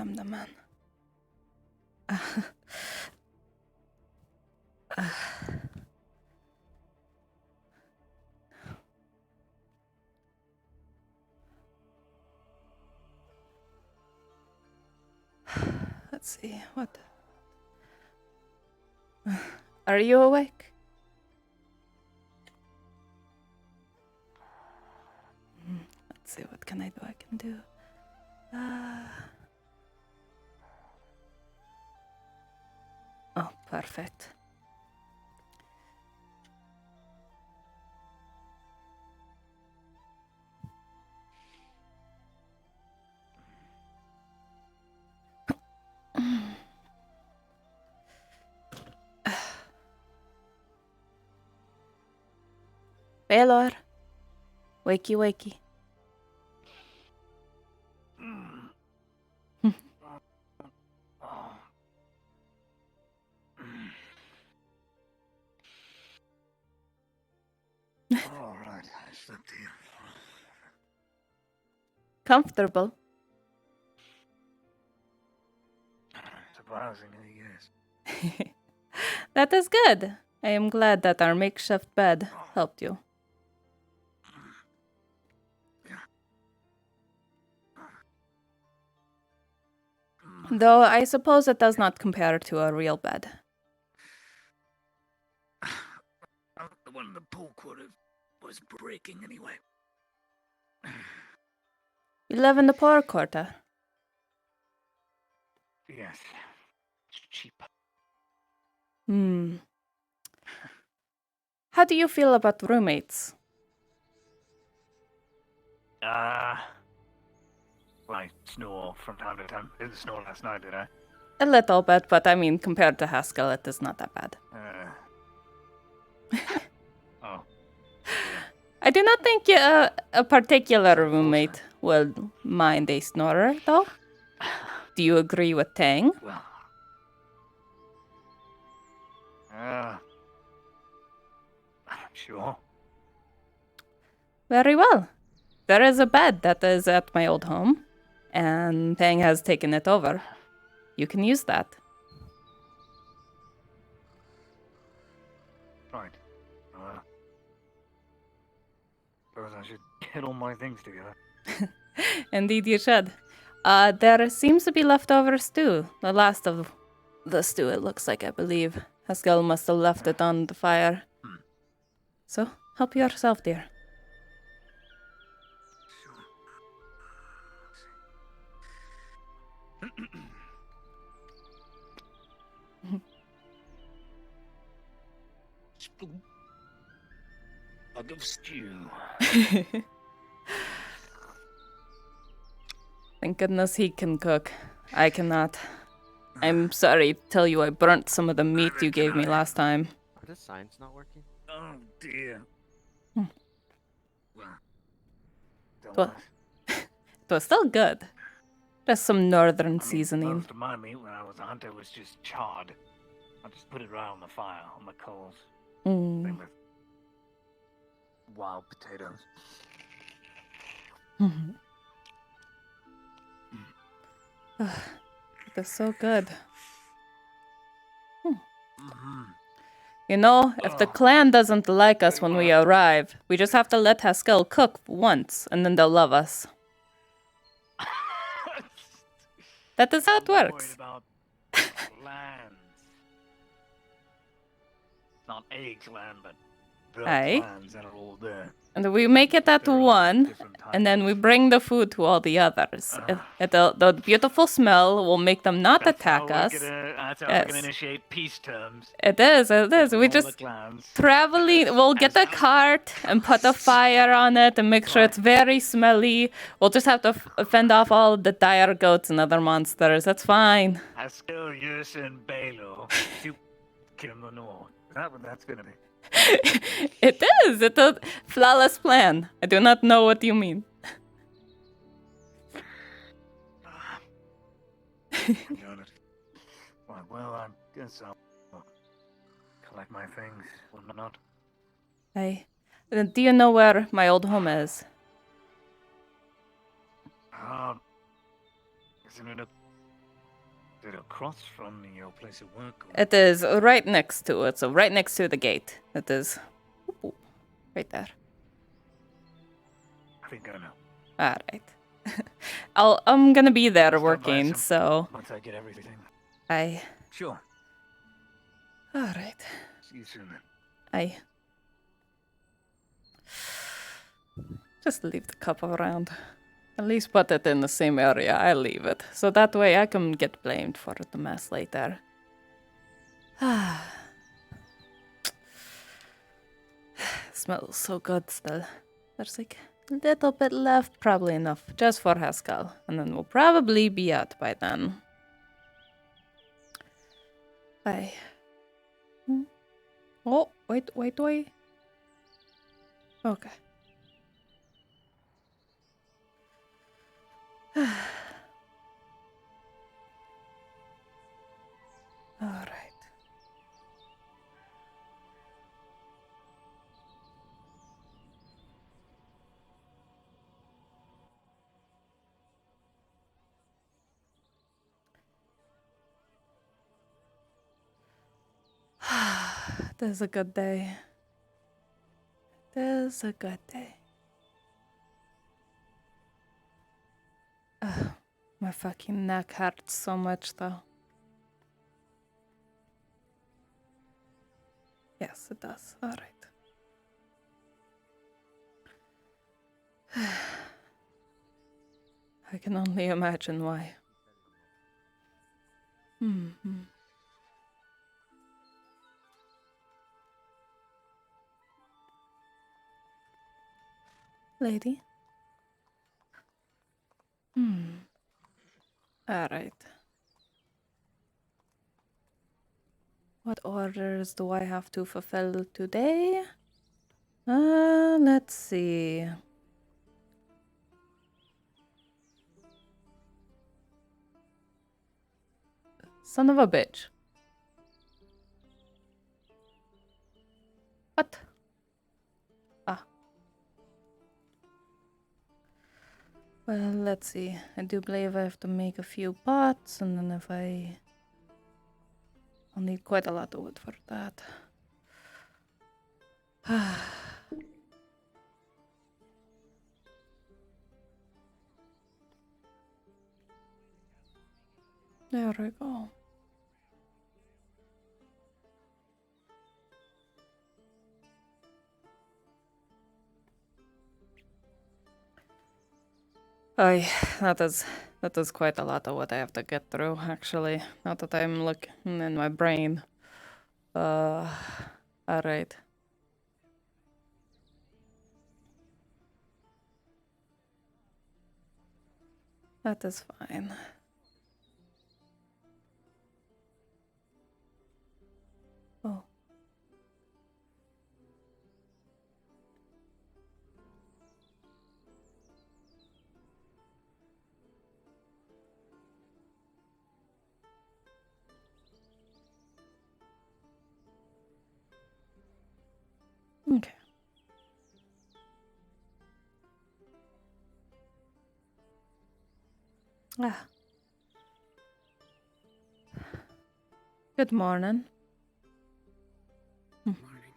I'm the man. Let's see, what? Are you awake? Let's see, what can I do? I can do... Oh, perfect. Baylor! Wakey, wakey. All right, I slept here. Comfortable. Surprisingly, yes. That is good. I am glad that our makeshift bed helped you. Though I suppose it does not compare to a real bed. The one in the pool quarter was breaking anyway. You live in the poor quarter. Yes, it's cheap. How do you feel about roommates? Well, I snore from time to time. I didn't snore last night, did I? A little bit, but I mean, compared to Haskell, it is not that bad. Oh. I do not think a particular roommate will mind a snorer, though. Do you agree with Tang? Well. Sure. Very well. There is a bed that is at my old home, and Tang has taken it over. You can use that. Right. Suppose I should get all my things together. Indeed you should. There seems to be leftover stew. The last of the stew, it looks like, I believe. Haskell must have left it on the fire. So, help yourself, dear. Mug of stew. Thank goodness he can cook. I cannot. I'm sorry to tell you I burnt some of the meat you gave me last time. Are the signs not working? Oh dear. Well, it was still good. Just some northern seasoning. Most of my meat when I was a hunter was just charred. I just put it right on the fire, on the coals. Same with wild potatoes. It is so good. You know, if the clan doesn't like us when we arrive, we just have to let Haskell cook once, and then they'll love us. That is how it works. About clans. Not a clan, but the clans that are all there. And we make it at one, and then we bring the food to all the others. The beautiful smell will make them not attack us. That's how we're gonna initiate peace terms. It is. We just we'll get a cart and put a fire on it and make sure it's very smelly. We'll just have to fend off all the dire goats and other monsters. That's fine. Haskell, Yrsa, and Baylor. North. That's what that's gonna be. It is. It's a flawless plan. I do not know what you mean. Got it. Well, I guess I'll collect my things. Well, not. Do you know where my old home is? Isn't it up it across from your place of work? Or... It is right next to it, so right next to the gate. It is right there. I think I know. All right. I'm gonna be there Stop by working, some- so Once I get everything. I. Sure. All right. See you soon then. I just leave the cup around. At least put it in the same area I leave it, so that way I can get blamed for the mess later. Smells so good still. There's like a little bit left, probably enough just for Haskell, and then we'll probably be out by then. Bye. Oh, wait. Okay. All right. This is a good day. This is a good day. My fucking neck hurts so much though. Yes, it does. All right. I can only imagine why. Lady? All right. What orders do I have to fulfill today? Let's see. Son of a bitch. What? Ah. Well, let's see. I do believe I have to make a few pots, and then if I'll need quite a lot of wood for that. There we go. Ay, that is quite a lot of what I have to get through, actually. Not that I'm looking in my brain. Alright. That is fine. Oh. Okay. Ah. Good morning. Morning.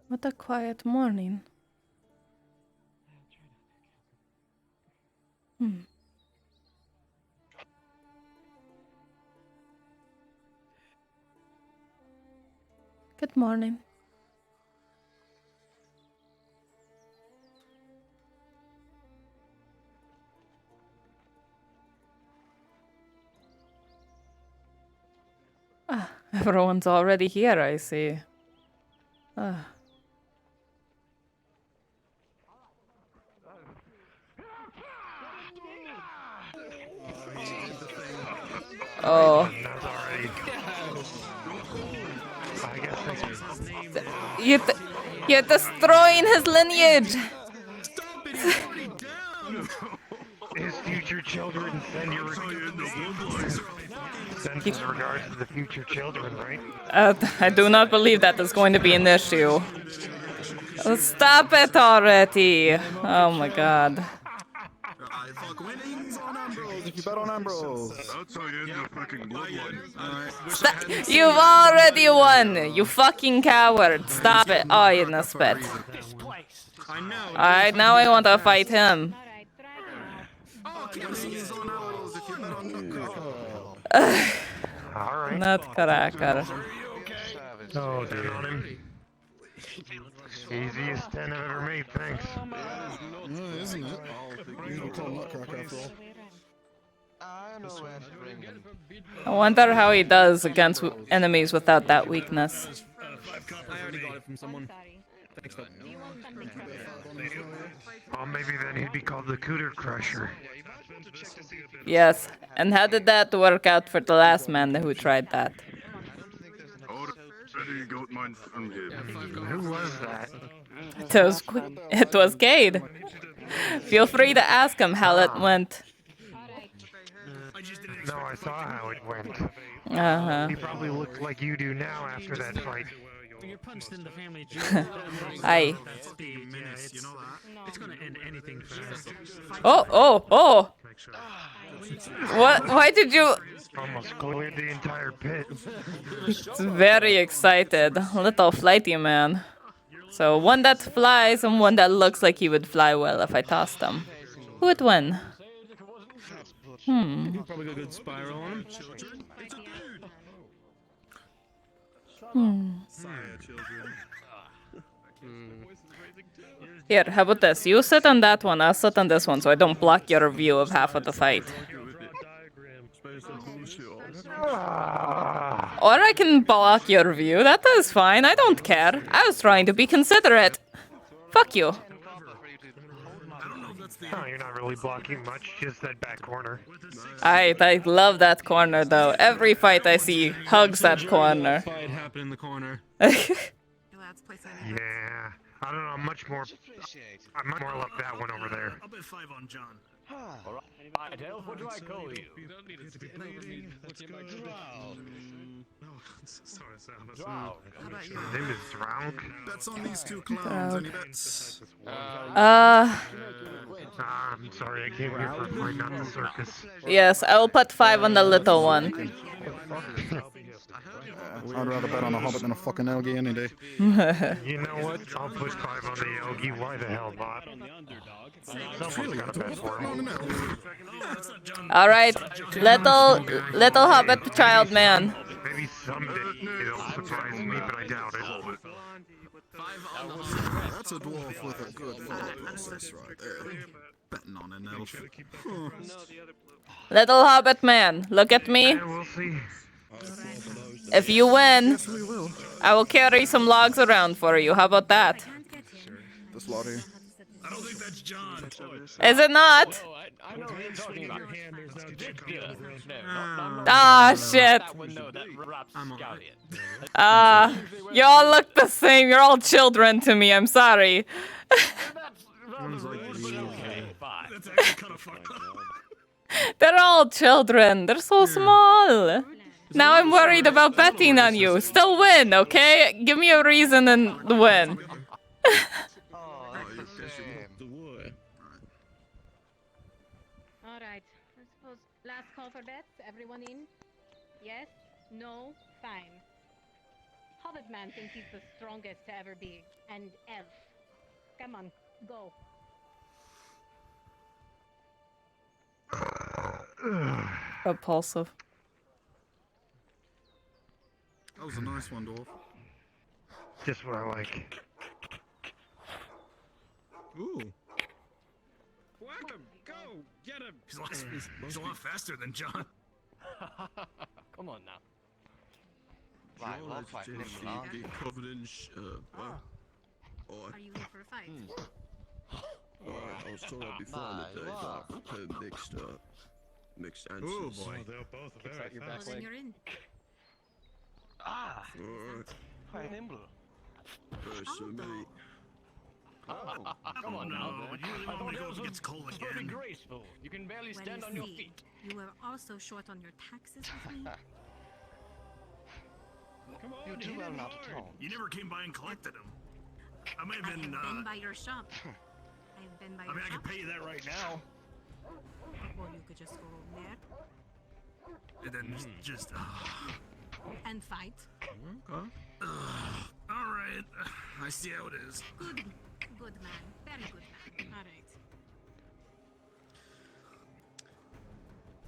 What a quiet morning. Good morning. Ah, Everyone's already here, I see. Oh. You're destroying his lineage! His future children send your regards to the future children, right? I do not believe that is going to be an issue. Stop it already! Oh my god. If you bet on Ambrose. That's how you end the fucking bloodline. Stop. You've already won! You fucking coward! Stop it! Oh, you no spit. Alright, now I want to fight him. Alright. Not cracker. Oh, dude. Easiest 10 I've ever made, thanks. Isn't it? You don't call him Nutcracker after all. I wonder how he does against enemies without that weakness. I already got it from someone. Thanks, bud. Well, maybe then he'd be called the Cooter Crusher. Yes, and how did that work out for the last man who tried that? Who was that? It was Cade. Feel free to ask him how it went. No, I saw how it went. Uh-huh. He probably looked like you do now after that fight. You're punched in the family Aye. It's gonna end anything fast. Oh! What? Why did you... Almost cleared the entire pit. He's very excited. Little flighty man. So one that flies and one that looks like he would fly well if I tossed him. Who would win? You probably got a good spiral on him. Here, how about this? You sit on that one, I'll sit on this one so I don't block your view of half of the fight. Or I can block your view, that is fine, I don't care. I was trying to be considerate. Fuck you. Oh, you're not really blocking much, just that back corner. I love that corner though. Every fight I see hugs that corner. Fight happened in the corner. Yeah, I don't know, I'm much more like that one over there. I'll bet 5 on John. Alright, Elf, what do I call you? Sorry, Sam. Drow. His name is Drow. Bets on these two clowns. Any bets? I'm sorry, I came here for a fight, not the circus. Yes, I will put 5 on the little one. I'd rather bet on a hobbit than a fucking Elgie any day. You know what? I'll put 5 on the Yogi. Why the hell not? Someone's got to bet for him. Alright, little hobbit child man. Maybe someday it'll surprise me, but I doubt it. That's a dwarf with a good process right there. Betting on an elf. Little hobbit man, look at me. Yeah, we'll see. If you win, Yes, we will. I will carry some logs around for you. How about that? This lot here. I don't think that's John. Is it not? I know what you're talking about. Ah, shit. Y'all look the same. You're all children to me. I'm sorry. They're all children. They're so small. Now I'm worried about betting on you. Still win, okay? Give me a reason and win. Alright, I suppose last call for bets. Everyone in? Yes? No? Fine. Hobbit man thinks he's the strongest to ever be. And elf. Come on, go. Repulsive. That was a nice one, dwarf. Just what I like. Ooh. Whack him! Go! Get him! He's a lot faster than John. Come on now. Right, Your well, quite agitation, nimble, aren't get covered in Are you here for a fight? I was told I'd be fine today, but I've heard mixed answers. Oh boy. They're both very Well, fast. then you're in. Ah, Alright, quite nimble. first to me. Oh, Come on now. but you really want me to go up against Cole Pretty again? graceful. You can barely Well, stand you on your see, feet. you were also short on your taxes with me. Come on, you do hit well him not to hard. taunt. You never came by and collected them. I may I have have been, been by your shop. I've been by I your mean, I shop. can pay you that right now. Or you could just go there And then just and fight. alright. I see how it is. Good man. Very good man. All right.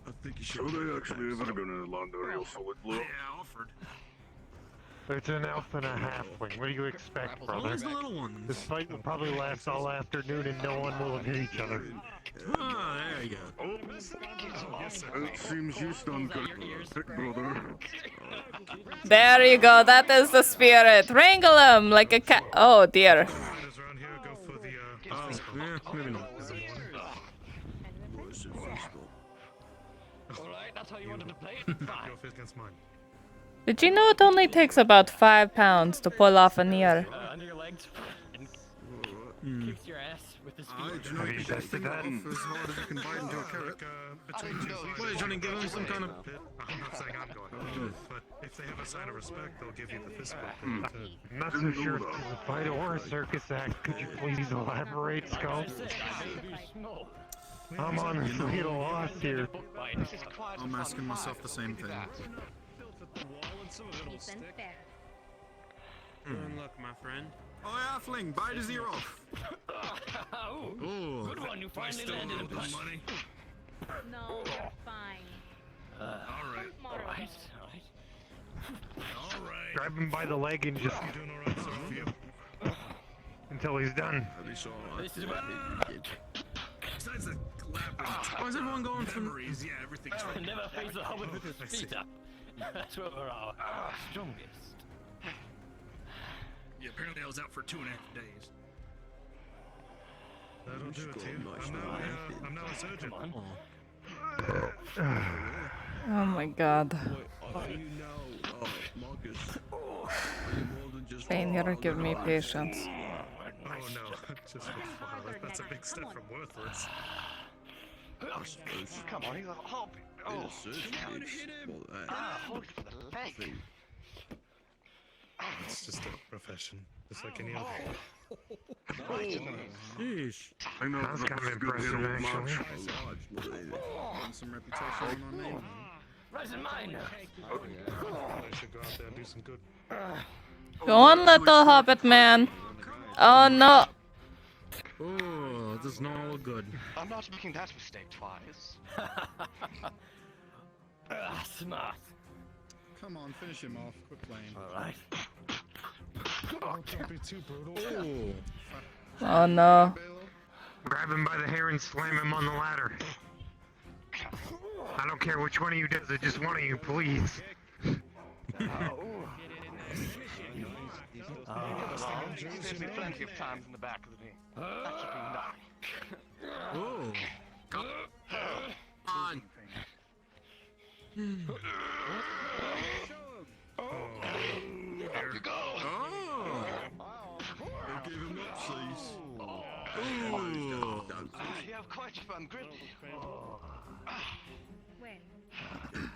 I think you So should. they actually ever gonna land a real solid blow? Yeah, I offered. It's an elf and a halfling. What do you expect, brother? Where's the little ones? This fight will probably last all afternoon and no one will have hit each other. Ah, there you go. Oh, it seems you stand good, brother. There you go. That is the spirit. Wrangle him like a cat. Oh dear. Fighters around here go for the Oh, yeah, maybe not. Alright, that's how you wanted to play it? Fine. Your fist against mine. Did you know it only takes about 5 pounds to pull off a near? Under your legs and kicks your ass with his I feet. do you know Have you you can tested thing that? off as hard as you can bite into a carrot. Between two What, fighters. you trying to give him some kind of... I'm not saying I'm going to, but if they have a sign of respect, they'll give you the fist bump. I'm not so sure if this is a fight or a circus act. Could you please elaborate, Skull? I'm honestly at a loss here. This is quite I'm a fun asking myself fight, the same look thing. at that. Cheap and fair. Good luck, my friend. Oh, halfling, bite his ear off. Good one, you finally landed a punch. money. No, you're fine. Alright. Alright. Alright. Grab him by the leg and just Doing alright, so for you. until he's done. I'll be so alright. This is what Besides the clapping, Why is everyone going for... memories, yeah, everything's fine. never face the hobbit with his feet up. That's where we're our strongest. Yeah, apparently I was out for 2.5 days. That'll do it to you. Nice I'm now a surgeon. Oh my god. Oh, you know. Oh, Marcus. Are you more than just... Failure, give me patience. Oh no, just for fun. That's a big step from worthless. Come on, he's a hobbit. Oh, hold for the leg. It's just a profession, just like any other. Sheesh. I know That's kind of impressive, actually. Some reputation on our name. Rising mine. I should go out there and do some good. Go on, little hobbit man. Oh no. Oh, this is not all good. I'm not making that mistake twice. Smart. Come on, finish him off. Quit playing. Alright. Oh, don't be too brutal. Oh no. Grab him by the hair and slam him on the ladder. I don't care which one of you does it, just one of you, please. There's been plenty of times in the back of the knee. That should be nine. Oh. Come on. There you go. Oh. They gave him upsies. You have quite a fun grip. When?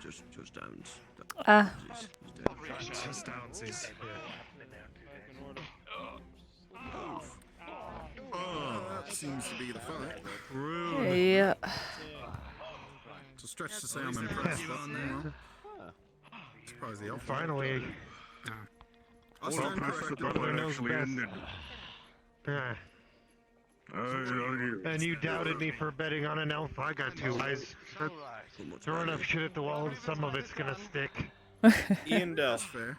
Just downs. Ah. Just downsies. Oh, that seems to be the fight. Really? Yeah. It's a stretch to say I'm impressed. Well, surprised the elf. Finally. I stand corrected. Brother knows best. Yeah. And you doubted me for betting on an elf. I got 2 eyes. Throw enough shit at the wall and some of it's gonna stick. Ian Dell. That's fair.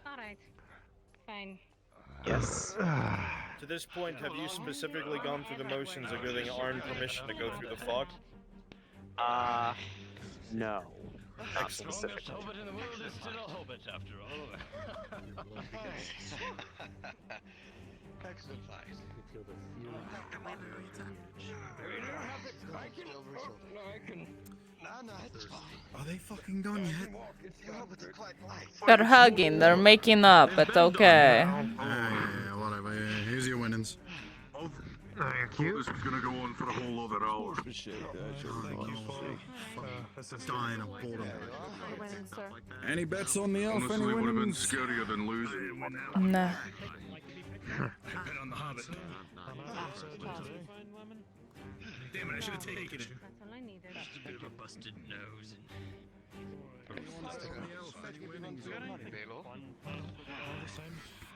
Alright. Fine. Yes. To this point, have you specifically gone through the motions of giving Arn permission to go through the fog? No. Specific. Hobbit in the world is still a hobbit after all. Excellent fight. No, it's fine. Are they fucking done yet? The hobbits are quite light. They're hugging, they're making up, it's okay. Yeah, whatever. Yeah, here's your winnings. Thank you. This was gonna go on for a whole other hour. Dying of boredom. Any bets on the elf? Honestly, Any would have been winnings? scarier than losing. Nah. Bet on the Hobbit. Damn it, I should have taken it. That's all I needed. Bit of a busted nose.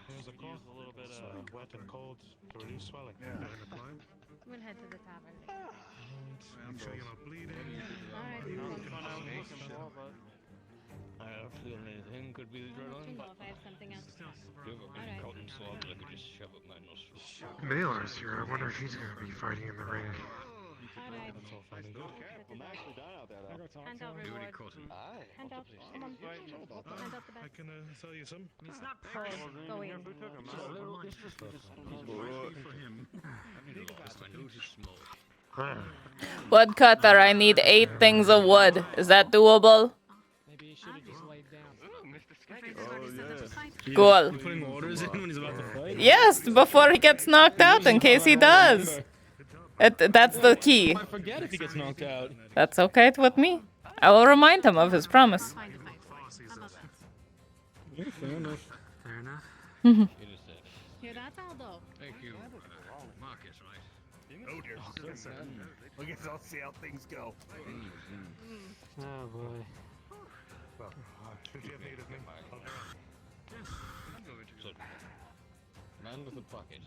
There's a cough, a little bit wet and cold to reduce swelling. We'll head to the tavern. I'm sure you're not bleeding. Alright, I have a feeling anything could be the I'll let you dread know if I have something else. You have a big cotton swab that I could just shove up my nostrils. Baylor's here. I wonder if he's gonna be fighting in the ring. Alright. That's all fine and good. Hand out reward. Hand out. Come on. Hand out the I best. can sell you some. It's not personal. Go in. Woodcutter, I need 8 things of wood. Is that doable? Maybe he should have just laid down. Cool. Putting orders in when he's about to fight. Yes, before he gets knocked out, in case he does. That's the key. I forget if he gets knocked out. That's okay with me. I will remind him of his promise. Yeah, fair enough. Fair enough. Hear that, Aldo? Thank you. Marcus, right? Oh dear. I guess I'll see how things go. Oh boy. Well, should you have needed me? Man with a bucket.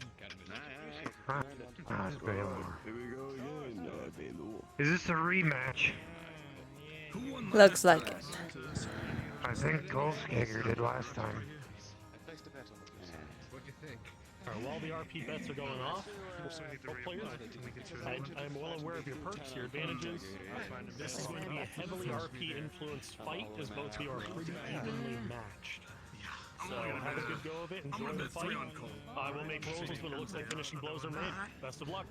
That's Baylor. Here we go again. Baylor. Is this a rematch? Looks like it. I think Goldskager did last time. What do you think? While the RP bets are going off, both players, I'm well aware of your perks, your advantages. This is going to be a heavily RP-influenced fight, as both of you are pretty evenly matched. So have a good go of it, enjoy the fight. I will make rolls when it looks like finishing blows are made. Best of luck.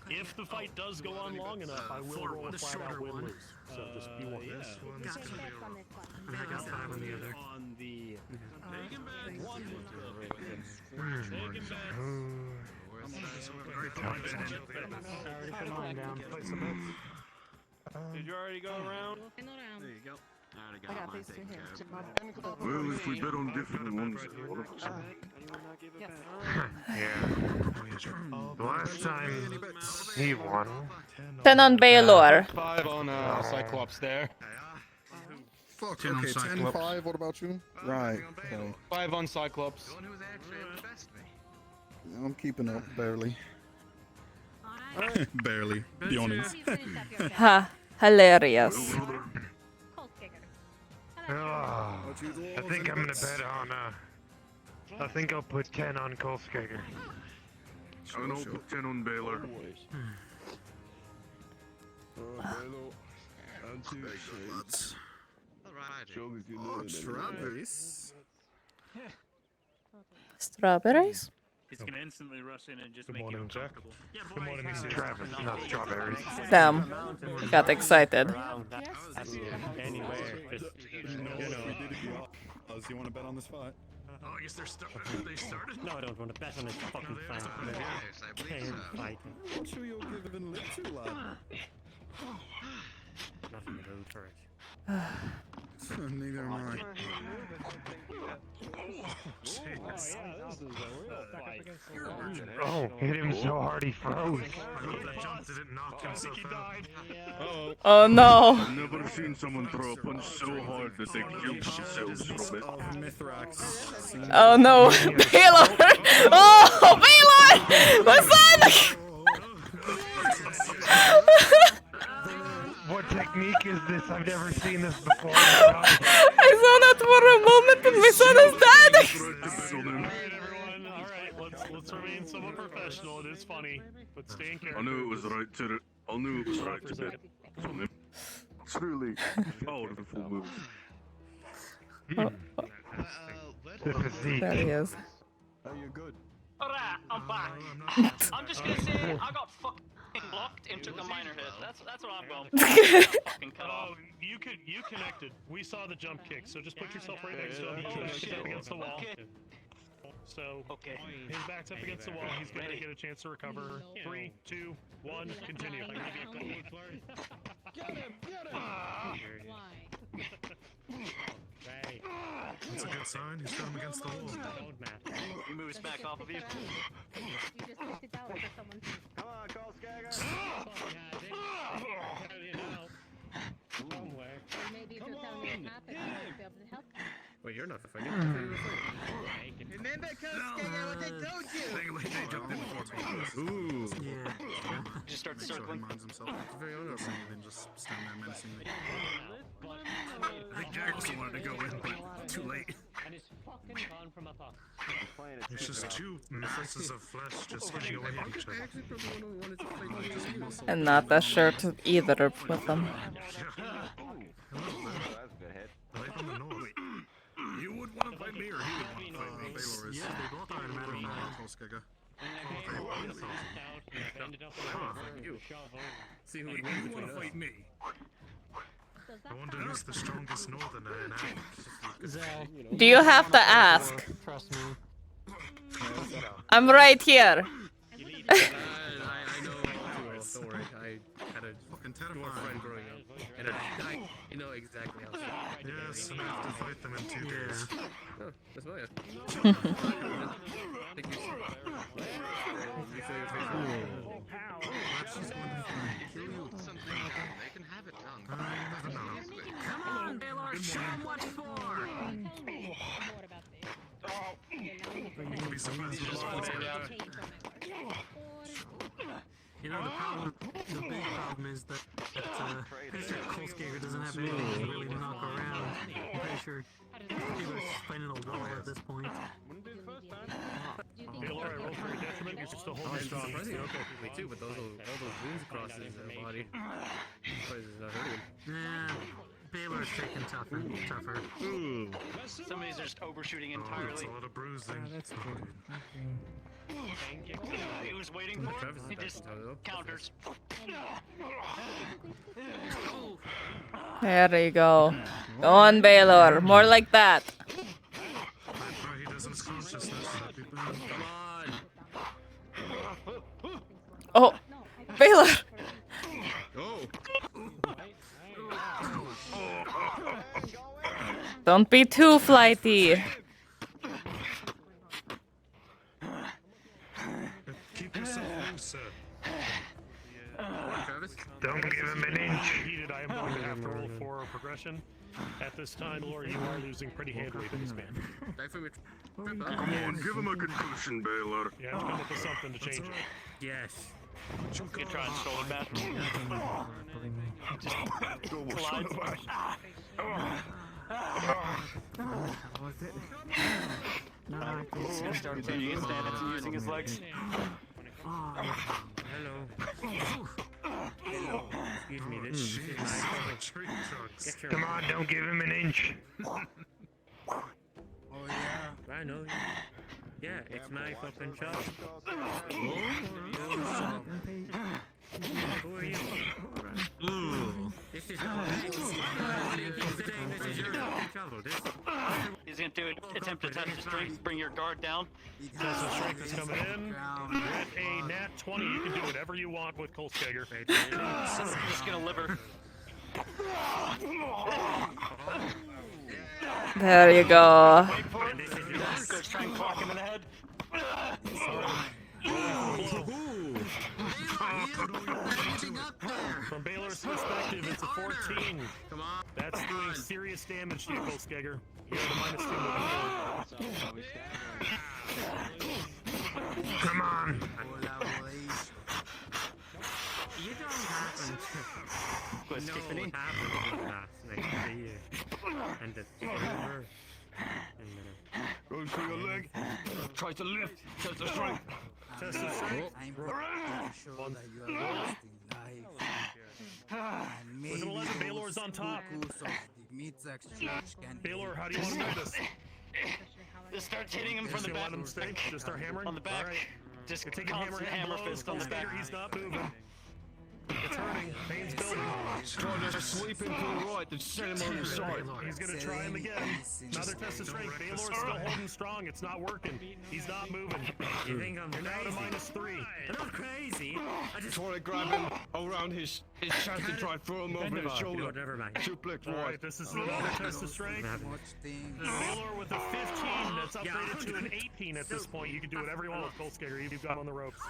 If the fight does go on long enough, I will roll a flat-out win-lose. So just be warned. This one's Best gonna be on this one. I mean, I got 5 on the other. On the... Already put mine down. Did you already go around? And around. There you go. I got these two here. Well, if we bet on different ones, what if Yeah. The last time he won. 10 on Baylor. 5 on Cyclops there. Fuck, 10 okay, 10-5, what about you? Right, okay. 5 on Cyclops. I'm keeping up, barely. Barely, be honest. Ha, hilarious. I think I'm gonna bet on, I think I'll put 10 on Goldskager. And I'll put 10 on Baylor. Strawberries. Strawberries? He's gonna instantly rush in and just Good make morning, you Jack. uncomfortable. Good morning, Mr. Travis, not strawberries. Damn. Got excited. Anywhere. Just, You want to bet on this fight? oh, I guess they started? No, I don't want to bet on this fucking fight. Can't fight. What should you giving lip to, lad? Nothing to root for it. Neither am I. Oh, hit him so hard he froze. Oh no. I've never seen someone throw a punch so hard that they killed themselves from it. Mithrax. Oh no. Baylor! Oh, Baylor! My son! What technique is this? I've never seen this before. I saw that for a moment and my son is dead! Everyone, alright, let's remain somewhat professional. It is funny, but stay in character. I knew it was right to bet. truly powerful move. The physique. There he is. Oh, you're good. Alright, I'm back. I'm just gonna say I got fucking blocked and took a minor hit. That's what I'm going for. Fucking cut off. You connected. We saw the jump kick, so just put yourself right next to him. He's up against the wall. Okay. So his back's up against the wall. He's gonna get a chance to recover. 3, 2, 1, continue. Get him! That's a good sign. He's got him against the wall. He moves back off of you. You just pushed it down for someone to... Come on, Cole Skagger! Or maybe if you tell me what happened, I might be able to help you. Wait, you're not fighting. Remember, Cole Skagger, what I told you? They jumped in before me. Ooh. Yeah. Just start Make sure he circling. minds himself. It's very honorable. And just stand there menacingly. I think Jackson wanted to go in, but too late. And it's fucking gone from above. It's just two masses of flesh just hitting away at each other. And not a shirt either with them. Are they from the north? You would want to fight me, or he would want to fight me? Baylor is. Yeah, they both are, matter of fact. Kolskaga. See who would You win want between to us. fight me? I wonder who's the strongest northerner in Zach, Do you have to ask? trust me. I'm right here. I know all too well. Don't worry. I had a fucking dwarf terrifying. friend growing up, and I know exactly how. Yes, and I have to fight them in 2 days. Oh, that's fine. Thank you. You show your face. That's just going to kill you. They can have it, Tom. I never know. Come on, Baylor, show 'em what for! More about this. You'd be surprised what all Change on my work. You know, the big problem is that pretty sure Kolskager doesn't have anything to really knock around. I'm pretty sure Baylor's fighting a wall at this point. Baylor, I rolled for your detriment. You're still Oh, holding it's strong. surprising. Okay, me too, but all those wounds across his body. Surprised it's not hurting him. Nah, Baylor's taking tougher. Some of these are just overshooting Oh, it's entirely. a lot of bruising. That's cool. He was waiting for it. Travis is He back just in town, though. counters. There you go. Go on, Baylor. More like that. He doesn't consciousness. Come on. Oh, Baylor. Oh. Don't be too flighty. Keep yourself loose, sir. Travis? Don't give him an inch. Heated, I am going to have to roll for progression. At this time, Laura, you are losing pretty handily to this man. Back from your Come on, give him a concussion, Baylor. You have to come up with something to change it. Yes. You can try and stall it back. Just collides. He's gonna start changing his stance and using his legs. Hello. Hello. Excuse me, this is my Tree trunks. Get your... Come on, don't give him an inch. Oh, yeah. I know. Yeah, it's my fucking shop. Who are you? This is your trouble. He's gonna do it. Attempt to test his strength. Bring your guard down. Test of strength is coming in. At a nat 20, you can do whatever you want with Kolskager. Just gonna liver. There you go. Wait for it. Go try and clock him in the head. From Baylor's perspective, it's a 14. Come on. That's doing serious damage to you, Kolskager. You're at a -2 moving forward. Come on. You don't happen to Go know Stephanie. what happened last night, do you? And the silver and the Go through your leg. Try to lift. Test the strength. Test the strength. I'm sure that you are wasting life. With an 11, Baylor's on top. Baylor, how do you want to do this? Just starts hitting him from the back. Just start hammering? On the back. Right. Just you're taking hammer fist on the back. He's not moving. It's hurting. Pain's building. Try to sweep him to the right and send him on his side. He's going to try him again. Another test of strength. Baylor's still holding strong. It's not working. He's not moving. You think I'm You're now to -3. I'm not crazy. I just try to grab him around his chest and try to throw him over his shoulder. Never mind. Suplex All right. right, this is another test of strength. Baylor with a 15 that's upgraded to an 18 at this point. You can do whatever you want with Goldskager. You've got him on the ropes.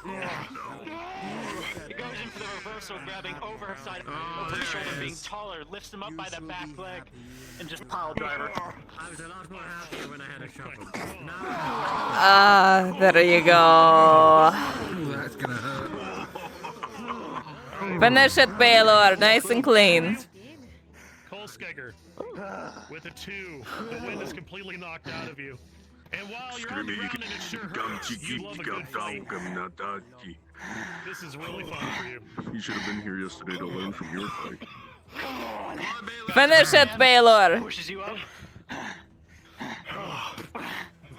He goes in for the reversal, grabbing over her side over her shoulder, being taller, lifts him up by the back leg, and just pile driver. I was a lot more happier when I had a shovel. Ah, there you go. That's gonna hurt. Finish it, Baylor. Nice and clean. Goldskager with a 2. The wind is completely knocked out of you. And while you're on the ground and it sure hurts, you love a good fight. This is really fun for you. You should have been here yesterday to learn from your fight. Finish it, Baylor. Pushes you up.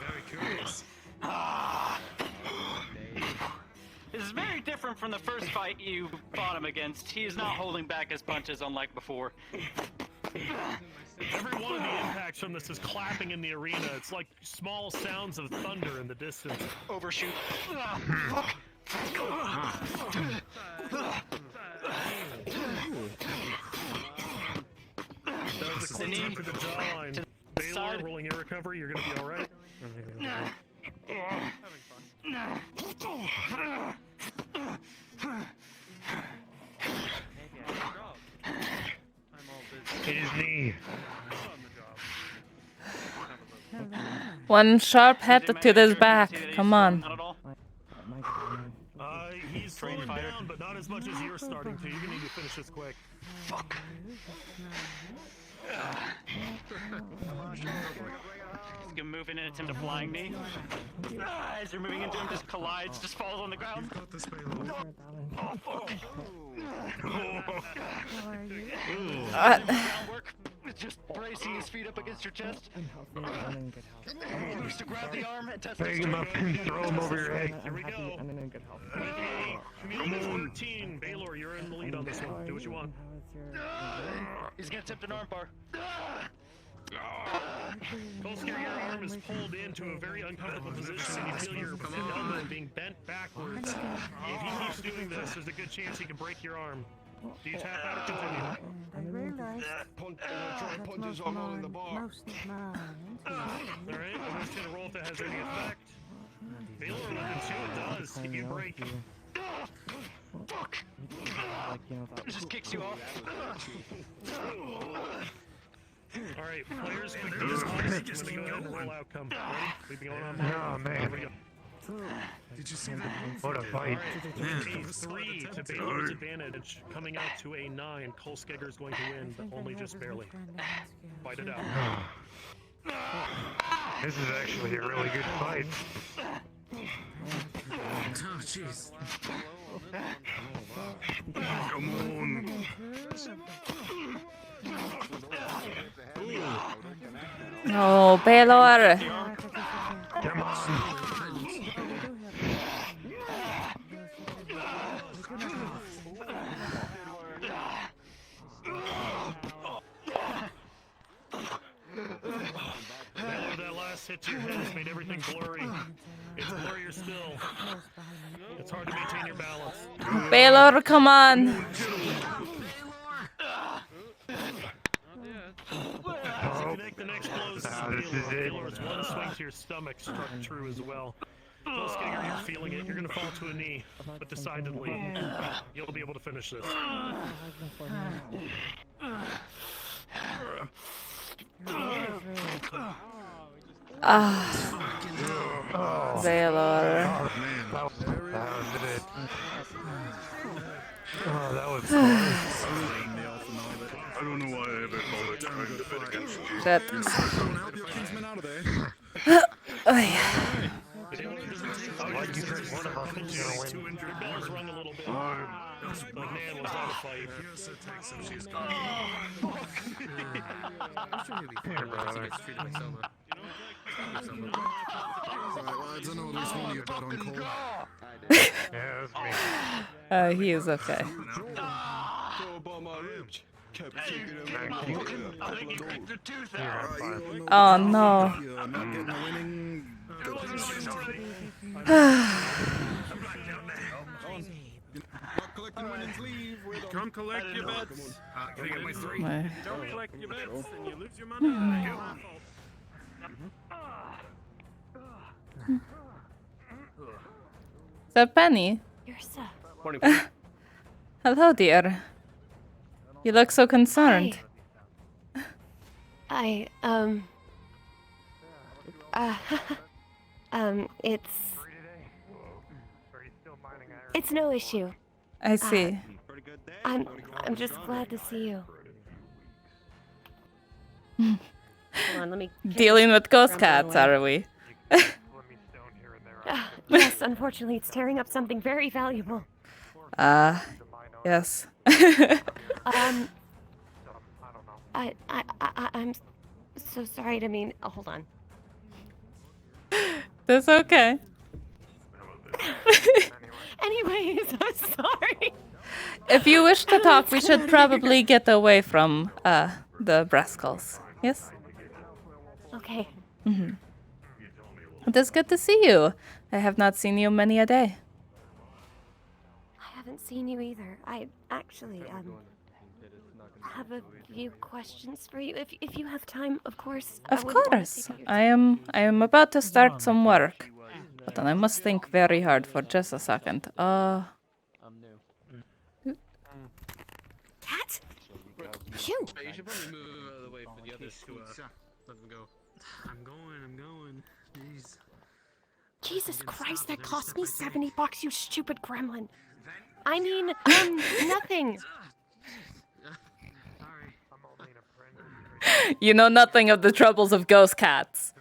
Very curious. This is very different from the first fight you fought him against. He is not holding back his punches unlike before. Every one of the impacts from this is clapping in the arena. It's like small sounds of thunder in the distance. Overshoot. That was a clean knee to the jawline. Baylor, rolling your recovery. You're going to be all right. His knee. One sharp head to his back. Come on. He's slowing down, but not as much as you're starting to. You're going to need to finish this quick. Fuck. He's gonna move in and attempt a flying knee. As you're moving into him, just collides, just falls on the ground. Oh, fuck. Groundwork. Just bracing his feet up against your chest. Used to grab the arm and test the Bang him up and throw him over your head. Here we go. Community 13. Baylor, you're in the lead on this one. Do what you want. He's gonna attempt an arm bar. Goldskager, your arm is pulled into a very uncomfortable position, and you feel your elbow being bent backwards. If he keeps doing this, there's a good chance he can break your arm. Do you tap out or continue? I realized punches are all in the bar. Alright, I'm just gonna roll if it has any effect. Baylor with a 2, it does. You break. Fuck! It just kicks you off. Alright, players, we can just I'm gonna go ahead and roll outcome. Ready? We've been going on. Oh, man. Did you see that? What a fight. A 3 to Baylor's advantage, coming out to a 9. Goldskager is going to win, but only just barely. Fight it out. This is actually a really good fight. Oh, jeez. Come on. Oh, Baylor. Come on. That last hit to your head has made everything blurry. It's blurrier still. It's hard to maintain your balance. Baylor, come on. Connect the next blows. Baylor's one swing to your stomach struck true as well. Goldskager, you're feeling it. You're going to fall to a knee, but decidedly, you'll be able to finish this. Baylor. Oh, that was fun. I don't know why I ever called it trying to bet against you. Shit. Help your kinsman out of there. One of us is gonna win. Your bells rung a little bit. But man, was that a fight. Yrsa takes him, she's gone. I'm sure he'll be fine once he gets treated by Selma. Alright, lads, I know at least one of you bet on Cole. Yeah, that's me. He is okay. I think you cracked a tooth out. Oh no. You're not getting a winning. Not collecting winnings, leave. Come collect your bets. Can I get my 3? My- Don't collect your bets and you lose your money. Is that Penny? Yrsa. Morning. Hello, dear. You look so concerned. It's no issue. I see. I'm just glad to see you. Hold on, let me. Dealing with ghost cats, are we? Yes, unfortunately, it's tearing up something very valuable. Yes. I'm so sorry to mean. Oh, hold on. That's okay. Anyways, I'm sorry. If you wish to talk, we should probably get away from the Brascals. Yes? Okay. Mm-hmm. It is good to see you. I have not seen you many a day. I haven't seen you either. I actually have a few questions for you. If you have time, of course. Of course. I am about to start some work. But then I must think very hard for just a second. Cat? Phew. You should probably move out of the way for the others to let them go. I'm going. Jeez. Jesus Christ, that cost me $70, you stupid gremlin. I mean, nothing. You know nothing of the troubles of ghost cats.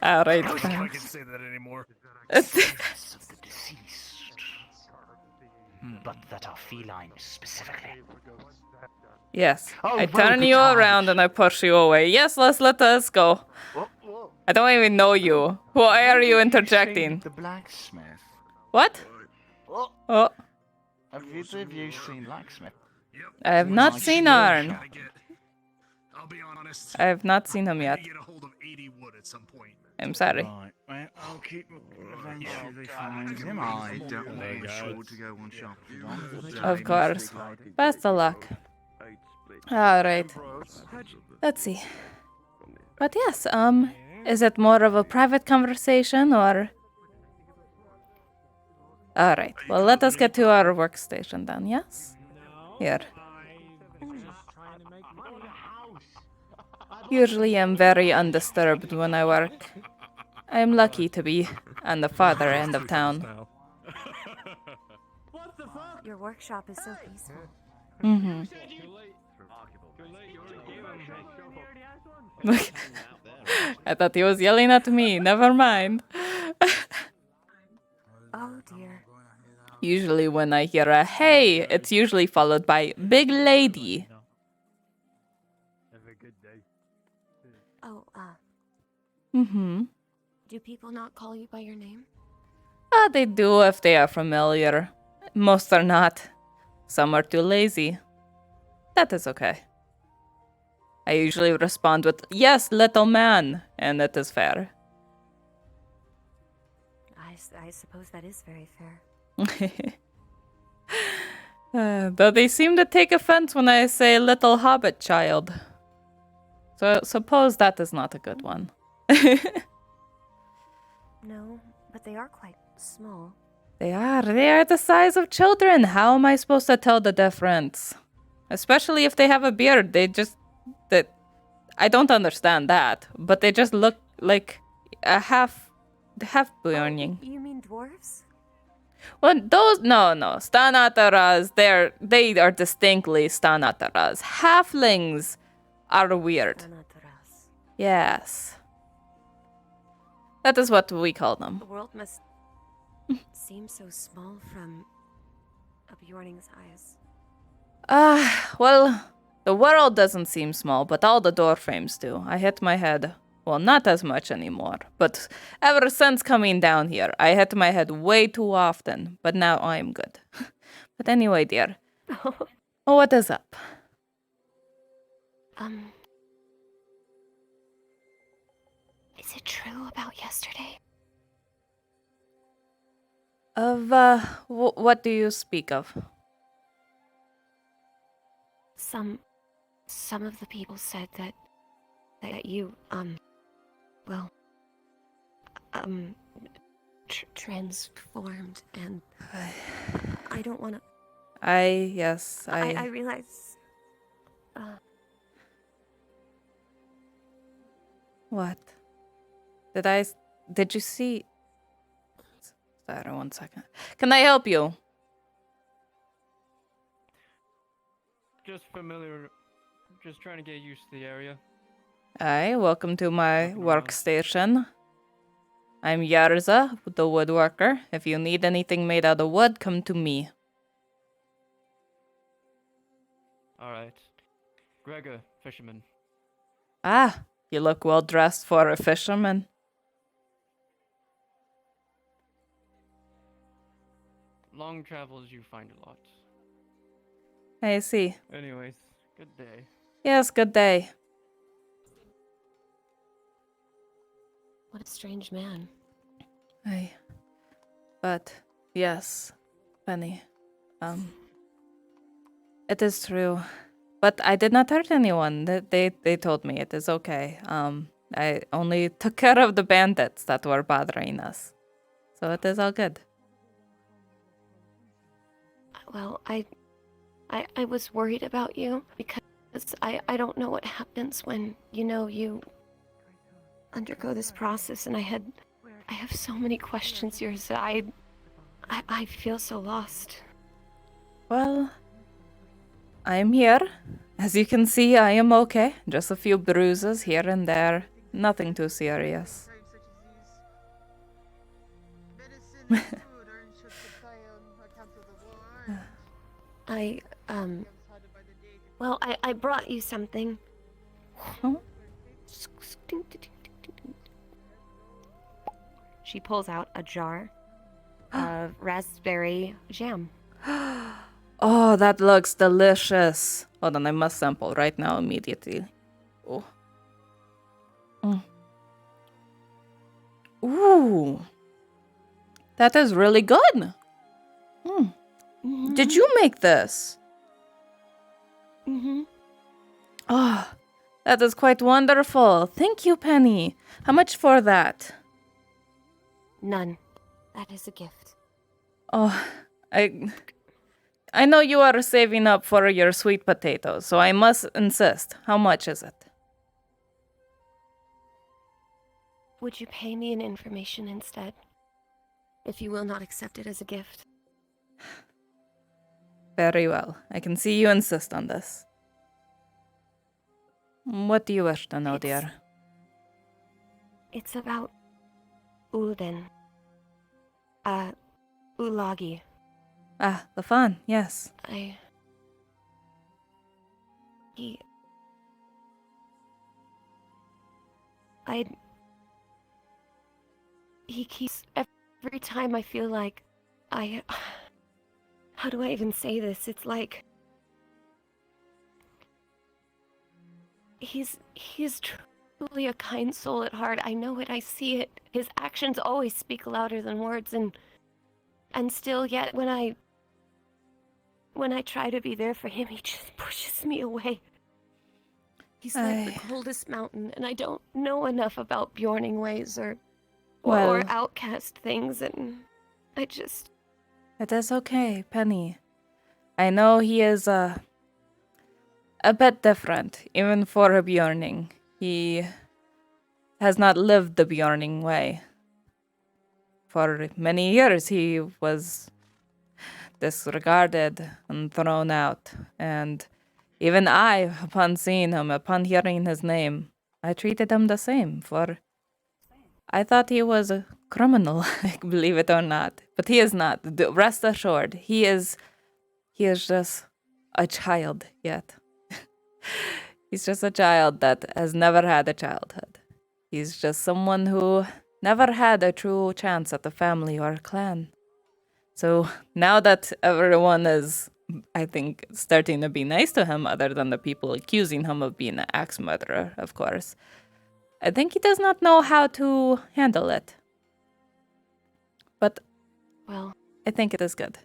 Alright. I don't think I can say that anymore. Of the deceased. But that are feline specifically. Yes. Oh, I well, turn good you times. around and I push you away. Yes, let us go. I don't even know you. Why are you interjecting? The blacksmith. What? Oh. Have either of you seen blacksmith? I have not seen Arn. I'll be honest. I have not seen him yet. Get a hold of 80 wood at some point. I'm sorry. Right, well, I'll keep eventually find him. I don't know for sure to go one shop if you want. Of course. Best of luck. Alright. Let's see. But yes, is it more of a private conversation or... Alright, well let us get to our workstation then, yes? Here. Usually I'm very undisturbed when I work. I'm lucky to be on the farther end of town. Your workshop is so peaceful. Mm-hmm. I thought he was yelling at me. Never mind. Oh dear. Usually when I hear a hey, it's usually followed by big lady. Oh, Mm-hmm. do people not call you by your name? They do if they are familiar. Most are not. Some are too lazy. That is okay. I usually respond with, yes, little man, and it is fair. I suppose that is very fair. Though they seem to take offense when I say little hobbit child. So suppose that is not a good one. No, but they are quite small. They are the size of children. How am I supposed to tell the difference? Especially if they have a beard. I don't understand that, but they just look like a half burning. You mean dwarves? Well, those no, Stanataras, they are distinctly Stanataras. Halflings are weird. Yes. That is what we call them. The world must seem so small from a Bjorning's eyes. Well, the world doesn't seem small, but all the door frames do. I hit my head. Well, not as much anymore, but ever since coming down here, I hit my head way too often, but now I'm good. But anyway, dear, what is up? Is it true about yesterday? Of, what do you speak of? Some of the people said that you, well, transformed, and I don't want to. Yes, I realize. What? Did you see? Sorry, 1 second. Can I help you? Just familiar. Just trying to get used to the area. Hi, welcome to my workstation. I'm Yrsa, the woodworker. If you need anything made out of wood, come to me. Alright. Gregor, fisherman. Ah, you look well dressed for a fisherman. Long travels, you find a lot. I see. Anyways, good day. Yes, good day. What a strange man. But, yes, Penny. It is true. But I did not hurt anyone. They told me it is okay. I only took care of the bandits that were bothering us. So it is all good. Well, I was worried about you because I don't know what happens when, you undergo this process, and I have so many questions, Yrsa. I feel so lost. Well, I am here. As you can see, I am okay. Just a few bruises here and there. Nothing too serious. Well, I brought you something. Huh? She pulls out a jar of raspberry jam. Oh, that looks delicious. Hold on, I must sample right now immediately. Oh. Ooh. That is really good. Did you make this? Oh, that is quite wonderful. Thank you, Penny. How much for that? None. That is a gift. Oh, I know you are saving up for your sweet potatoes, so I must insist. How much is it? Would you pay me in information instead? If you will not accept it as a gift. Very well. I can see you insist on this. What do you wish to know, dear? It's about Ulden. Ulagi. Ah, the fun, yes. He keeps, every time I feel like how do I even say this? It's like, he's truly a kind soul at heart. I know it, I see it. His actions always speak louder than words, and still yet when I try to be there for him, he just pushes me away. He's like the coldest mountain, and I don't know enough about Bjorning ways or outcast things, and I just... It is okay, Penny. I know he is a bit different, even for a Bjorning. He has not lived the Bjorning way. For many years, he was disregarded and thrown out. And even I, upon seeing him, upon hearing his name, I treated him the same, for I thought he was a criminal, believe it or not. But he is not. Rest assured, he is just a child yet. He's just a child that has never had a childhood. He's just someone who never had a true chance at a family or a clan. So now that everyone is, I think, starting to be nice to him, other than the people accusing him of being an axe murderer, of course, I think he does not know how to handle it. But, well, I think it is good.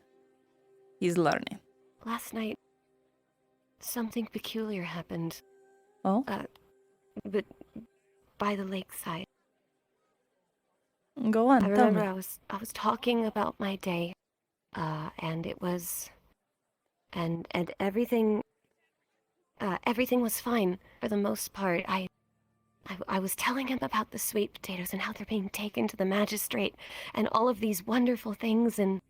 He's learning. Last night, something peculiar happened. Oh? But by the lakeside. Go on, I tell remember me. I was talking about my day, and it was, and everything was fine for the most part. I was telling him about the sweet potatoes and how they're being taken to the magistrate and all of these wonderful things, and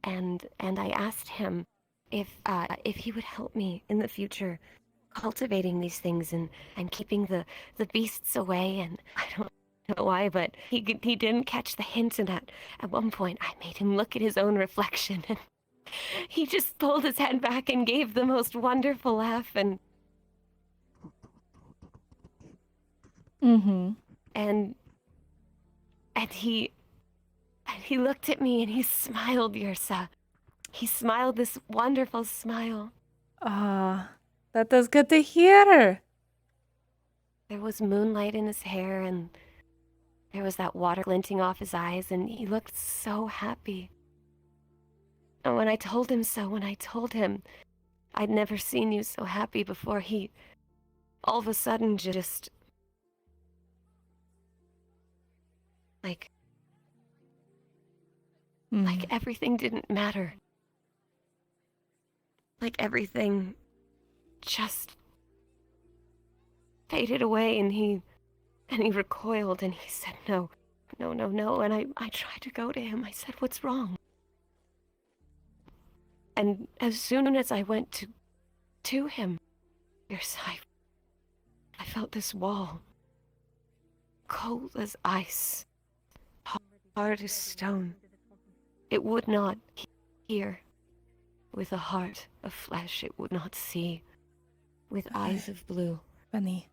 I asked him if he would help me in the future cultivating these things and keeping the beasts away, and I don't know why, but he didn't catch the hint, and at one point I made him look at his own reflection, and he just pulled his head back and gave the most wonderful laugh, and and he looked at me and he smiled, Yrsa. He smiled this wonderful smile. Ah, that is good to hear. There was moonlight in his hair, and there was that water glinting off his eyes, and he looked so happy. And when I told him I'd never seen you so happy before, he all of a sudden just like everything didn't matter. Like everything just faded away, and he recoiled, and he said, no. And I tried to go to him. I said, what's wrong? And as soon as I went to him, I felt this wall, cold as ice, hard as stone. It would not hear. With a heart of flesh, it would not see. With eyes of blue. Benny.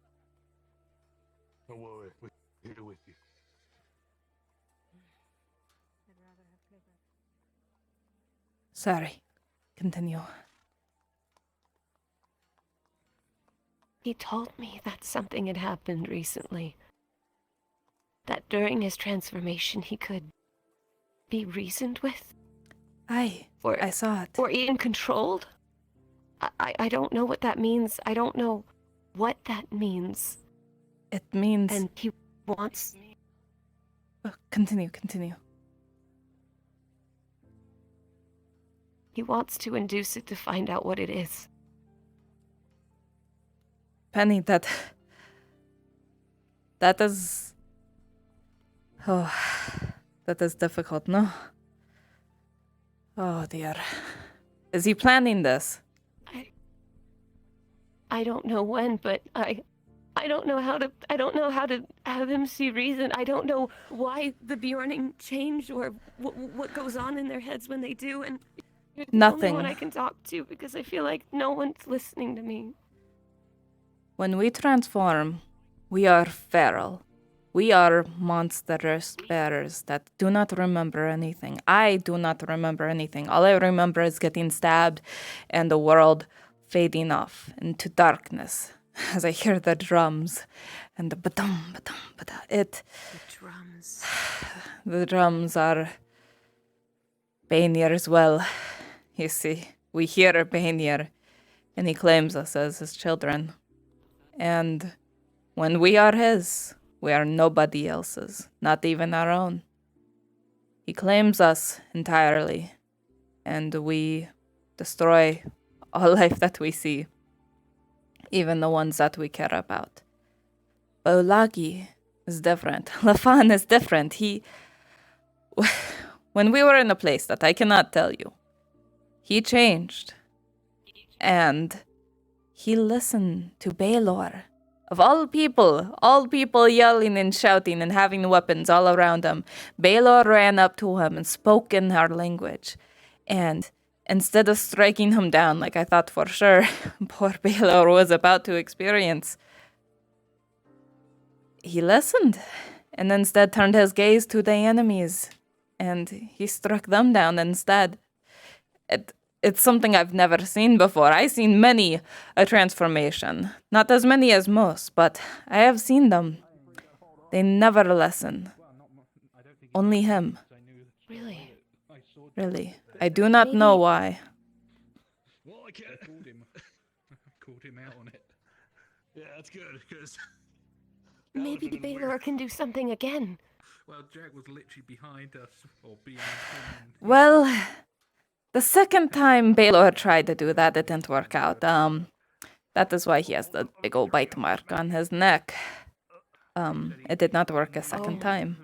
Don't worry, we're here with you. Sorry. Continue. He told me that something had happened recently. That during his transformation he could be reasoned with. I saw it. Or even controlled. I don't know what that means. I don't know what that means. It means... And he wants... Continue. He wants to induce it to find out what it is. Penny, that is... Oh, that is difficult, no? Oh dear. Is he planning this? I don't know when, but I don't know how to have him see reason. I don't know why the Bjorning changed or what goes on in their heads when they do, and you're the Nothing. only one I can talk to because I feel like no one's listening to me. When we transform, we are feral. We are monstrous bears that do not remember anything. I do not remember anything. All I remember is getting stabbed and the world fading off into darkness as I hear the drums and the ba-dum, ba-dum, ba-da. The drums. The drums are Bainir as well. You see, we hear Bainir, and he claims us as his children. And when we are his, we are nobody else's, not even our own. He claims us entirely, and we destroy all life that we see, even the ones that we care about. But Ulagi is different. Lafan is different. When we were in a place that I cannot tell you, he changed, and he listened to Baelor, Of all people yelling and shouting and having weapons all around him, Baylor ran up to him and spoke in our language. And instead of striking him down like I thought for sure poor Baylor was about to experience, he listened and instead turned his gaze to the enemies, and he struck them down instead. It's something I've never seen before. I've seen many a transformation. Not as many as most, but I have seen them. They never listen. Only him. Really? Really. I do not know why. Well, I can't. Called him out on it. Yeah, that's good, because... Maybe Baylor can do something again. Well, Jack was literally behind us, or behind him. Well, the second time Baylor tried to do that, it didn't work out. That is why he has the big old bite mark on his neck. It did not work a second time.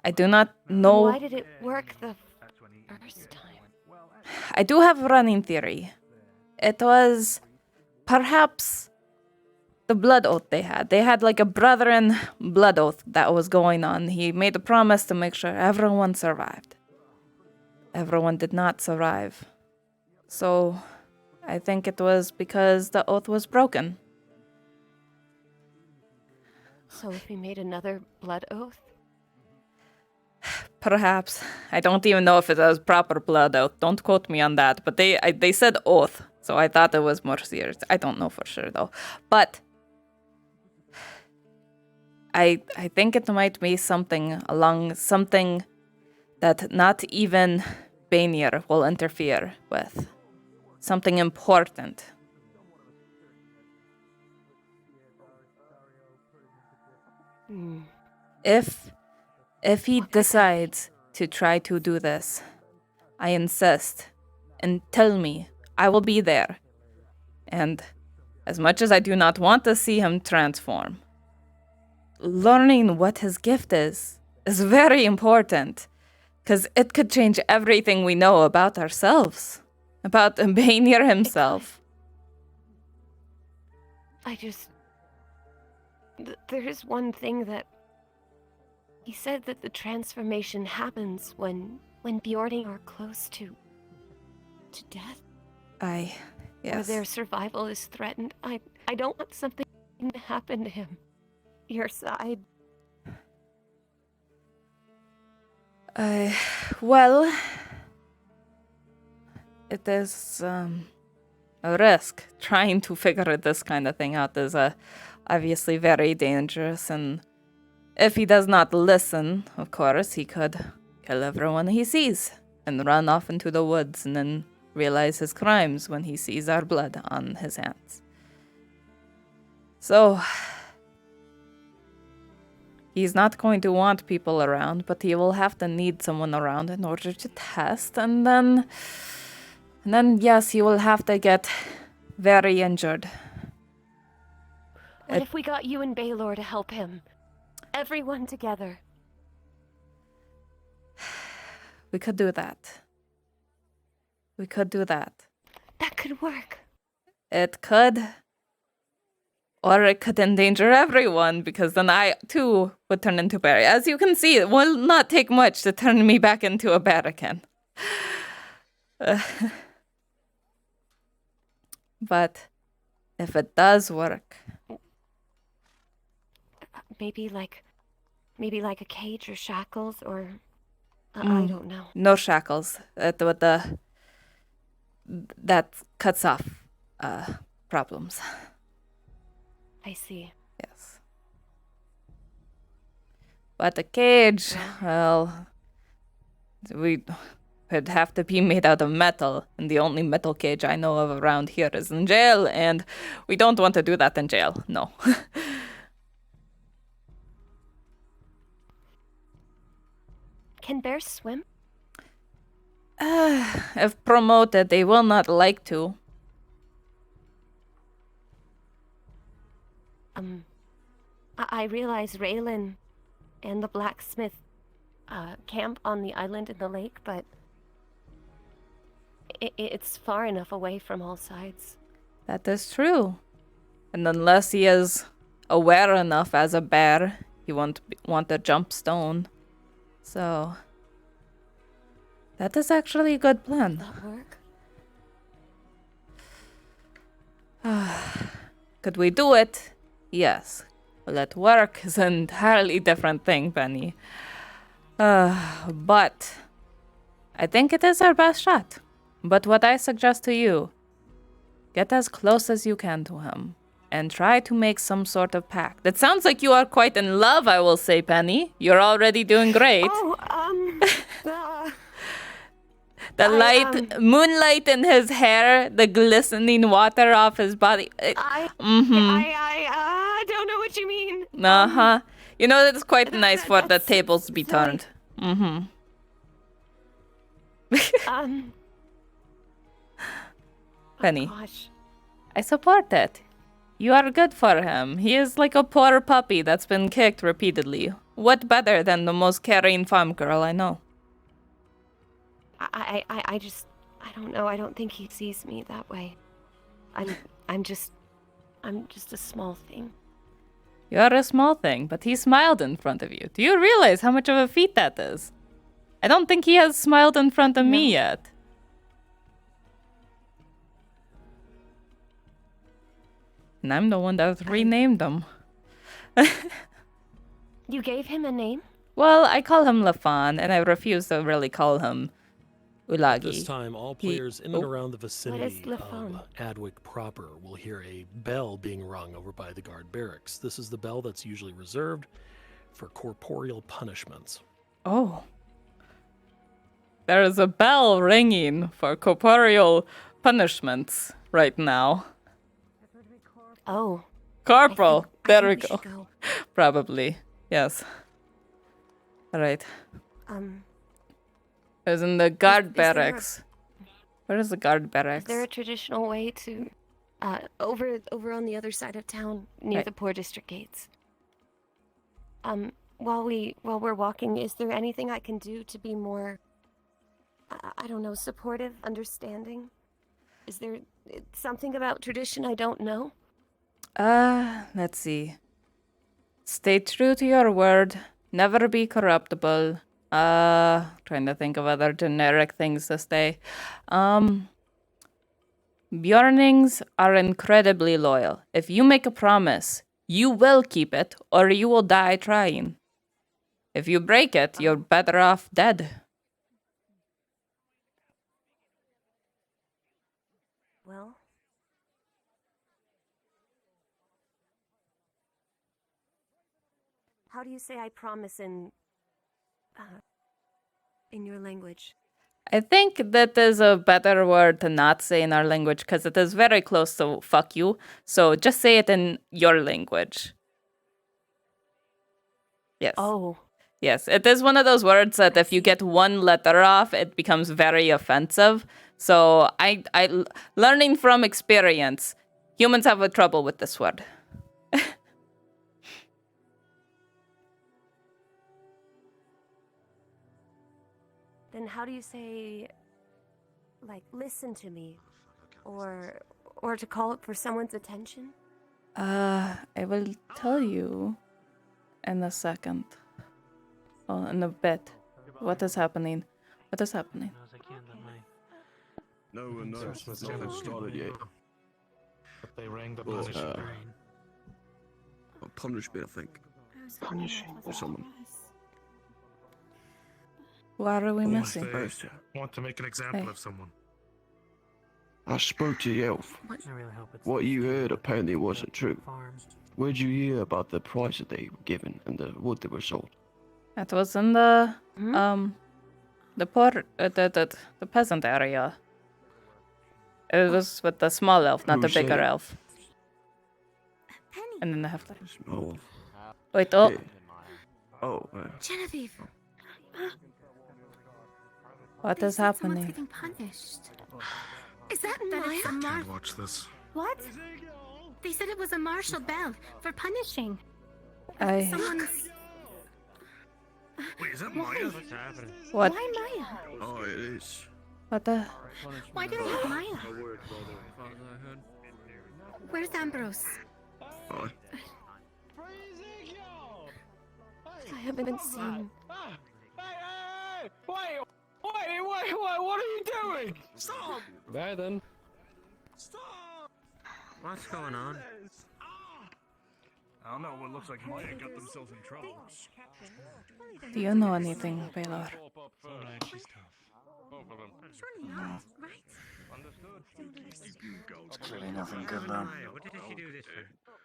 I do not know... Why did it work the first time? I do have a running theory. It was perhaps the blood oath they had. They had like a brethren blood oath that was going on. He made a promise to make sure everyone survived. Everyone did not survive. So I think it was because the oath was broken. So if he made another blood oath? Perhaps. I don't even know if it was proper blood oath. Don't quote me on that. But they said oath, so I thought it was more serious. I don't know for sure, though. But I think it might be something that not even Banir will interfere with. Something important. If he decides to try to do this, I insist, and tell me, I will be there. And as much as I do not want to see him transform, learning what his gift is very important, because it could change everything we know about ourselves, about Banir himself. There's one thing that... He said that the transformation happens when Bjorni are close to death. Yes. Or their survival is threatened. I don't want something to happen to him. Yrsa, well, it is a risk. Trying to figure this kind of thing out is obviously very dangerous, and if he does not listen, of course, he could kill everyone he sees and run off into the woods and then realize his crimes when he sees our blood on his hands. So, he's not going to want people around, but he will have to need someone around in order to test, and then yes, he will have to get very injured. What if we got you and Baylor to help him? Everyone together. We could do that. That could work. It could. Or it could endanger everyone, because then I, too, would turn into Barry. As you can see, it will not take much to turn me back into a bear again. But if it does work... Maybe like a cage or shackles, or... I don't know. No shackles. That cuts off problems. I see. Yes. But a cage, well, we would have to be made out of metal, and the only metal cage I know of around here is in jail, and we don't want to do that in jail, no. Can bears swim? If promoted, they will not like to. I realize Raylan and the blacksmith camp on the island in the lake, but it's far enough away from all sides. That is true. And unless he is aware enough as a bear. He won't want to jump stone. So that is actually a good plan. Does that work? Could we do it? Yes. Will it work is an entirely different thing, Penny. But I think it is our best shot. But what I suggest to you, get as close as you can to him and try to make some sort of pact. It sounds like you are quite in love, I will say, Penny. You're already doing great. The moonlight in his hair, the glistening water off his body. I don't know what you mean. Uh-huh. You know, it's quite nice for the tables to be turned. Mm-hmm. Penny, gosh. I support it. You are good for him. He is like a poor puppy that's been kicked repeatedly. What better than the most caring farm girl I know? I don't know. I don't think he sees me that way. I'm just a small thing. You're a small thing, but he smiled in front of you. Do you realize how much of a feat that is? I don't think he has smiled in front of me yet. And I'm the one that renamed him. You gave him a name? Well, I call him Lafon, and I refuse to really call him Ulagi. This time, all players in and around the vicinity of Adwick proper will hear a bell being rung over by the guard barracks. This is the bell that's usually reserved for corporeal punishments. Oh. There is a bell ringing for corporeal punishments right now. Oh. Corporal. There we go. Probably. Yes. All right. It was in the guard barracks. Where is the guard barracks? Is there a traditional way to, over on the other side of town, near the poor district gates? While we're walking, is there anything I can do to be more, I don't know, supportive, understanding? Is there something about tradition I don't know? Let's see. Stay true to your word. Never be corruptible. Trying to think of other generic things to say. Bjornings are incredibly loyal. If you make a promise, you will keep it, or you will die trying. If you break it, you're better off dead. Well... How do you say I promise in your language? I think that is a better word to not say in our language because it is very close to fuck you. So just say it in your language. Yes. Oh. Yes, it is one of those words that if you get one letter off, it becomes very offensive. So I learning from experience, humans have a trouble with this word. Then how do you say, like, listen to me, or to call up for someone's attention? I will tell you in a second. Oh, in a bit. What is happening? What is happening? No one knows. Nothing started yet. But they rang the Well, punishment. punishment, I think. Punishing or someone. What are we missing? Want to make an example of someone. I spoke to the elf. What you heard apparently wasn't true. Where'd you hear about the price that they were given and the wood that was sold? It was in the poor, the peasant area. It was with the small elf, not Who the said bigger it? elf. And then the halfling. Small. Wait, oh. Yeah. Oh. Genevieve. What is happening? Getting punished. Is that Maya? Can't watch this. What? They said it was a martial bell for punishing. Someone's... Wait, is that Maya? What's happening? What? Why Maya? Oh, it is. What the? Why do they have Maya? Where's Ambrose? I haven't been seen. Hey! Wait! What are you doing? Stop! Bye then. Stop! What's going on? I don't know. What looks like Maya got themselves in trouble. Do you know anything, Baylor? She's tough. Both of them. Surely not, right? Understood. It's really nothing good then. What did she do this for?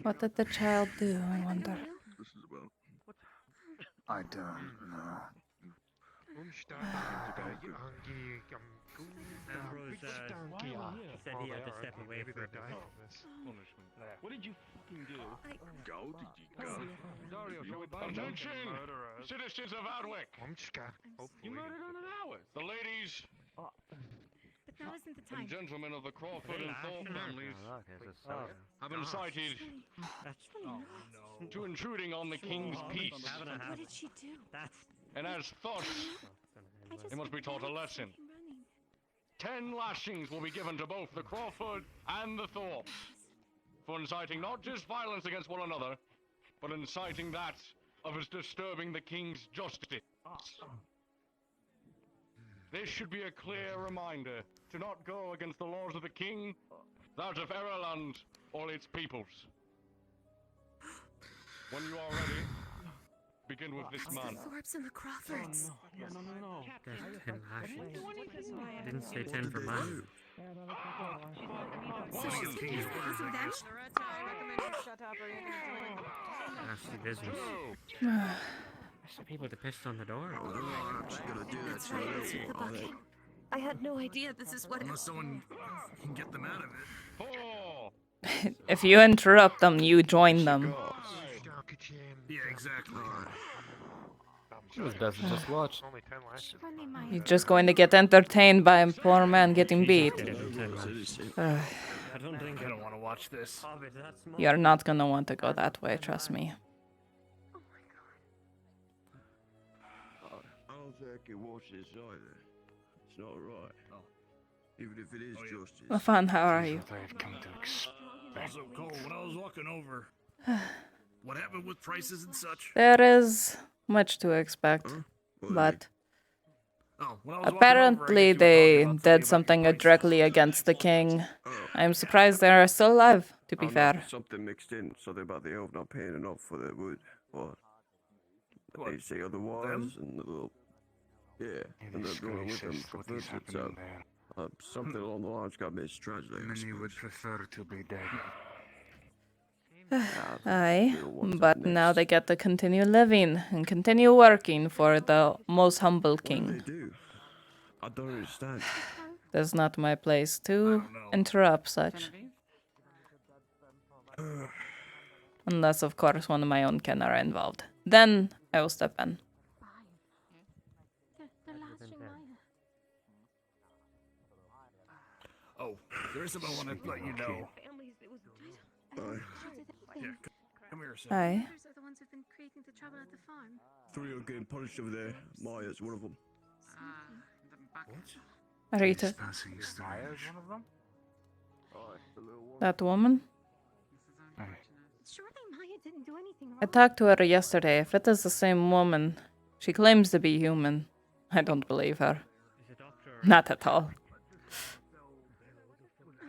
What did the child do, I wonder? I don't know. Ambrose said he had to step away for a bit. What did you fucking do? Go, did you go? Dario, shall we buy attention? Citizens of Adwick! You murdered one of ours! The ladies But now isn't the time. and gentlemen of the Crawford and Thorpe families have been cited to intruding on the king's peace. What did she do? And as thus, they must be taught a lesson. 10 lashings will be given to both the Crawford and the Thorpe for inciting not just violence against one another, but inciting that of us disturbing the king's justice. This should be a clear reminder to not go against the laws of the king, that of Ireland, or its peoples. When you are ready, begin with this man. The Thorpes and the Crawfords. No. That's 10 lashes. Didn't say 10 for mine. So she's taking because of them? Nasty business. There's people to piss on the door. That's right, it's the bucket. I had no idea this is what Unless someone can get them out of it. If you interrupt them, you join them. Yeah, exactly. It was best to just watch. You're just going to get entertained by a poor man getting beat. I don't want to watch this. You're not gonna want to go that way, trust me. I don't think it was this either. It's not right. Even if it is justice. Lafan, how are you? Also, Cole, when I was walking over, what happened with prices and such? There is much to expect, but apparently they did something directly against the king. I'm surprised they are still alive, to be fair. Something mixed in, something about the elf not paying enough for their wood. Or they say otherwise, and the little... Yeah, and they're going with them for it, so... something along the lines got mistranslated. Many would prefer to be dead. Aye, but now they get to continue living and continue working for the most humble king. They do. I don't understand. That's not my place to interrupt such. Unless, of course, one of my own kin are involved. Then I will step in. Oh, there's someone I want to let you know. Yeah, come here, sir. Aye. Others are the ones who've been creating the trouble at the farm. 3 are getting punished over there. Maya's one of them. Rita. Maya's one of them? That woman? Surely Maya didn't do anything wrong. I talked to her yesterday. If it is the same woman, she claims to be human. I don't believe her. Not at all. I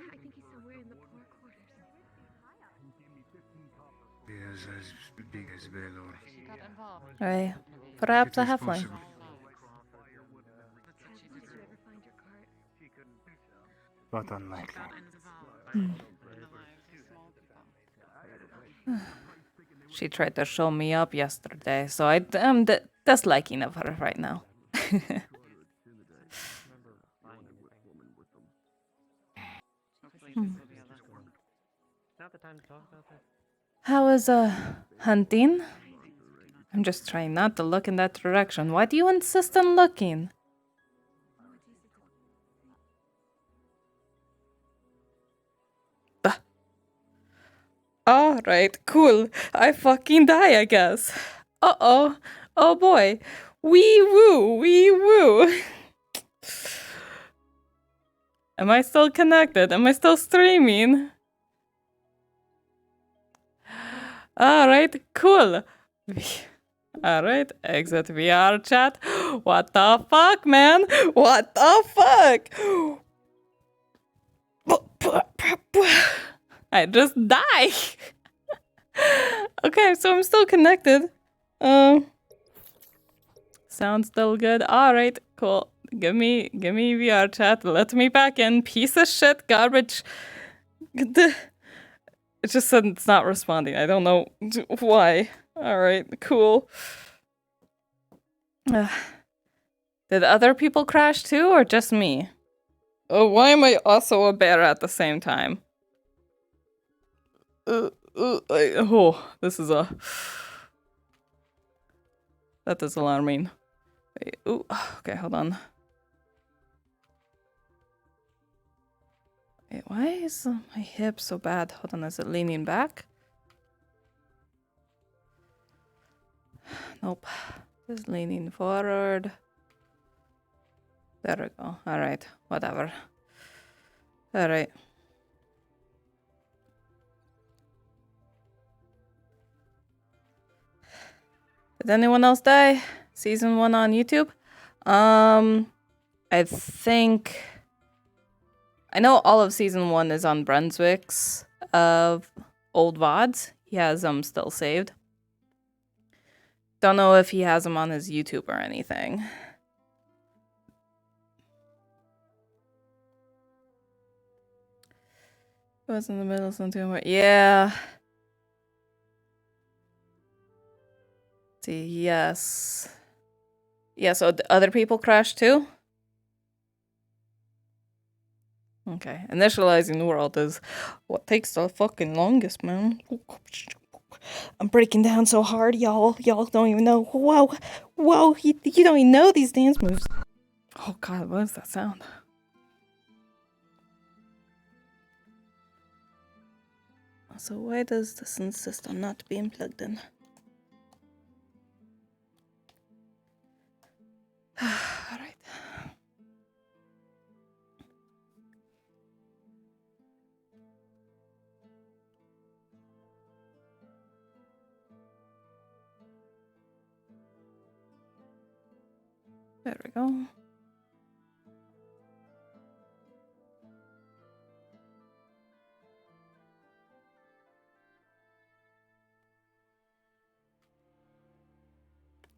think he's somewhere in the poor quarters. He is as big as Baylor. Aye. Perhaps a halfling. But unlikely. She tried to show me up yesterday, so I'm disliking of her right now. How is hunting? I'm just trying not to look in that direction. Why do you insist on looking? Alright, cool. I fucking die, I guess. Uh-oh. Oh boy. Wee woo, wee woo. Am I still connected? Am I still streaming? Alright, cool. Alright, exit VR chat. What the fuck, man? What the fuck? I just die. Okay, so I'm still connected. Sounds still good. Alright, cool. Give me VR chat. Let me back in. Piece of shit garbage. It just said it's not responding. I don't know why. Alright, cool. Did other people crash too, or just me? Oh, why am I also a bear at the same time? This is a... That is alarming. Wait, ooh, okay, hold on. Wait, why is my hip so bad? Hold on, is it leaning back? Nope. Just leaning forward. There we go. Alright, whatever. Alright. Did anyone else die? Season 1 on YouTube? I think... I know all of Season 1 is on Brunswick's old VODs. He has them still saved. Don't know if he has them on his YouTube or anything. It was in the middle of something. Yeah. See, yes. Yeah, so other people crashed too? Okay. Initializing the world is what takes the fucking longest, man. I'm breaking down so hard, y'all. Y'all don't even know. Whoa. Whoa. You don't even know these dance moves. Oh, God. What is that sound? So why does this insist on not being plugged in? Alright. There we go.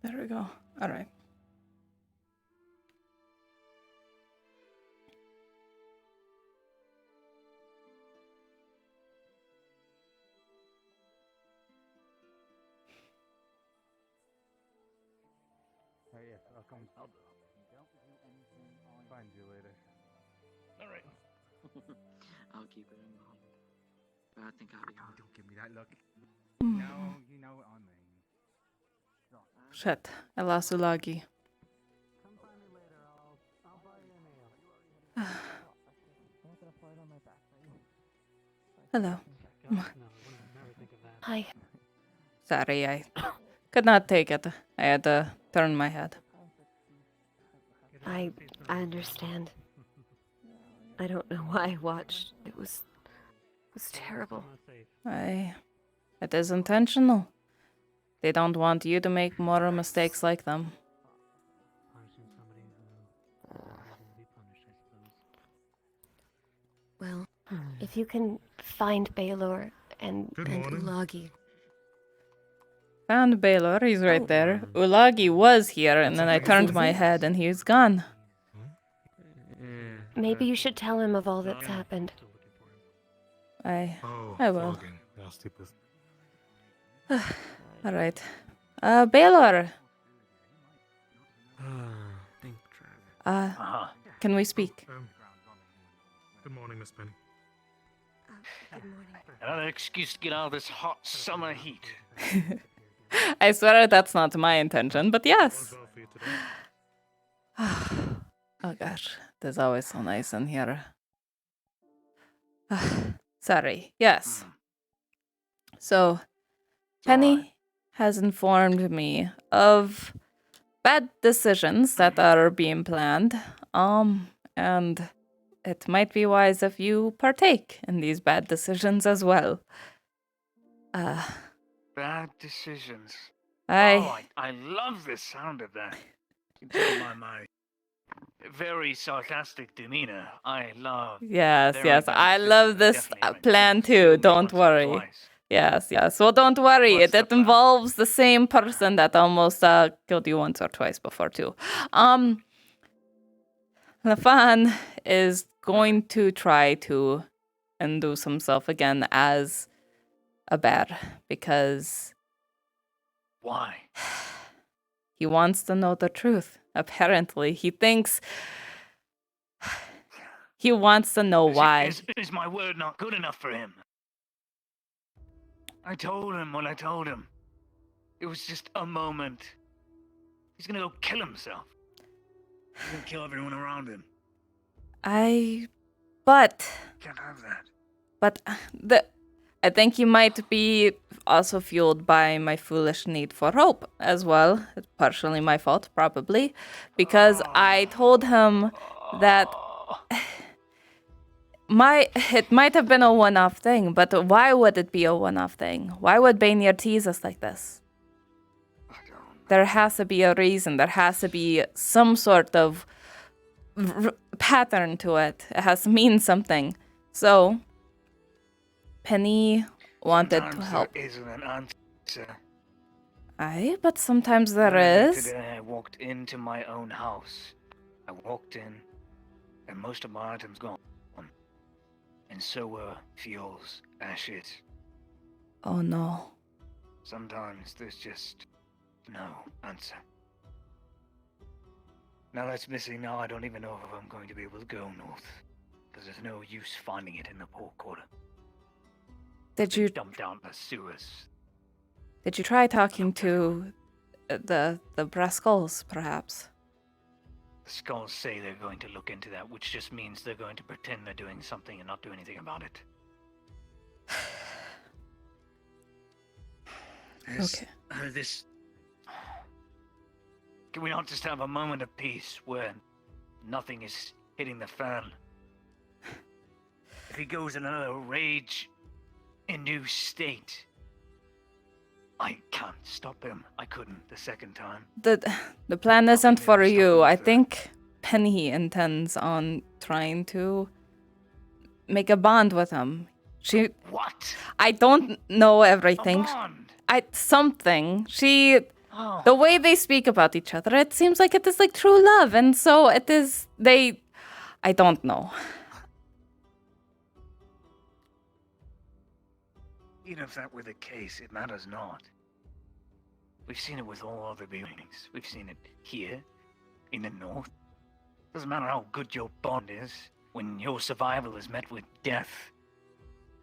There we go. All right. Oh, yeah, I'll come. Find you later. All right. I'll keep it in mind. But I think I'll be on. Don't give me that look. No, you know what I mean. Shit. I lost Ulagi. Hello. Hi. Sorry, I could not take it. I had to turn my head. I understand. I don't know why I watched. It was terrible. It is intentional. They don't want you to make more mistakes like them. Well, if you can find Baylor and Ulagi. Found Baylor, he's right there. Ulagi was here, and then I turned my head and he was gone. Maybe you should tell him of all that's happened. I will. Alright. Baylor! Can we speak? Good morning, Miss Penny. Good morning. Another excuse to get out of this hot summer heat. I swear that's not my intention, but yes. Oh gosh, there's always so nice in here. Sorry, yes. So, Penny has informed me of bad decisions that are being planned, and it might be wise if you partake in these bad decisions as well. Bad decisions. I love the sound of that. You can tell by my very sarcastic demeanor. I love. Yes, very yes. bad I decisions. love this Definitely haven't plan killed too. me Don't once or worry. twice. Yes, yes. Well, don't worry. What's It involves the same person that almost killed you once or twice before too. Lafan is going to try to induce himself again as a bear because Why? he wants to know the truth. Apparently, he thinks he wants to know why. Is my word not good enough for him? I told him what I told him. It was just a moment. He's gonna go kill himself. He's gonna kill everyone around him. But Can't have that. But I think he might be also fueled by my foolish need for hope as well. It's partially my fault, probably, because I told him that it might have been a one-off thing, but why would it be a one-off thing? Why would Baynir tease us like this? There has to be a reason. There has to be some sort of pattern to it. It has to mean something. So Penny wanted to help. There isn't an answer. Aye, but sometimes there Earlier is. Today I walked into my own house. I walked in, and most of my items gone. And so were fuels, ashes. Oh no. Sometimes there's just no answer. Now that's missing. Now I don't even know if I'm going to be able to go north. Because there's no use finding it in the port quarter. Did you Dumped down the sewers. Did you try talking to the Brascals, perhaps? The skulls say they're going to look into that, which just means they're going to pretend they're doing something and not do anything about it. Okay. This. Can we not just have a moment of peace where nothing is hitting the fan? If he goes in another rage-induced state, I can't stop him. I couldn't the second time. The plan isn't for you. I think Penny intends on trying to make a bond with him. What? I don't know everything. A bond? Something. The way they speak about each other, it seems like it is like true love, and so it is. I don't know. Even if that were the case, it matters not. We've seen it with all other beings. We've seen it here, in the north. Doesn't matter how good your bond is, when your survival is met with death,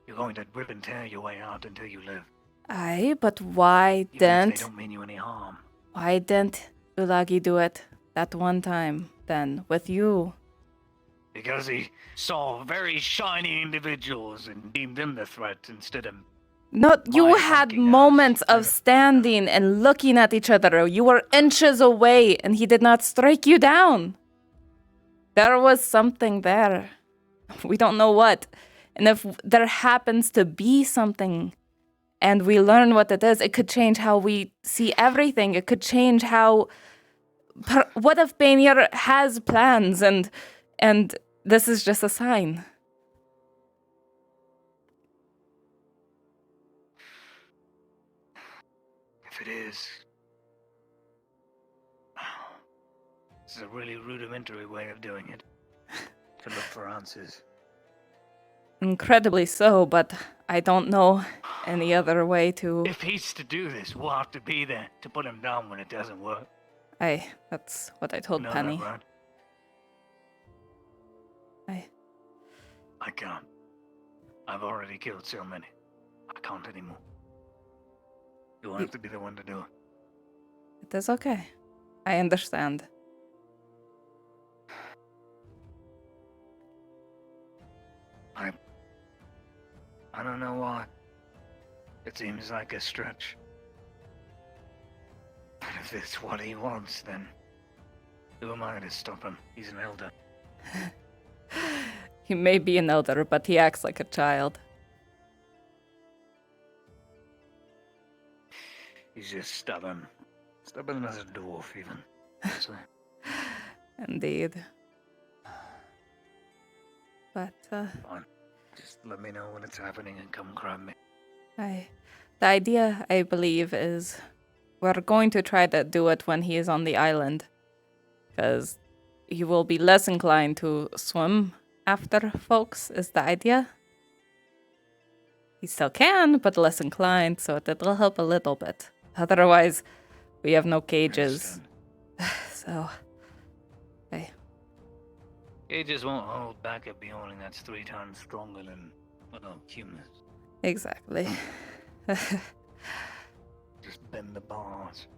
you're going to rip and tear your way out until you live. Aye, but why Even if didn't... they don't mean you any harm. Why didn't Ulagi do it that one time, then, with you? Because he saw very shiny individuals and deemed them the threat instead of... No, you had moments of standing and looking at each other. You were inches away, and he did not strike you down. There was something there. We don't know what. And if there happens to be something, and we learn what it is, it could change how we see everything. It could change how... What if Baynir has plans, and this is just a sign? If it is... This is a really rudimentary way of doing it. To look for answers. Incredibly so, but I don't know any other way to... If he's to do this, we'll have to be there to put him down when it doesn't work. That's what I told No, Penny. Right? I can't. I've already killed so many. I can't anymore. You'll have to be the one to do it. It is okay. I understand. I don't know why. It seems like a stretch. But if it's what he wants, then who am I to stop him? He's an elder. He may be an elder, but he acts like a child. He's just stubborn. Stubborn as a dwarf, even. So, Indeed. But, fine. Just let me know when it's happening and come grab me. the idea, I believe, is we're going to try to do it when he is on the island. Because he will be less inclined to swim after folks, is the idea. He still can, but less inclined, so that'll help a little bit. Otherwise, we have no cages. So, hey. Cages won't hold back a Bjorn that's 3 times stronger than, well, humans. Exactly. Just bend the bars.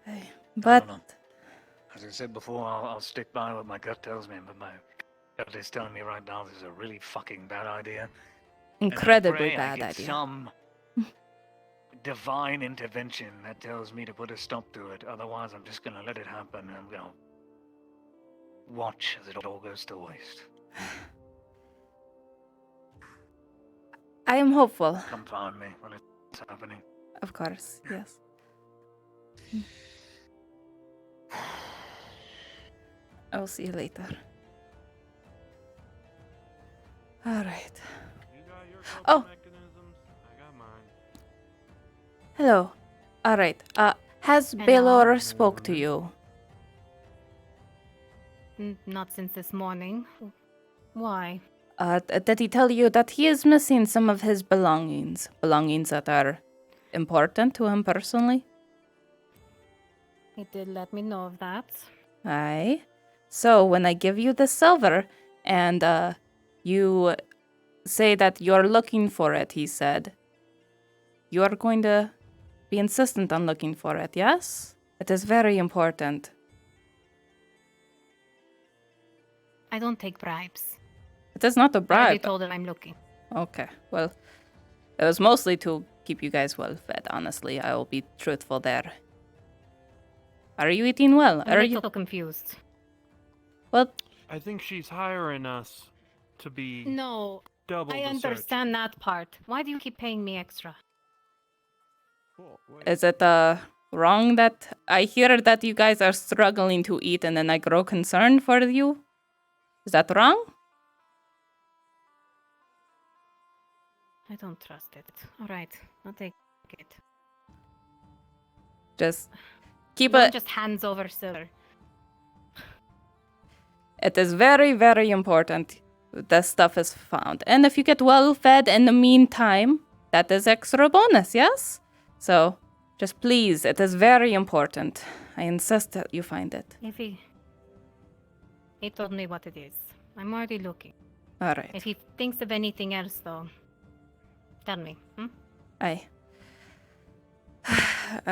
Hey, I but don't know. As I said before, I'll stick by what my gut tells me, but my gut is telling me right now this is a really fucking bad idea. incredibly And I bad get idea. some divine intervention that tells me to put a stop to it. Otherwise, I'm just gonna let it happen, and I'm gonna watch as it all goes to waste. I am hopeful. Come find me when it's happening. Of course, yes. I will see you later. Alright. Oh! Hello. Alright. Has Baylor spoke to you? Not since this morning. Why? Did he tell you that he is missing some of his belongings? Belongings that are important to him personally? He did let me know of that. Aye. So when I give you the silver and you say that you're looking for it, he said, you are going to be insistent on looking for it, yes? It is very important. I don't take bribes. It is not a I already bribe. told her I'm looking. Okay, well, it was mostly to keep you guys well fed, honestly. I will be truthful there. Are you eating well? I'm Are a you little confused. Well, I think she's hiring us to be No, double I the search. understand that part. Why do you keep paying me extra? is it wrong that I hear that you guys are struggling to eat and then I grow concerned for you? Is that wrong? I don't trust it. All right, I'll take it. Just keep No one it. just hands over silver. It is very, very important that stuff is found. And if you get well fed in the meantime, that is extra bonus, yes? So, just please, it is very important. I insist that you find it. If he told me what it is. I'm already looking. All right. If he thinks of anything else, though, tell me. I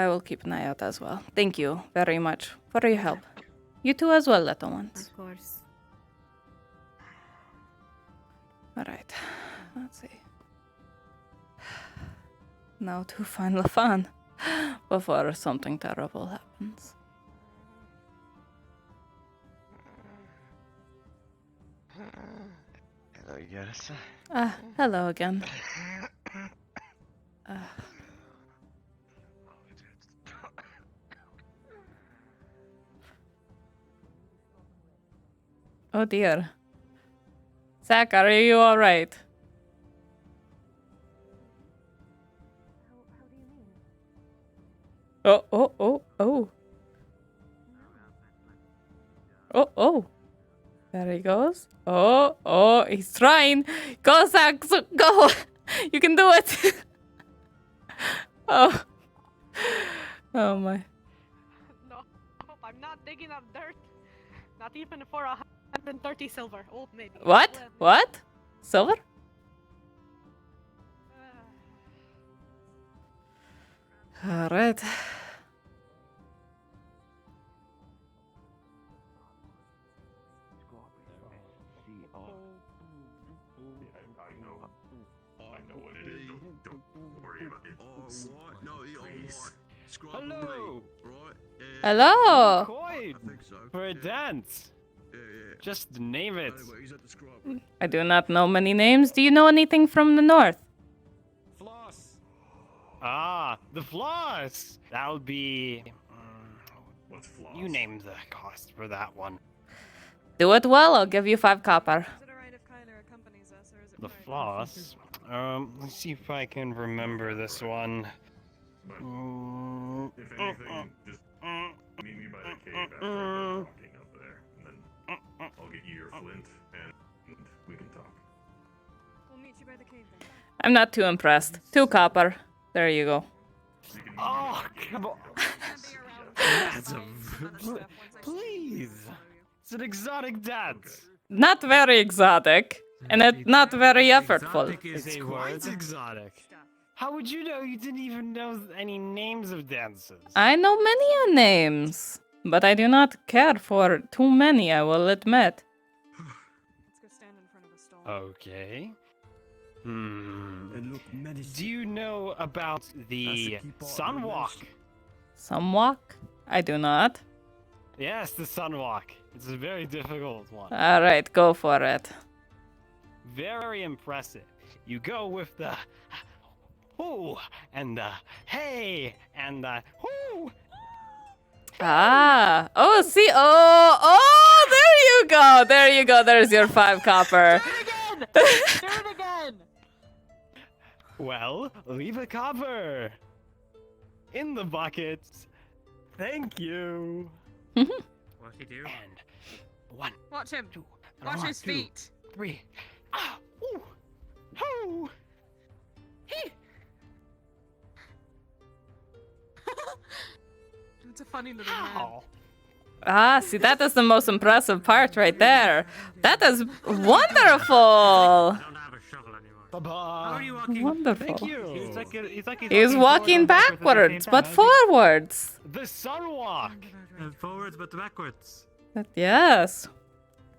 will keep an eye out as well. Thank you very much for your help. You too as well, little ones. Of course. All right. Let's see. Now to find Lafan before something terrible happens. Hello, Yrsa. Hello again. Oh dear. Zach, are you alright? Oh, oh, oh, oh. Oh, oh. There he goes. Oh, oh, he's trying. Go, Zach, go. You can do it. Oh. Oh my. No, I'm not digging up dirt. Not even for 130 silver. Oh, maybe. What? What? Silver? All right. Hello. Hello. Coin for a dance. Just name it. I do not know many names. Do you know anything from the north? The floss! That'll be... What's floss? You name the cost for that one. Do it well, I'll give you 5 copper. The floss? Let's see if I can remember this one. If anything, just meet me by the cave after I'm done talking up there, and then I'll get you your flint, and we can talk. We'll meet you by the cave then. I'm not too impressed. 2 copper. There you go. Oh, come on. Please. It's an exotic dance. Not very exotic, and it's not very effortful. It's quite exotic. How would you know? You didn't even know any names of dances. I know many names, but I do not care for too many, I will admit. Okay. Do you know about the Sunwalk? Sunwalk? I do not. Yes, the Sunwalk. It's a very difficult one. Alright, go for it. Very impressive. You go with the whoo and the hey and the whoo. Ah. Oh, see. Oh, there you go. There you go. There's your 5 copper. Do it again! Well, leave a copper in the bucket. Thank you. What's he do? And 1. Watch him. 2. Watch his feet. 3. Ah. Ooh. Hoo. Hee. It's a funny little man. Ah, see, that is the most impressive part right there. That is wonderful. How are you walking? Wonderful. Thank you. He's walking backwards, but forwards. The Sunwalk. Forwards but backwards. Yes.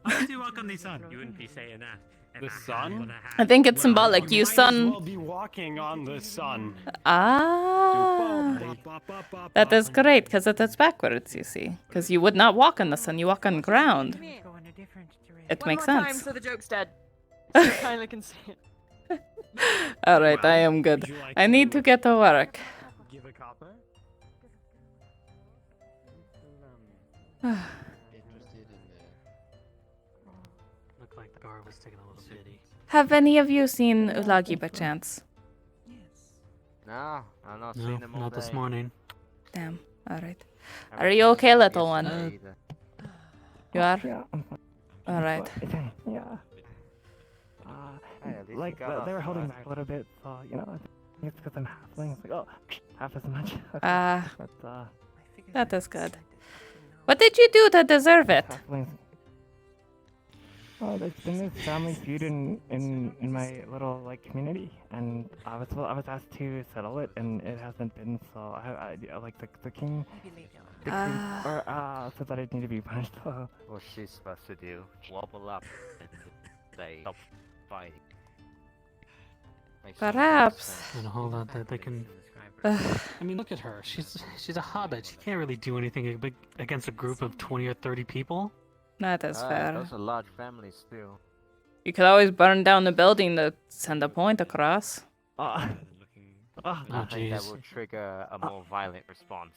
How did you walk on the sun? You wouldn't be saying that. The sun? I think it's symbolic. You might as sun. well be walking on the sun. Ah. That is great, because it is backwards, you see. Because you would not walk on the sun, you walk on ground. It makes One more time sense. so the joke's dead. So you finally can see it. Alright, I am good. I need to get to work. Give a copper? Looked like the guard was taking a little bitty. Have any of you seen Ulagi by chance? No, I've not No, seen them all not this day. morning. Damn. Alright. Are you okay, little one? You are? Yeah. Alright. Yeah. Hey, at least Like, you got they were off holding fast. back a little bit, so, you know, I think it's because I'm halfling. It's like, oh, half as much. Ah. But, That is good. What did you do to deserve it? halflings. Oh, there's been this family feud in my little, like, community, and I was asked to settle it, and it hasn't been, so I like, the king, said that I need to be punished, so. What's she supposed to do? Wobble up and say, stop fighting. Makes no Perhaps. sense. And hold on, they can. I mean, look at her. She's a hobbit. She can't really do anything against a group of 20 or 30 people. That is fair. Those are large families too. You could always burn down the building to send a point across. I Oh, think that jeez. will trigger a more violent response.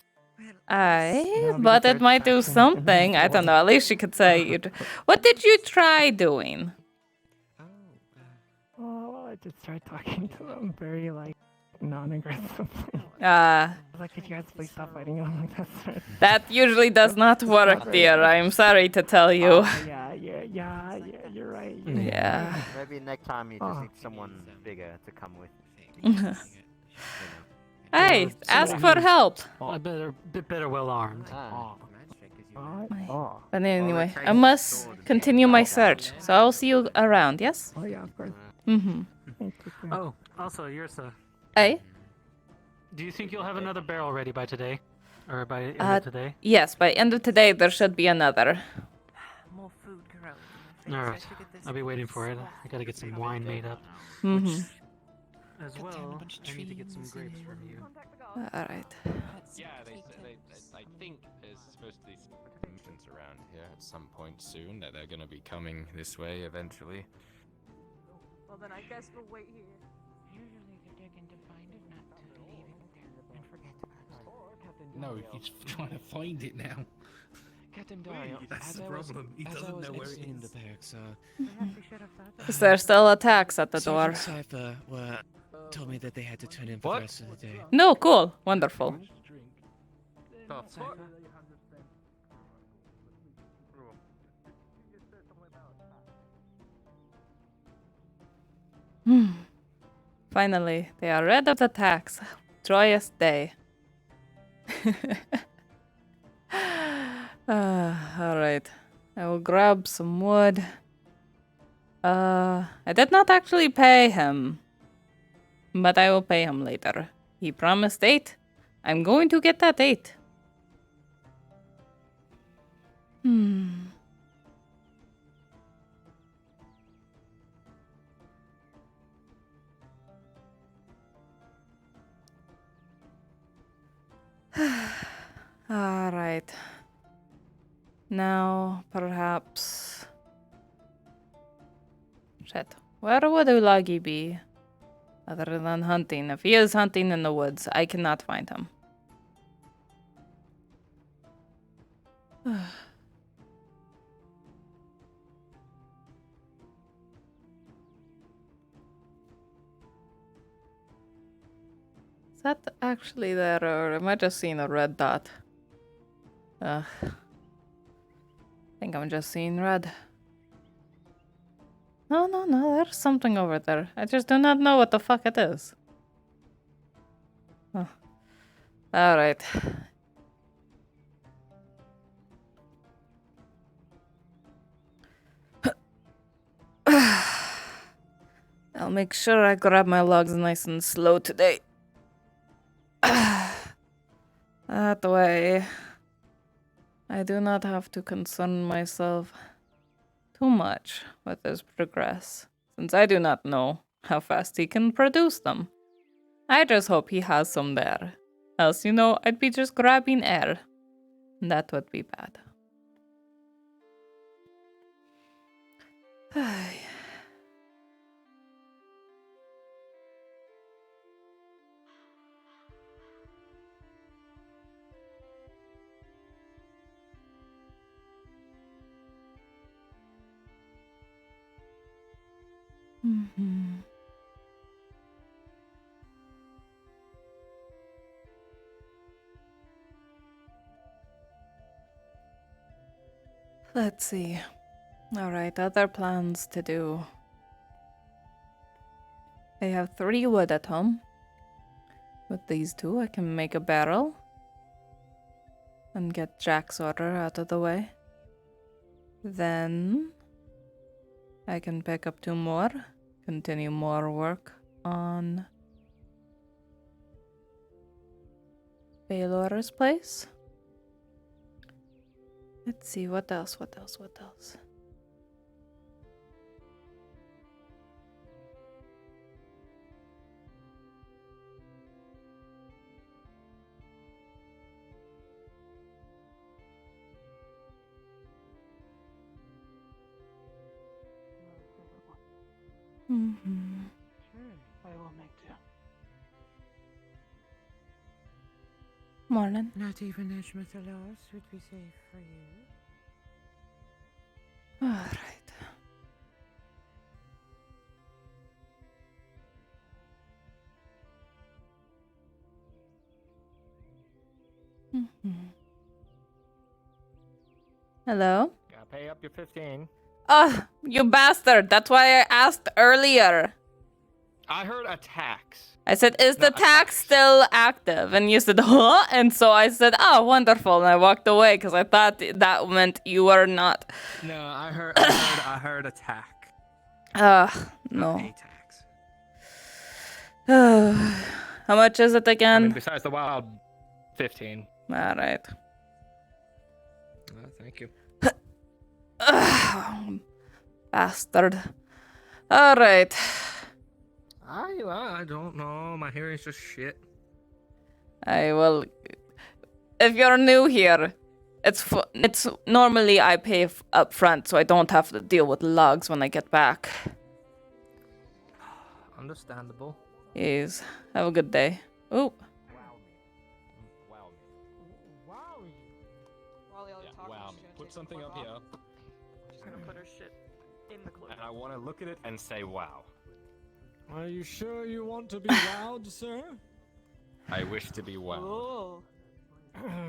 Aye, but it might do something. I don't know. At least she could say, what did you try doing? Oh, well, I just tried talking to them very, like, non-aggressively. Like, could you guys please stop fighting? I'm like, that's right. That usually does not work, dear. I'm sorry to tell you. Yeah, you're right. Yeah. Maybe next time you just need someone bigger to come with. Hey, ask for help. A bit better well armed. But anyway, I must continue my search, so I'll see you around, yes? Oh, yeah, of course. Oh, also, Yrsa. Hey? Do you think you'll have another barrel ready by today? Or by end of today? Yes, by end of today there should be another. More food corroding. Alright, I'll be waiting for it. I gotta get some wine made up. As well, I need to get some grapes from you. Alright. Yeah, I think there's supposed to be some infants around here at some point soon that they're gonna be coming this way eventually. Well, then I guess we'll wait here. Usually they're digging to find it, not to leave it No, he's trying to find it now. Captain Dario, That's the problem. He doesn't know where it in is. the barracks, Is there still a tax at the door? Sergeant Cypher told me that they had to turn in for What? the rest of the day. No, cool. Wonderful. Finally, they are rid of the tax. Joyous day. Alright. I will grab some wood. I did not actually pay him. But I will pay him later. He promised 8. I'm going to get that 8. Alright. Now, perhaps... Shit. Where would Ulagi be? Other than hunting. If he is hunting in the woods, I cannot find him. Is that actually there, or am I just seeing a red dot? I think I'm just seeing red. No, there's something over there. I just do not know what the fuck it is. Oh. Alright. I'll make sure I grab my logs nice and slow today. That way, I do not have to concern myself too much with his progress, since I do not know how fast he can produce them. I just hope he has some there. Else, I'd be just grabbing air. That would be bad. Let's see. Alright, other plans to do. I have 3 wood at home. With these 2, I can make a barrel. And get Jack's order out of the way. Then I can pick up 2 more. Continue more work on Baylor's place. Let's see, what else? Sure, I will make do. Morning. Not even Edgemetalos would be safe for you. Alright. Hello? Gotta pay up your 15. Ah, you bastard! That's why I asked earlier. I heard a tax. I said, is the tax still active? And you said, huh? And so I said, oh, wonderful. And I walked away because I thought that meant you were not. No, I heard a tax. No. A tax. How much is it again? Besides the wild, 15. Alright. Thank you. Bastard. Alright. I don't know. My hearing's just shit. I will. If you're new here, it's normally I pay up front, so I don't have to deal with logs when I get back. Understandable. Yes. Have a good day. Oh. Wow me. Put something up here. She's gonna put her shit in the cloak. And I want to look at it and say wow. Are you sure you want to be wowed, sir? I wish to be wow. Oh.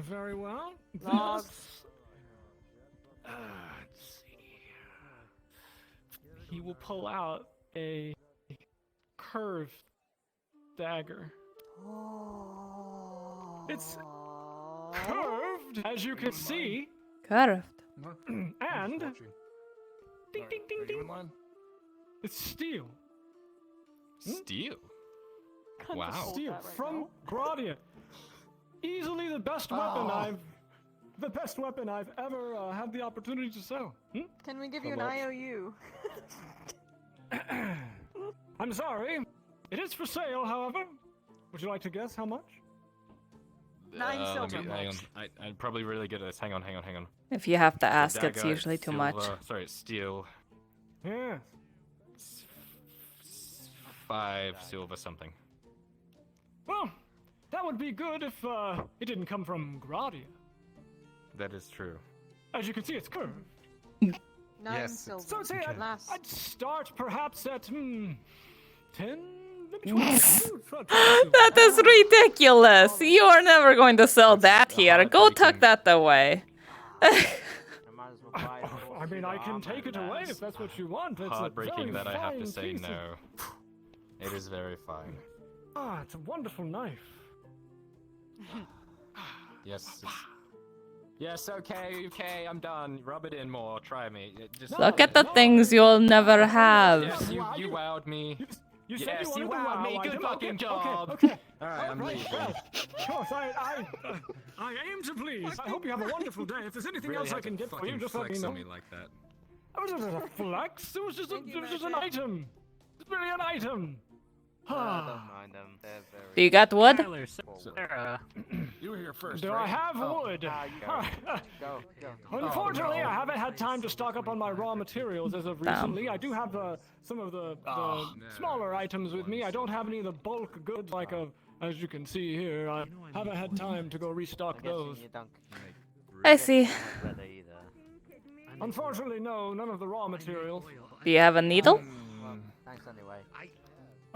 Very well. Logs. Let's see. He will pull out a curved dagger. It's curved, as you can see. Curved. And ding ding ding ding. It's steel. Steel? Wow. Steel from Gradia. Easily the best weapon I've ever had the opportunity to sell. Can we give you an IOU? I'm sorry. It is for sale, however. Would you like to guess how much? 9 silver. Hang on. I'm probably really good at this. Hang on. If you have to ask, Dagger, it's usually too much. Sorry, it's steel. Yeah. 5 silver something. Well, that would be good if it didn't come from Gradia. That is true. As you can see, it's curved. 9 silver. So I'd say Last. I'd start perhaps at 10, maybe 12. That is ridiculous. You are never going to sell that here. Go tuck that away. I mean, I can take it away if that's what you want. It's Heartbreaking that I have to say piece of- no. It is very fine. Ah, it's a wonderful knife. Yes. Yes, okay, I'm done. Rub it in more. Try me. Just Look at the things you'll never have. Yes, you wowed me. You said Yes, you you wanted to wowed wow me. I Good did. fucking job. Okay. Alright, I'm leaving. Of course, I aim to please. I hope you have a wonderful day. If there's anything Really else I had to can get for you, fucking just let me flex know. on me like that. It was just a flex. It was just an item. It's really an item. Don't mind them. They're very... Do you got wood? You were here first. Do I have wood? Go. Unfortunately, I haven't had time to stock up on my raw materials as of recently. I do have some of the smaller items with me. I don't have any of the bulk goods like as you can see here. I haven't had time to go restock those. I see. Unfortunately, no, none of the raw materials. Do you have a needle? Thanks anyway.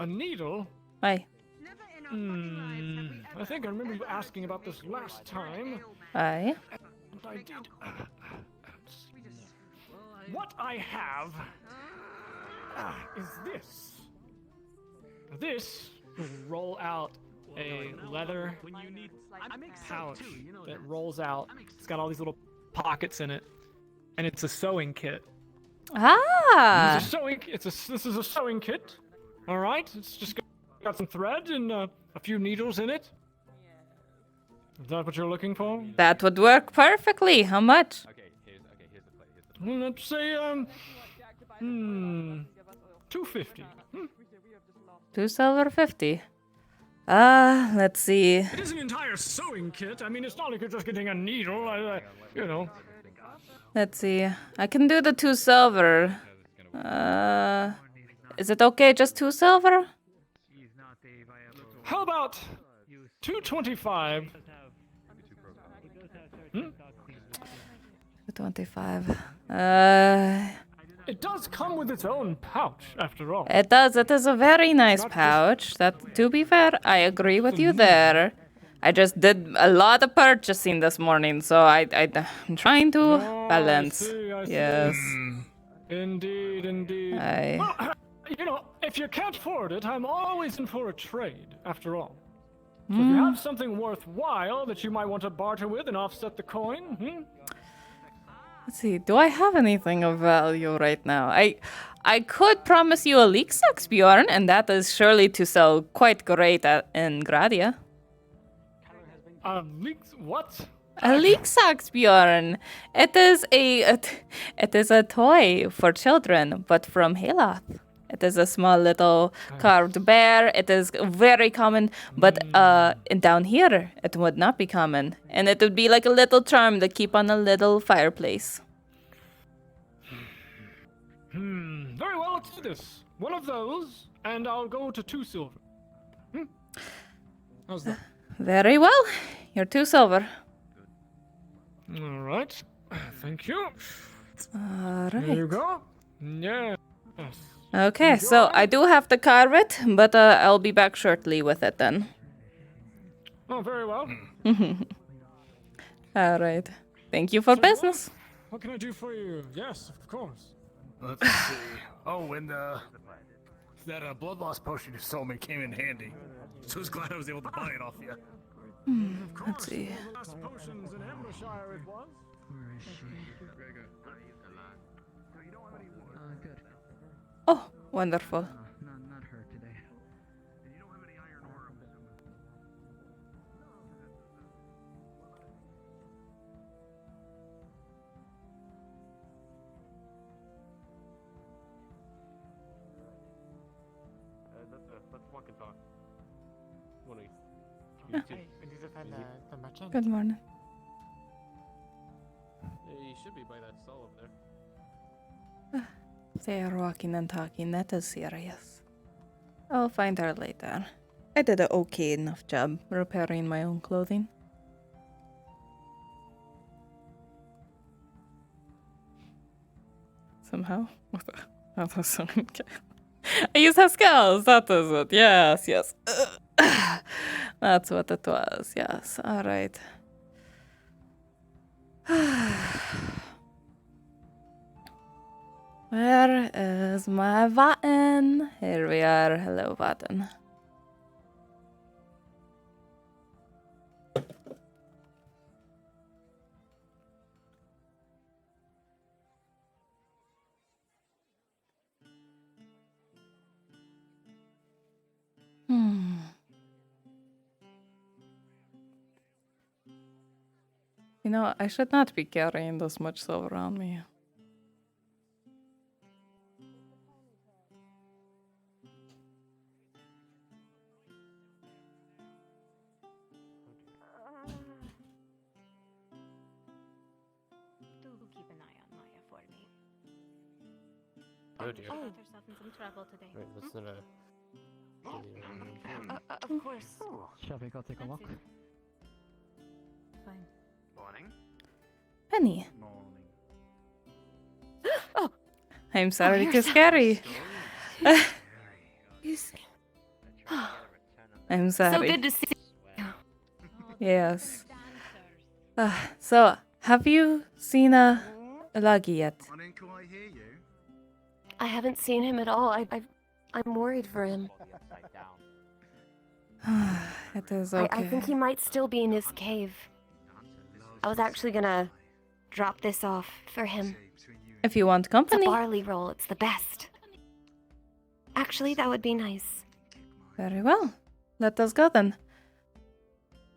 A needle? Why? I think I remember you asking about this last time. Aye. And I did. What I have is this. This will roll out a leather pouch that rolls out. It's got all these little pockets in it, and it's a sewing kit. Ah! This is a sewing kit. All right, it's just got some thread and a few needles in it. Is that what you're looking for? That would work perfectly. How much? Let's say 250. 2 silver 50. Let's see. It is an entire sewing kit. I mean, it's not like you're just getting a needle. You know. Let's see. I can do the 2 silver. Is it okay, just 2 silver? How about 225? 225. It does come with its own pouch, after all. It does. It is a very nice pouch. That, to be fair, I agree with you there. I just did a lot of purchasing this morning, so I'm trying to balance. I see. Yes. Indeed. Well, you know, if you can't afford it, I'm always in for a trade, after all. So if you have something worthwhile that you might want to barter with and offset the coin, Let's see. Do I have anything of value right now? I could promise you a leek sax, Bjorn, and that is surely to sell quite great in Gradia. What? A leek sax, Bjorn. It is a toy for children, but from Helath. It is a small little carved bear. It is very common, but down here it would not be common, and it would be like a little charm to keep on a little fireplace. Very well, let's do this. One of those, and I'll go to 2 silver. How's that? Very well. You're 2 silver. All right. Thank you. All There you right. go. Yes. Okay, so I do have to carve it, but I'll be back shortly with it then. Oh, very well. All right. Thank you for business. What can I do for you? Yes, of course. Let's see. Oh, and that blood loss potion you sold me came in handy. So I was glad I was able to buy it off you. Let's see. Potions in Ambershire it was. Where is she? Good. Oh, wonderful. Not her today. Let's walk and talk. Good morning. You should be by that stall over there. They are walking and talking. That is serious. I'll find her later. I did an okay enough job repairing my own clothing. Somehow. That was so okay. I use her skills. That is it. Yes, yes. That's what it was. Yes. All right. Where is my button? Here we are. Hello, button. You know, I should not be carrying this much silver on me. Do keep an eye on Maya for me. Oh dear. She got herself in some trouble today. Wait, that's not a... Of course. Shall we go take a look? Fine. Morning. Penny. Morning. Oh, I'm sorry Yrsa. to scary. I'm sorry. So good to see you. Yes. So, have you seen Lagi yet? I didn't quite hear you. I haven't seen him at all. I'm worried for him. It is okay. I think he might still be in his cave. I was actually gonna drop this off for him. If you want It's a company. barley roll. It's the best. Actually, that would be nice. Very well. Let us go then.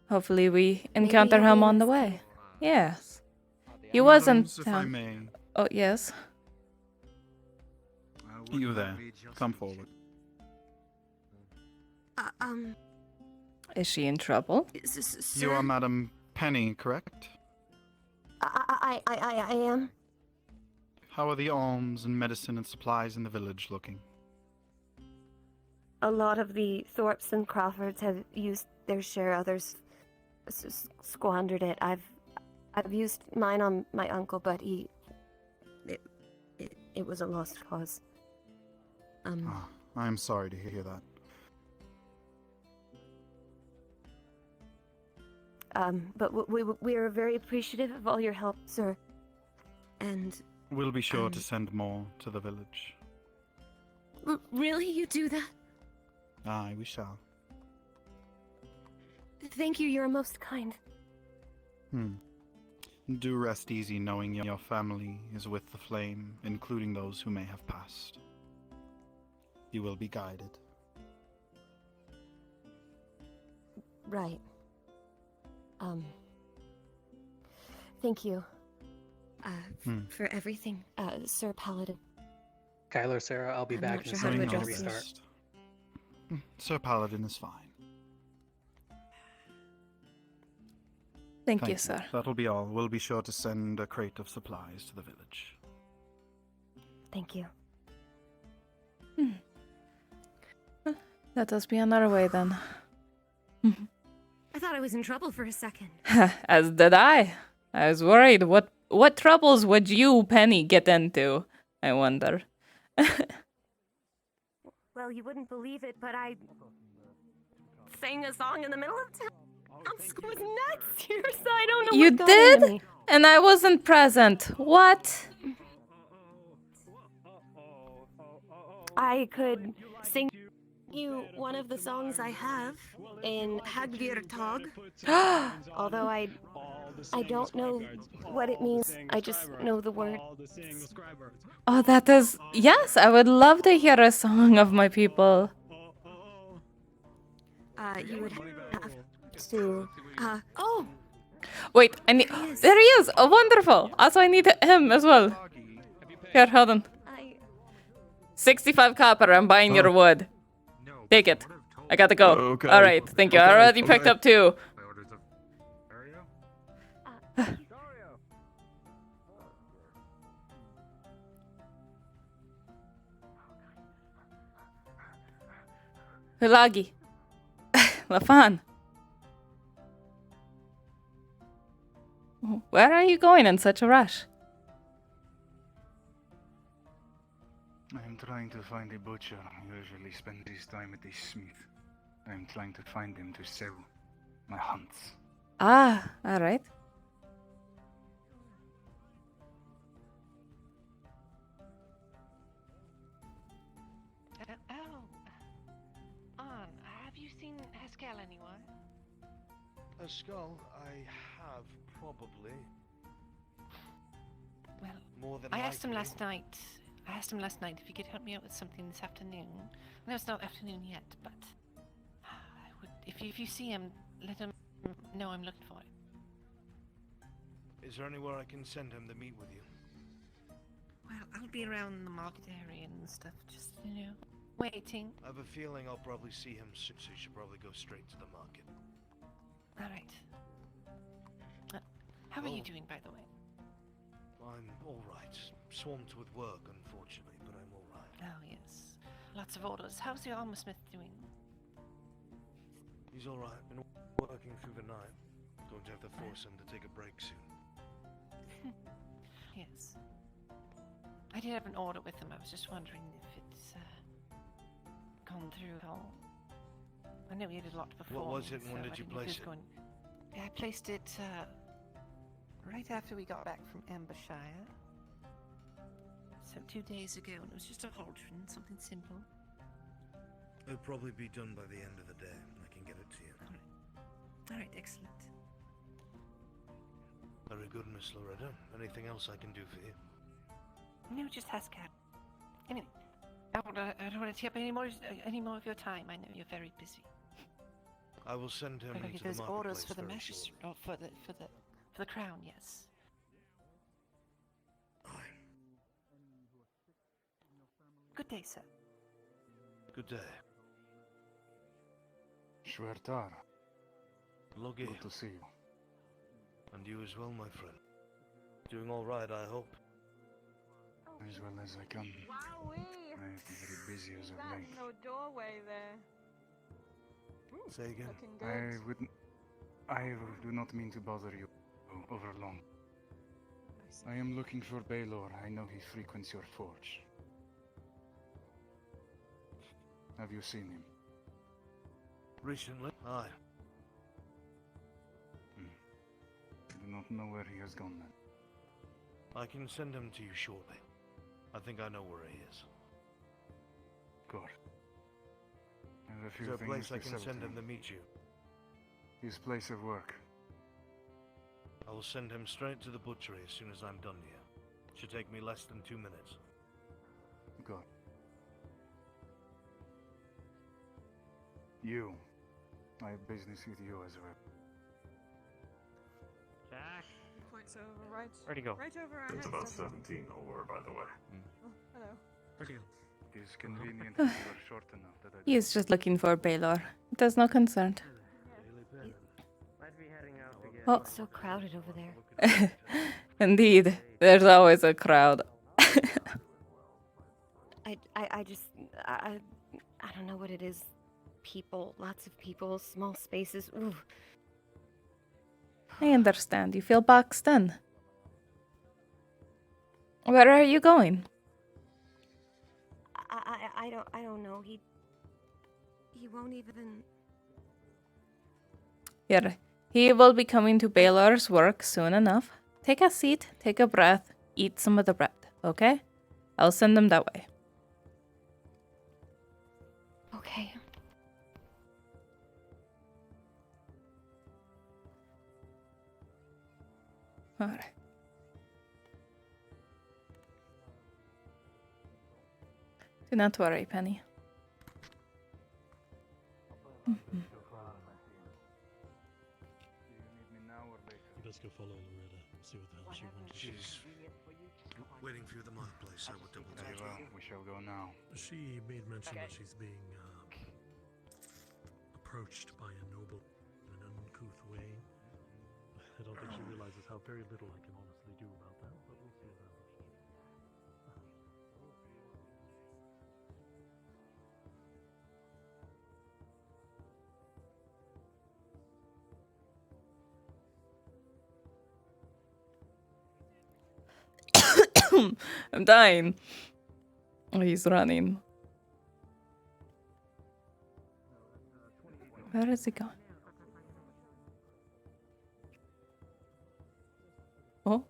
Hopefully we encounter he'll be him in on the his way. cave. Yes. He wasn't If I may. Oh, yes. You there. Come forward. Is she in trouble? You are Madam Penny, correct? I am. How are the alms and medicine and supplies in the village looking? A lot of the Thorpes and Crawfords have used their share. Others squandered it. I've used mine on my uncle, but it was a lost cause. I am sorry to hear that. But we are very appreciative of all your help, sir. And We'll be sure to send more to the village. really, you do that? Aye, we shall. Thank you. You're most kind. Do rest easy knowing your family is with the flame, including those who may have passed. You will be guided. Right. Thank you. For everything, Sir Paladin. Kyler, Sarah, I'll be I'm back not in a sure how to second to address you. restart. Sir Paladin is fine. Thank you, sir. That'll be all. We'll be sure to send a crate of supplies to the village. Thank you. Let us be on our way then. I thought I was in trouble for a second. As did I. I was worried. What troubles would you, Penny, get into? I wonder. Well, you wouldn't believe it, but I sang a song in the middle of town. School was nuts. Yrsa, I don't know You what got into did? me. And I wasn't present. What? I could sing you one of the songs I have in Hagvir Tog. Although I don't know what it means. I just know the word. Oh, that is... Yes, I would love to hear a song of my people. You would have to... oh! Wait, I need... There he is! Oh, wonderful! Also, I need him as well. Here, hold on. 65 copper, I'm buying your wood. Take it. I gotta go. Okay. Alright, thank you. I already picked up 2. Hulagi. Lafan. Where are you going in such a rush? I'm trying to find a butcher who usually spends his time at the smith. I'm trying to find him to sell my hunts. Ah, alright. Have you seen Haskell anywhere? Skull, I have probably. Well, more than I asked him likely. last night. I asked him last night if he could help me out with something this afternoon. No, it's not afternoon yet, but I would. If you see him, let him know I'm looking for him. Is there anywhere I can send him to meet with you? Well, I'll be around the market area and stuff, just waiting. I have a feeling I'll probably see him soon, so you should probably go straight to the market. All right. How are you doing, by the way? I'm all right. Swamped with work, unfortunately, but I'm all right. Oh yes, lots of orders. How's your armor smith doing? He's all right. Been working through the night. Going to have to force him to take a break soon. Yes. I did have an order with him. I was just wondering if it's gone through at all. I know he did a lot before. What was it, and so when I did you didn't know if place he it? was I placed it right after we got back from Ambershire. So 2 days ago, and it was just a pauldron, something simple. It'll probably be done by the end of the day. I can get it to you. All right, excellent. Very good, Miss Loretta. Anything else I can do for you? No, just Haskell. Anyway, I don't want to take up any more of your time. I know you're very busy. I will send him Okay, to there's the orders marketplace for the very magistrate, shortly. or for the crown, yes. Good day, sir. Good day. Schwertar. Logi. Good to see you. And you as well, my friend. Doing all right, I hope. As well as I can. I've been very busy as of late. no doorway there. Say again. I do not mean to bother you over long. I am looking for Baylor. I know he frequents your forge. Have you seen him? Recently? Aye. I do not know where he has gone then. I can send him to you shortly. I think I know where he is. Good. I have a Is few there a things place I to can sell send to him to meet you? His place of work. I will send him straight to the butchery as soon as I'm done here. Should take me less than 2 minutes. Good. You. I have business with you as well. Jack. Points over, right? Where'd he go? Right over our It's heads. about 17 over, by the way. Oh, hello. Where'd he go? It is convenient that you are short enough that I He is just looking for Baylor. It is no concern. Might be heading out to get... Oh. It's so crowded over there. Indeed, there's always a crowd. I don't know what it is. People, lots of people, small spaces. Ooh. I understand. You feel boxed in. Where are you going? I don't know. He won't even. Here. He will be coming to Baylor's work soon enough. Take a seat, take a breath, eat some of the bread, okay? I'll send him that way. Okay. Alright. Do not worry, Penny. You best go follow Loretta. See what the hell she wants. She's waiting for you at the marketplace. I will double Very take well, we shall go now. She made mention that she's being approached by a noble in an uncouth way. I don't think she realizes how very little I can honestly do about that, but we'll see about it. I'm dying. Oh, he's running. Where is he going? Oh.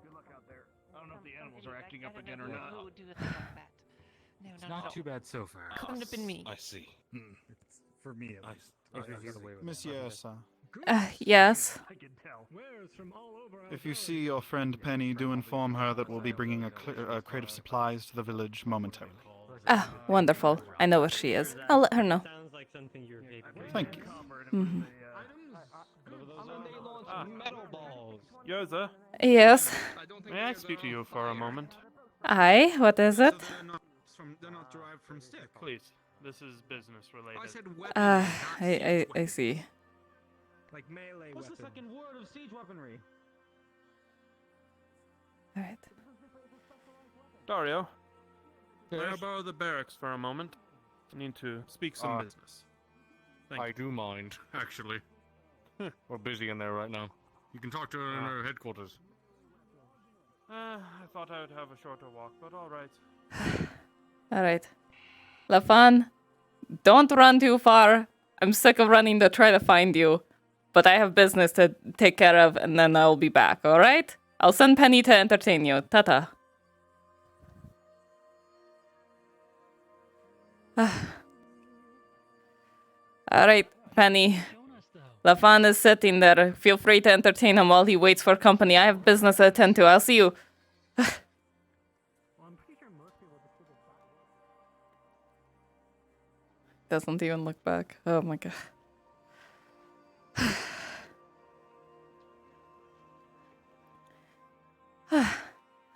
Good luck out there. I don't know if the animals are acting up again or not. Who would do a thing like that? No, It's not not at all. too bad so far. Couldn't have been me. I see. It's for me at least. Miss Yrsa, Yes. I can tell. Wares from all over our if you see your friend Penny, do inform her that we'll be bringing a crate of supplies to the village momentarily. Ah, wonderful. I know where she is. I'll let her know. Sounds like something you're capable of. Thank you. Mhm. Metal balls. Yrsa, Yes. may I speak to you for a moment? Aye, what is it? They're not derived from stick. Please, this is business related. I said weapon. I see. Like melee What's the weapon. second word of siege weaponry? Alright. Dario, may I borrow the barracks for a moment? I need to speak some business. I do mind, actually. We're busy in there right now. You can talk to her in her headquarters. I thought I would have a shorter walk, but alright. Alright. Lafan, don't run too far. I'm sick of running to try to find you. But I have business to take care of, and then I'll be back, alright? I'll send Penny to entertain you. Tata. Alright, Penny. Lafan is sitting there. Feel free to entertain him while he waits for company. I have business to attend to. I'll see you. Doesn't even look back. Oh my god.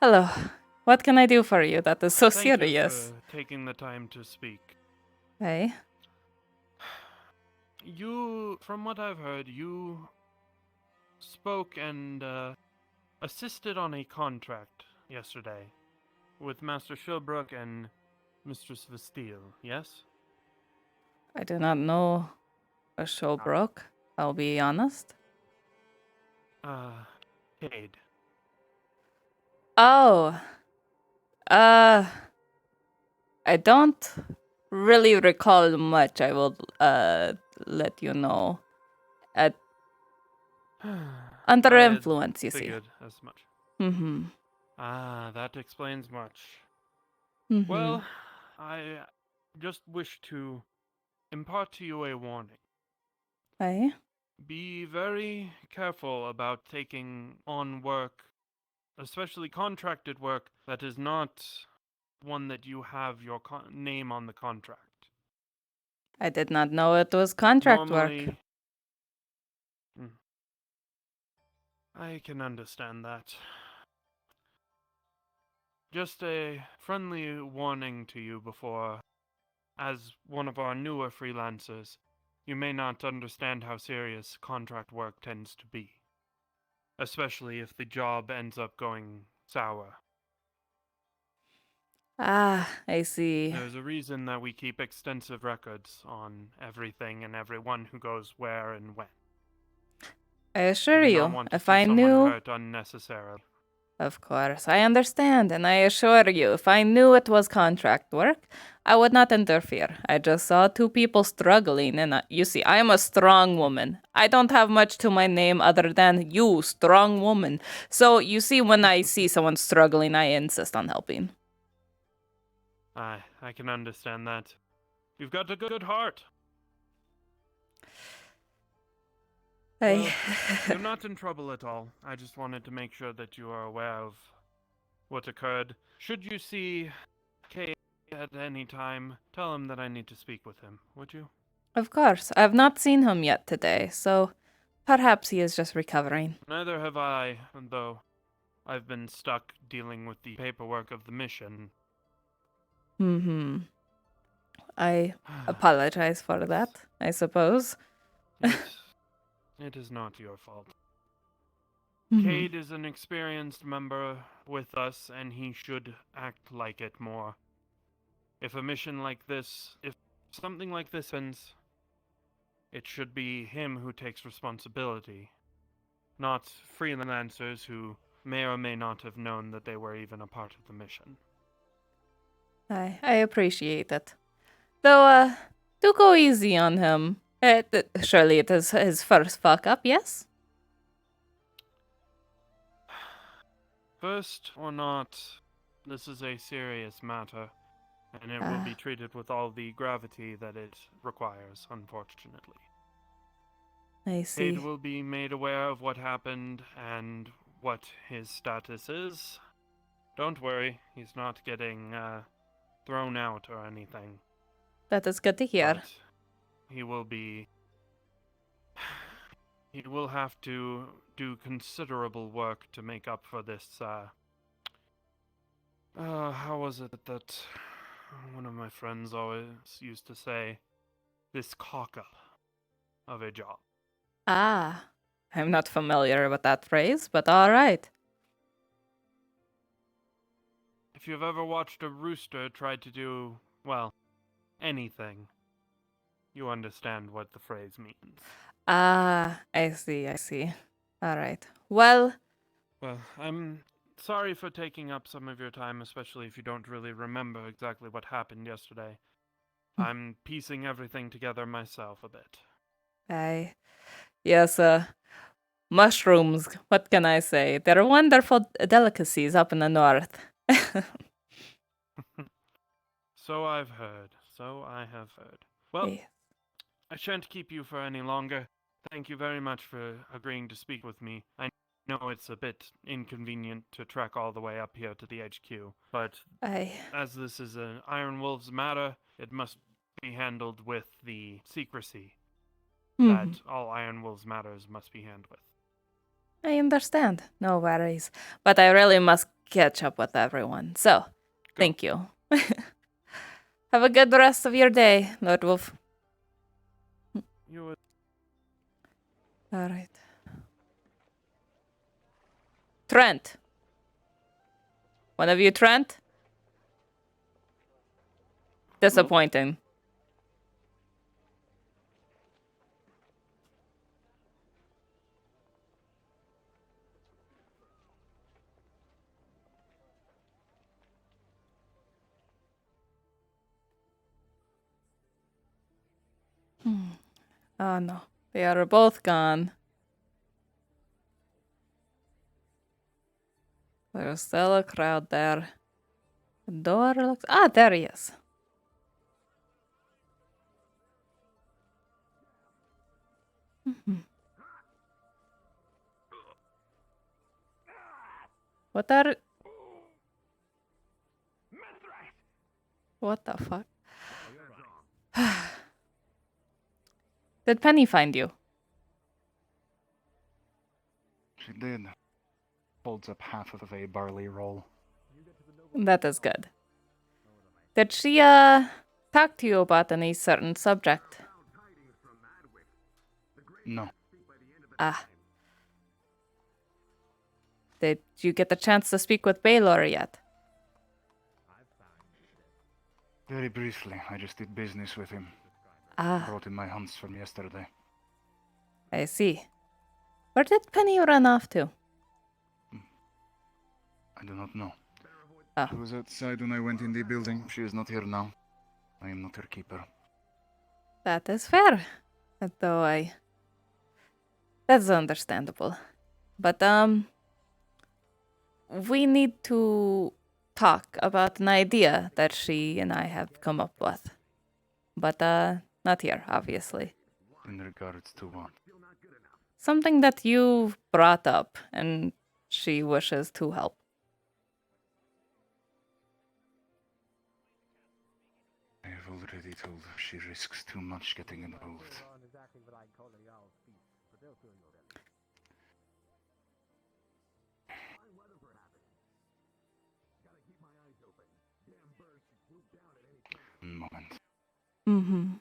Hello. What can I do for you that is so Thank serious? you for taking the time to speak. Hey? You, from what I've heard, you spoke and assisted on a contract yesterday with Master Sherbrooke and Mistress Vestille, yes? I do not know a Showbrook. I'll be honest. Cade. Oh. I don't really recall much. I will let you know. Under I influence, you see. figured as much. Mm-hmm. Ah, that explains much. Mm-hmm. Well, I just wish to impart to you a warning. Hey? Be very careful about taking on work, especially contracted work, that is not one that you have your name on the contract. I did not know it was contract Normally, work. I can understand that. Just a friendly warning to you before, as one of our newer freelancers, you may not understand how serious contract work tends to be. Especially if the job ends up going sour. Ah, I see. There's a reason that we keep extensive records on everything and everyone who goes where and when. I assure We do not you, want to if see I someone knew... hurt unnecessarily. Of course, I understand, and I assure you, if I knew it was contract work, I would not interfere. I just saw two people struggling, and you see, I am a strong woman. I don't have much to my name other than you, strong woman. So, you see, when I see someone struggling, I insist on helping. I can understand that. You've got a good heart. Well, you're not in trouble at all. I just wanted to make sure that you are aware of what occurred. Should you see Kay at any time, tell him that I need to speak with him, would you? Of course, I have not seen him yet today, so perhaps he is just recovering. Neither have I, though I've been stuck dealing with the paperwork of the mission. I apologize for that, I suppose. It is not your fault. Cade is an experienced member with us, and he should act like it more. If a mission like this, if something like this happens, it should be him who takes responsibility, not freelancers who may or may not have known that they were even a part of the mission. I appreciate it. Though, do go easy on him. Surely it is his first fuck up, yes? First or not, this is a serious matter, and it will be treated with all the gravity that it requires, unfortunately. I see. Cade will be made aware of what happened and what his status is. Don't worry, he's not getting thrown out or anything. That is good to hear. But he will be... He will have to do considerable work to make up for this, how was it that one of my friends always used to say? This cock-up of a job. Ah, I'm not familiar with that phrase, but alright. If you've ever watched a rooster try to do, well, anything, you understand what the phrase means. Ah, I see. Alright. Well, I'm sorry for taking up some of your time, especially if you don't really remember exactly what happened yesterday. I'm piecing everything together myself a bit. Yes, mushrooms, what can I say? They're wonderful delicacies up in the north. So I have heard. Well, Yes. I shan't keep you for any longer. Thank you very much for agreeing to speak with me. I know it's a bit inconvenient to trek all the way up here to the HQ, but as this is an Iron Wolves matter, it must be handled with the secrecy that all Iron Wolves matters must be handled with. I understand. No worries. But I really must catch up with everyone. So, thank you. Have a good rest of your day, Lord Wolf. Alright. Trent. One of you, Trent? Disappointing. Oh no, they are both gone. There's still a crowd there. The door looks... Ah, there he is. What are... What the fuck? Did Penny find you? She did. Holds up half of a barley roll. That is good. Did she, talk to you about any certain subject? No. Ah. Did you get the chance to speak with Baylor yet? Very briefly, I just did business with him. Ah. Brought him my hunts from yesterday. I see. Where did Penny run off to? I do not know. Oh. She was outside when I went in the building. She is not here now. I am not her keeper. That is fair. That's understandable. But, we need to talk about an idea that she and I have come up with. But, not here, obviously. In regards to what? Something that you brought up, and she wishes to help. I have already told her she risks too much getting involved. One moment. Mm-hmm.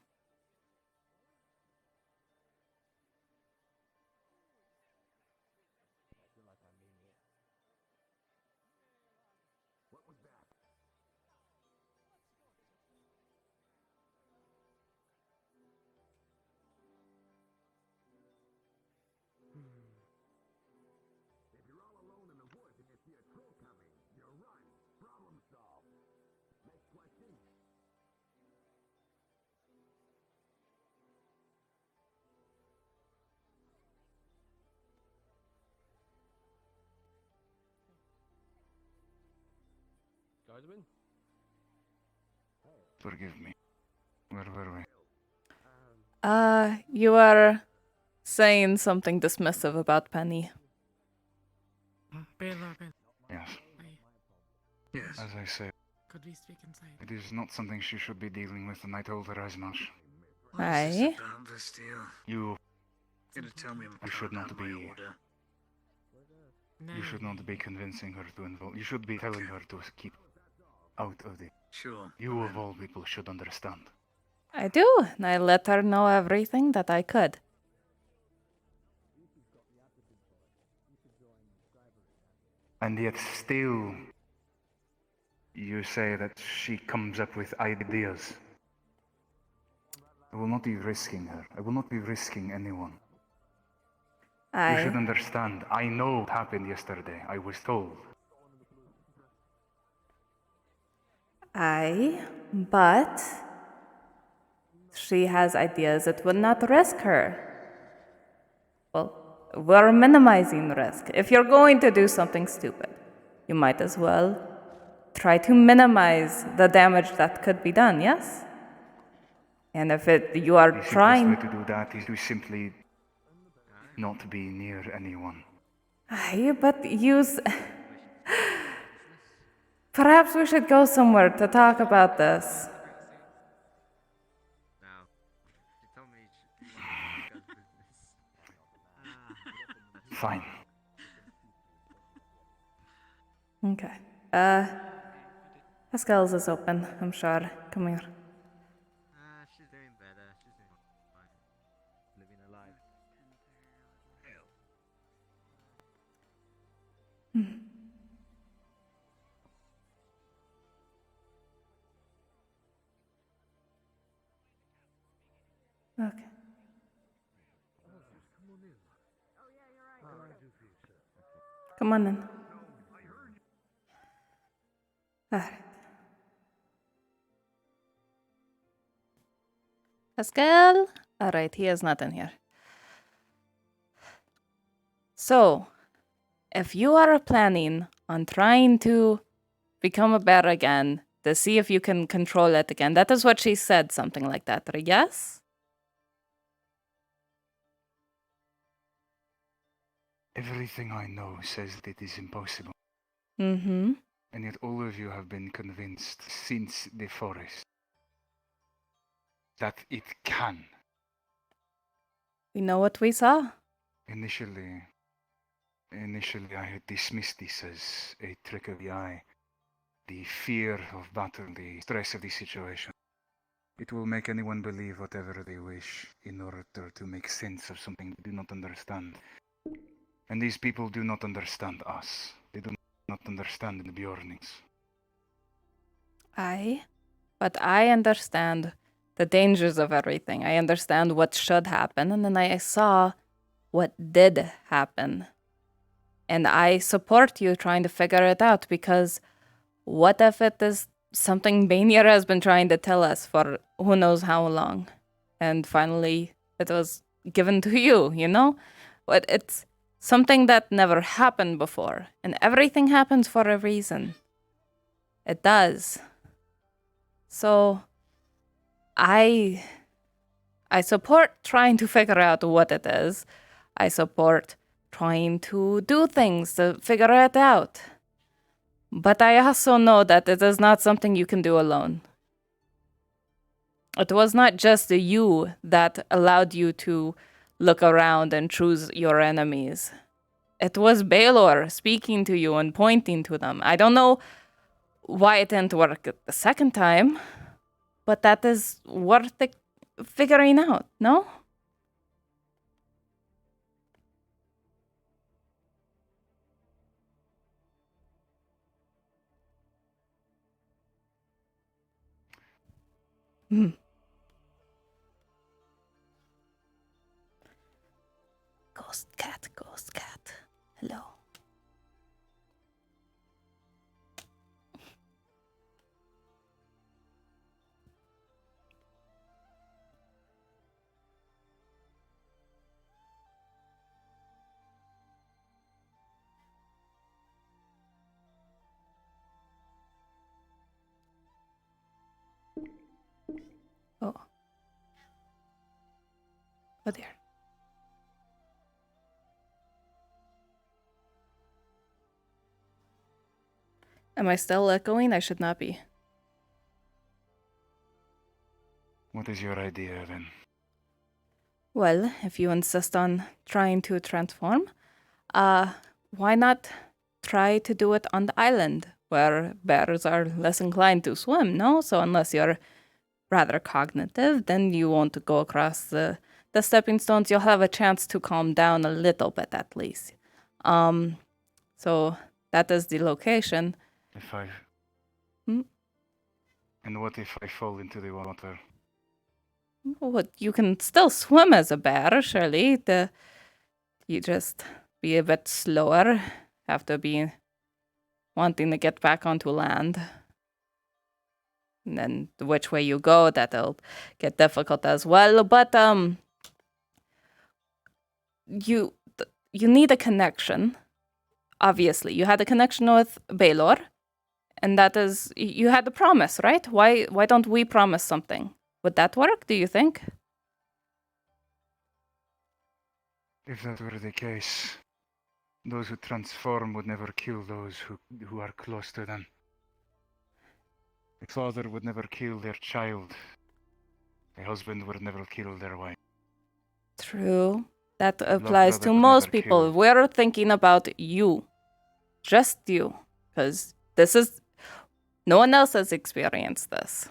Forgive me. Where were we? You are saying something dismissive about Penny. Yes. Yes. As I said, Could we speak inside? it is not something she should be dealing with, and I told her as much. What is this about this deal? You Tell me should not be. You should not be convincing her to involve. You should be telling her to keep out of it. Sure. You of all people should understand. I do, and I let her know everything that I could. And yet still, you say that she comes up with ideas. I will not be risking her. I will not be risking anyone. You should understand. I know what happened yesterday. I was told. But she has ideas that would not risk her. Well, we're minimizing risk. If you're going to do something stupid, you might as well try to minimize the damage that could be done, yes? And if you are The trying... simplest way to do that is to simply not be near anyone. But Perhaps we should go somewhere to talk about this. Fine. Okay. Pascal's is open, I'm sure. Come here. She's doing better. She's doing fine. Living her life. Okay. Come on in. Alright. Pascal? Alright, he is not in here. So, if you are planning on trying to become a bear again, to see if you can control it again, that is what she said, something like that, right? Yes? Everything I know says that it is impossible. Mm-hmm. And yet all of you have been convinced since the forest that it can. We know what we saw. Initially I had dismissed this as a trick of the eye. The fear of battle, the stress of the situation. It will make anyone believe whatever they wish in order to make sense of something they do not understand. And these people do not understand us. They do not understand the Bjornings. Aye. But I understand the dangers of everything. I understand what should happen, and then I saw what did happen. And I support you trying to figure it out, because what if it is something Bainir has been trying to tell us for who knows how long? And finally, it was given to you, you know? But it's something that never happened before, and everything happens for a reason. It does. So, I support trying to figure out what it is. I support trying to do things to figure it out. But I also know that it is not something you can do alone. It was not just you that allowed you to look around and choose your enemies. It was Baelor speaking to you and pointing to them. I don't know why it didn't work the second time, but that is worth figuring out, no? Hmm. Ghost cat, ghost cat. Hello. Oh. Oh dear. Am I still echoing? I should not be. What is your idea then? Well, if you insist on trying to transform, why not try to do it on the island, where bears are less inclined to swim, no? So unless you're rather cognitive, then you won't go across the stepping stones. You'll have a chance to calm down a little bit at least. So that is the location. If I... Hmm? And what if I fall into the water? Well, you can still swim as a bear, surely. You just be a bit slower. Have to be wanting to get back onto land. And then which way you go, that'll get difficult as well. But you need a connection. Obviously, you had a connection with Baelor, and that is, you had the promise, right? Why don't we promise something? Would that work, do you think? If that were the case, those who transform would never kill those who are close to them. A father would never kill their child. A husband would never kill their wife. True. That applies to most people. We're thinking about you. Just you. Because no one else has experienced this.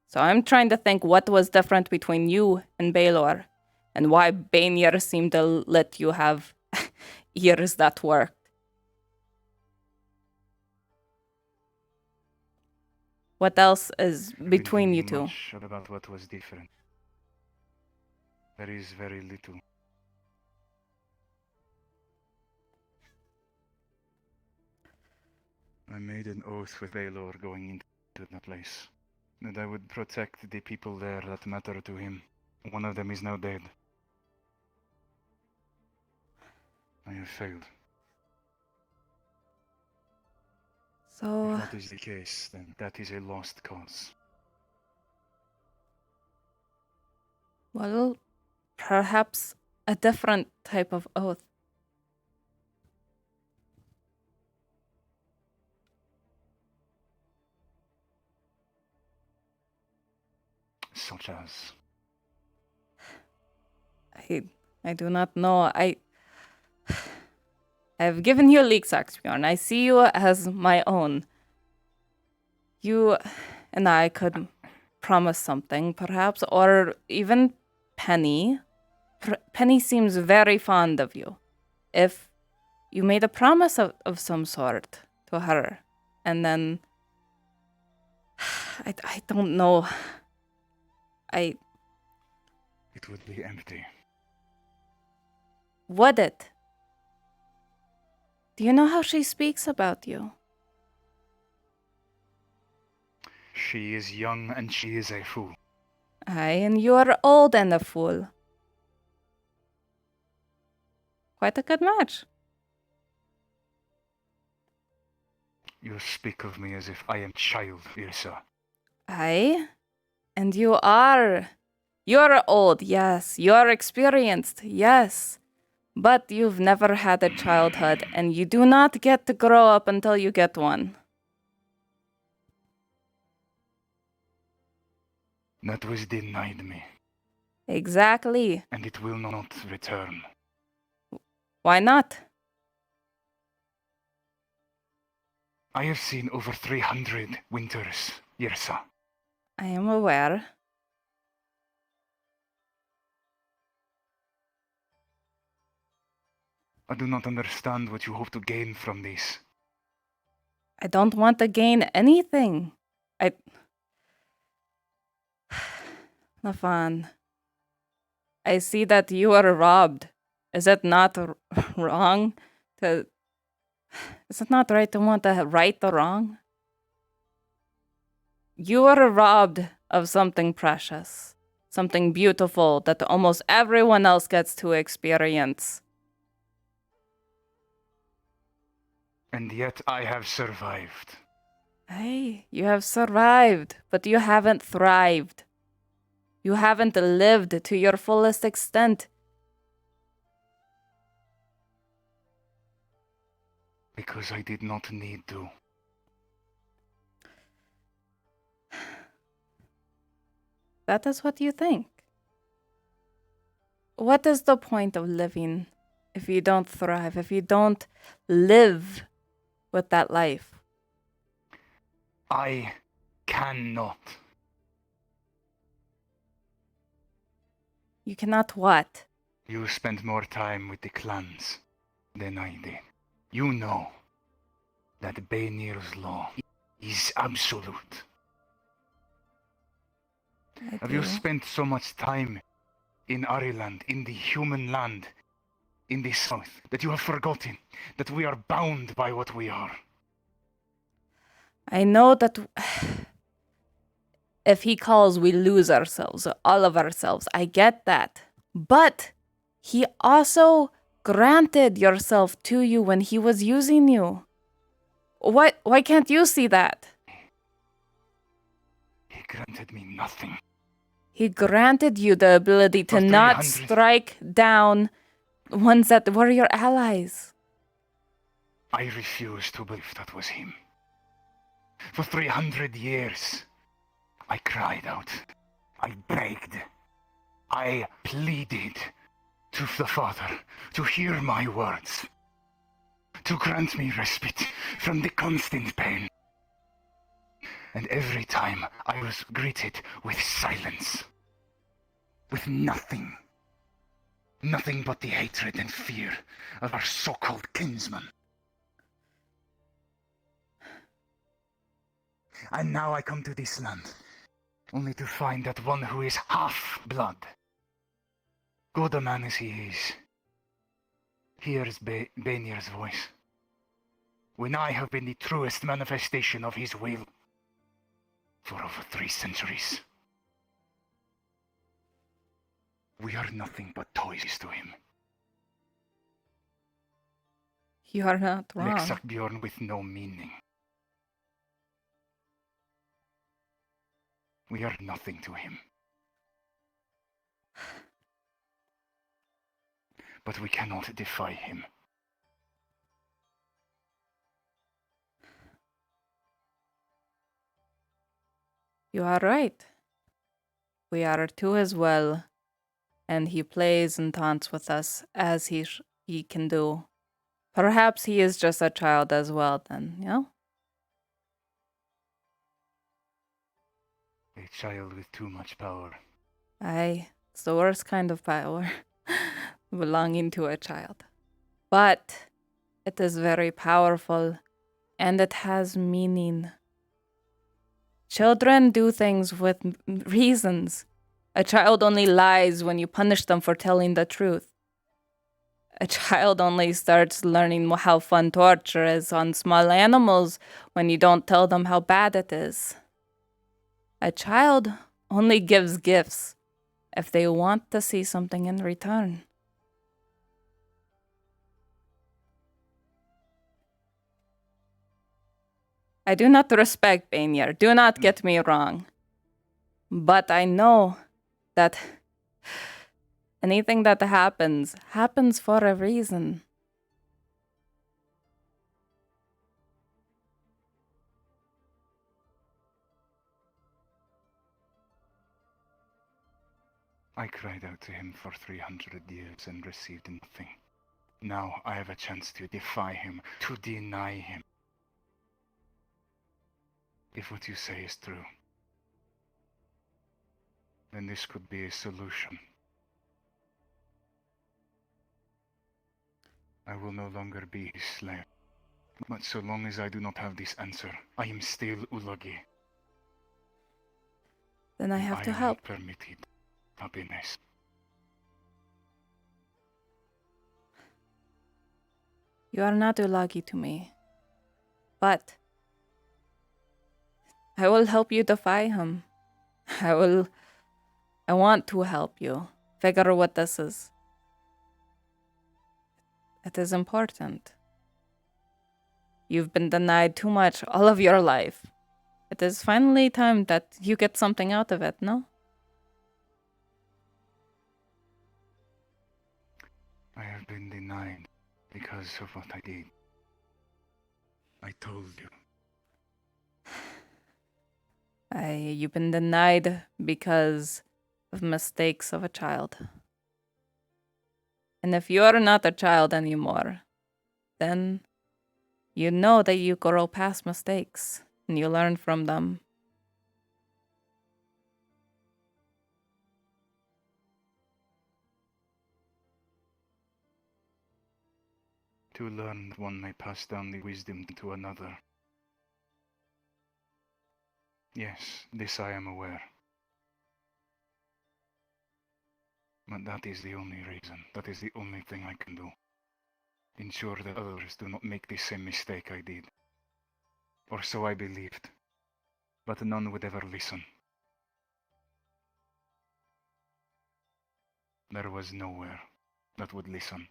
So I'm trying to think what was different between you and Baelor, and why Bainir seemed to let you have ears that worked. What else is between you two? Much about what was different. There is very little. I made an oath with Baelor going into that place, that I would protect the people there that matter to him. One of them is now dead. I have failed. So... If that is the case, then that is a lost cause. Well, perhaps a different type of oath. Such as? I do not know. I've given you leaks, Axbjorn. I see you as my own. You and I could promise something, perhaps, or even Penny. Penny seems very fond of you. If you made a promise of some sort to her, and then I don't know. It would be empty. Would it? Do you know how she speaks about you? She is young and she is a fool. Aye, and you're old and a fool. Quite a good match. You speak of me as if I am child, Yrsa. Aye, and you are. You're old, yes. You're experienced, yes. But you've never had a childhood, and you do not get to grow up until you get one. That was denied me, Exactly. and it will not return. Why not? I have seen over 300 winters, Yrsa. I am aware. I do not understand what you hope to gain from this. I don't want to gain anything. Lafan, I see that you are robbed. Is it not wrong to... Is it not right to want to right the wrong? You are robbed of something precious. Something beautiful that almost everyone else gets to experience. And yet I have survived. Hey, you have survived, but you haven't thrived. You haven't lived to your fullest extent. Because I did not need to. That is what you think. What is the point of living if you don't thrive, if you don't live with that life? I cannot. You cannot what? You spent more time with the clans than I did. You know that Bainir's law is absolute. Have you spent so much time in Ariland, in the human land, in the south, that you have forgotten that we are bound by what we are? I know that if he calls, we lose ourselves, all of ourselves. I get that. But he also granted yourself to you when he was using you. Why can't you see that? He granted me nothing. He granted you the ability to not strike down ones that were your allies. I refuse to believe that was him. For 300 years, I cried out. I begged. I pleaded to the Father to hear my words, to grant me respite from the constant pain. And every time I was greeted with silence, with nothing. Nothing but the hatred and fear of our so-called kinsman. And now I come to this land, only to find that one who is half-blood, good a man as he is, hears Bainir's voice, when I have been the truest manifestation of his will for over 3 centuries. We are nothing but toys to him. You are not wrong. Leksakbjorn with no meaning. We are nothing to him. But we cannot defy him. You are right. We are too as well. And he plays and taunts with us as he can do. Perhaps he is just a child as well then, you know? A child with too much power. Aye, it's the worst kind of power. Belonging to a child. But it is very powerful and it has meaning. Children do things with reasons. A child only lies when you punish them for telling the truth. A child only starts learning how fun torture is on small animals when you don't tell them how bad it is. A child only gives gifts if they want to see something in return. I do not respect Banyar. Do not get me wrong. But I know that anything that happens for a reason. I cried out to him for 300 years and received nothing. Now I have a chance to defy him, to deny him. If what you say is true, then this could be a solution. I will no longer be his slave. But so long as I do not have this answer, I am still Ulagi. Then I have to help. I am not permitted happiness. You are not Ulagi to me. But I will help you defy him. I want to help you figure out what this is. It is important. You've been denied too much all of your life. It is finally time that you get something out of it, no? I have been denied because of what I did. I told you. You've been denied because of mistakes of a child. And if you're not a child anymore, then you know that you grow past mistakes and you learn from them. To learn, one may pass down the wisdom to another. Yes, this I am aware. But that is the only reason. That is the only thing I can do. Ensure that others do not make the same mistake I did. Or so I believed. But none would ever listen. There was nowhere that would listen.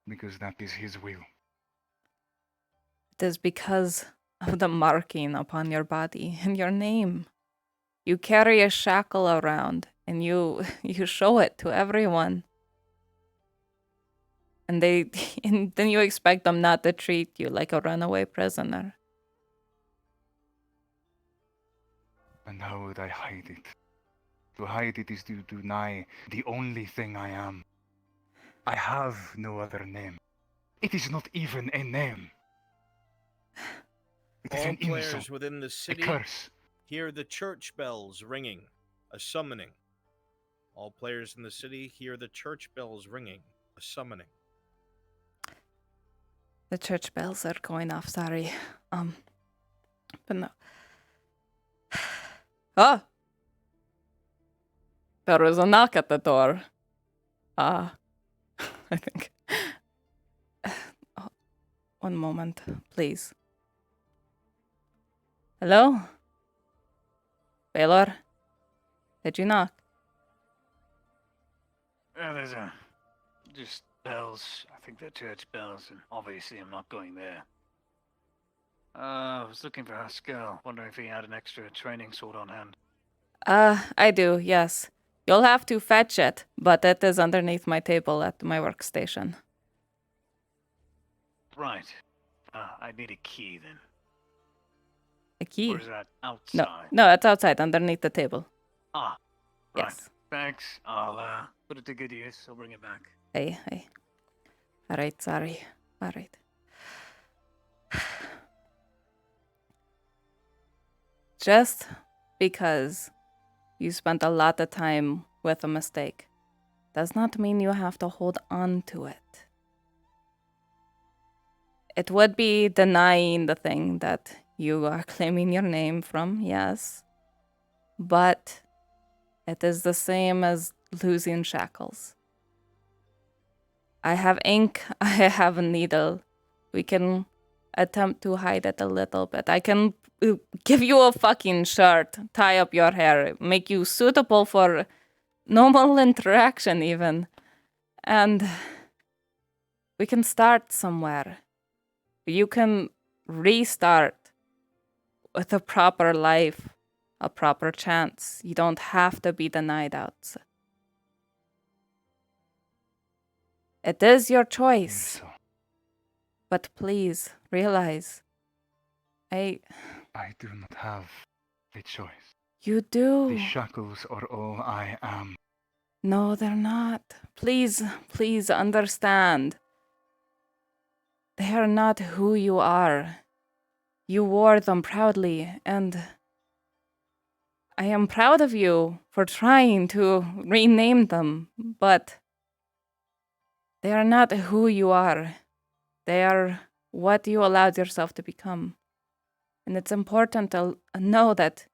Because that is his will. It is because of the marking upon your body and your name. You carry a shackle around and you show it to everyone. And and then you expect them not to treat you like a runaway prisoner. And how would I hide it? To hide it is to deny the only thing I am. I have no other name. It is not even a name. It is All an players insult, within the city a curse. hear the church bells ringing, a summoning. All players in the city hear the church bells ringing, a summoning. The church bells are going off, sorry. But no. Ah! There was a knock at the door. I think. One moment, please. Hello? Baylor? Did you knock? There's just bells. I think they're church bells, and obviously I'm not going there. I was looking for Haskell, wondering if he had an extra training sword on hand. I do, yes. You'll have to fetch it, but it is underneath my table at my workstation. Right. I need a key then. A key? Or is that outside? No, it's outside, underneath the table. Ah, right. Yes. Thanks. I'll put it to good use. I'll bring it back. Hey. Alright, sorry. Alright. Just because you spent a lot of time with a mistake does not mean you have to hold on to it. It would be denying the thing that you are claiming your name from, yes. But it is the same as losing shackles. I have ink, I have a needle. We can attempt to hide it a little bit. I can give you a fucking shirt, tie up your hair, make you suitable for normal interaction even. And we can start somewhere. You can restart with a proper life, a proper chance. You don't have to be the night outs. It is your choice. But please realize, I do not have a choice. You do. The shackles are all I am. No, they're not. Please understand. They are not who you are. You wore them proudly, and I am proud of you for trying to rename them, but they are not who you are. They are what you allowed yourself to become. And it's important to know that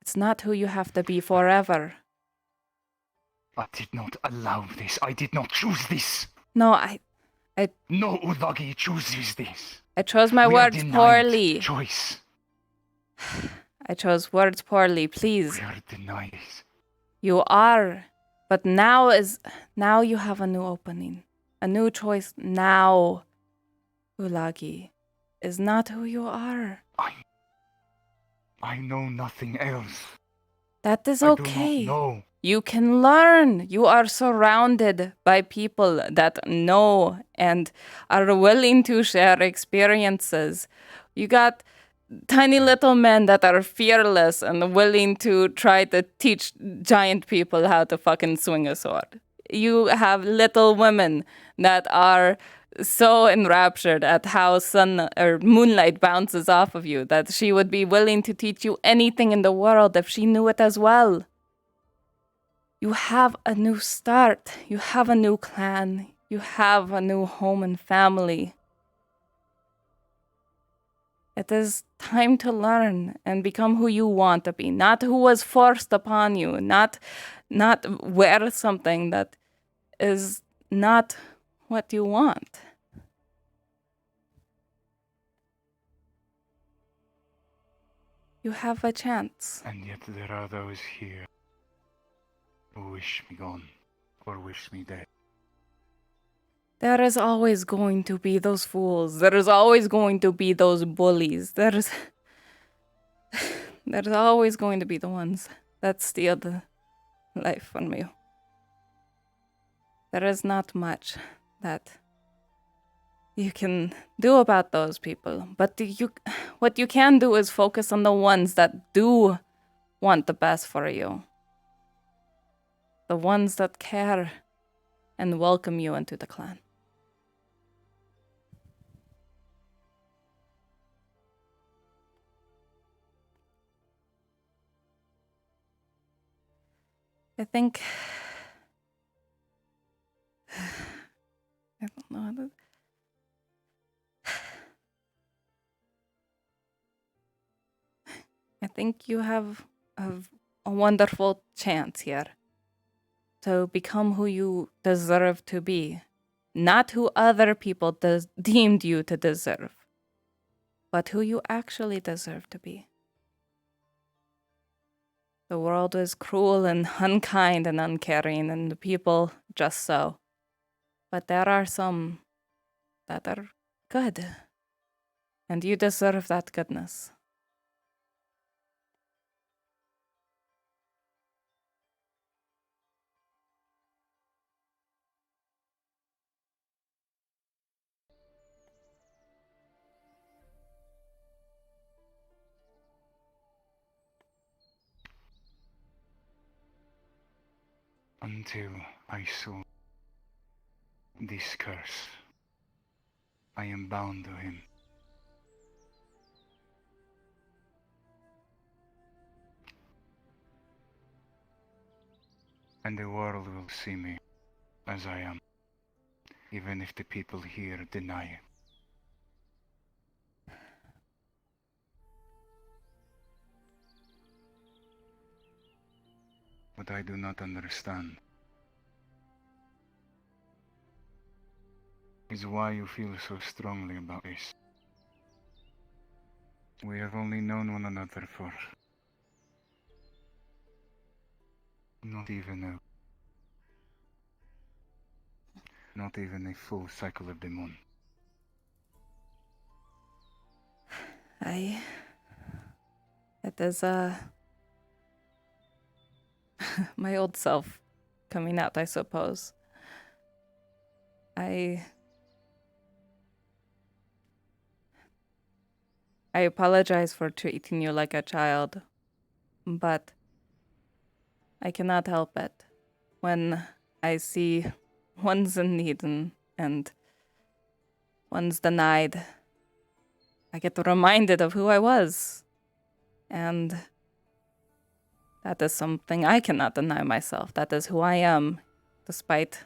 it's not who you have to be forever. I did not allow this. I did not choose this. No, I No Udagi chooses this. I chose my We are words denied poorly. choice. I chose words poorly, please. We are denied it. You are. But now you have a new opening. A new choice now. Ulagi is not who you are. I know nothing else. That is I okay. do not know. You can learn. You are surrounded by people that know and are willing to share experiences. You got tiny little men that are fearless and willing to try to teach giant people how to fucking swing a sword. You have little women that are so enraptured at how sun or moonlight bounces off of you that she would be willing to teach you anything in the world if she knew it as well. You have a new start. You have a new clan. You have a new home and family. It is time to learn and become who you want to be, not who was forced upon you, not wear something that is not what you want. You have a chance. And yet there are those here who wish me gone or wish me dead. There is always going to be those fools. There is always going to be those bullies. There's always going to be the ones that steal the life from you. There is not much that you can do about those people. But what you can do is focus on the ones that do want the best for you. The ones that care and welcome you into the clan. I think I don't know how to. I think you have a wonderful chance here to become who you deserve to be. Not who other people deemed you to deserve, but who you actually deserve to be. The world is cruel and unkind and uncaring, and the people just so. But there are some that are good, and you deserve that goodness. Until I saw this curse, I am bound to him. And the world will see me as I am, even if the people here deny it. What I do not understand is why you feel so strongly about this. We have only known one another for not even a full cycle of the moon. It is, my old self coming out, I suppose. I apologize for treating you like a child, but I cannot help it when I see one's in need and one's denied. I get reminded of who I was, and that is something I cannot deny myself. That is who I am, despite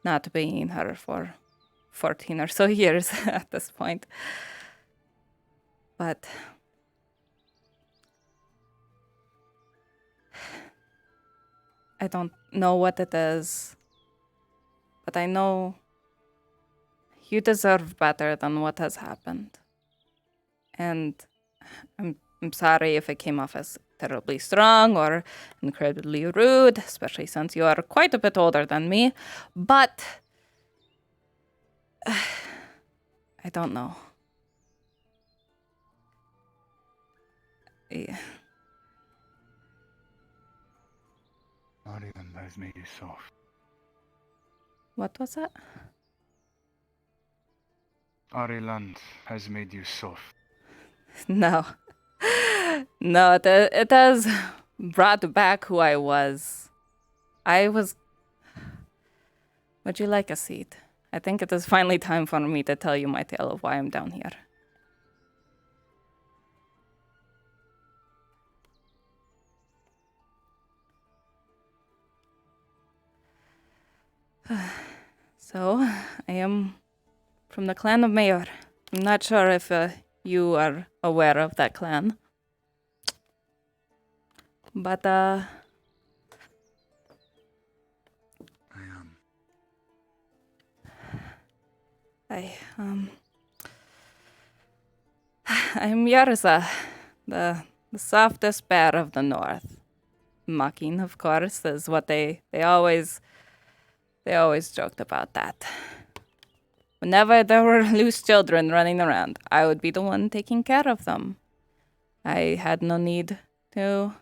not being her for 14 or so years at this point. But I don't know what it is, but I know you deserve better than what has happened. And I'm sorry if it came off as terribly strong or incredibly rude, especially since you are quite a bit older than me, but I don't know. Yeah. Ariland has made you soft. What was that? Ariland has made you soft. No. No, it has brought back who I was. Would you like a seat? I think it is finally time for me to tell you my tale of why I'm down here. So, I am from the clan of Mayor. I'm not sure if you are aware of that clan. But, I am. I'm Yrsa, the softest bear of the north. Mocking, of course, is what they always joked about that. Whenever there were loose children running around, I would be the one taking care of them. I had no need to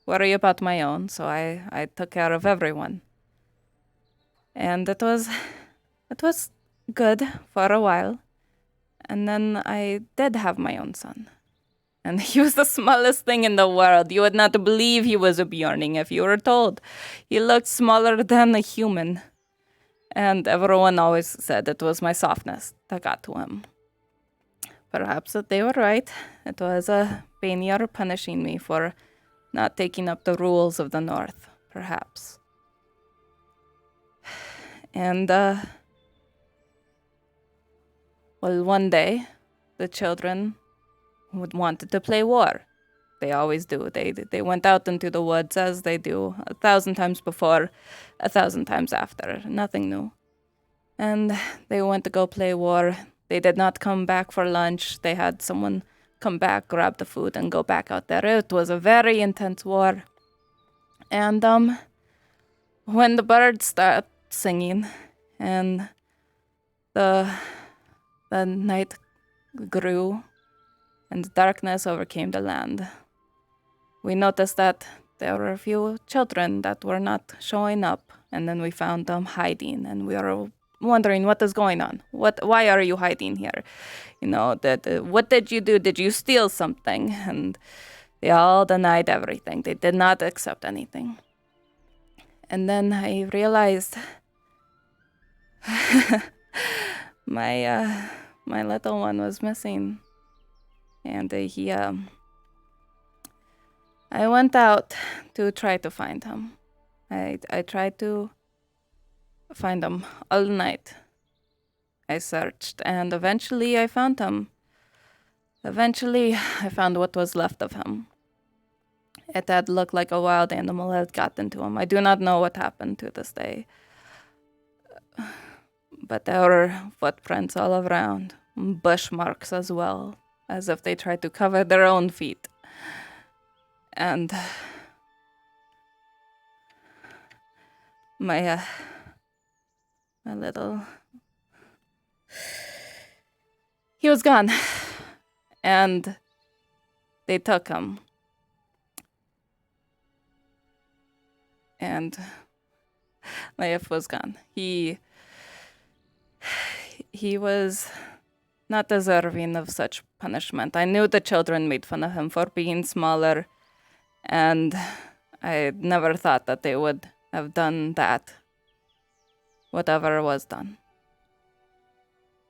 worry about my own, so I took care of everyone. And it was good for a while. And then I did have my own son. And he was the smallest thing in the world. You would not believe he was a Bjorning if you were told. He looked smaller than a human. And everyone always said it was my softness that got to him. Perhaps that they were right. It was Baniar punishing me for not taking up the rules of the North, perhaps. And, well, one day, the children wanted to play war. They always do. They went out into the woods as they do 1,000 times before, 1,000 times after. Nothing new. And they went to go play war. They did not come back for lunch. They had someone come back, grab the food, and go back out there. It was a very intense war. And when the birds started singing and the night grew and darkness overcame the land, we noticed that there were a few children that were not showing up, and then we found them hiding, and we were wondering what is going on. Why are you hiding here? You know, what did you do? Did you steal something? And they all denied everything. They did not accept anything. And then I realized my little one was missing. And I went out to try to find him. I tried to find him all night. I searched, and eventually I found him. Eventually, I found what was left of him. It had looked like a wild animal had gotten to him. I do not know what happened to this day. But there were footprints all around, bush marks as well, as if they tried to cover their own feet. And my little... He was gone. And they took him. And my F was gone. He was not deserving of such punishment. I knew the children made fun of him for being smaller, and I never thought that they would have done that, whatever was done.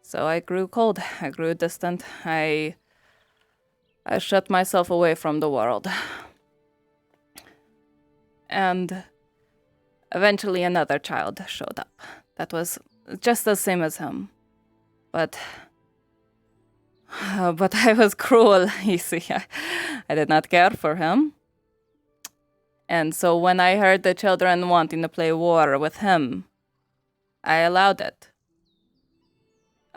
So I grew cold, I grew distant, I shut myself away from the world. And eventually another child showed up that was just the same as him. But I was cruel, you see. I did not care for him. And so when I heard the children wanting to play war with him, I allowed it.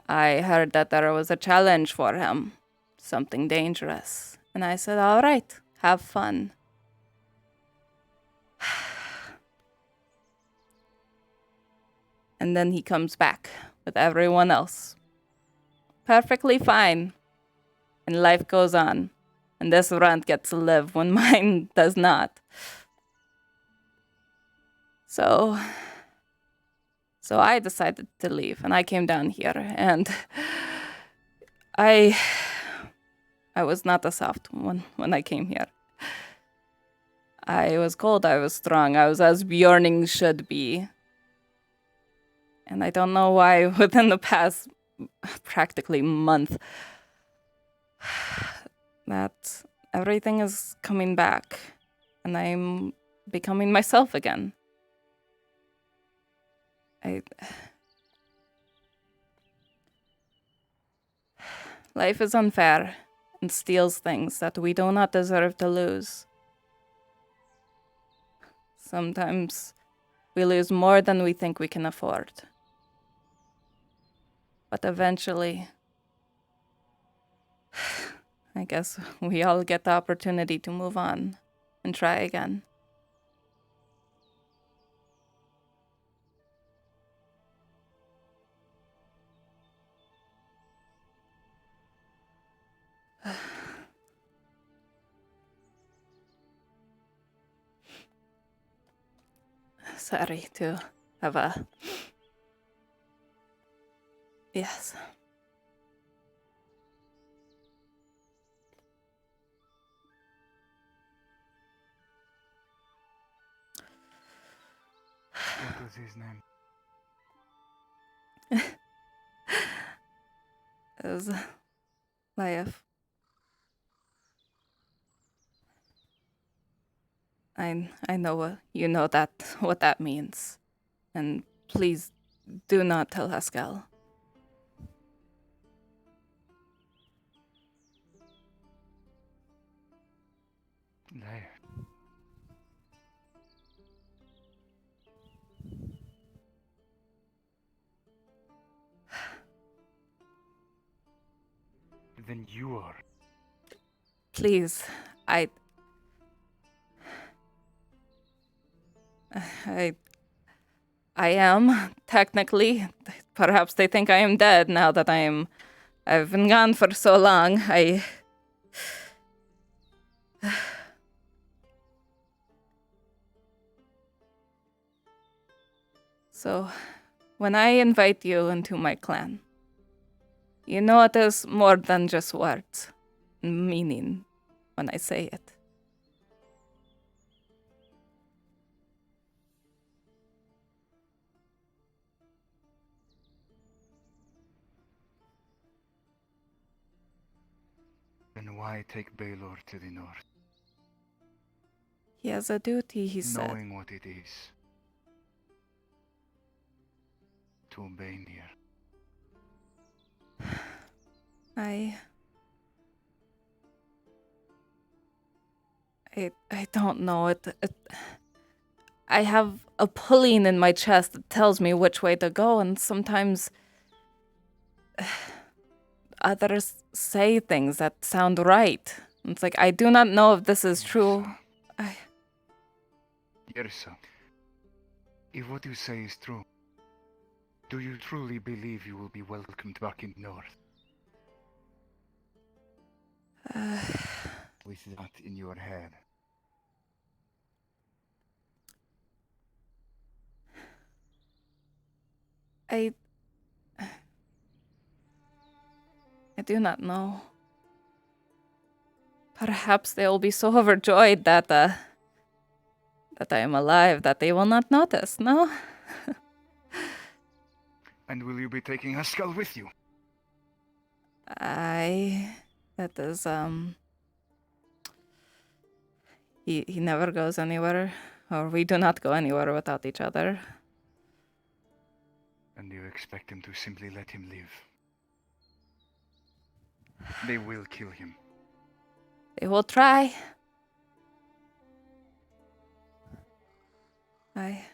I heard that there was a challenge for him, something dangerous. And I said, all right, have fun. And then he comes back with everyone else. Perfectly fine. And life goes on. And this runt gets to live when mine does not. So I decided to leave, and I came down here, and I was not a soft one when I came here. I was cold, I was strong, I was as Bjorning should be. And I don't know why within the past practically month that everything is coming back and I'm becoming myself again. Life is unfair and steals things that we do not deserve to lose. Sometimes we lose more than we think we can afford. But eventually, I guess we all get the opportunity to move on and try again. Sorry to have a... Yes. What was his name? It was Life. I know what that means. And please do not tell Haskell. There. Then you are. Please, I am, technically. Perhaps they think I am dead now that I've been gone for so long. So, when I invite you into my clan, you know it is more than just words, meaning when I say it. Then why take Baylor to the north? He has a duty, he said. Knowing what it is to obey Mir. I I don't know. I have a pulling in my chest that tells me which way to go, and sometimes others say things that sound right. It's like, I do not know if this is true. Yrsa, if what you say is true, do you truly believe you will be welcomed back in North? With that in your head. I do not know. Perhaps they will be so overjoyed that I am alive that they will not notice, no? And will you be taking Haskell with you? That is, he never goes anywhere, or we do not go anywhere without each other. And you expect them to simply let him live? They will kill him. They will try. I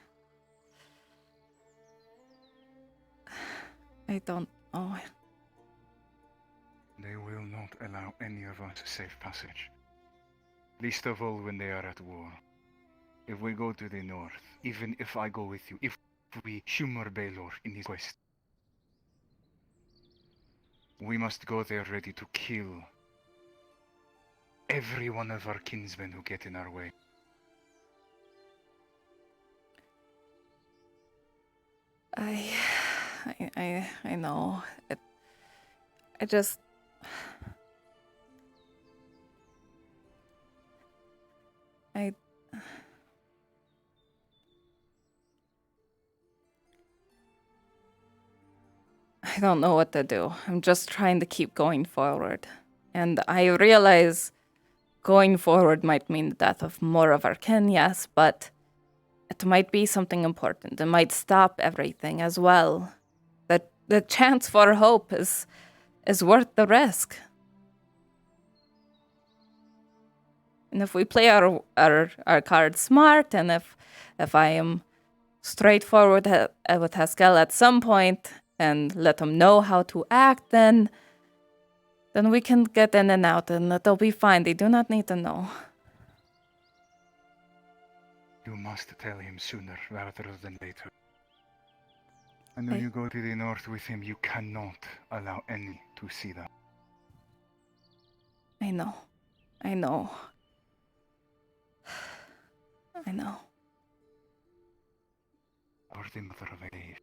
don't know. They will not allow any of us safe passage. Least of all when they are at war. If we go to the north, even if I go with you, if we humor Baelor in his quest, we must go there ready to kill every one of our kinsmen who get in our way. I know. I don't know what to do. I'm just trying to keep going forward. And I realize going forward might mean the death of more of our kin, yes, but it might be something important. It might stop everything as well. The chance for hope is worth the risk. And if we play our cards smart, and if I am straightforward with Haskell at some point and let him know how to act, then we can get in and out, and they'll be fine. They do not need to know. You must tell him sooner rather than later. And when you go to the north with him, you cannot allow any to see that. I know. Or the mother of a babe.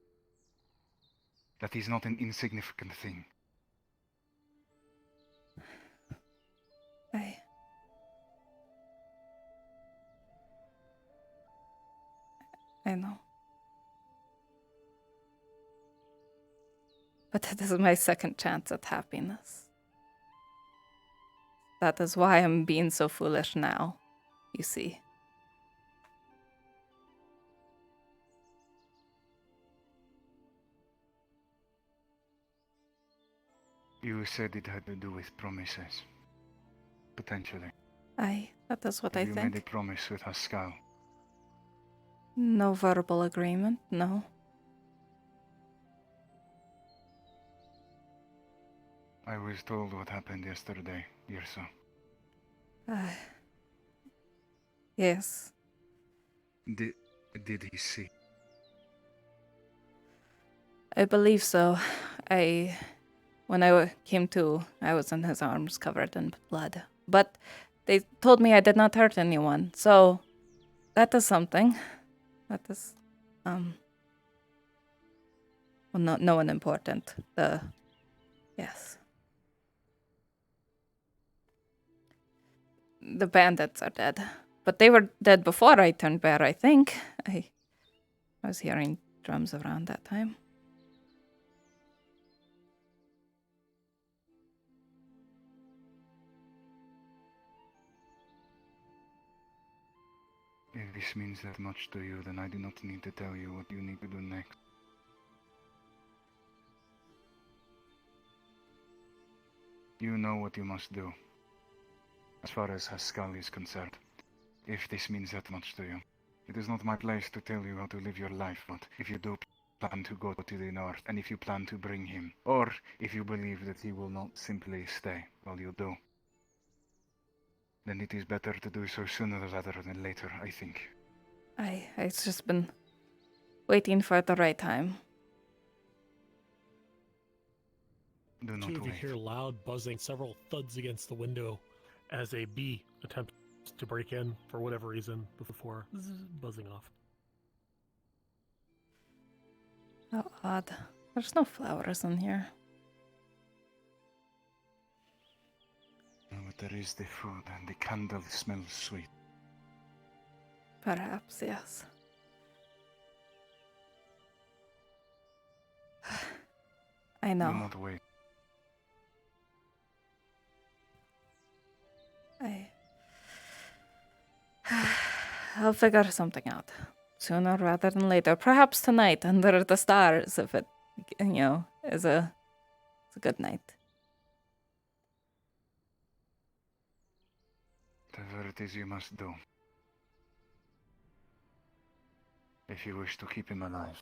That is not an insignificant thing. I know. But it is my second chance at happiness. That is why I'm being so foolish now, you see. You said it had to do with promises. Potentially. That is what I You think. made a promise with Haskell. No verbal agreement, no. I was told what happened yesterday, Yrsa. Yes. Did he see? I believe so. When I came to, I was in his arms covered in blood. But they told me I did not hurt anyone, so that is something. That is, well, no one important. Yes. The bandits are dead. But they were dead before I turned bear, I think. I was hearing drums around that time. If this means that much to you, then I do not need to tell you what you need to do next. You know what you must do, as far as Haskell is concerned. if this means that much to you. It is not my place to tell you how to live your life, but if you do plan to go to the north, and if you plan to bring him, or if you believe that he will not simply stay while you do, then it is better to do so sooner rather than later, I think. I've just been waiting for the right time. Do not Two of you wait. hear loud buzzing, several thuds against the window as a bee attempts to break in for whatever reason before buzzing off. How odd. There's no flowers in here. But there is the food, and the candle smells sweet. Perhaps, yes. I know. Do not wait. I'll figure something out. Sooner rather than later. Perhaps tonight under the stars if it, is a good night. Whatever it is you must do. If you wish to keep him alive.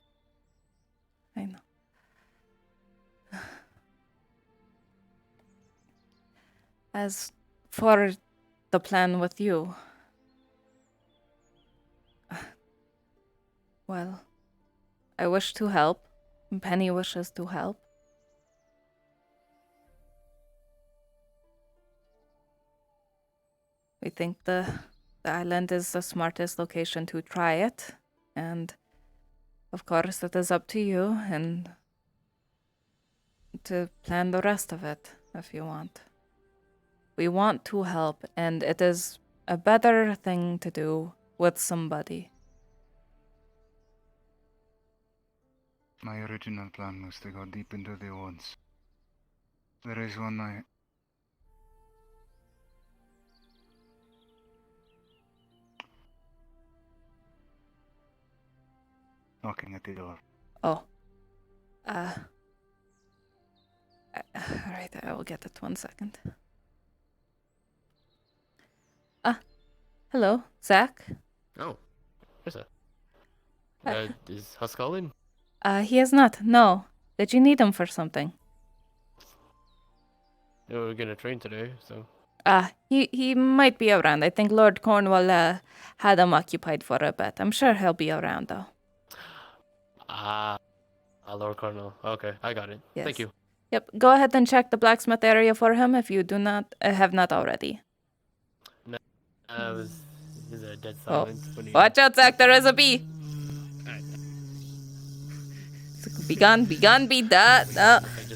I know. As for the plan with you, well, I wish to help. Penny wishes to help. We think the island is the smartest location to try it, and of course it is up to you and to plan the rest of it if you want. We want to help, and it is a better thing to do with somebody. My original plan was to go deep into the woods. There is one night. Knocking at the door. Oh. Alright, I will get it 1 second. Hello, Zach? Oh, Yrsa. Is Huskell in? He is not, no. Did you need him for something? No, we're gonna train today, so... He might be around. I think Lord Cornwall, had him occupied for a bit. I'm sure he'll be around, though. Lord Cardinal. Okay, I got it. Yes. Thank you. Yep, go ahead and check the blacksmith area for him if you do not, have not already. No, is a dead silence. When Watch out, Zach, there is a bee! Be gone, be gone, be that.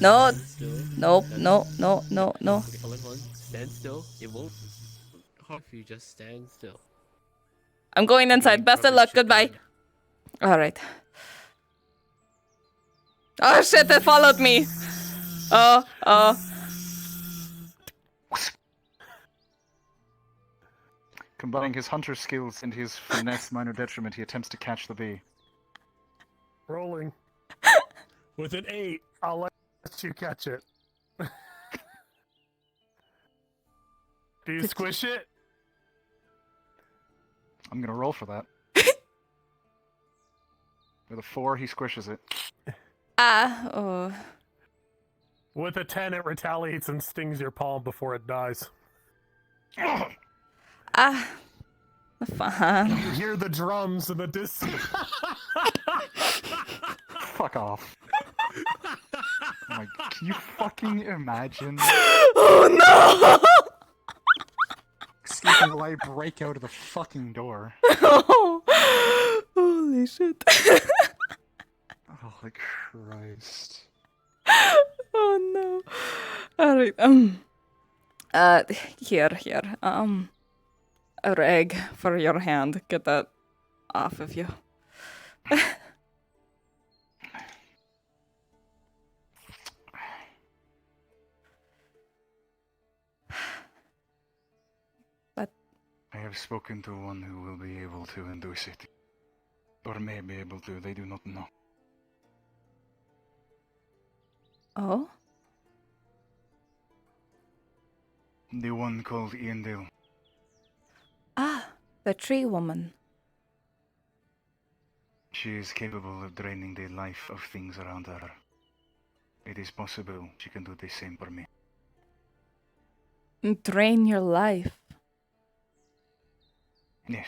No. Nope, no. Hold on. Stand still. It won't harm if you just stand still. I'm going inside. Best of luck. Goodbye. Alright. Oh shit, it followed me. Oh. Combining his hunter skills and his finesse minor detriment, he attempts to catch the bee. Rolling. With an 8, I'll let you catch it. Do you squish it? I'm gonna roll for that. With a 4, he squishes it. With a 10, it retaliates and stings your palm before it dies. Fine. You hear the drums in the distance. Fuck off. Can you fucking imagine? Oh no! Excuse me while I break out of the fucking door. Holy shit. Holy Christ. Oh no. Alright, here. A rag for your hand. Get that off of you. But I have spoken to one who will be able to induce it. Or may be able to, they do not know. Oh? The one called Iandale. The tree woman. She is capable of draining the life of things around her. It is possible she can do the same for me. Drain your life. Yes.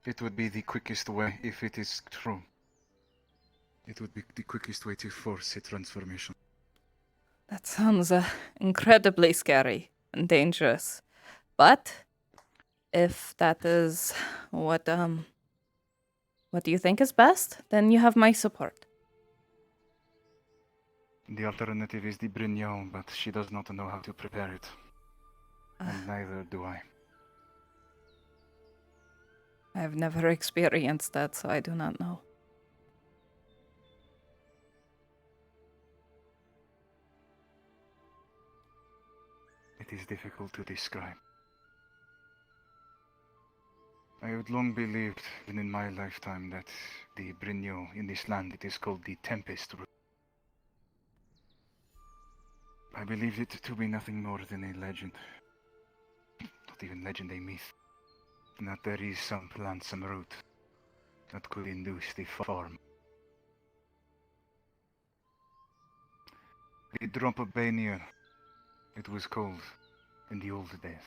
It would be the quickest way, if it is true. It would be the quickest way to force a transformation. That sounds incredibly scary and dangerous. But if that is what you think is best, then you have my support. The alternative is the Brignon, but she does not know how to prepare it. And neither do I. I've never experienced that, so I do not know. It is difficult to describe. I had long believed, even in my lifetime, that the Brignon in this land, it is called the Tempest Root. I believed it to be nothing more than a legend. Not even legend, a myth. And that there is some plant, some root, that could induce the form. The drop of Banier, it was called in the old days.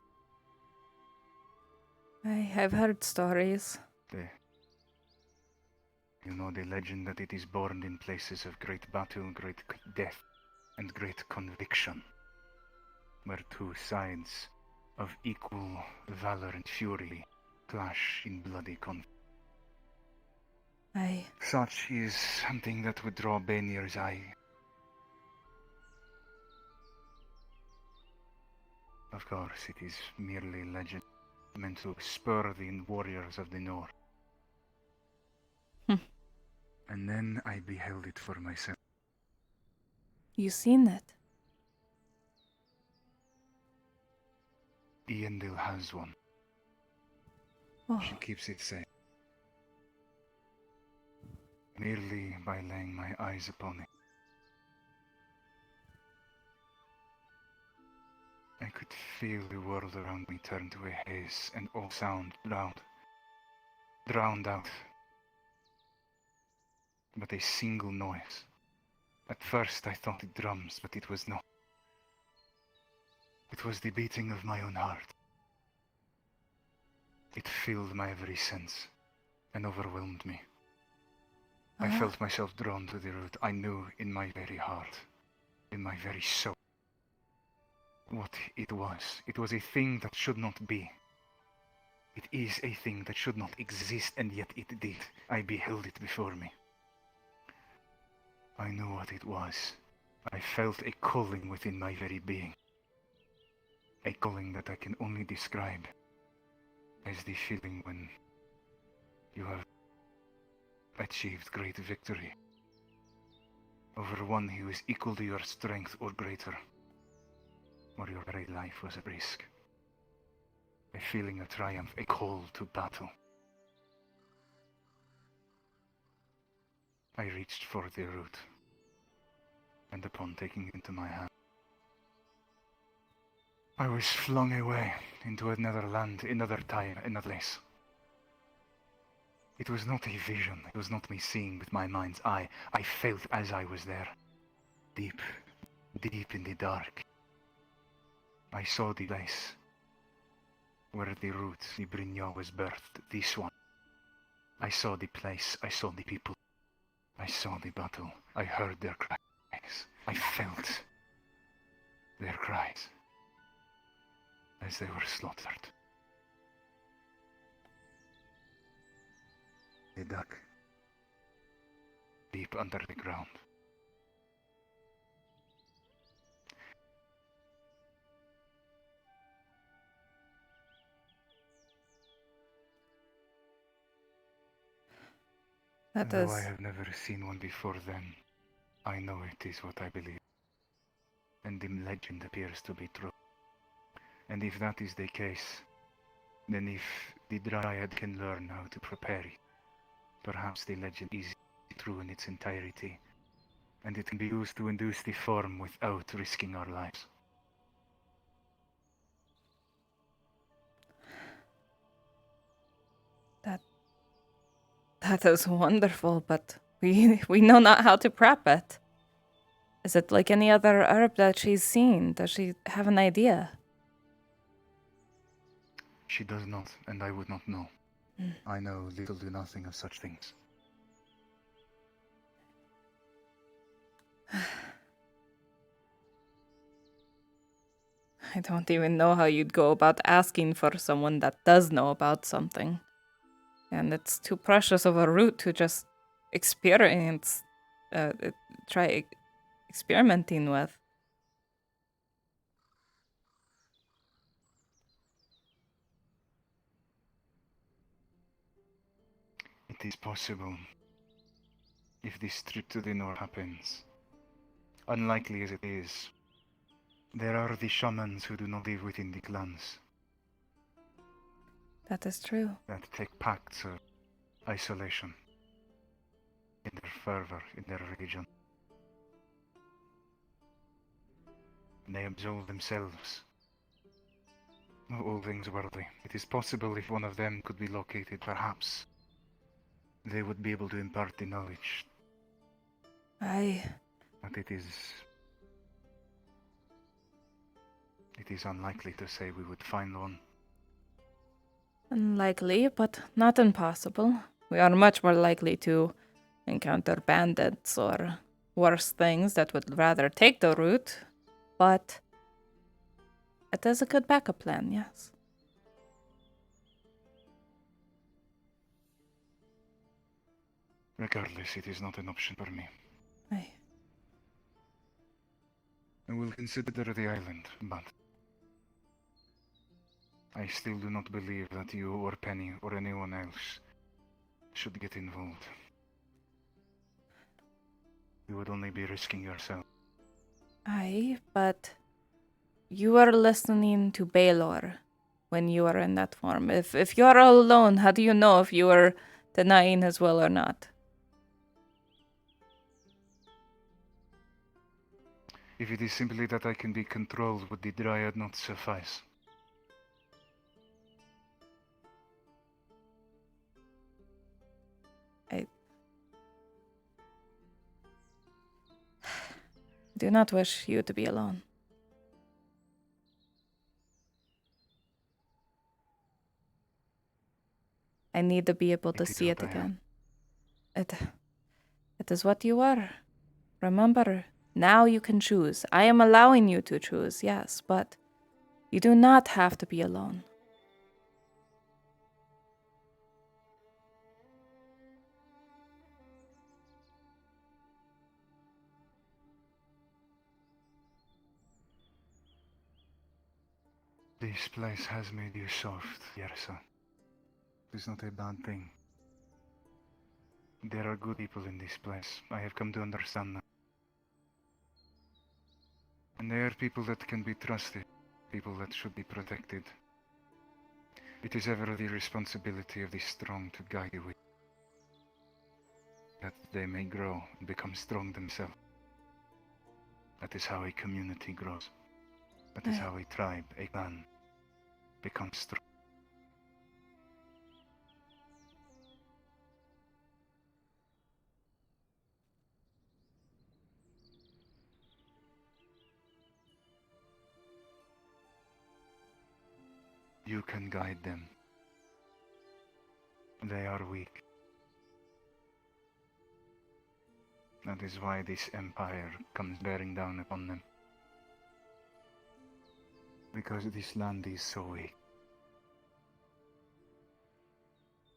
I've heard stories. You know the legend that it is born in places of great battle, great death, and great conviction, where two sides of equal valor and fury clash in bloody conflict. Such is something that would draw Banier's eye. Of course, it is merely legend, meant to spur the warriors of the north. And then I beheld it for myself. You seen it? Iandil has one. Oh. She keeps it safe. Merely by laying my eyes upon it. I could feel the world around me turn to a haze and all sound drowned out. But a single noise. At first I thought it drums, but it was not. It was the beating of my own heart. It filled my every sense and overwhelmed me. I felt myself drawn to the root. I knew in my very heart, in my very soul, what it was. It was a thing that should not be. It is a thing that should not exist, and yet it did. I beheld it before me. I knew what it was. I felt a calling within my very being. A calling that I can only describe as the feeling when you have achieved great victory over one who is equal to your strength or greater, or your very life was at risk. A feeling of triumph, a call to battle. I reached for the root, and upon taking it into my hand, I was flung away into another land, another time, another place. It was not a vision, it was not me seeing with my mind's eye. I felt as I was there, deep, deep in the dark. I saw the place where the root, the Brignon, was birthed, this one. I saw the place, I saw the people, I saw the battle, I heard their cries, I felt their cries as they were slaughtered. They dug deep under the ground. Though I have never seen one before then, I know it is what I believe. And the legend appears to be true. And if that is the case, then if the Dryad can learn how to prepare it, perhaps the legend is true in its entirety, and it can be used to induce the form without risking our lives. That is wonderful, but we know not how to prep it. Is it like any other herb that she's seen? Does she have an idea? She does not, and I would not know. I know little to nothing of such things. I don't even know how you'd go about asking for someone that does know about something. And it's too precious of a root to just experience, try experimenting with. It is possible. If this trip to the north happens, unlikely as it is, there are the shamans who do not live within the clans. That is true. That take pacts of isolation in their fervor, in their religion. They absolve themselves of all things worldly. It is possible if one of them could be located, perhaps they would be able to impart the knowledge. Aye. But it is unlikely to say we would find one. Unlikely, but not impossible. We are much more likely to encounter bandits or worse things that would rather take the route, but it is a good backup plan, yes. Regardless, it is not an option for me. Aye. I will consider the island, but I still do not believe that you or Penny or anyone else should get involved. You would only be risking yourself. Aye, but you are listening to Baylor when you are in that form. If you are all alone, how do you know if you are denying his will or not? If it is simply that I can be controlled, would the Dryad not suffice? I do not wish you to be alone. I need to be able to see it again. It is what you are. Remember, now you can choose. I am allowing you to choose, yes, but you do not have to be alone. This place has made you soft, Yrsa. It is not a bad thing. There are good people in this place. I have come to understand that. And they are people that can be trusted, people that should be protected. It is ever the responsibility of the strong to guide you with, that they may grow and become strong themselves. That is how a community grows. That is how a tribe, a clan, becomes strong. You can guide them. They are weak. That is why this empire comes bearing down upon them. Because this land is so weak.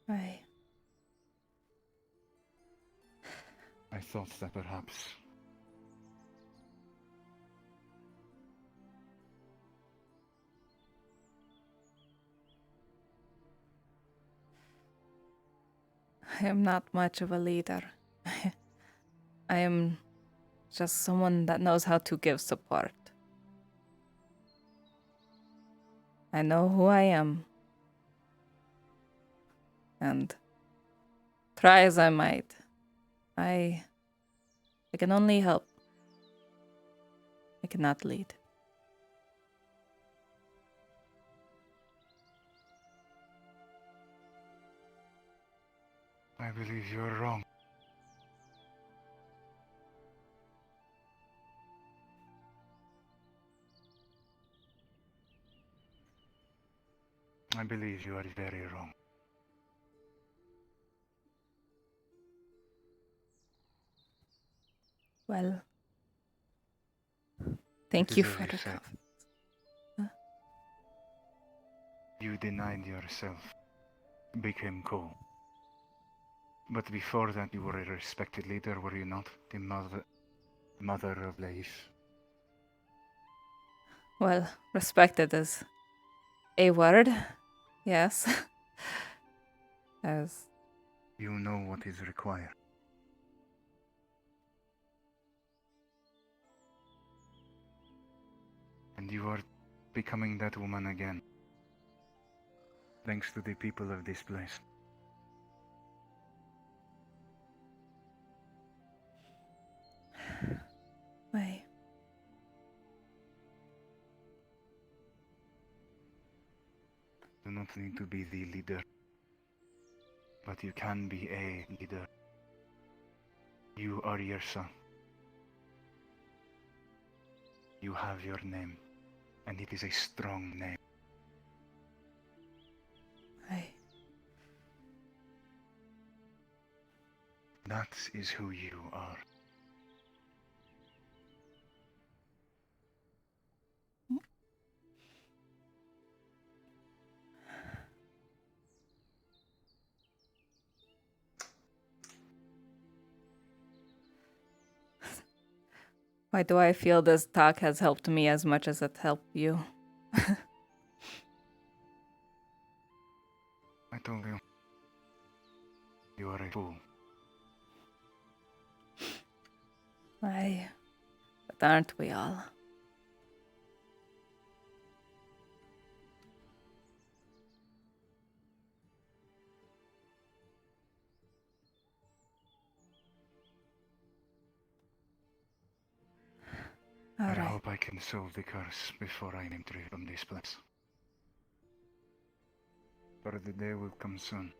Aye. I thought that perhaps I am not much of a leader. I am just someone that knows how to give support. I know who I am. And try as I might, I can only help. I cannot lead. I believe you're wrong. I believe you are very wrong. Well, thank It you is as for the said. confidence. You denied yourself, became cool. But before that, you were a respected leader, were you not? The mother of Leif. Well, respected is a word. Yes. As You know what is required. And you are becoming that woman again. Thanks to the people of this place. I Do not need to be the leader. But you can be a leader. You are Yrsa. You have your name. And it is a strong name. That is who you are. Why do I feel this talk has helped me as much as it helped you? I told you. You are a fool. Aye, but aren't we all? All I right. hope I can solve the curse before I am free from this place. For the day will come soon.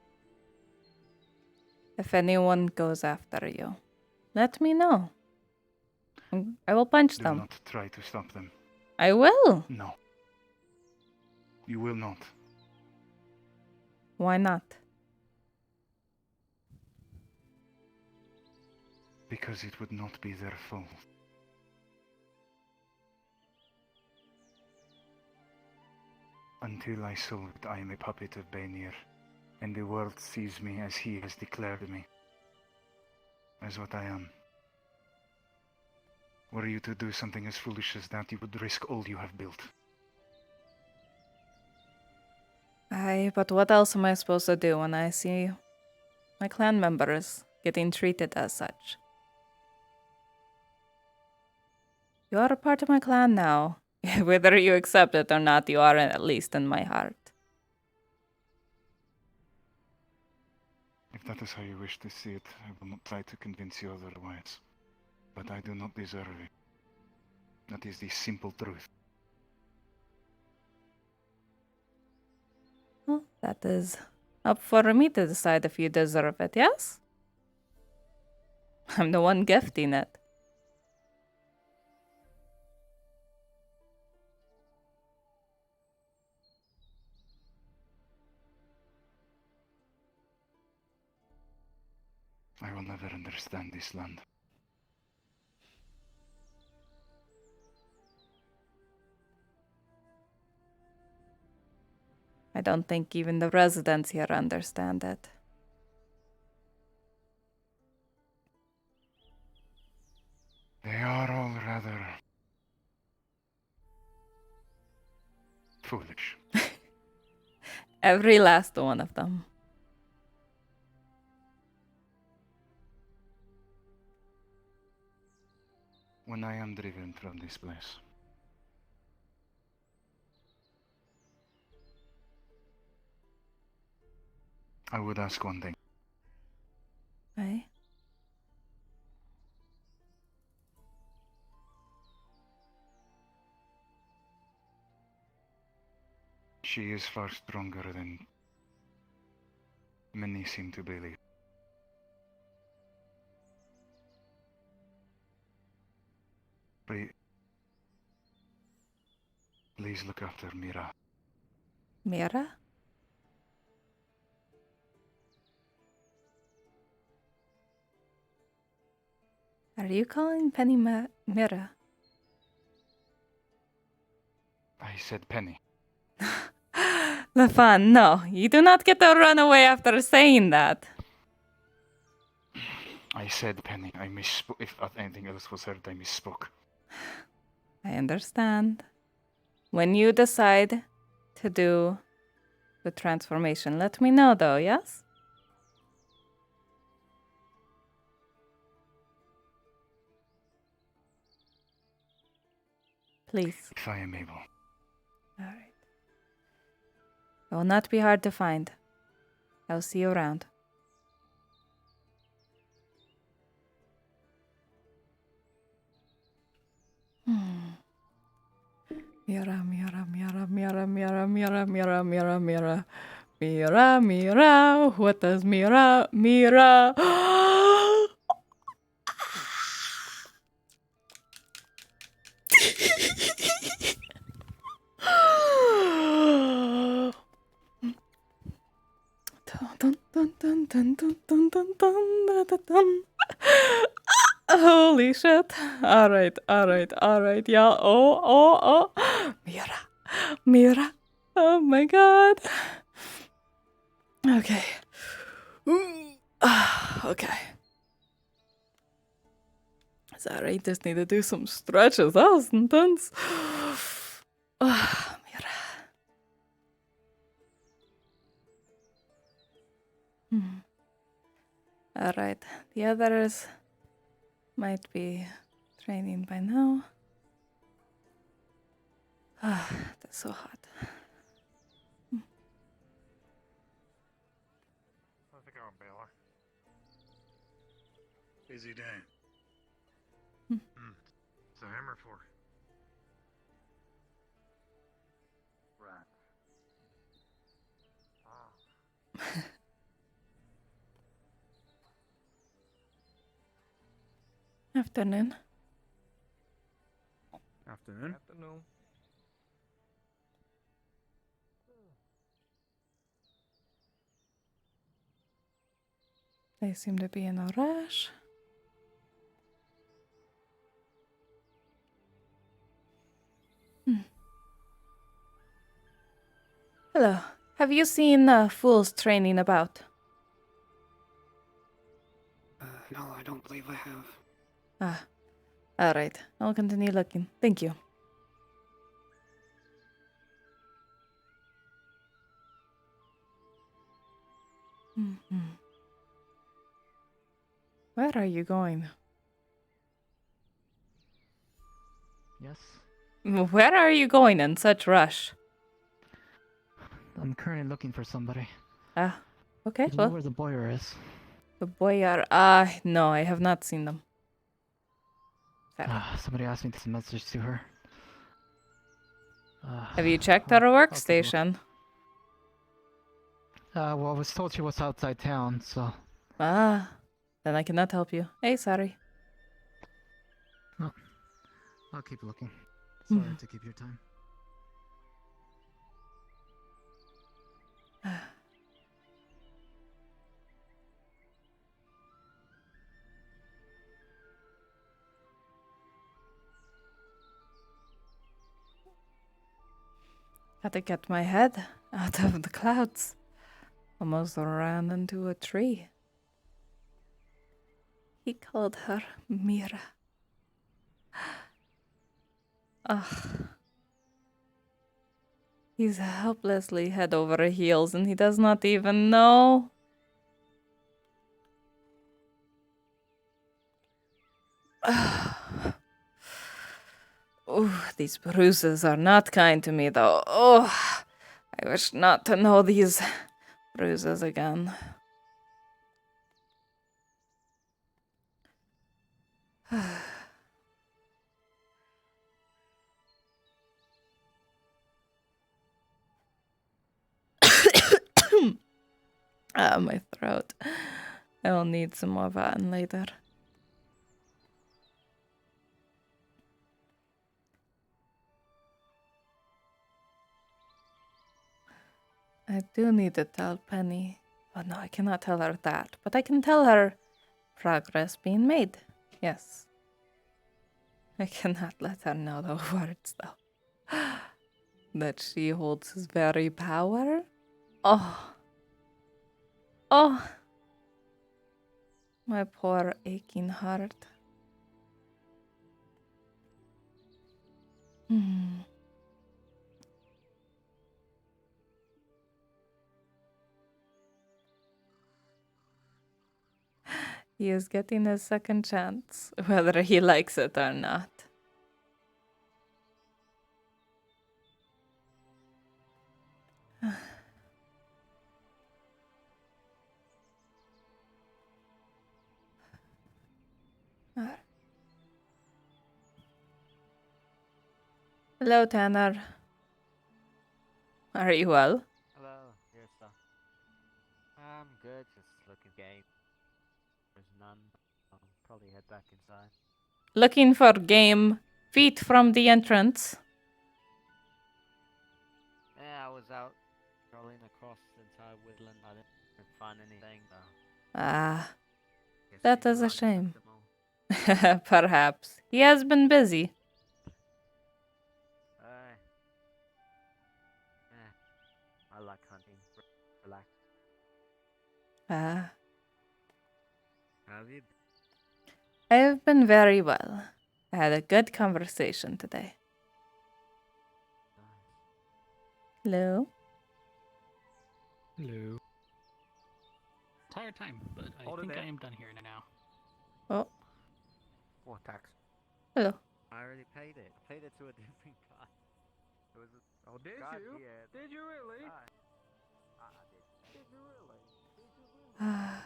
If anyone goes after you, let me know. I will punch Do them. not try to stop them. I will. No. You will not. Why not? Because it would not be their fault. Until I solve it, I am a puppet of Bainir, and the world sees me as he has declared me. As what I am. Were you to do something as foolish as that, you would risk all you have built. Aye, but what else am I supposed to do when I see my clan members getting treated as such? You are a part of my clan now. Whether you accept it or not, you are at least in my heart. If that is how you wish to see it, I will not try to convince you otherwise. But I do not deserve it. That is the simple truth. Well, that is up for me to decide if you deserve it, yes? I'm the one gifting it. I will never understand this land. I don't think even the residents here understand it. They are all rather foolish. Every last one of them. When I am driven from this place, I would ask one thing. Aye. She is far stronger than many seem to believe. Please look after Mira. Mira? Are you calling Penny Mira? I said Penny. Lafan, no. You do not get to run away after saying that. I said Penny. I misspoke. If anything else was heard, I misspoke. I understand. When you decide to do the transformation, let me know though, yes? Please. If I am able. Alright. It will not be hard to find. I'll see you around. Mira, Mira, Mira, Mira, Mira, Mira, Mira, Mira, Mira. Mira, Mira. What does Mira, Mira? Holy shit. Alright, yeah. Oh. Mira. Mira. Oh my god. Okay. Okay. Sorry, I just need to do some stretches. That was intense. Mira. Alright, the others might be training by now. That's so hot. How's it going, Baylor? Busy day. What's the hammer for? Right. Afternoon. Afternoon. They seem to be in a rush. Hello. Have you seen fools training about? No, I don't believe I have. Alright. I'll continue looking. Thank you. Where are you going? Yes? Where are you going in such rush? I'm currently looking for somebody. Okay, Do you well. know where the boyer is? The boyar. No, I have not seen them. Somebody asked me to send a message to her. Have you checked her workstation? Well, I was told she was outside town, so... Then I cannot help you. Hey, sorry. Oh, I'll keep looking. Sorry to keep your time. Had to get my head out of the clouds. Almost ran into a tree. He called her Mira. He's helplessly head over heels and he does not even know. These bruises are not kind to me though. I wish not to know these bruises again. My throat. I will need some more Vatten later. I do need to tell Penny. Oh no, I cannot tell her that. But I can tell her progress being made. Yes. I cannot let her know the words though. That she holds his very power? Oh. Oh. My poor aching heart. Hmm. He is getting a second chance, whether he likes it or not. Hello, Tanner. Are you well? Hello, Yrsa. I'm good, just looking game. There's none. I'll probably head back inside. Looking for game. Feet from the entrance. Yeah, I was out strolling across the entire woodland. I didn't find anything though. Ah, that is a shame. Perhaps. He has been busy. I like hunting. Relax. Ah, How have you been? I have been very well. I had a good conversation today. Hello? Hello. Entire time, but I think I am done here now. Oh, What tax? hello. I already paid it. I paid it to a different guy. It was a did god you? here. Did you really? I did. Did you really?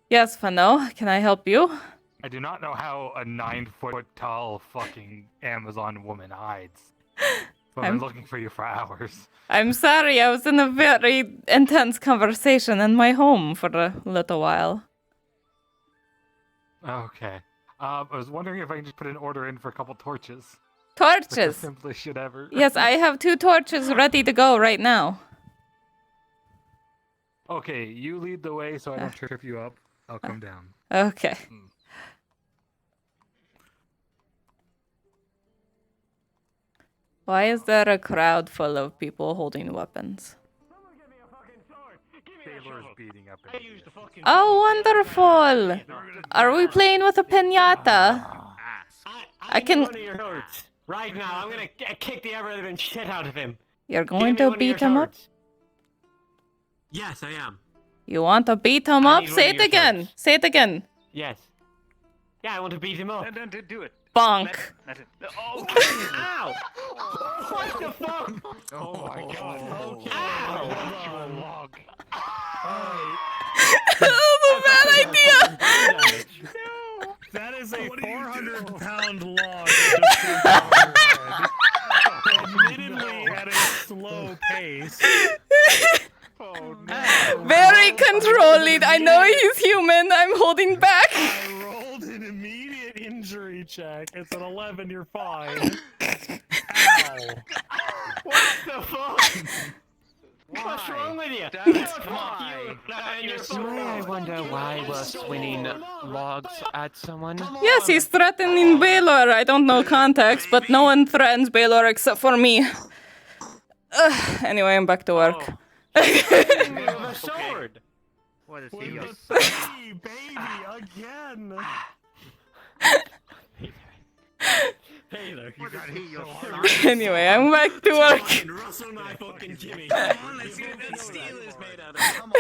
Yes, Fano, can I help you? I do not know how a 9-foot tall fucking Amazon woman hides. But I've I'm- been looking for you for hours. I'm sorry, I was in a very intense conversation in my home for a little while. Okay. I was wondering if I can just put an order in for a couple torches. Torches? Like the simplest shit ever. Yes, I have 2 torches ready to go right now. Okay, you lead the way so I don't trip you up. I'll come down. Okay. Why is there a crowd full of people holding weapons? Taylor's beating up Oh, wonderful! Are we playing with a piñata? I can. One of your torches. Right now, I'm gonna kick the ever-living shit out of him. You're going to beat him up? Yes, I am. You want to beat him I up? need Say one it of your again. Say it again. Yes. Yeah, I want to beat him up. Then do it. Bonk. Let it. Oh! Ow! What the fuck? Oh my god. Okay. Ow! That was a bad idea! That is a 400-pound log that just came down your head. Admittedly at a slow pace. Oh no. Very controlled. I know he's human. I'm holding back. I rolled an immediate injury check. It's an 11. You're fine. Ow. What the fuck? What's wrong with you? Damn it, Fuck why? you. And you're so May I wonder why we're swinging logs at someone? Yes, he's threatening Baylor. I don't know context, but no one threatens Baylor except for me. Anyway, I'm back to work. With a sword. What is With he? the baby again. Taylor, You got hit your Anyway, I'm back to work. Russell and I fucking Jimmy. Let's see what that steel is made out of. Come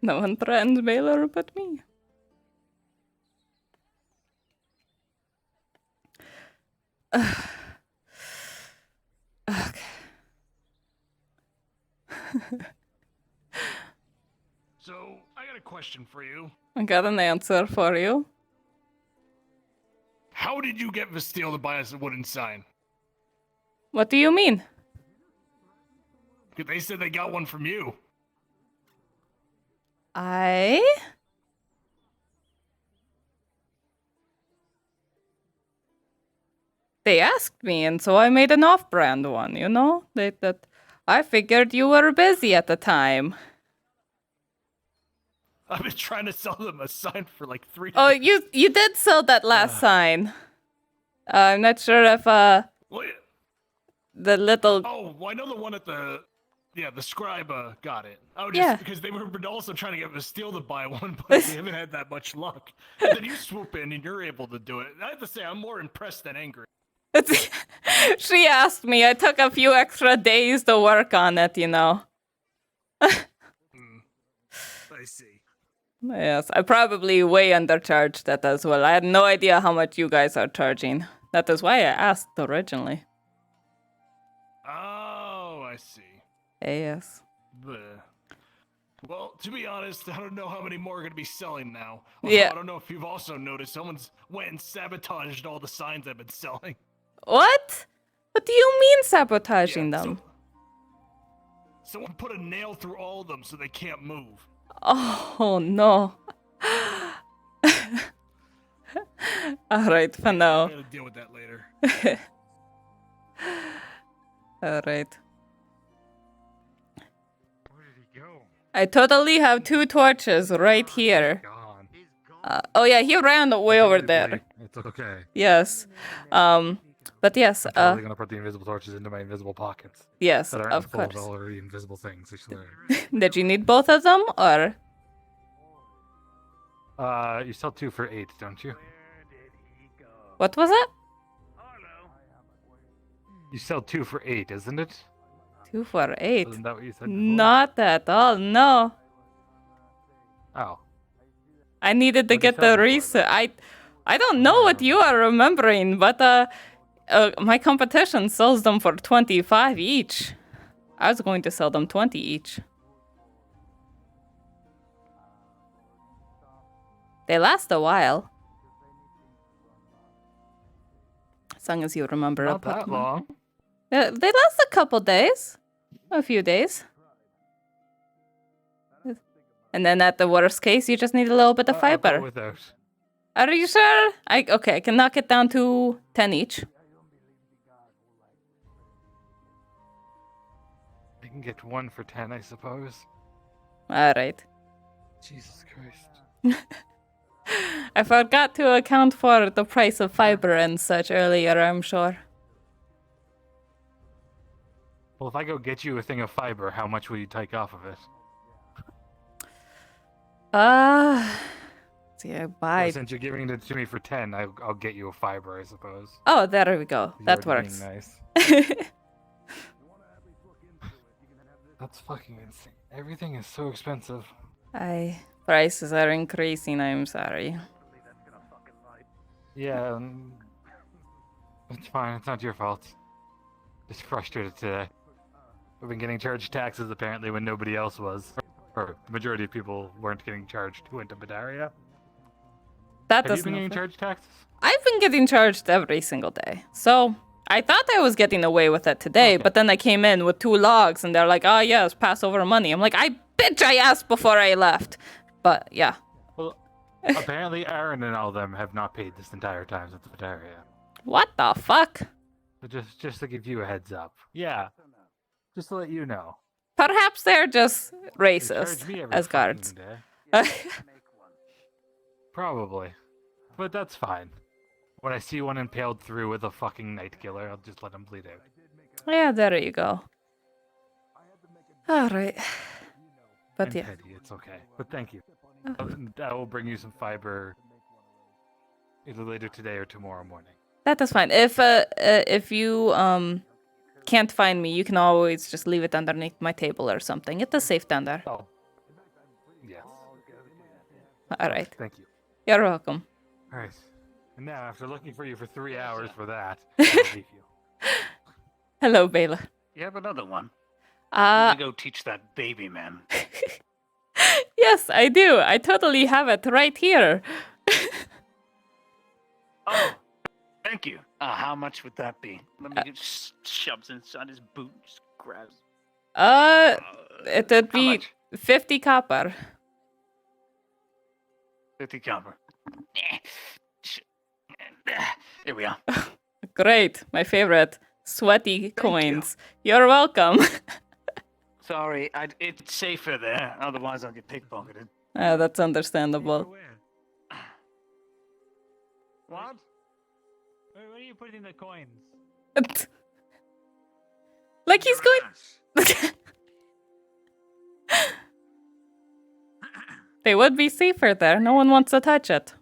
No one threatens Baylor but me. Okay. So, I got a question for you. I got an answer for you. How did you get Vastille to buy us a wooden sign? What do you mean? They said they got one from you. They asked me, and so I made an off-brand one, you know? That I figured you were busy at the time. I've been trying to sell them a sign for like 3 Oh, years. you did sell that last sign. I'm not sure if the little... Oh, well, I know the one at the... Yeah, the scribe got it. Oh, just Yeah. because they were also trying to get Vastille to buy one, but we haven't had that much luck. And then you swoop in and you're able to do it. I have to say, I'm more impressed than angry. She asked me. I took a few extra days to work on it, you know. I see. Yes, I probably way undercharged that as well. I had no idea how much you guys are charging. That is why I asked originally. Oh, I see. Yes. Bleh. Well, to be honest, I don't know how many more are going to be selling now. Yeah. I don't know if you've also noticed someone's went and sabotaged all the signs I've been selling. What? What do you mean sabotaging them? Someone put a nail through all of them so they can't move. Oh, no. Alright, for now. I'm going to deal with that later. Alright. Where did he go? I totally have 2 torches right here. Oh yeah, he ran way over there. It's okay. Yes. But yes, I'm totally gonna put the invisible torches into my invisible pockets. Yes, that aren't of full course. of already invisible things, I swear. Did you need both of them, or? You sell 2 for 8, don't you? What was it? You sell 2 for 8, isn't it? 2 for 8. Isn't that what you said before? Not at all, no. Oh. I needed to get the research. I don't know what you are remembering, but my competition sells them for 25 each. I was going to sell them 20 each. They last a while. As long as you remember. Not that long. They last a couple days. A few days. And then at the worst case, you just need a little bit of I'll go fiber. without. Are you sure? Okay, I can knock it down to 10 each. I can get 1 for 10, I suppose. Alright. Jesus Christ. I forgot to account for the price of fiber and such earlier, I'm sure. Well, if I go get you a thing of fiber, how much will you take off of it? See, I Well, buy. since you're giving it to me for 10, I'll get you a fiber, I suppose. Oh, there we go. You're That already works. being nice. That's fucking insane. Everything is so expensive. Prices are increasing, I'm sorry. Yeah, it's fine. It's not your fault. Just frustrated today. We've been getting charged taxes apparently when nobody else was. Or the majority of people weren't getting charged who went to Badaria. That Have you doesn't been getting affect- charged taxes? I've been getting charged every single day. So I thought I was getting away with it today, but then I came in with 2 logs and they're like, oh yes, Passover money. I'm like, I asked before I left. But yeah. Well, apparently Aaron and all of them have not paid this entire time since Badaria. What the fuck? So just to give you a heads up. Yeah. Just to let you know. Perhaps they're just They racist charge me every as fucking guards. day. Probably. But that's fine. When I see one impaled through with a fucking night killer, I'll just let him bleed out. Yeah, there you go. Alright. But I'm yeah. petty, it's okay. But thank you. I will bring you some fiber either later today or tomorrow morning. That is fine. If you can't find me, you can always just leave it underneath my table or something. It is safe down there. Oh. Yes. Alright. Thank you. You're welcome. Alright. And now, after looking for you for 3 hours for that, I'll leave you. Hello, Bela. You have another one? Uh, Go teach that baby man. Yes, I do. I totally have it right here. Oh, Thank you. How much would that be? Let me just shoves inside his boot, just grabs. It would be 50 copper. 50 copper. Here we are. Great, my favorite. Sweaty coins. You're welcome. Sorry, it's safer there. Otherwise, I'll get pickpocketed. That's understandable. What? Where are you putting the coins? Like he's going. They would be safer there. No one wants to touch it.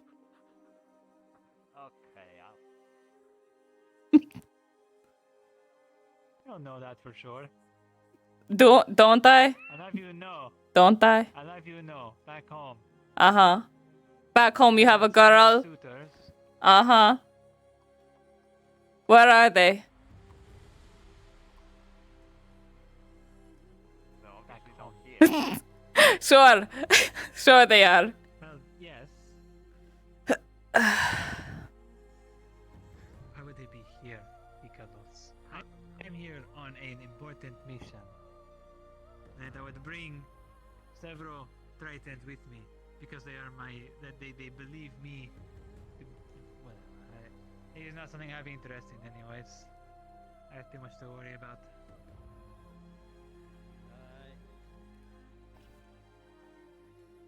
Okay, I don't know that for sure. Don't I? I'll have you know. Don't I? I'll have you know. Back home. Uh-huh. Back home you have a girl. Uh-huh. Where are they? Sure. Sure they are. Well, yes. Why would they be here, Ikados? I'm here on an important mission. And I would bring several Tritons with me because they are they believe me. Well, it is not something I have interest in anyways. I have too much to worry about.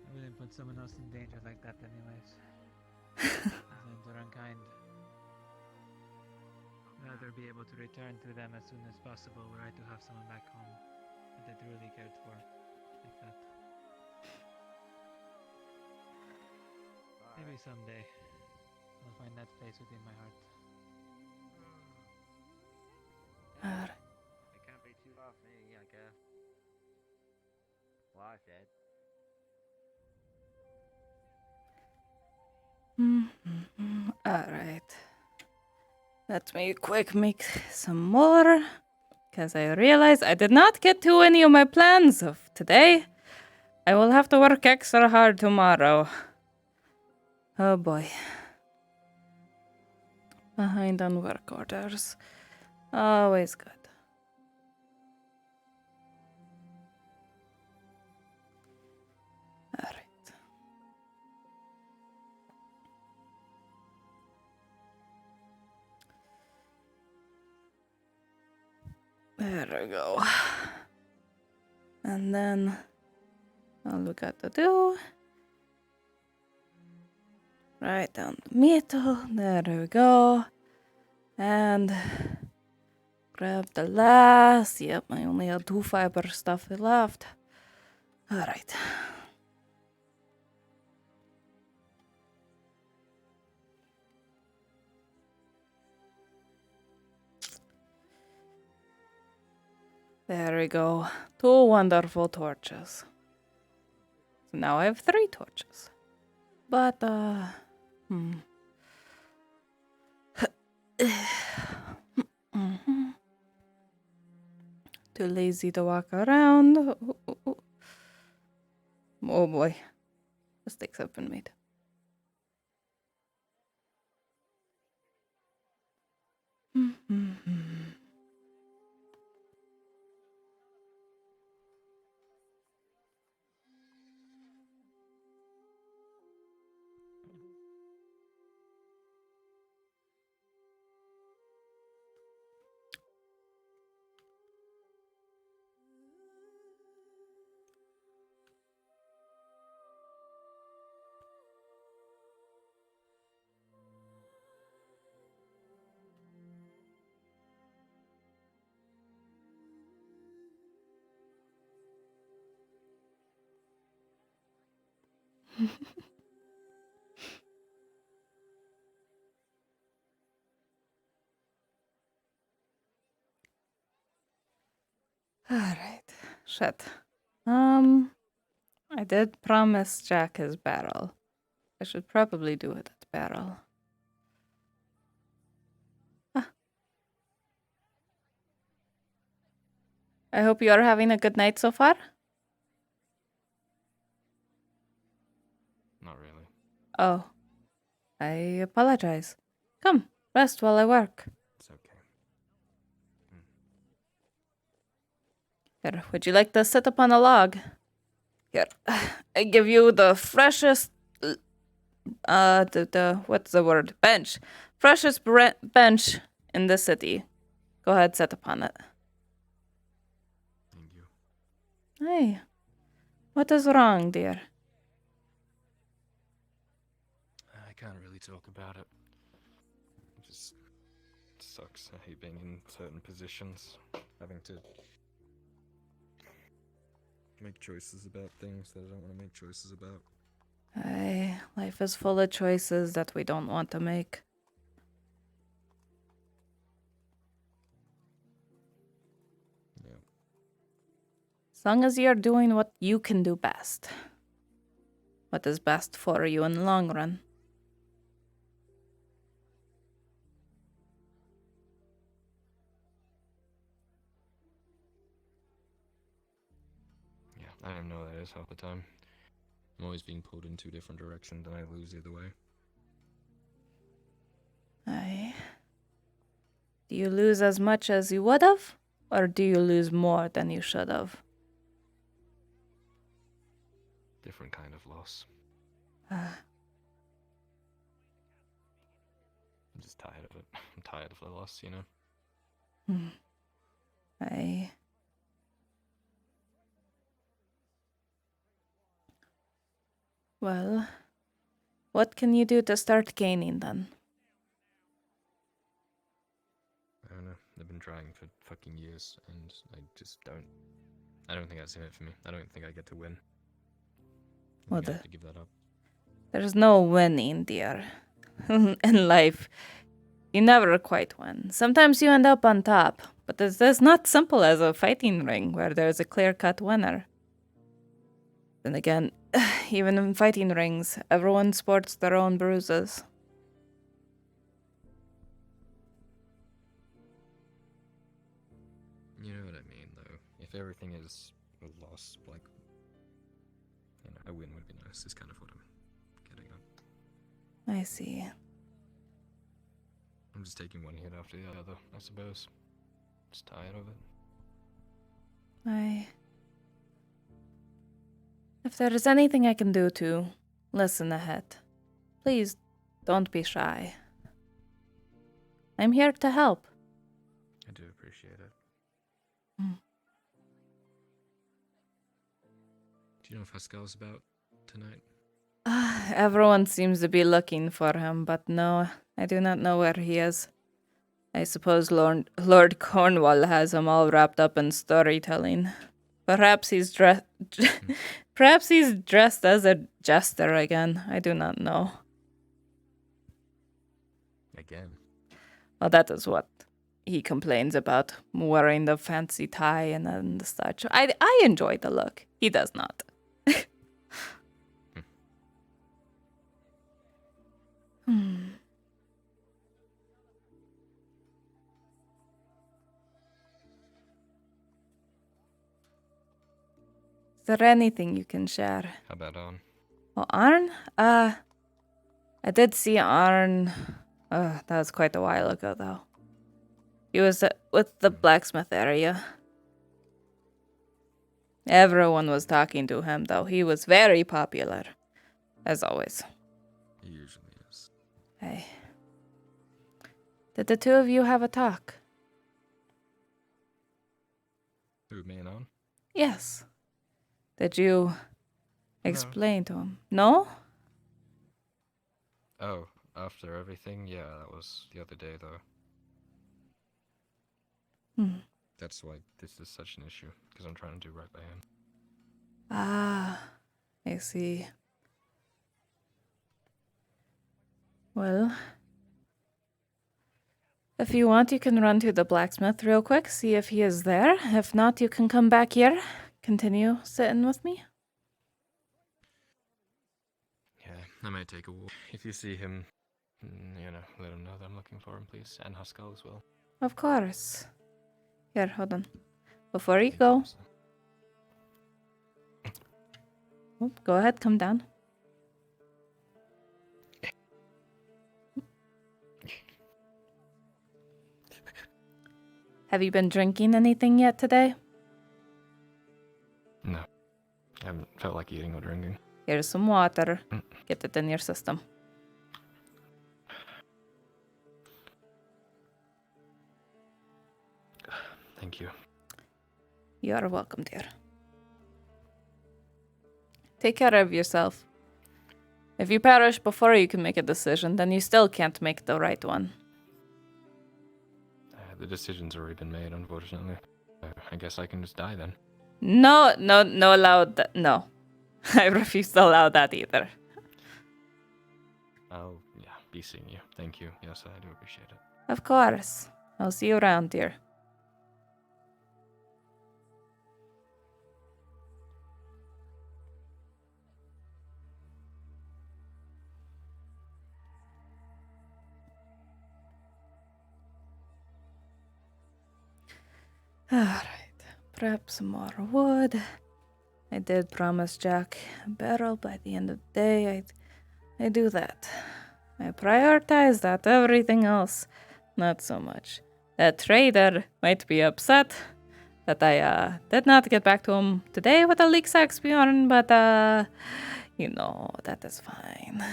I wouldn't put someone else in danger like that anyways. Those are unkind. I'd rather be able to return to them as soon as possible were I to have someone back home that they truly cared for. Like that. Maybe someday I'll find that place within my heart. It can't be too far from me, I guess. Well, I said. Alright. Let me quick make some more. Because I realize I did not get to any of my plans of today. I will have to work extra hard tomorrow. Oh boy. Behind on work orders. Always good. Alright. There we go. And then all we got to do, right down the middle, there we go. And grab the last, yep, I only had 2 fiber stuff left. Alright. There we go. 2 wonderful torches. So now I have 3 torches. But, Too lazy to walk around. Oh boy. Mistakes have been made. Alright. Shit. I did promise Jack his barrel. I should probably do it at barrel. Ah. I hope you are having a good night so far. Not really. Oh. I apologize. Come, Rest while I work. It's okay. Here, would you like to sit upon a log? Here, I give you the freshest, what's the word? Bench. Freshest bench in the city. Go ahead, sit upon it. Thank you. Hey, what is wrong, dear? I can't really talk about it. It just sucks. I hate being in certain positions, having to make choices about things that I don't want to make choices about. Aye, life is full of choices that we don't want to make. Yeah. As long as you're doing what you can do best. What is best for you in the long run. Yeah, I don't know what that is half the time. I'm always being pulled in two different directions and I lose either way. Aye. Do you lose as much as you would have? Or do you lose more than you should have? Different kind of loss. Ah. I'm just tired of it. I'm tired of the loss, you know? Aye. Well, what can you do to start gaining then? I don't know. I've been trying for fucking years and I just don't. I don't think that's in it for me. I don't think I get to win. I think I have to give that up. There's no winning, dear. In life, you never quite win. Sometimes you end up on top, but this is not simple as a fighting ring where there's a clear-cut winner. Then again, even in fighting rings, everyone sports their own bruises. You know what I mean, though. If everything is a loss, like, you know, a win would be nice, is kind of what I'm getting at. I see. I'm just taking one hit after the other, I suppose. Just tired of it. If there is anything I can do to listen ahead, please don't be shy. I'm here to help. I do appreciate it. Do you know if Haskell's about tonight? Everyone seems to be looking for him, but no, I do not know where he is. I suppose Lord Cornwall has him all wrapped up in storytelling. Perhaps he's dressed as a jester again. I do not know. Again? Well, that is what he complains about, wearing the fancy tie and then the such. I enjoy the look. He does not. Is there anything you can share? How about Arn? Well, Arn? I did see Arn. That was quite a while ago, though. He was with the blacksmith area. Everyone was talking to him, though. He was very popular, as always. He usually is. Hey. Did the two of you have a talk? Who, me and Arn? Yes. Did you explain to him? No? Oh, after everything? Yeah, that was the other day, though. That's why this is such an issue, because I'm trying to do right by him. Ah, I see. Well, if you want, you can run to the blacksmith real quick, see if he is there. If not, you can come back here. Continue sitting with me. Yeah, I might take a walk. If you see him, you know, let him know that I'm looking for him, please. And Haskell as well. Of course. Here, hold on. Before you go. Go ahead, come down. Have you been drinking anything yet today? No. I haven't felt like eating or drinking. Here's some water. Get it in your system. Thank you. You are welcome, dear. Take care of yourself. If you perish before you can make a decision, then you still can't make the right one. The decision's already been made, unfortunately. I guess I can just die then. No, allowed that. No. I refuse to allow that either. I'll, be seeing you. Thank you. Yes, I do appreciate it. Of course. I'll see you around, dear. Alright. Prep some more wood. I did promise Jack a barrel by the end of the day. I do that. I prioritize that. Everything else, not so much. That trader might be upset that I did not get back to him today with a leak sax Bjorn, but that is fine.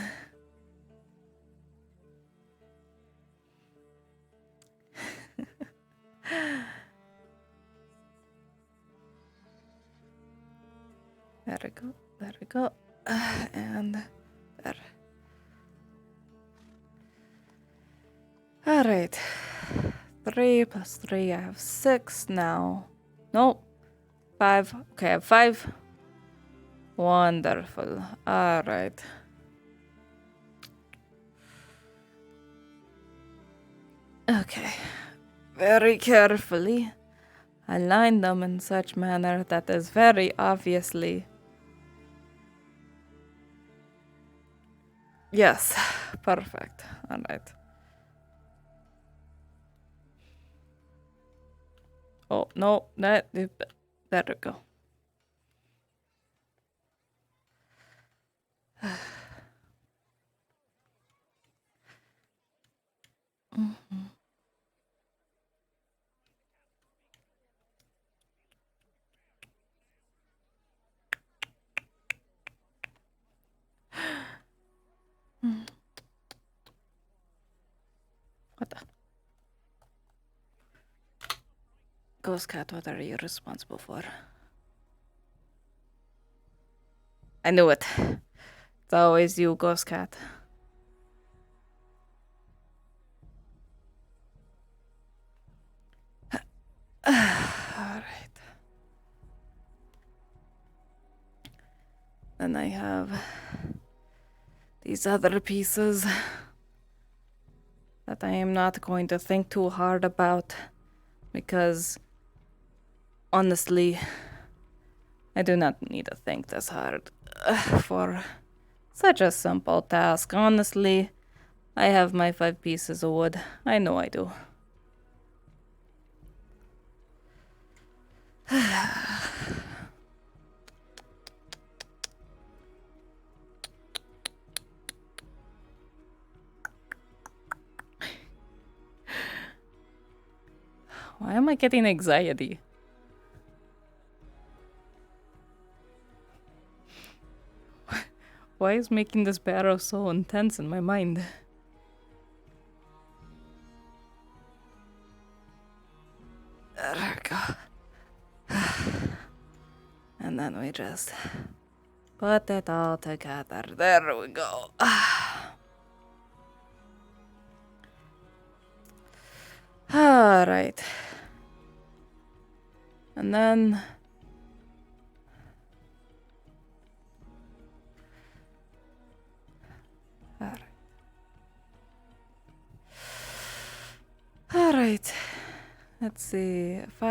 There we go. And there. Alright. 3 plus 3, I have 6 now. Nope. 5. Okay, I have 5. Wonderful. Alright. Okay. Very carefully align them in such manner that is very obviously. Yes, perfect. Alright. Oh, no, there we go. What the? Ghost Cat, what are you responsible for? I knew it. It's always you, Ghost Cat. Alright. Then I have these other pieces that I am not going to think too hard about because honestly, I do not need to think this hard for such a simple task. Honestly, I have my 5 pieces of wood. I know I do. Why am I getting anxiety? Why is making this barrow so intense in my mind? There we go. And then we just put it all together. There we go. Alright. And then Alright. Let's see. If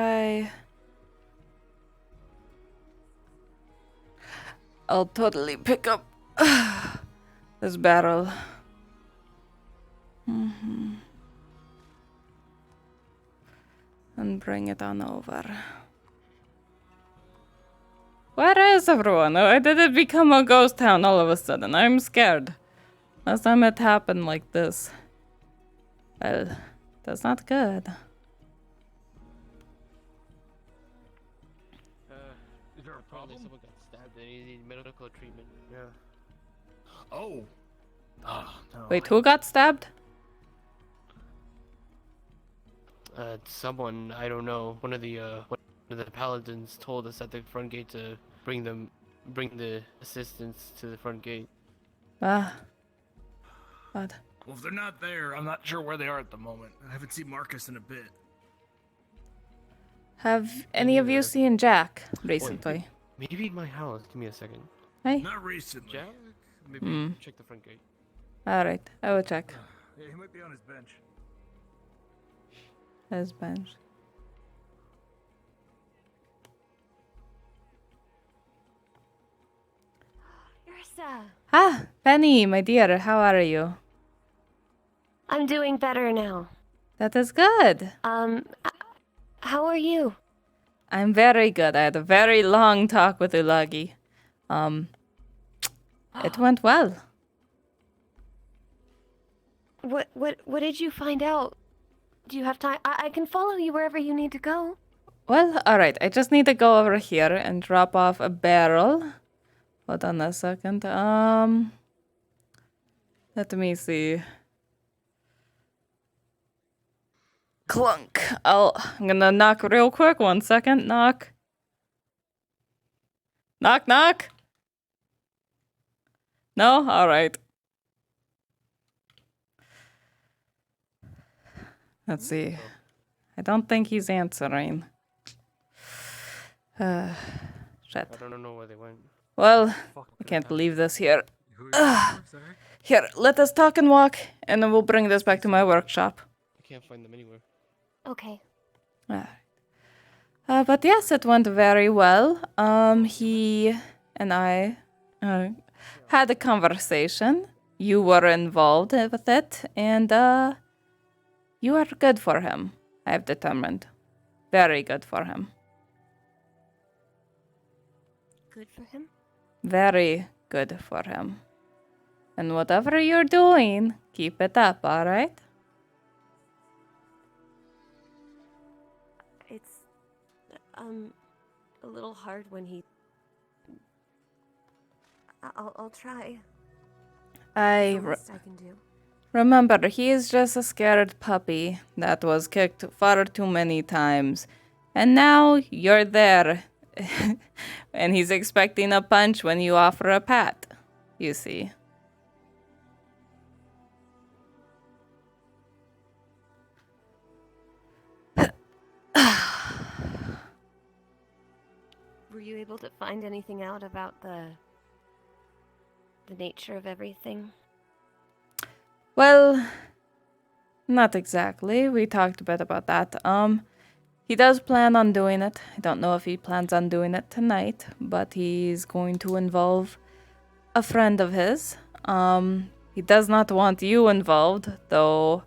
I'll totally pick up this barrel. And bring it on over. Where is everyone? Why did it become a ghost town all of a sudden? I'm scared. Last time it happened like this. Well, that's not good. you need medical treatment. Yeah. Oh. Ah, no. Wait, who got stabbed? Someone, I don't know, one of the paladins told us at the front gate to bring the assistants to the front gate. Ah. God. Well, if they're not there, I'm not sure where they are at the moment. I haven't seen Marcus in a bit. Have any of you seen Jack recently? Maybe in my house. Give me a second. Hey? Not recently. Jack? Maybe check the front gate. Alright, I will check. Yeah, he might be on his bench. His bench. Yrsa! Ah, Penny, my dear, how are you? I'm doing better now. That is good. How are you? I'm very good. I had a very long talk with Ulagi. It went well. What did you find out? Do you have time? I can follow you wherever you need to go. Well, alright, I just need to go over here and drop off a barrel. Hold on a second. Let me see. Clunk. I'm gonna knock real quick. 1 second. Knock. Knock, knock. No? Alright. Let's see. I don't think he's answering. Shit. I don't know where they went. Well, I can't leave this here. Here, let us talk and walk, and then we'll bring this back to my workshop. I can't find them anywhere. Okay. But yes, it went very well. He and I had a conversation. You were involved with it, and you are good for him, I've determined. Very good for him. Good for him? Very good for him. And whatever you're doing, keep it up, alright? It's a little hard when he. I'll try. I can do. remember, he is just a scared puppy that was kicked far too many times. And now you're there. And he's expecting a punch when you offer a pat, you see. Were you able to find anything out about the nature of everything? Well, not exactly. We talked a bit about that. He does plan on doing it. I don't know if he plans on doing it tonight, but he's going to involve a friend of his. He does not want you involved, though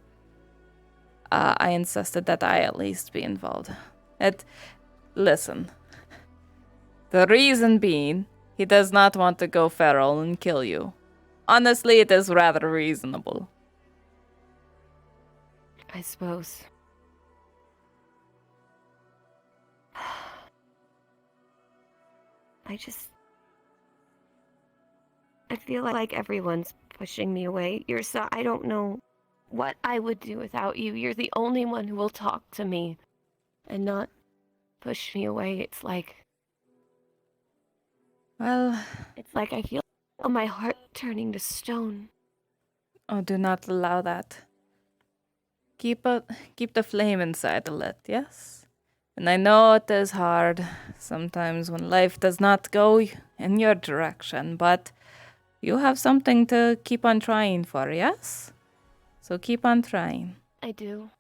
I insisted that I at least be involved. Listen. The reason being, he does not want to go feral and kill you. Honestly, it is rather reasonable. I suppose. I feel like everyone's pushing me away. Yrsa, I don't know what I would do without you. You're the only one who will talk to me and not push me away. It's like... Well... It's like I feel my heart turning to stone. Oh, do not allow that. Keep the flame inside a lit, yes? And I know it is hard sometimes when life does not go in your direction, but you have something to keep on trying for, yes? So keep on trying. I do.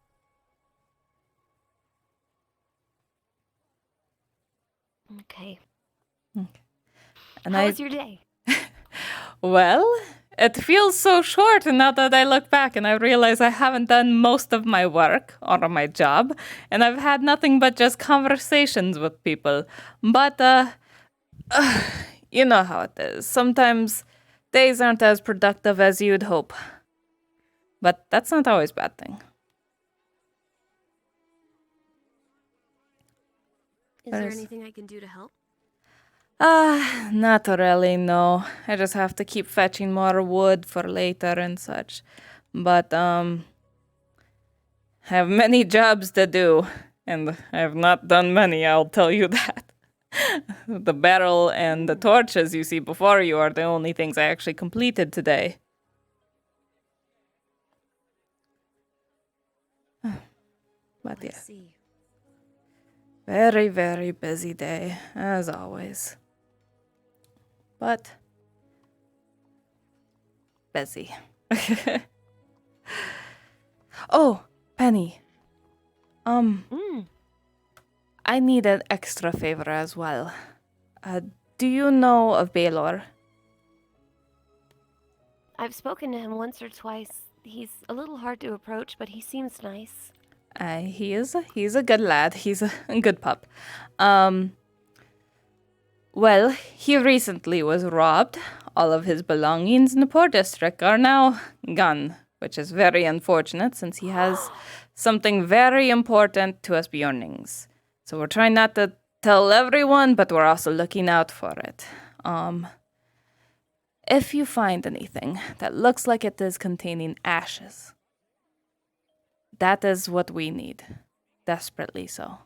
Okay. And How was your day? Well, it feels so short now that I look back and I realize I haven't done most of my work or my job, and I've had nothing but just conversations with people. But, you know how it is. Sometimes days aren't as productive as you'd hope. But that's not always a bad thing. Is there anything I can do to help? Not really, no. I just have to keep fetching more wood for later and such. But, have many jobs to do, and I have not done many, I'll tell you that. The barrel and the torches you see before you are the only things I actually completed today. But yeah. Very, very busy day, as always. But busy. Oh, Penny. I need an extra favor as well. Do you know of Baylor? I've spoken to him once or twice. He's a little hard to approach, but he seems nice. He's a good lad. He's a good pup. Well, he recently was robbed. All of his belongings in the poor district are now gone, which is very unfortunate since he has something very important to us Bjornings. So we're trying not to tell everyone, but we're also looking out for it. If you find anything that looks like it is containing ashes, that is what we need. Desperately so.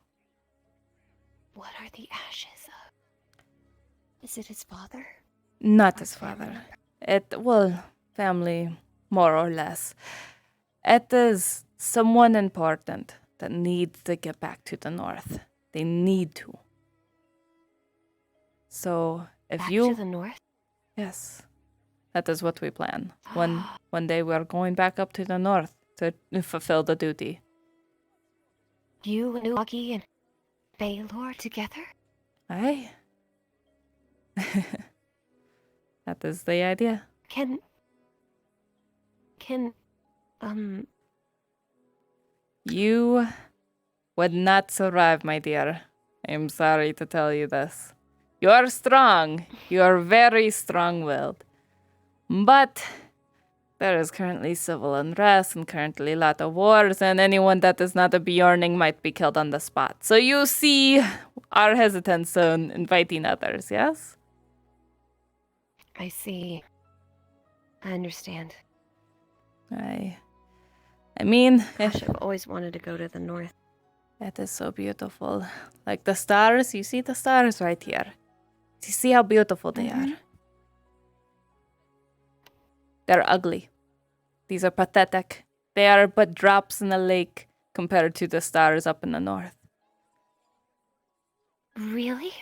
What are the ashes of? Is it his father? Not his father. Family, more or less. It is someone important that needs to get back to the north. They need to. So, if Back you... to the north? Yes. That is what we plan. One day we're going back up to the north to fulfill the duty. You and Lucky and Baylor together? Aye. That is the idea. Can, You would not survive, my dear. I am sorry to tell you this. You are strong. You are very strong-willed. But there is currently civil unrest and currently a lot of wars, and anyone that is not a Bjorning might be killed on the spot. So you see our hesitance in inviting others, yes? I see. I understand. I mean... Gosh, I've always wanted to go to the north. That is so beautiful. Like the stars, you see the stars right here. You see how beautiful they are. They're ugly. These are pathetic. They are but drops in a lake compared to the stars up in the north. Really?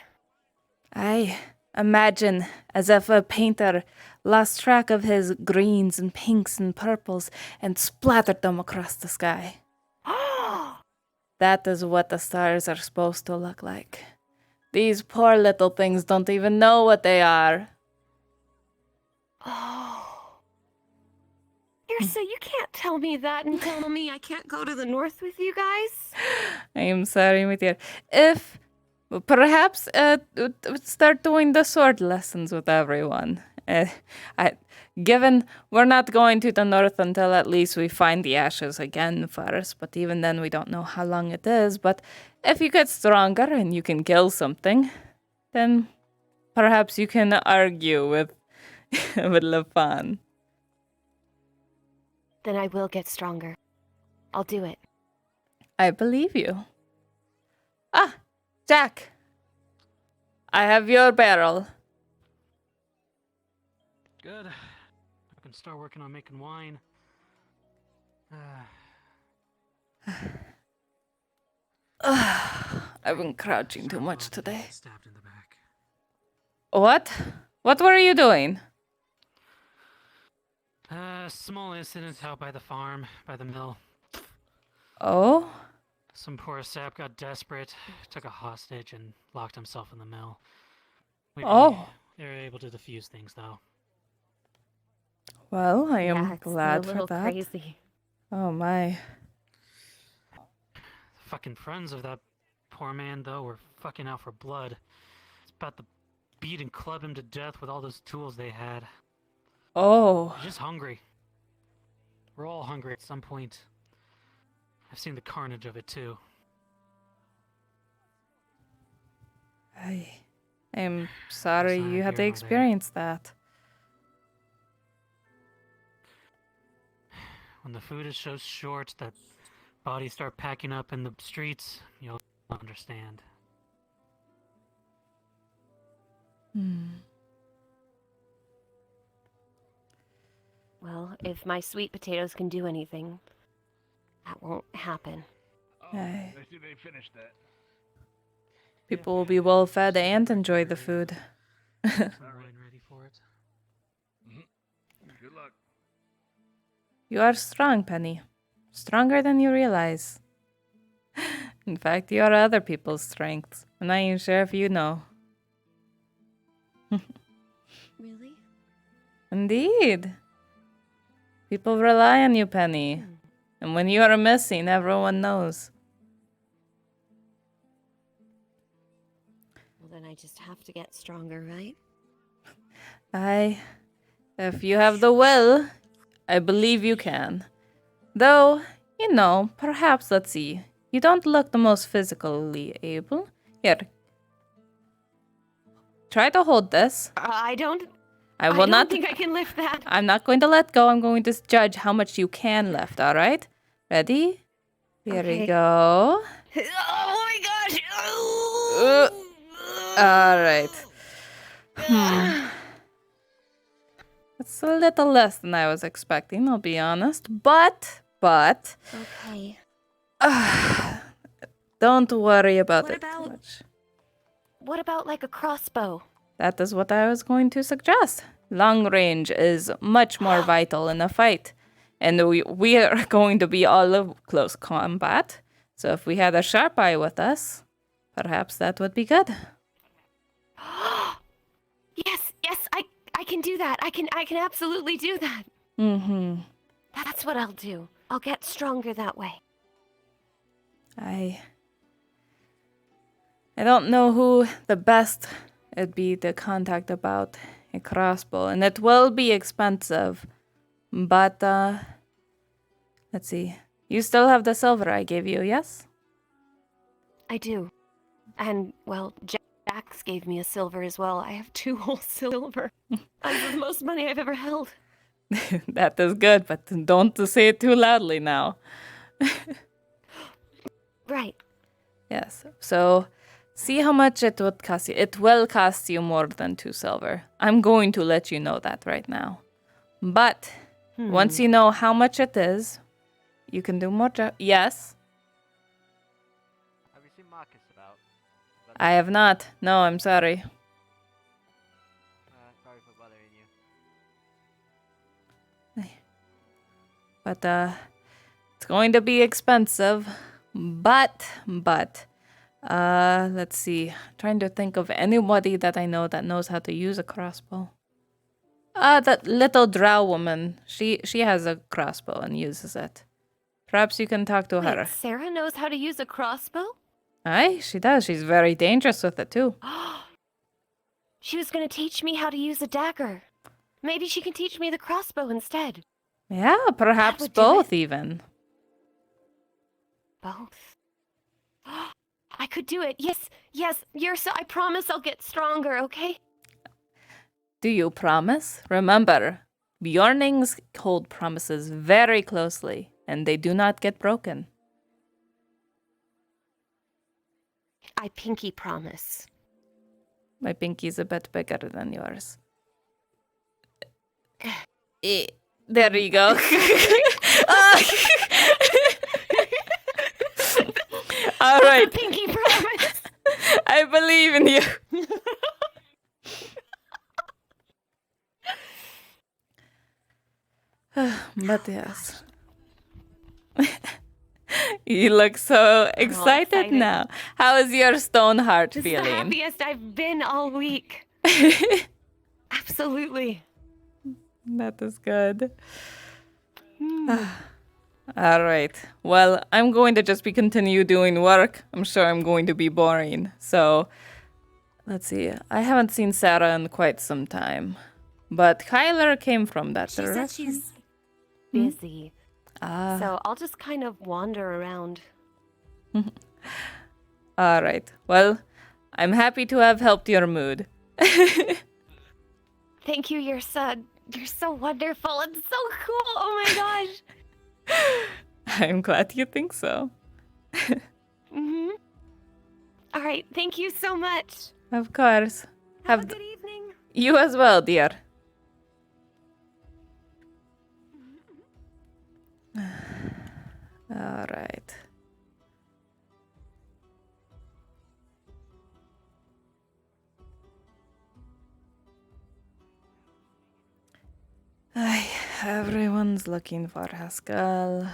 I imagine as if a painter lost track of his greens and pinks and purples and splattered them across the sky. That is what the stars are supposed to look like. These poor little things don't even know what they are. Oh. Yrsa, you can't tell me that and tell me I can't go to the north with you guys. I am sorry, my dear. If perhaps start doing the sword lessons with everyone. Given we're not going to the north until at least we find the ashes again first, but even then we don't know how long it is. But if you get stronger and you can kill something, then perhaps you can argue with Lefan. Then I will get stronger. I'll do it. I believe you. Ah, Jack. I have your barrel. Good. I can start working on making wine. I've been crouching too much today. Stabbed in the back. What? What were you doing? Small incident out by the farm, by the mill. Oh? Some poor sap got desperate, took a hostage, and locked himself in the mill. They were able to defuse things, though. Well, I am it's glad a for little that. Crazy. Oh my. Fucking friends of that poor man, though, were fucking out for blood. It's about to beat and club him to death with all those tools they had. Oh. They're just hungry. We're all hungry at some point. I've seen the carnage of it, too. I'm sorry Sorry you had to here all day. experience that. When the food is so short that bodies start packing up in the streets, you'll understand. Well, if my sweet potatoes can do anything, that won't happen. Aye. I see they finished that. People will be well fed and enjoy the food. Some wine ready for it. Good luck. You are strong, Penny. Stronger than you realize. In fact, you are other people's strengths. I'm not even sure if you know. Really? Indeed. People rely on you, Penny. And when you are missing, everyone knows. Well, then I just have to get stronger, right? If you have the will, I believe you can. Though, you know, perhaps, let's see, you don't look the most physically able. Here. Try to hold this. I don't not think I can lift that. I'm not going to let go. I'm going to judge how much you can lift, all right? Ready? Here we Okay. go. Oh my gosh! All right. It's a little less than I was expecting, I'll be honest. But. Okay. Don't worry about What it about- too much. What about like a crossbow? That is what I was going to suggest. Long range is much more vital in a fight. And we are going to be all of close combat. So if we had a sharp eye with us, perhaps that would be good. Yes, I can do that. I can absolutely do that. Mm-hmm. That's what I'll do. I'll get stronger that way. I don't know who the best it'd be to contact about a crossbow, and it will be expensive. But let's see. You still have the silver I gave you, yes? I do. And, well, Jax gave me a silver as well. I have 2 whole silver. That's the most money I've ever held. That is good, but don't say it too loudly now. Right. Yes. So, see how much it would cost you. It will cost you more than 2 silver. I'm going to let you know that right now. But once you know how much it is, you can do more. Yes. Have you seen Marcus about? I have not. No, I'm sorry. Sorry for bothering you. But it's going to be expensive. But let's see. Trying to think of anybody that I know that knows how to use a crossbow. That little drow woman. She has a crossbow and uses it. Perhaps you can talk to her. Wait, Sarah knows how to use a crossbow? Aye, she does. She's very dangerous with it too. She was going to teach me how to use a dagger. Maybe she can teach me the crossbow instead. Yeah, perhaps would do both even. Both? I could do it. Yes, Yrsa, I promise I'll get stronger, okay? Do you promise? Remember, Bjornings hold promises very closely, and they do not get broken. I pinky promise. My pinky's a bit bigger than yours. There you go. All right. Pinky promise. I believe in you. But yes. You look so excited now. How is your stone heart This feeling? is the happiest I've been all week. Absolutely. That is good. All right. Well, I'm going to just continue doing work. I'm sure I'm going to be boring. So, let's see. I haven't seen Sarah in quite some time. But Kyler came from that She said direction. she's busy. Ah. So I'll just kind of wander around. All right. Well, I'm happy to have helped your mood. Thank you, Yrsa. You're so wonderful and so cool. Oh my gosh. I'm glad you think so. Mm-hmm. All right. Thank you so much. Of course. Have a good evening. You as well, dear. All right. Ay, everyone's looking for Haskell.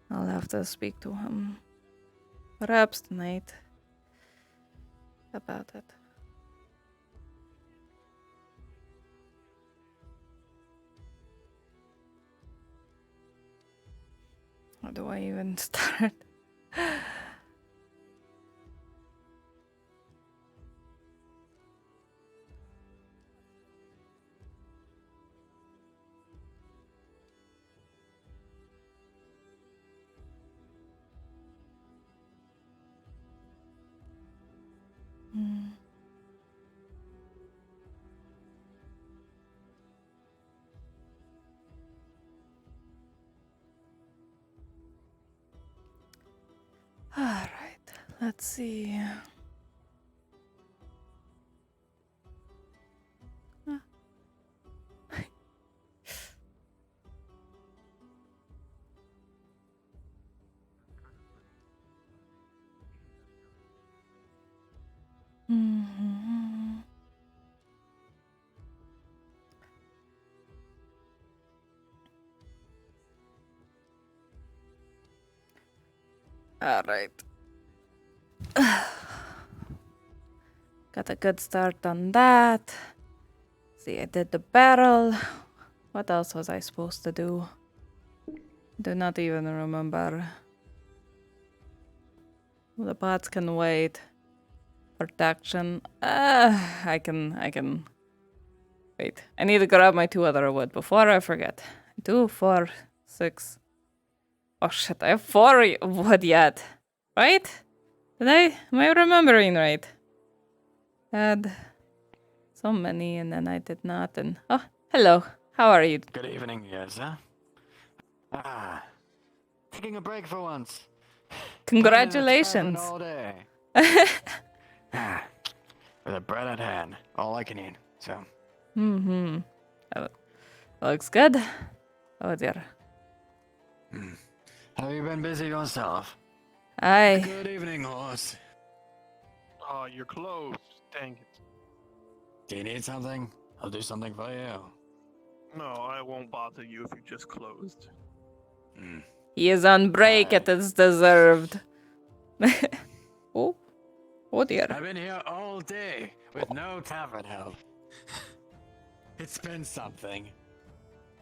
I'll have to speak to him. Perhaps tonight. About it. How do I even start? All right, let's see. Mm-hmm. All right. Got a good start on that. See, I did the barrel. What else was I supposed to do? Do not even remember. The pots can wait. Protection. I can wait. I need to grab my 2 other wood before I forget. 2, 4, 6. Oh shit, I have 4 wood yet. Right? Am I remembering right? Had so many and then I did not and oh, hello. How are you? Good evening, Yrsa. Taking a break for once. Congratulations. All day. With a bread at hand, all I can eat. So. Mm-hmm. Looks good. Oh dear. Have you been busy yourself? Aye. Good evening, horse. Oh, you're closed. Dang it. Do you need something? I'll do something for you. No, I won't bother you if you just closed. He is on break. It is deserved. Oh. Oh dear. I've been here all day with no tavern help. It's been something.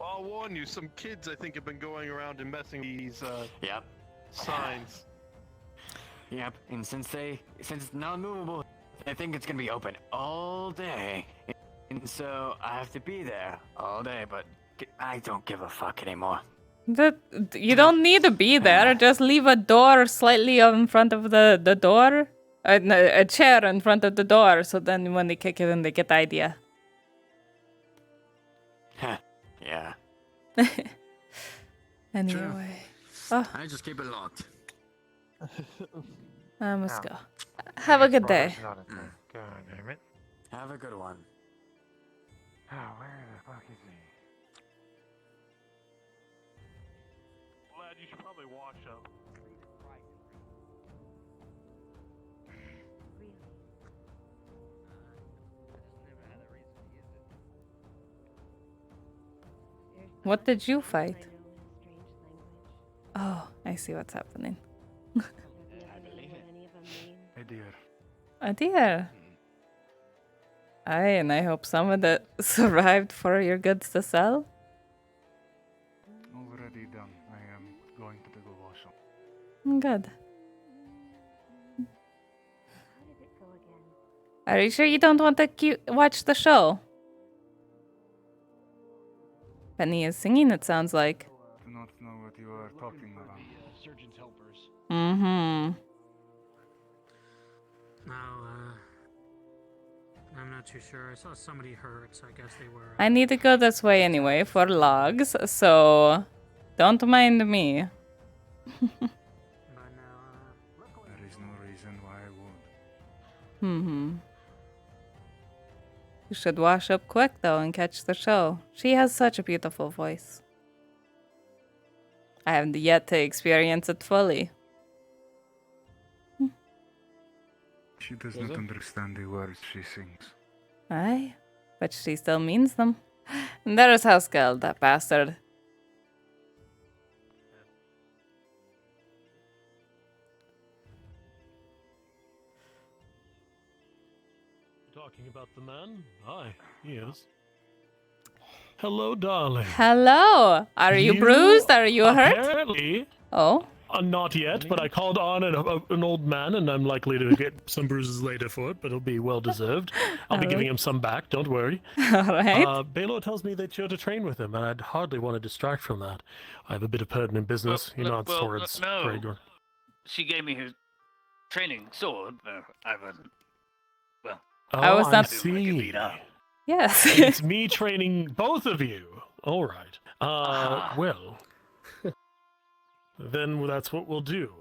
I'll warn you, some kids I think have been going around and messing these Yep. signs. Yep, and since it's non-movable, I think it's gonna be open all day. And so I have to be there all day, but I don't give a fuck anymore. You don't need to be there. Just leave a door slightly in front of the door. A chair in front of the door, so then when they kick it in, they get the idea. Yeah. Anyway. Oh, I just keep it locked. I must go. Have a good day. God damn it. Have a good one. Oh, where the fuck is he? Lad, you should probably wash up. What did you fight? Oh, I see what's happening. A deer. A deer. Aye, and I hope some of that survived for your goods to sell. Already done. I am going to go wash up. Good. Are you sure you don't want to watch the show? Penny is singing, it sounds like. Do not know what you are talking about. Surgeon's helpers. Mm-hmm. No, I'm not too sure. I saw somebody hurt, so I guess they were. I need to go this way anyway for logs, so don't mind me. There is no reason why I would. You should wash up quick though and catch the show. She has such a beautiful voice. I haven't yet to experience it fully. She does not understand the words she sings. Aye, but she still means them. And there is Haskell, that bastard. Talking about the man? Aye, he is. Hello, darling. Hello! Are you bruised? Are you hurt? Apparently. Oh? Not yet, but I called on an old man, and I'm likely to get some bruises later for it, but it'll be well deserved. I'll be giving him some back, don't worry. Alright. Baylor tells me that you're to train with him, and I'd hardly want to distract from that. I have a bit of pertinent business. He nods towards Gregor. She gave me her training sword. I wasn't. Well, I was not. See. Yes. It's me training both of you. All right. Well. Then that's what we'll do.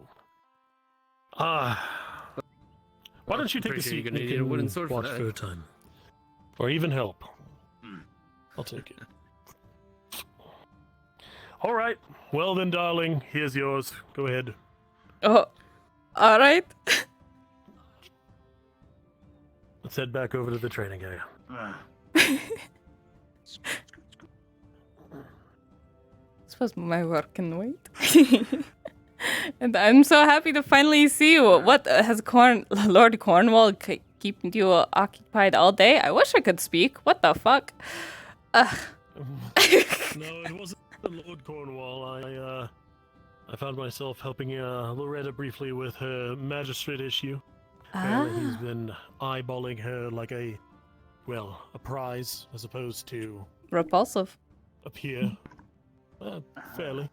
Why don't you take a Pretty sure seat? you're gonna You need a can wooden sword for watch that. for a time. Or even help. I'll take it. All right. Well then, darling, here's yours. Go ahead. Oh, all right. Let's head back over to the training area. Suppose my work can wait. And I'm so happy to finally see you. What has Lord Cornwall keep you occupied all day? I wish I could speak. What the fuck? No, it wasn't Lord Cornwall. I found myself helping Loretta briefly with her magistrate issue. He's been eyeballing her like a prize as opposed to repulsive. Appear. Fairly.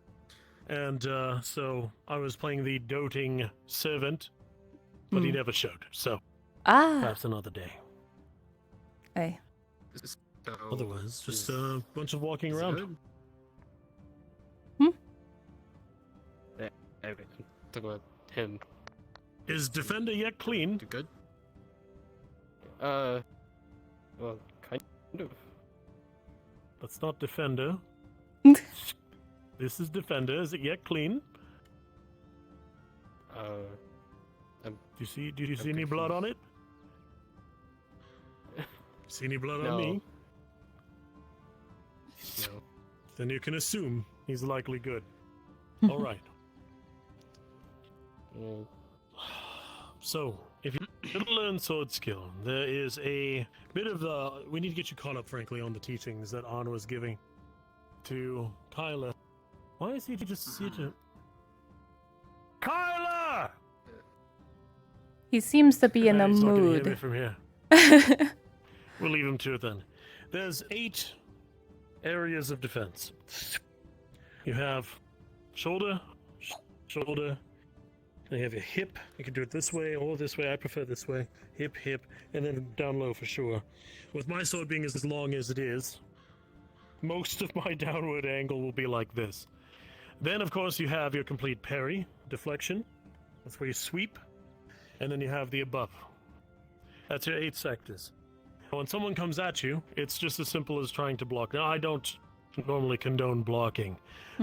And so I was playing the doting servant, but he never showed. So perhaps another day. Hey. Otherwise, just a bunch of walking around. Okay, talk about him. Is Defender yet clean? Good. Well, kind of. That's not Defender. This is Defender. Is it yet clean? Do you see any blood on it? See any blood on me? No. Then you can assume he's likely good. All right. So, if you're to learn sword skill, there is a bit of the... We need to get you caught up, frankly, on the teachings that Anna was giving to Kyla. Why is he just sitting? Kyla! He seems to be in a He's not gonna hear mood. me from here. We'll leave him to it then. There's 8 areas of defense. You have shoulder, shoulder. Then you have your hip. You can do it this way or this way. I prefer this way. Hip, hip, and then down low for sure. With my sword being as long as it is, most of my downward angle will be like this. Then, of course, you have your complete parry, deflection. That's where you sweep. And then you have the above. That's your 8 sectors. When someone comes at you, it's just as simple as trying to block. Now, I don't normally condone blocking.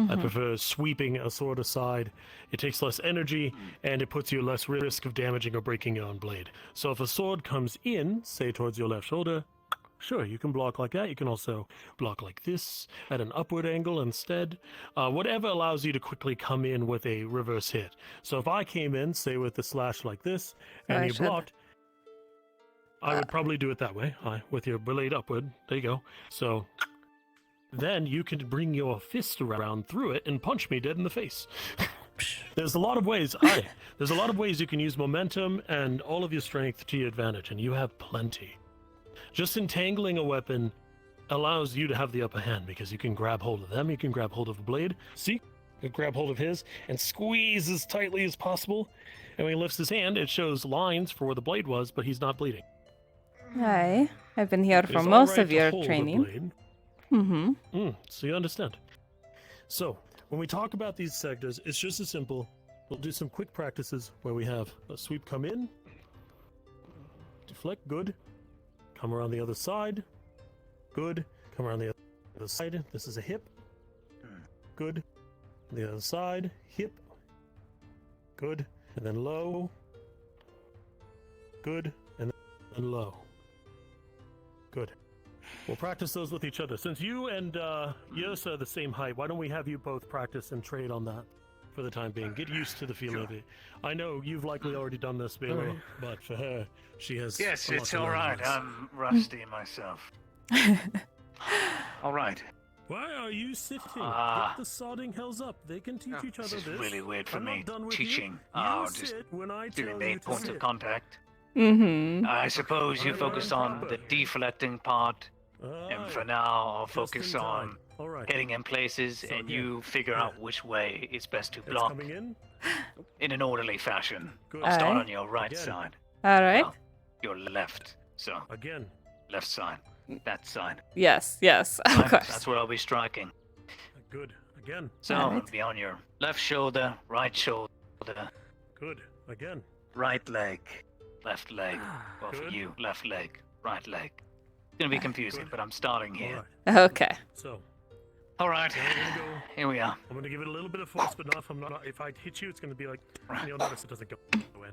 I prefer sweeping a sword aside. It takes less energy, and it puts you at less risk of damaging or breaking your own blade. So if a sword comes in, say towards your left shoulder, sure, you can block like that. You can also block like this, at an upward angle instead. Whatever allows you to quickly come in with a reverse hit. So if I came in, say with the slash like this, and you blocked, I would probably do it that way, with your blade upward. There you go. So then you can bring your fist around through it and punch me dead in the face. There's a lot of ways. There's a lot of ways you can use momentum and all of your strength to your advantage, and you have plenty. Just entangling a weapon allows you to have the upper hand because you can grab hold of them, you can grab hold of a blade. See? You grab hold of his and squeeze as tightly as possible. And when he lifts his hand, it shows lines for where the blade was, but he's not bleeding. Aye. I've been here It for is most alright of to your hold a training. blade. Mm-hmm. So you understand. So, when we talk about these sectors, it's just as simple. We'll do some quick practices where we have a sweep come in, deflect, good. Come around the other side, good. Come around the other side. This is a hip, good. The other side, hip, good. And then low, good. And then low, good. We'll practice those with each other. Since you and Yrsa are the same height, why don't we have you both practice and trade on that for the time being? Get used to the feeling of it. I know you've likely already done this, Baylor, but for her, she has. Yes, a lot it's to learn all on right. this. I'm rusty myself. All right. Why are you sitting? Ah. Get the sodding hells up. They can teach each other This this. is really weird for I'm me. not done with Teaching. You. Oh, You just sit when I doing tell the you 8 to points sit. of contact. Mm-hmm. I suppose you focus on the deflecting part, and for now I'll Just focus in on time. All right. getting in places, and again, you figure out which way is best to It's block coming in. in an orderly fashion. Good. I'll start Aye. on your right Again. side. All right. Well, your left. So, Again. left side. That side. Yes, yes, of Right, course. that's where I'll be striking. Good. Again. So, Alright. it'll be on your left shoulder, right shoulder, Good. Again. right leg, left leg. Well, for Good. you, left leg, right leg. It's gonna be confusing, but I'm starting All here. right. Okay. So, All right, now we're gonna go. here we are. I'm gonna give it a little bit of force, but not if I'm not. If I hit you, it's gonna be like. And you'll notice it doesn't go in.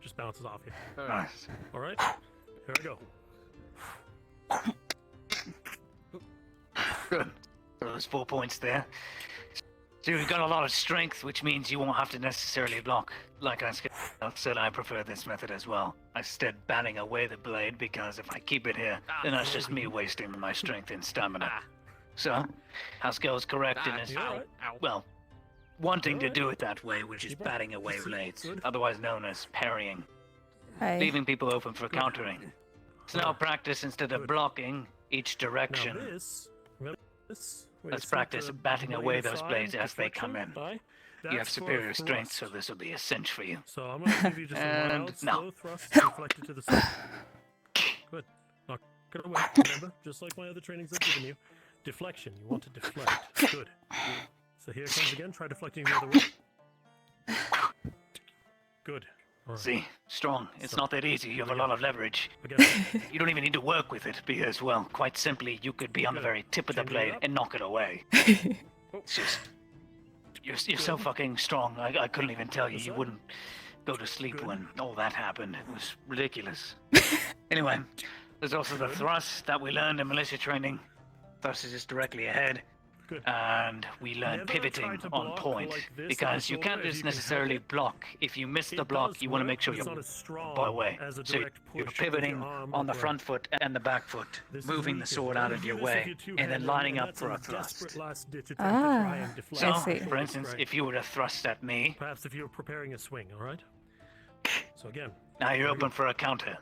Just bounces off you. Nice. All right. Here we go. Good. So there's 4 points there. So you've got a lot of strength, which means you won't have to necessarily block. Like I said, I prefer this method as well. Instead, batting away the blade, because if I keep it here, then that's just me wasting my strength and stamina. So, Haskell's correct in his, well, wanting to do it that way, which is batting away blades, otherwise known as parrying, Aye. leaving people open for countering. So now practice instead of blocking each direction. Now this. Remember this? Where Let's you see practice the batting blade away those aside, blades as they come in. deflection? Aye. You have That's for superior strength, thrust. so this will be a cinch for you. So I'm gonna give you just a And mild, now. slow thrust deflected to the side. Good. Knock it away. Remember, just like my other trainings I've given you. Deflection. You want to deflect. Good. So here it comes again. Try deflecting the other way. Good. All right. See, strong. It's not that easy. You have a lot of leverage. Again. You don't even need to work with it because, well, quite simply, you could be on the very tip of the blade and knock it away. It's just, you're so fucking strong. I couldn't even tell you. You wouldn't go to sleep when all that happened. It was ridiculous. Anyway, there's also the thrust that we learned in militia training. Thrust is just directly ahead. And we learn Never pivoting try to on block point like this because on you the can't shoulder if just you can help necessarily it. block. If you miss the It block, does you want to work, make sure but you it's not as strong by way. as a So direct you're push with pivoting your arm on the upright. front foot and the back foot, This is moving the weaker. sword You out only of do your this if way, you're and then two-handed, lining and up for a that's thrust. desperate last-ditch attempt to try and deflect. So, I see. for instance, if you were to thrust at me, Perhaps if you were preparing a swing, all right? So again. now you're open for a counter.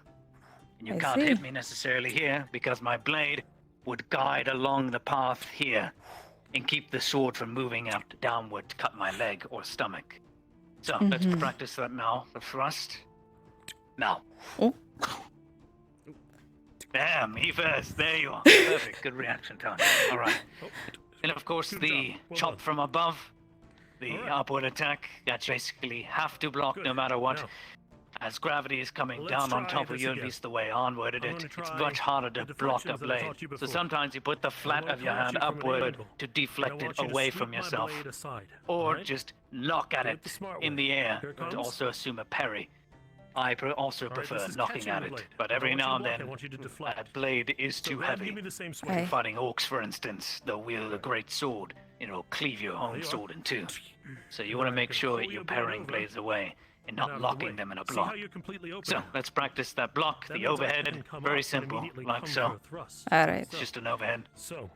And you I can't see. hit me necessarily here because my blade would guide along the path here and keep the sword from moving out downward to cut my leg or stomach. So let's Mhm. practice that now. The thrust. Now. Oh. Bam, he first. There you are. Perfect. Good reaction time. All right. And of course, the chop from above, the upward attack, that you basically have to block no matter what. Now. As gravity is coming Let's down on try top of this you, at again. least the way I onwarded I'm it, gonna it's try much harder to the block a deflections that I blade. taught you So before. sometimes you put the flat gonna of your come at hand you from an upward angle. to And I deflect want it you to away sweep from my yourself, blade aside, or alright? just knock at Do it it the smart in way. the air Here it to comes. also assume a parry. I also Alright, prefer this is knocking catching at the it, blade. but I every don't now want and you to block, I then, want you to deflect. that blade is So too go ahead and heavy. give me the same swing. Aye. When fighting orcs, for instance, they'll wield a great sword, and it'll cleave your own you are. sword in two. So you Then want to I make can sure pull you're your blade parrying over blades away and and out not of the locking way. them in a See block. how you're completely open? So let's practice that block, That the means I overhead, can come very up and simple, immediately like come so. for a thrust. All right. It's just an overhead, So,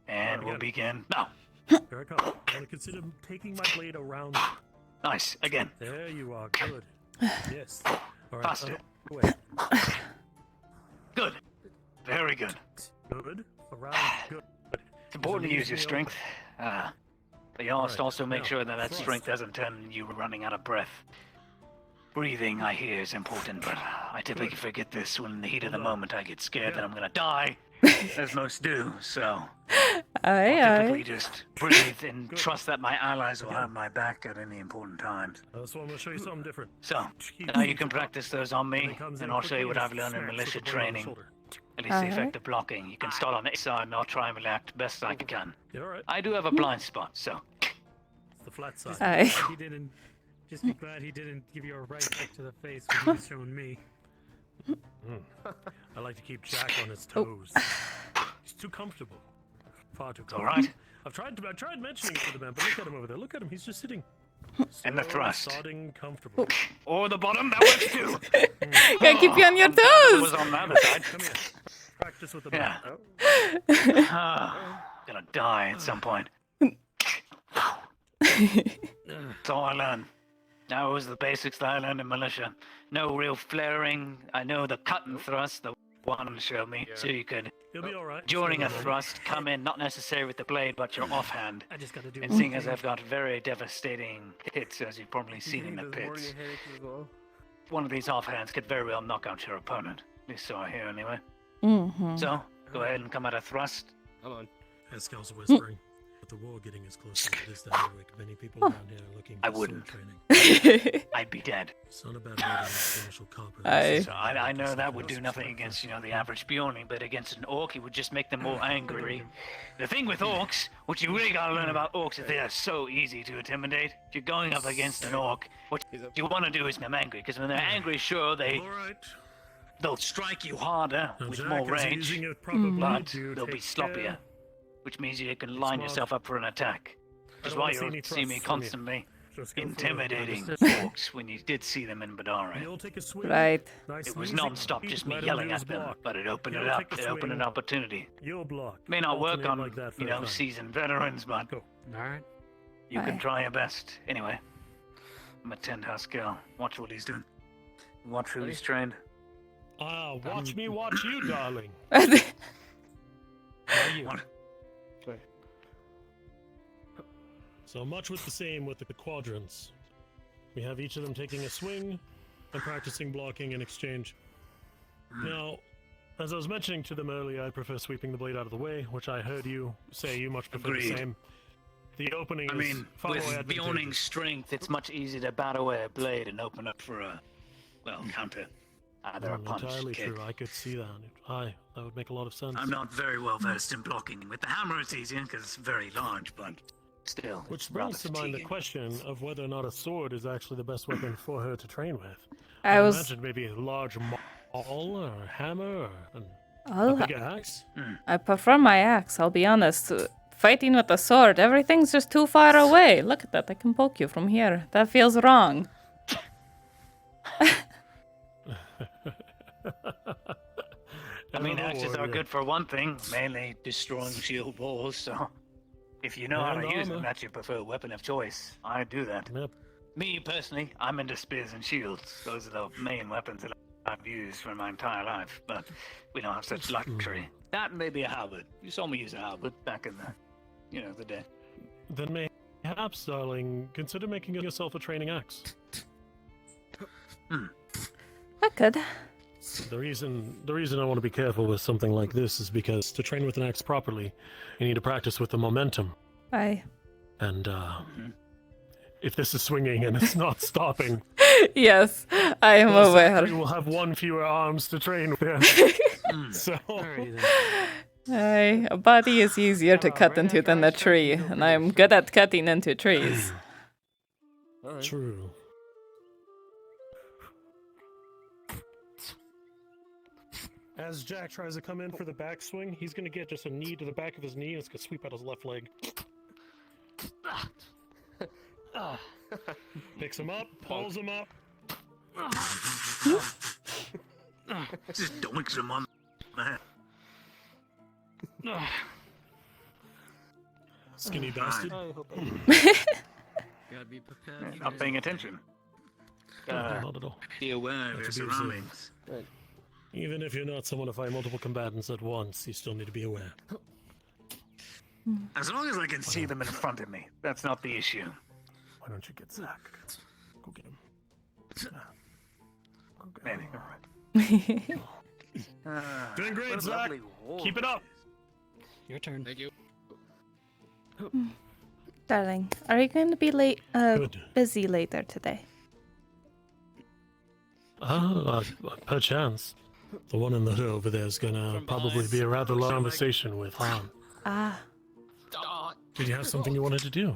and we'll again. begin now. here I come. I'm going to consider taking my blade around. Nice, again. There you are. Good. Yes. All right. Faster. Wait. Good. Very good. Good. Around. Good. It's important to use your strength, but you must Alright, also make now, sure that thrust. strength doesn't turn you running out of breath. Breathing, I hear, is important, but I typically forget this when in the heat of the moment I get scared that I'm gonna die, as most do, so I'll typically just breathe and trust that my allies will have my back at any important times. So I'm gonna show you something different. So, now you can practice those on me, and I'll show you what I've learned in militia training. At least the effective blocking. You can start on the side, and I'll try and react best I can. I do have a blind spot, so... It's the flat side. Aye. He didn't. Just be glad he didn't give you a right hook to the face when he was showing me. I like to keep Jack on his toes. He's too comfortable. Far too comfortable. Alright. I tried mentioning it to the man, but look at him over there. Look at him. He's just sitting. And the thrust. Sodding comfortable. Or the bottom, that works too. Gotta keep you on your It was toes. on the other side. Come here. Practice with the Yeah. bat. Gonna die at some point. That's all I learned. That was the basics that I learned in militia. No real flaring. I know the cut and thrust, the one showed me, so you could, You'll be all right. during a thrust, come in not necessarily with the blade, but your offhand. I just gotta do And seeing as I've got very devastating hits, as you've probably seen in the pits, one of these offhands could very well knock out your opponent. At least so I hear anyway. Mm-hmm. So, go ahead and come at a thrust. Come on. Eskel's whispering. With the war getting as close as it is to Hardwick, many people around here are looking for I wouldn't. sword training. I'd be dead. It's not about meeting initial copper. So I know that would do nothing against, the average Bjorning, but against an orc, it would just make them more angry. The thing with orcs, what you really gotta learn about orcs is they are so easy to intimidate. If you're going up against an orc, what you want to do is make them angry, because when they're angry, sure, they'll strike you harder with Jack more is range, using it probably but to they'll be take sloppier, care. which means you can line Smart. yourself up for an attack. Which is don't why wanna see you'll any see me thrusts from you. constantly Just go for it. intimidating Understood. orcs when you did see them in Badara. You'll take a swing. Right. Nice It was easy. non-stop, just me Let him yelling do his at them, block. but it opened You'll it up. take a It opened an swing. opportunity. You'll block. May not work Alternate on, like that for a time. seasoned veterans, but Alright. you can Aye. try your best. Anyway, I'm a 10-house girl. Watch what he's doing. Watch who he's trained. Watch me watch you, darling. So much with the same with the quadrants. We have each of them taking a swing and practicing blocking in exchange. Now, as I was mentioning to them earlier, I prefer sweeping the blade out of the way, which I heard you say you much prefer Agreed. the same. The opening I is mean, far with more Bjorning's advantageous. strength, it's much easier to bat away a blade and open up for a, counter. Either a punch, Entirely kick. true. I could see that. Aye, that would make a lot of sense. I'm not very well versed in blocking. With the hammer, it's easier because it's very large, but still, Which it's rather brings to mind the fatiguing. question of whether or not a sword is actually the best weapon for her to train with. I was- imagine maybe a large maul or a hammer or a I'll- bigger axe. I prefer my axe, I'll be honest. Fighting with a sword, everything's just too far away. Look at that, I can poke you from here. That feels wrong. I mean, Oh, axes are warrior. good for one thing, mainly destroying shield walls, so if you know how And to use them, armor. that's your preferred weapon of choice. I do that. Me, personally, I'm into spears and shields. Those are the main weapons that I've used for my entire life, but we don't have such luxury. That may be a halberd. You saw me use a halberd back in the day. Then mayhaps, darling, consider making yourself a training axe. I could. The reason I want to be careful with something like this is because to train with an axe properly, you need to practice with the momentum. Aye. And if this is swinging and it's not stopping, Yes, I am well, aware. we will have one fewer arms to train with. So, Aye, a body is easier to cut into than a tree, and I'm good at cutting into trees. True. As Jack tries to come in for the backswing, he's going to get just a knee to the back of his knee, and it's going to sweep out his left leg. Picks him up, pulls him up. Just doinks him on the head. Skinny bastard. Gotta be prepared. Not paying attention. Not at all. Be aware of Not your to be observed. surroundings. Even if you're not someone to fight multiple combatants at once, you still need to be aware. As long as I can see them in front of me, that's not the issue. Why don't you get Zach? Go get him. Maybe. All right. Doing great, What a Zach. lovely wall Keep it this up. Your turn. Thank you. Darling, are you going to be busy later today? Perchance. The one in the hood over there is gonna probably be a rather long conversation with Han. Ah. Did you have something you wanted to do?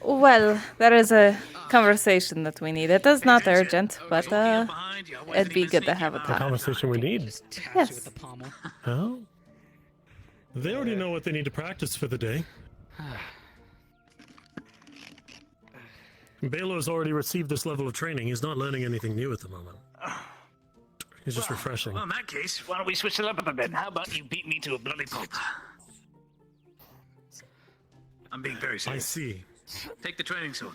Well, there is a conversation that we need. It is not urgent, but it'd be good to have a The talk. conversation we need. Yes. Oh? They already know what they need to practice for the day. Balo's already received this level of training. He's not learning anything new at the moment. He's just refreshing. Well, in that case, why don't we switch it up a bit? How about you beat me to a bloody pulp? I'm being very serious. I see. Take the training sword.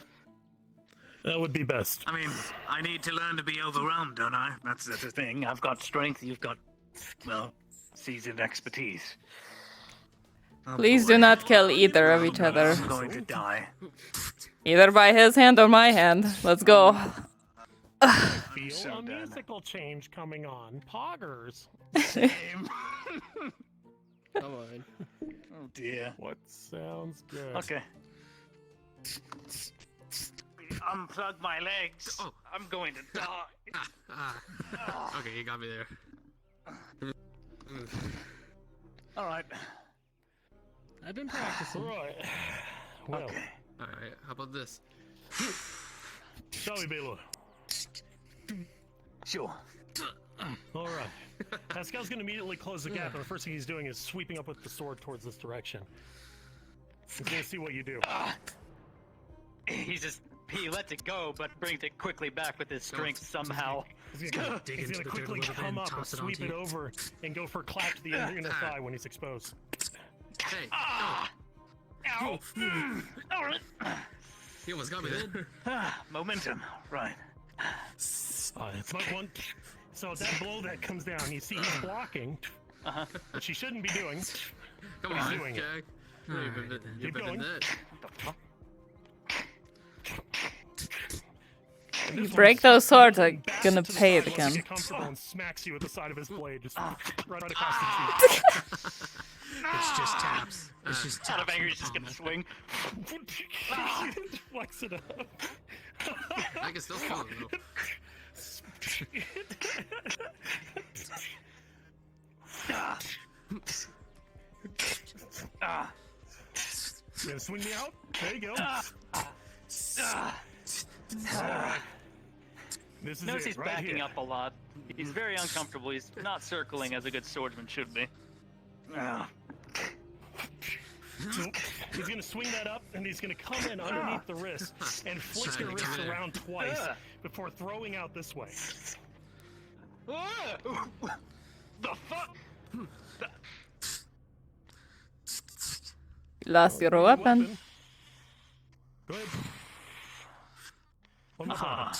That would be best. I mean, I need to learn to be overwhelmed, don't I? That's the thing. I've got strength, you've got, well, seasoned expertise. Oh, Please boy. do not kill either of each other. I'm going to die. Either by his hand or my hand. Let's go. Feel a musical change coming on. Poggers. Same. Come on. Oh dear. What sounds good? Okay. Unplug my legs. Oh. I'm going to die. Okay, you got me there. All right. I've been practicing. Right. Well. Okay. All right. How about this? Shall we, Balo? Sure. All right. Pascal's going to immediately close the gap, and the first thing he's doing is sweeping up with the sword towards this direction. He's going to see what you do. He lets it go, but brings it quickly back with his strength somehow. He's going to quickly come up and sweep it over and go for a clap to the inner thigh when he's exposed. Hey. Ow. All right. He almost got me there. Momentum. Right. It's like one. So that blow that comes down, you see he's blocking, which he shouldn't be doing. Come He's on, doing Jack. it. No, you're better than that. You break those swords, I'm gonna pay it again. Get comfortable and smacks you with the side of his blade, just right across the cheek. It's just taps. It's just taps. Out of anger, he's just gonna swing. Flex it up. I can still feel it though. You gonna swing me out? There you go. This is Notice it, he's right backing here. up a lot. He's very uncomfortable. He's not circling as a good swordsman should be. So he's gonna swing that up, and he's gonna come in underneath the wrist and flick your wrist around twice before throwing out this way. The fuck? You lost your weapon. Good. One more time.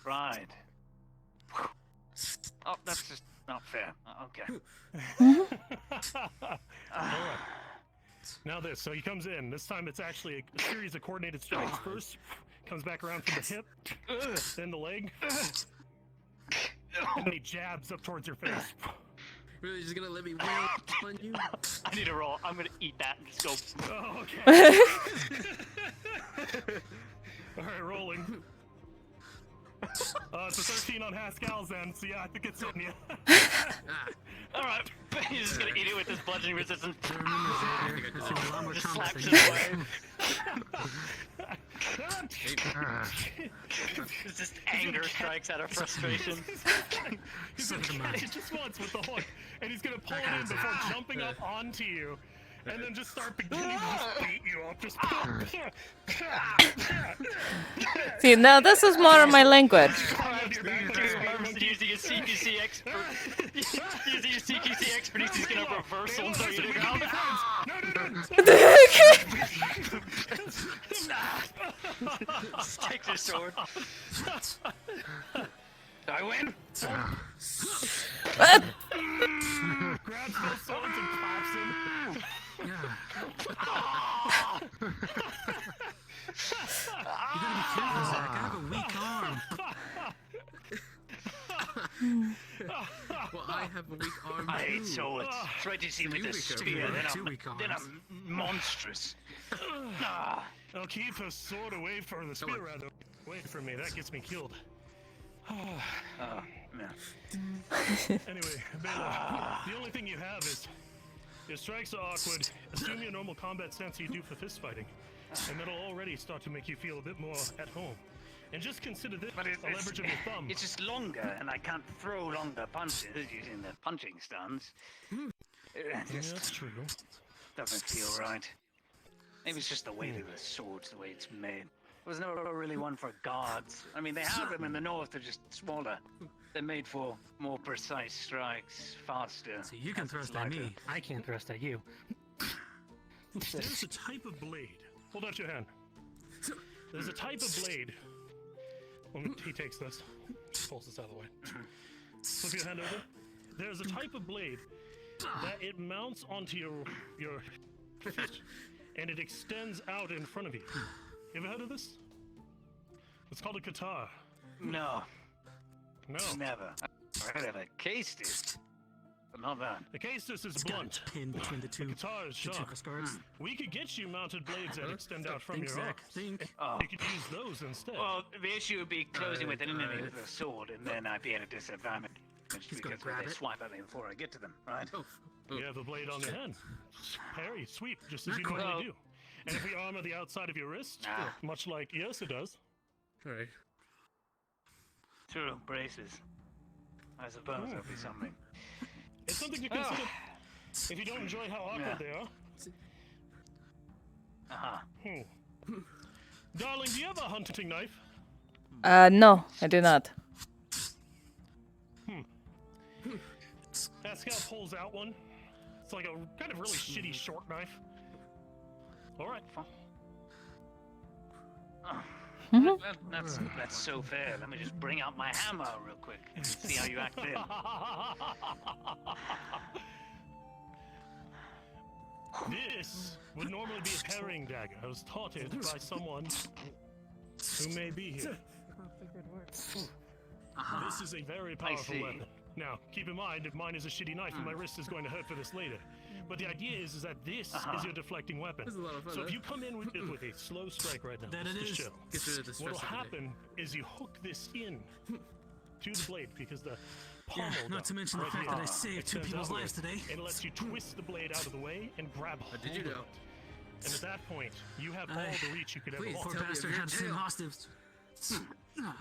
Right. Oh, that's just not fair. Okay. All right. Now this. So he comes in. This time it's actually a series of coordinated strikes. First, comes back around from the hip, then the leg, and then he jabs up towards your face. Really, just gonna let me wail on you? I need a roll. I'm gonna eat that and just go. Oh, okay. All right, rolling. It's a 13 on Haskell's end, so yeah, I think it's hitting you. Alright, he's just gonna eat it with his bludgeoning resistance. Just slaps it away. It's just anger strikes out of frustration. He's gonna catch it just once with the hook, and he's gonna pull it in before jumping up onto you, and then just start beginning to just beat you up. Just See, now this is more of my language. Using his CQC expertise, he's gonna reversal and throw you to the ground. Just takes his sword. Do I win? grabs both swords and claps him. You gotta be careful, Zach. I have a weak arm. Well, I have a weak arm I hate too. swords. Try to see with a spear, then I'm monstrous. I'll keep a sword away from the spear, rather. Away from me, that gets me killed. Anyway, Bela, the only thing you have is your strikes are awkward. Assume your normal combat stance you do for fist fighting, and that'll already start to make you feel a bit more at home. And just consider this a leverage of your thumb. It's just longer, and I can't throw longer punches using the punching stance. That's true. Doesn't feel right. Maybe it's just the weight of the swords, the way it's made. There was never really one for guards. I mean, they have them in the north, they're just smaller. They're made for more precise strikes, faster. So you can thrust at me, I can't thrust at you. There's a type of blade. Hold out your hand. There's a type of blade. When he takes this, pulls this out of the way. Flip your hand over. There's a type of blade that it mounts onto your fist, and it extends out in front of you. You ever heard of this? It's called a katar. No. No. Never. I heard of a cased, but not that. The castus is blunt. Pin between the two. The guitar is sharp. We could get you mounted blades that extend out from your arms. You could use those instead. Well, the issue would be closing with an enemy with a sword, and then I'd be at a disadvantage. Because they swipe at me before I get to them, right? You have the blade on your hand. Parry, sweep, just as you normally do. And if we armor the outside of your wrist, much like Yrsa does. Right. True, braces. I suppose that'll be something. It's something to consider. If you don't enjoy how awkward they are. Darling, do you have a hunting knife? No, I do not. Pascal pulls out one. It's like a kind of really shitty short knife. Alright. That's so fair. Let me just bring out my hammer real quick and see how you act then. This would normally be a parrying dagger. I was taught it by someone who may be here. This is a very powerful weapon. Now, keep in mind, if mine is a shitty knife and my wrist is going to hurt for this later. But the idea is that this is your deflecting weapon. This is a lot of fun, So if you come in with a slow strike right now, just chill. What will happen is you hook this in to the blade because the pommel not to mention the fact that I saved 2 people's lives today. And it lets you twist the blade out of the way and grab hold did you know? of it. And at that point, you have all the reach you could ever want. Poor bastard had the same hostage.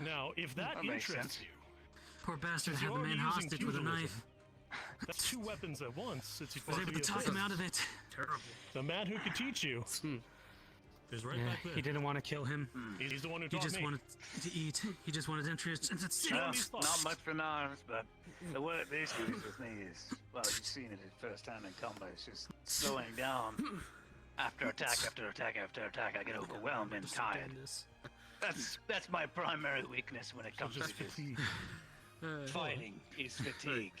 Now, if that interests you, poor bastard had the man hostage with a knife. That's 2 weapons at once. It's I was able to talk him out of it. Terrible. The man who could teach you is right back there. He didn't want to kill him. He's the one who He taught just me. wanted to eat. He just wanted interest. Not much for arms, but the work this is with me is, well, you've seen it at first hand in combat. It's just slowing down. After attack, after attack, after attack, I get overwhelmed and tired. That's my primary weakness when it comes to this. Fighting is fatigue.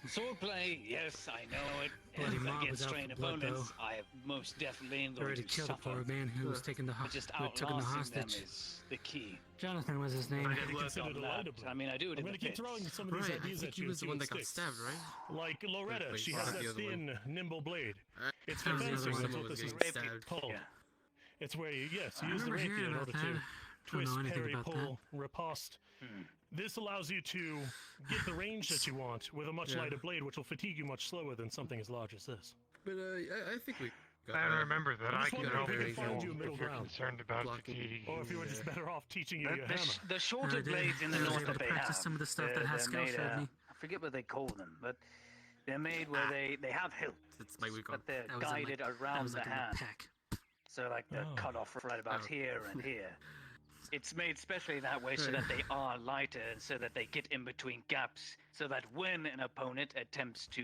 Swordplay, yes, I know it. Bloody And mob against was out trained for blood, opponents, though. I have most definitely They already killed a poor man who was taking the just took him outlasting them hostage. is the key. Jonathan was his name. I did work on that. I mean, I do it I'm in going the to keep pits. throwing some of these ideas at you. He was the and one see that got what stabbed, sticks. right? Like Loretta, Wait, she the has other that one. thin, nimble blade. It's That was the defensive. other That's one. what this is Getting stabbed. called. It's where you, yes, I you use the remember rapier hearing in order about to that. twist, Don't know anything parry, about pull, riposte. This allows you to get the range that you want with a much lighter blade, which will fatigue you much slower than something as large as this. But I think we. And remember that I can help wondering you if we can find you a middle if you're ground. concerned about Blocking. fatigue. Or if you were just better off teaching you your hammer. The shorter I did. blades in the I was north able that to they practice have, some of the stuff that they're Haskell made, showed me. I forget what they call them, but they're made where they have hilts, It's my weak but they're That was in, guided that around was the like in hand. the peck. So like they're cut off right about here and here. It's made specially that way so that they are lighter and so that they get in between gaps, so that when an opponent attempts to,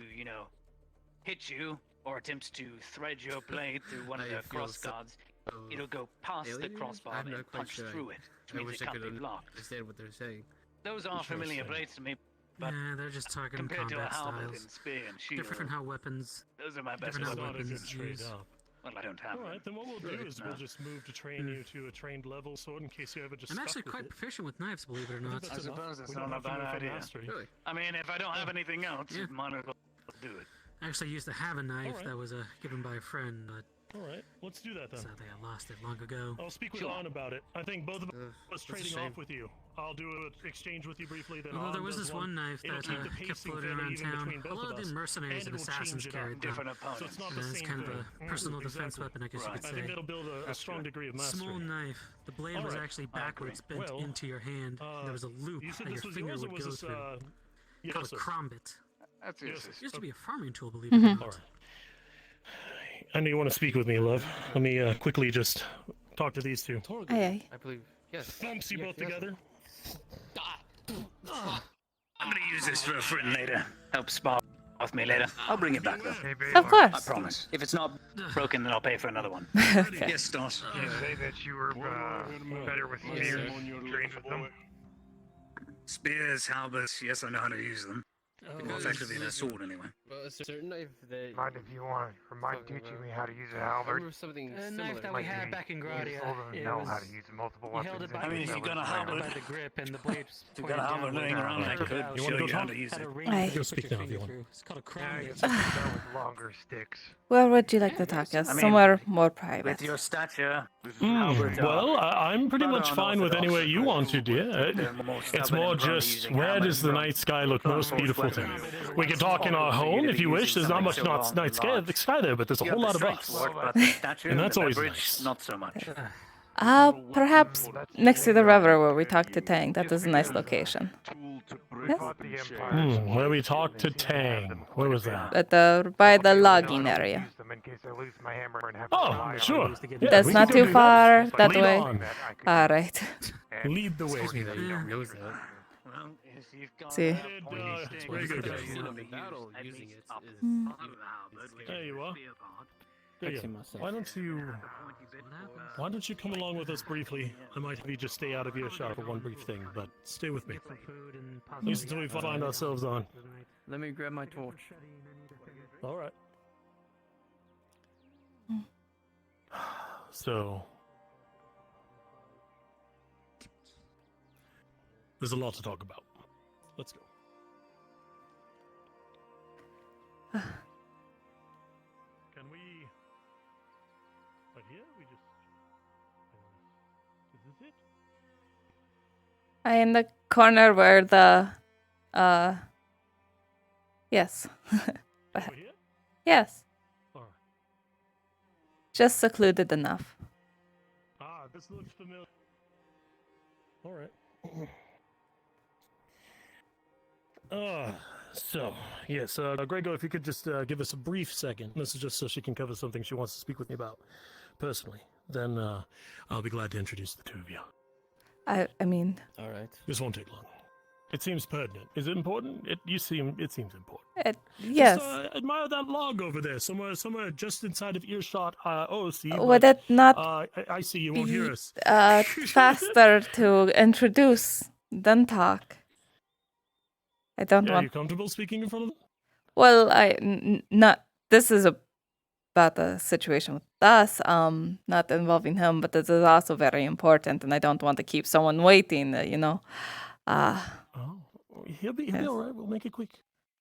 hit you or attempts to thread your blade through one of I the feel cross guards, it'll go past the crossbar I'm and not quite punch sure. through it, I which means wish it I can't be could blocked. understand what they're saying. Those are familiar blades to me, but Yeah, they're just targeting compared to a combat helmet styles. and spear and shield, Different how weapons. those are my best different how weapons. weapons Trade use. up. Well, I don't have All them. right, then what we'll do Really? is No. we'll just move to train you to a trained level sword in case you ever just. I'm stuck actually with quite it. proficient with knives, believe it or not. That's I enough. suppose it's We not don't a have to bad move for idea. mastery. I mean, if I don't have anything else, Yeah. might as well do it. I actually used to have a knife Alright. that was given by a friend, but All right, let's do that then. sadly I lost it long ago. I'll speak with An about it. I think both of us that's a trading shame. off with you. I'll do an exchange with you briefly. Then Although there An was does this one knife It'll that keep the kept pacing floating fairly around even town. between A both lot of of the us, mercenaries and and it will change assassins it carried up. them. Different opponents. So it's not And the it's same kind of thing. a personal defense exactly. weapon, I guess you could I say. think that'll build a strong degree of mastery. Small knife. The blade was Alright, actually I agree. backwards bent Well, into your hand. There was a loop you said that your this was finger yours, or would was go this, through. Called a Yrsa's? crombit. That's Yrsa's. Used to be a farming tool, believe it or All not. right. I know you want to speak with me, love. Let me quickly just talk to these two. Aye. I believe. Yes. Thumps you Yes, both yes. together. I'm gonna use this for a friend later. Help spar off me later. I'll bring it back though. Of course. I promise. If it's not broken, then I'll pay for another one. Okay. Yes, Stas. You say that you were better with spears, trained with them. Spears, halberds, yes, I know how to use them. More effectively than a sword, anyway. Well, a certain knife that. Mind if you want to remind teaching me how to use a I halberd? remember something A similar. knife that we had back in Gradia. You know how to use multiple You held weapons. it by, and I mean, if use you got a weapons halberd- by the grip and the blade If you got a halberd pointed laying downward. around, I Took it could out. show you how to use Had a it. ring Aye. to You'll put speak your now if you finger want. through. It's called a Yeah, crombit. it's done with longer sticks. Where would you like to talk us? I mean, Somewhere more private. With your stature, halberds are Well, I'm pretty rather much fine with unorthodox. anywhere you want to, dear. They're more It's stubborn more and prone to just using where hammers does the and night sky look most forced beautiful to weapons. you? We could talk in our home if you wish. There's not much night sky there, but there's a You whole have lot of the us. strength for it, but the stature And that's the always beverage, nice. not so much. Perhaps next to the river where we talk to Tang. That is a nice location. Yes? Where we talked to Tang. Where was that? At by the logging area. Oh, sure. Yeah, That's we not can too do far that Lead way. on. All right. Lead the way. Excuse me that you don't use that. Well, if you've got See. a pointy stick, very good, you guys. should In be the battle, used at using least it up is- part of the halberd, which There is you the are. spear part. There you Fixing go. myself. Why don't you Why don't you come along with us briefly? I might have you just stay out of earshot for one brief thing, but stay with me. Some food and At least until we find ourselves on. Let me grab my torch. All right. So, there's a lot to talk about. Let's go. Can we? Right here? We just. Is this it? I in the corner where the yes. Over here? Yes. Or Just secluded enough. this looks familiar. All right. So, yes, Grego, if you could just give us a brief second. This is just so she can cover something she wants to speak with me about personally. Then I'll be glad to introduce the two of you. I mean, All right. This won't take long. It seems pertinent. Is it important? It seems important. yes. Just, admire that log over there, somewhere just inside of earshot. See. Would but, it not I see you won't hear us. faster to introduce than talk? I don't Are want. you comfortable speaking in front of them? Well, not. This is about the situation with us, not involving him, but this is also very important, and I don't want to keep someone waiting. Oh, he'll be Yes. all right. We'll make it quick.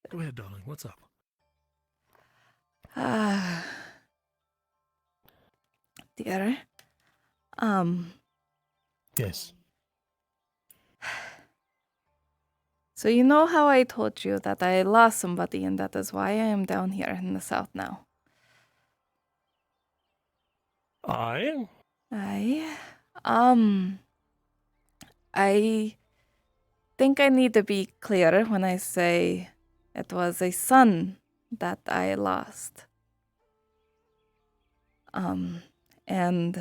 Go ahead, darling. What's up? Dear, Yes. so you know how I told you that I lost somebody, and that is why I am down here in the south now. I think I need to be clear when I say it was a son that I lost. And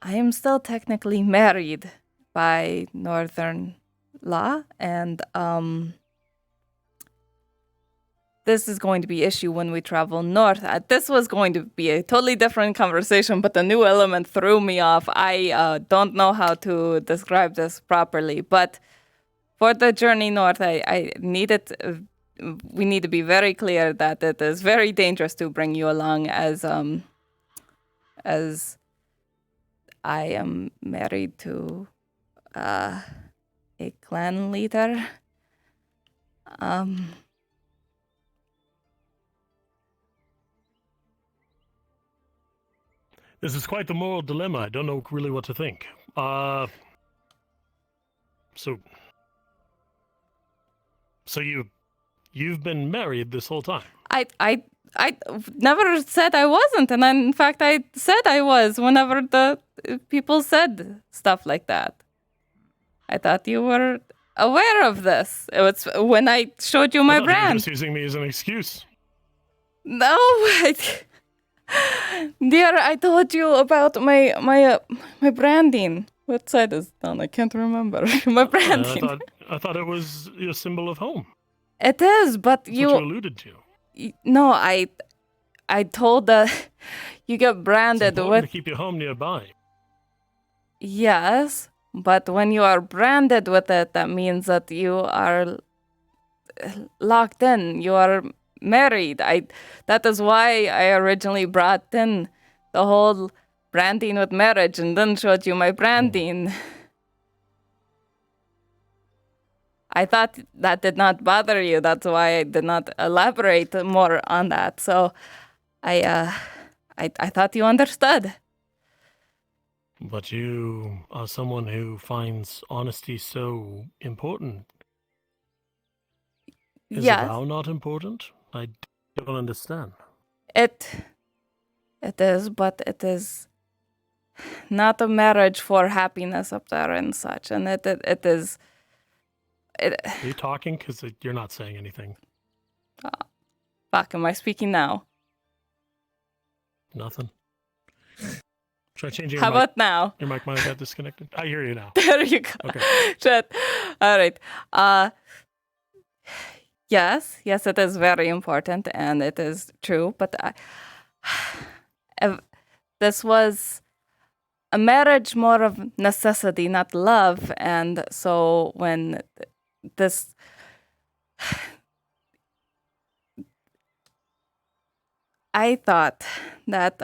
I am still technically married by Northern law, and this is going to be issue when we travel north. This was going to be a totally different conversation, but the new element threw me off. I don't know how to describe this properly, but for the journey north, I needed we need to be very clear that it is very dangerous to bring you along as I am married to a clan leader. This is quite the moral dilemma. I don't know really what to think. So you've been married this whole time? I never said I wasn't, and in fact I said I was whenever the people said stuff like that. I thought you were aware of this. It was when I showed you my I thought you were brand. just using me as an excuse. No, dear, I told you about my branding. What side is done? I can't remember. My branding. I thought it was a symbol of home. It is, but That's what you alluded to. No, I told that you get branded It's important with. to keep your home nearby. Yes, but when you are branded with it, that means that you are locked in. You are married. That is why I originally brought in the whole branding with marriage and then showed you my branding. I thought that did not bother you. That's why I did not elaborate more on that. So I thought you understood. But you are someone who finds honesty so important. Is Yes. a vow not important? I don't understand. It is, but it is not a marriage for happiness up there and such. And it is. Are you talking? Because you're not saying anything. Fuck, am I speaking now? Nothing. Try changing your How mic. about now? Your mic might have got disconnected. I hear you now. There you go. Okay. Shit. All right. Yes, it is very important, and it is true. But this was a marriage more of necessity, not love. And so when this. I thought that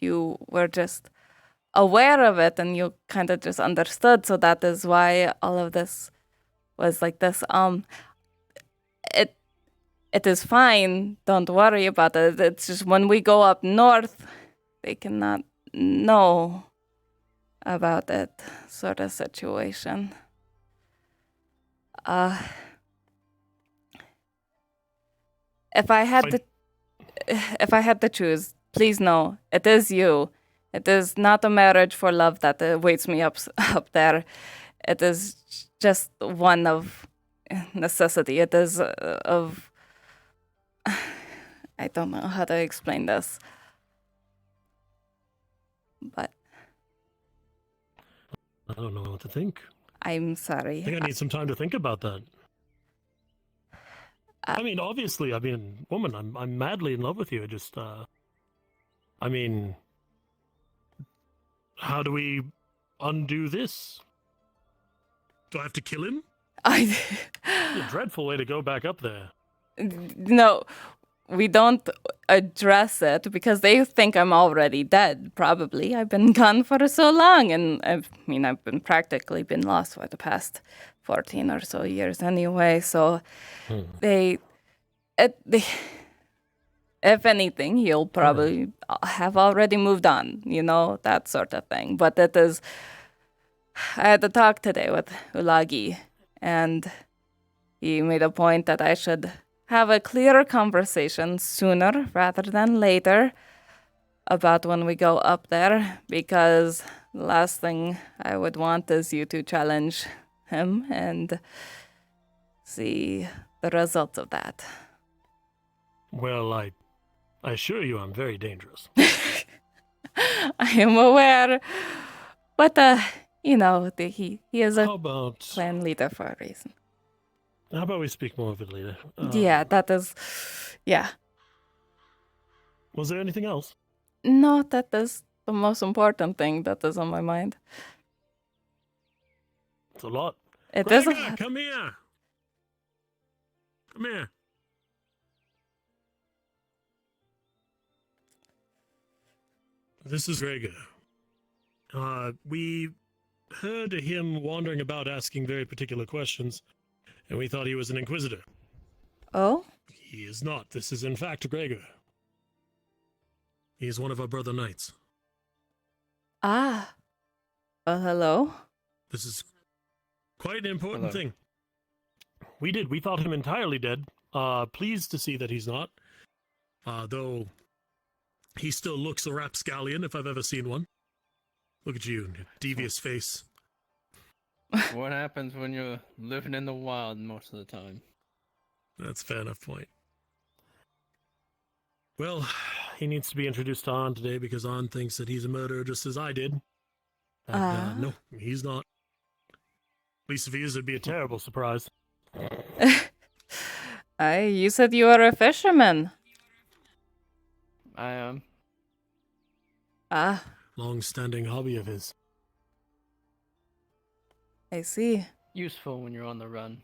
you were just aware of it and you kind of just understood. So that is why all of this was like this. It is fine. Don't worry about it. It's just when we go up north, they cannot know about it, sort of situation. If I had to choose, please know, it is you. It is not a marriage for love that awaits me up there. It is just one of necessity. It is of... I don't know how to explain this. But... I don't know what to think. I'm sorry. I think I need some time to think about that. I mean, obviously, woman, I'm madly in love with you. Just, I mean, how do we undo this? Do I have to kill him? It's a dreadful way to go back up there. No, we don't address it because they think I'm already dead, probably. I've been gone for so long, and I've been practically been lost for the past 14 or so years anyway, so they if anything, he'll probably have already moved on, that sort of thing. But it is, I had to talk today with Ulagi, and he made a point that I should have a clearer conversation sooner rather than later about when we go up there, because the last thing I would want is you to challenge him and see the results of that. Well, I assure you I'm very dangerous. I am aware, but, he is a clan leader for a reason. How about we speak more of it later? Yeah, that is, yeah. Was there anything else? No, that is the most important thing that is on my mind. It's a lot. It is a Gregor, lot. come here. Come here. This is Gregor. We heard him wandering about asking very particular questions, and we thought he was an inquisitor. Oh? He is not. This is in fact Gregor. He is one of our brother knights. Ah. Well, hello. This is quite an important Hello. thing. We thought him entirely dead. Pleased to see that he's not. Though he still looks a rapscallion if I've ever seen one. Look at you, your devious face. What happens when you're living in the wild most of the time? That's a fair enough point. Well, he needs to be introduced to An today because An thinks that he's a murderer just as I did. And, no, he's not. At least if he is, it'd be a terrible surprise. You said you are a fisherman. I am. Ah, Long-standing hobby of his. I see. Useful when you're on the run.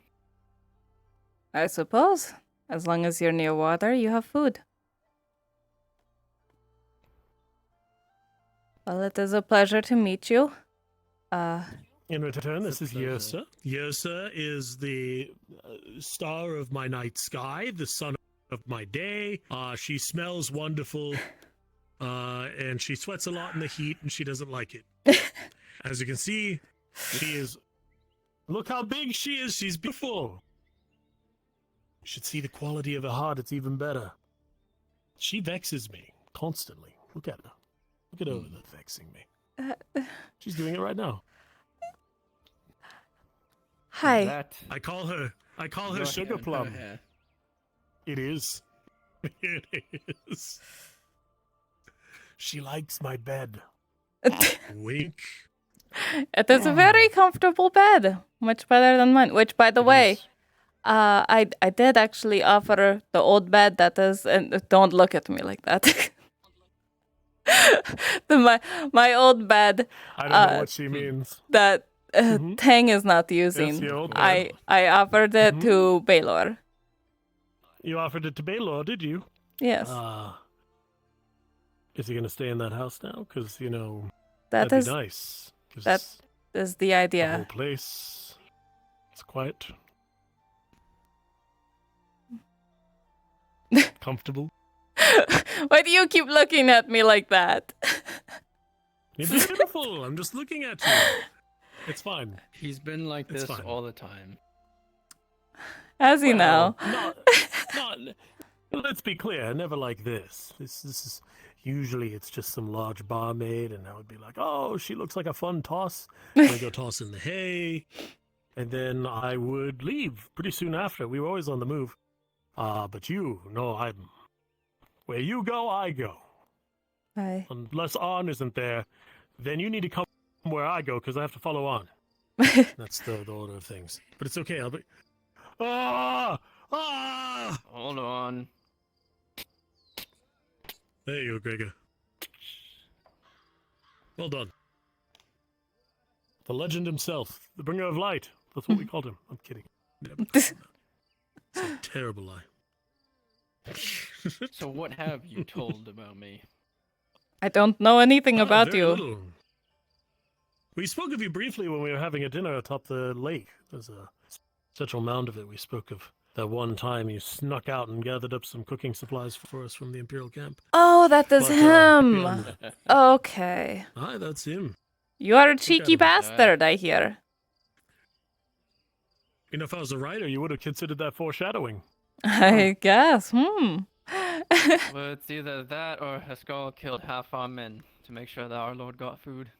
I suppose. As long as you're near water, you have food. Well, it is a pleasure to meet you. In return, this is Yrsa. Yrsa is the star of my night sky, the sun of my day. She smells wonderful, and she sweats a lot in the heat, and she doesn't like it. As you can see, she is... Look how big she is. She's beautiful. You should see the quality of her heart. It's even better. She vexes me constantly. Look at her. Look at her over there vexing me. She's doing it right now. Hi. I call her Your Sugar hand, Plum. her hair. It is. It is. She likes my bed. Wink. It is a very comfortable bed. Much better than mine. Which, by the way, I did actually offer the old bed that is... And don't look at me like that. my old bed. I don't know what she means. That Tang is not using. Yes, your old bed. I offered it to Baylor. You offered it to Baylor, did you? Yes. Is he going to stay in that house now? Because, you know, That that'd is be nice. 'Cause that is the the whole idea. place, it's quiet. Comfortable. Why do you keep looking at me like that? You're beautiful. I'm just looking at you. It's fine. He's been like It's this fine. all the time. As you know. Not, let's be clear, never like this. This is usually it's just some large barmaid, and I would be like, oh, she looks like a fun toss. And I go toss in the hay, and then I would leave pretty soon after. We were always on the move. But you, no, I'm where you go, I go. Hi. Unless On isn't there, then you need to come where I go because I have to follow On. That's the order of things. But it's okay. I'll be. Hold on. There you go, Gregor. Well done. The legend himself, the bringer of light. That's what we called him. I'm kidding. Never called him that. It's a terrible lie. So what have you told about me? I don't know anything about very you. little. We spoke of you briefly when we were having a dinner atop the lake. There's a central mound of it. We spoke of that one time you snuck out and gathered up some cooking supplies for us from the Imperial camp. Oh, that is But, him. beyond that- Okay. Aye, that's him. You are a cheeky about that. bastard, I hear. You know, if I was a writer, you would have considered that foreshadowing. I guess. Well, it's either that or Haskell killed half our men to make sure that our lord got food.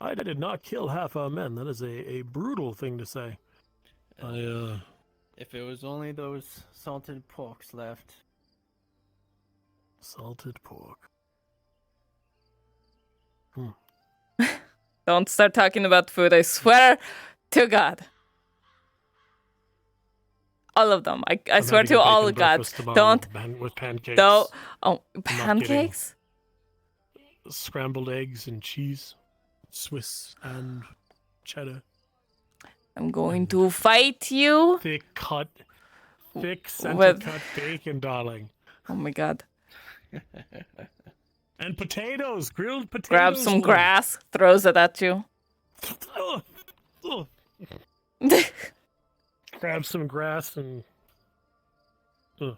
I did not kill half our men. That is a brutal thing to say. If it was only those salted porks left. Salted pork. Don't start talking about food, I swear to God. All of them. I I'm swear having to a all bacon gods. breakfast tomorrow Don't. with pancakes. Don't. Oh, I'm not pancakes? kidding. Scrambled eggs and cheese. Swiss and cheddar. I'm going to fight you. Thick center With- cut bacon, darling. Oh my god. And potatoes, grilled potatoes. Grabs some woman. grass, throws it at you. Ugh. Ugh. Grab some grass and. Ugh.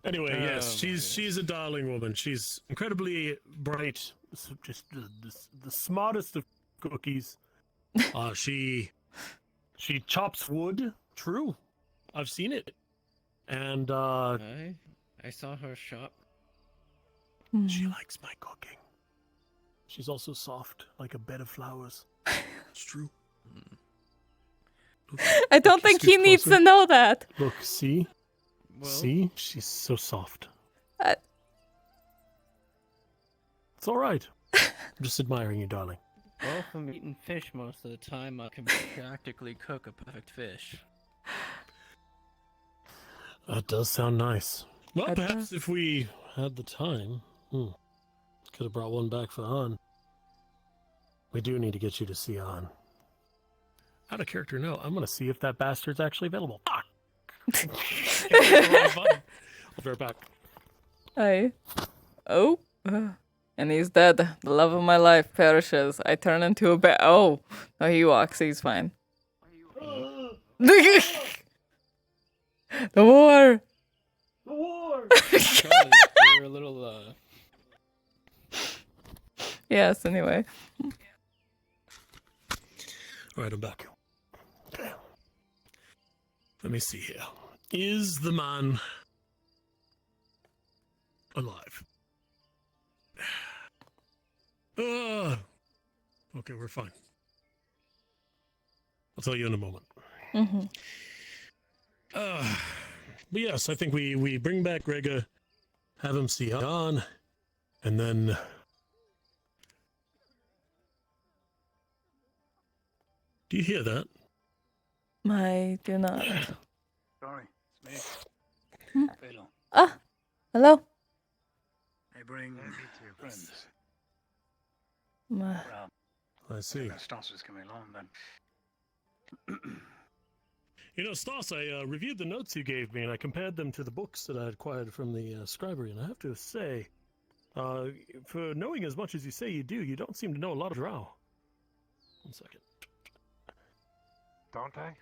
Anyway, yes, she's a darling woman. She's incredibly bright, just the smartest of cookies. She chops wood. True, I've seen it, and I saw her shop. she likes my cooking. She's also soft, like a bed of flowers. It's true. I don't think he needs to know that. Look, see? Well- See? She's so soft. Uh, It's all right. I'm just admiring you, darling. Well, if I'm eating fish most of the time, I can practically cook a perfect fish. That does sound nice. Well, It perhaps if we had the time, could have brought one back for Han. We do need to get you to see Han. Out of character, no. I'm going to see if that bastard's actually available. Fuck! I'll be right back. Aye. Oh. And he's dead. The love of my life perishes. I turn into a bear. Oh. No, he walks. He's fine. The war! The war! Charlie, you're a little, Yes, anyway. Alright, I'm back. Let me see here. Is the man alive? Okay, we're fine. I'll tell you in a moment. Mm-hmm. But yes, I think we bring back Gregor, have him see Han, and then... Do you hear that? I do not. Sorry, it's Hmm? me. Philo. Ah! Hello? I bring friends. Ma- I see. Stas was coming along then. You know, Stas, I reviewed the notes you gave me, and I compared them to the books that I had acquired from the scribery, and I have to say, for knowing as much as you say you do, you don't seem to know a lot of Drow. 1 second. Don't I?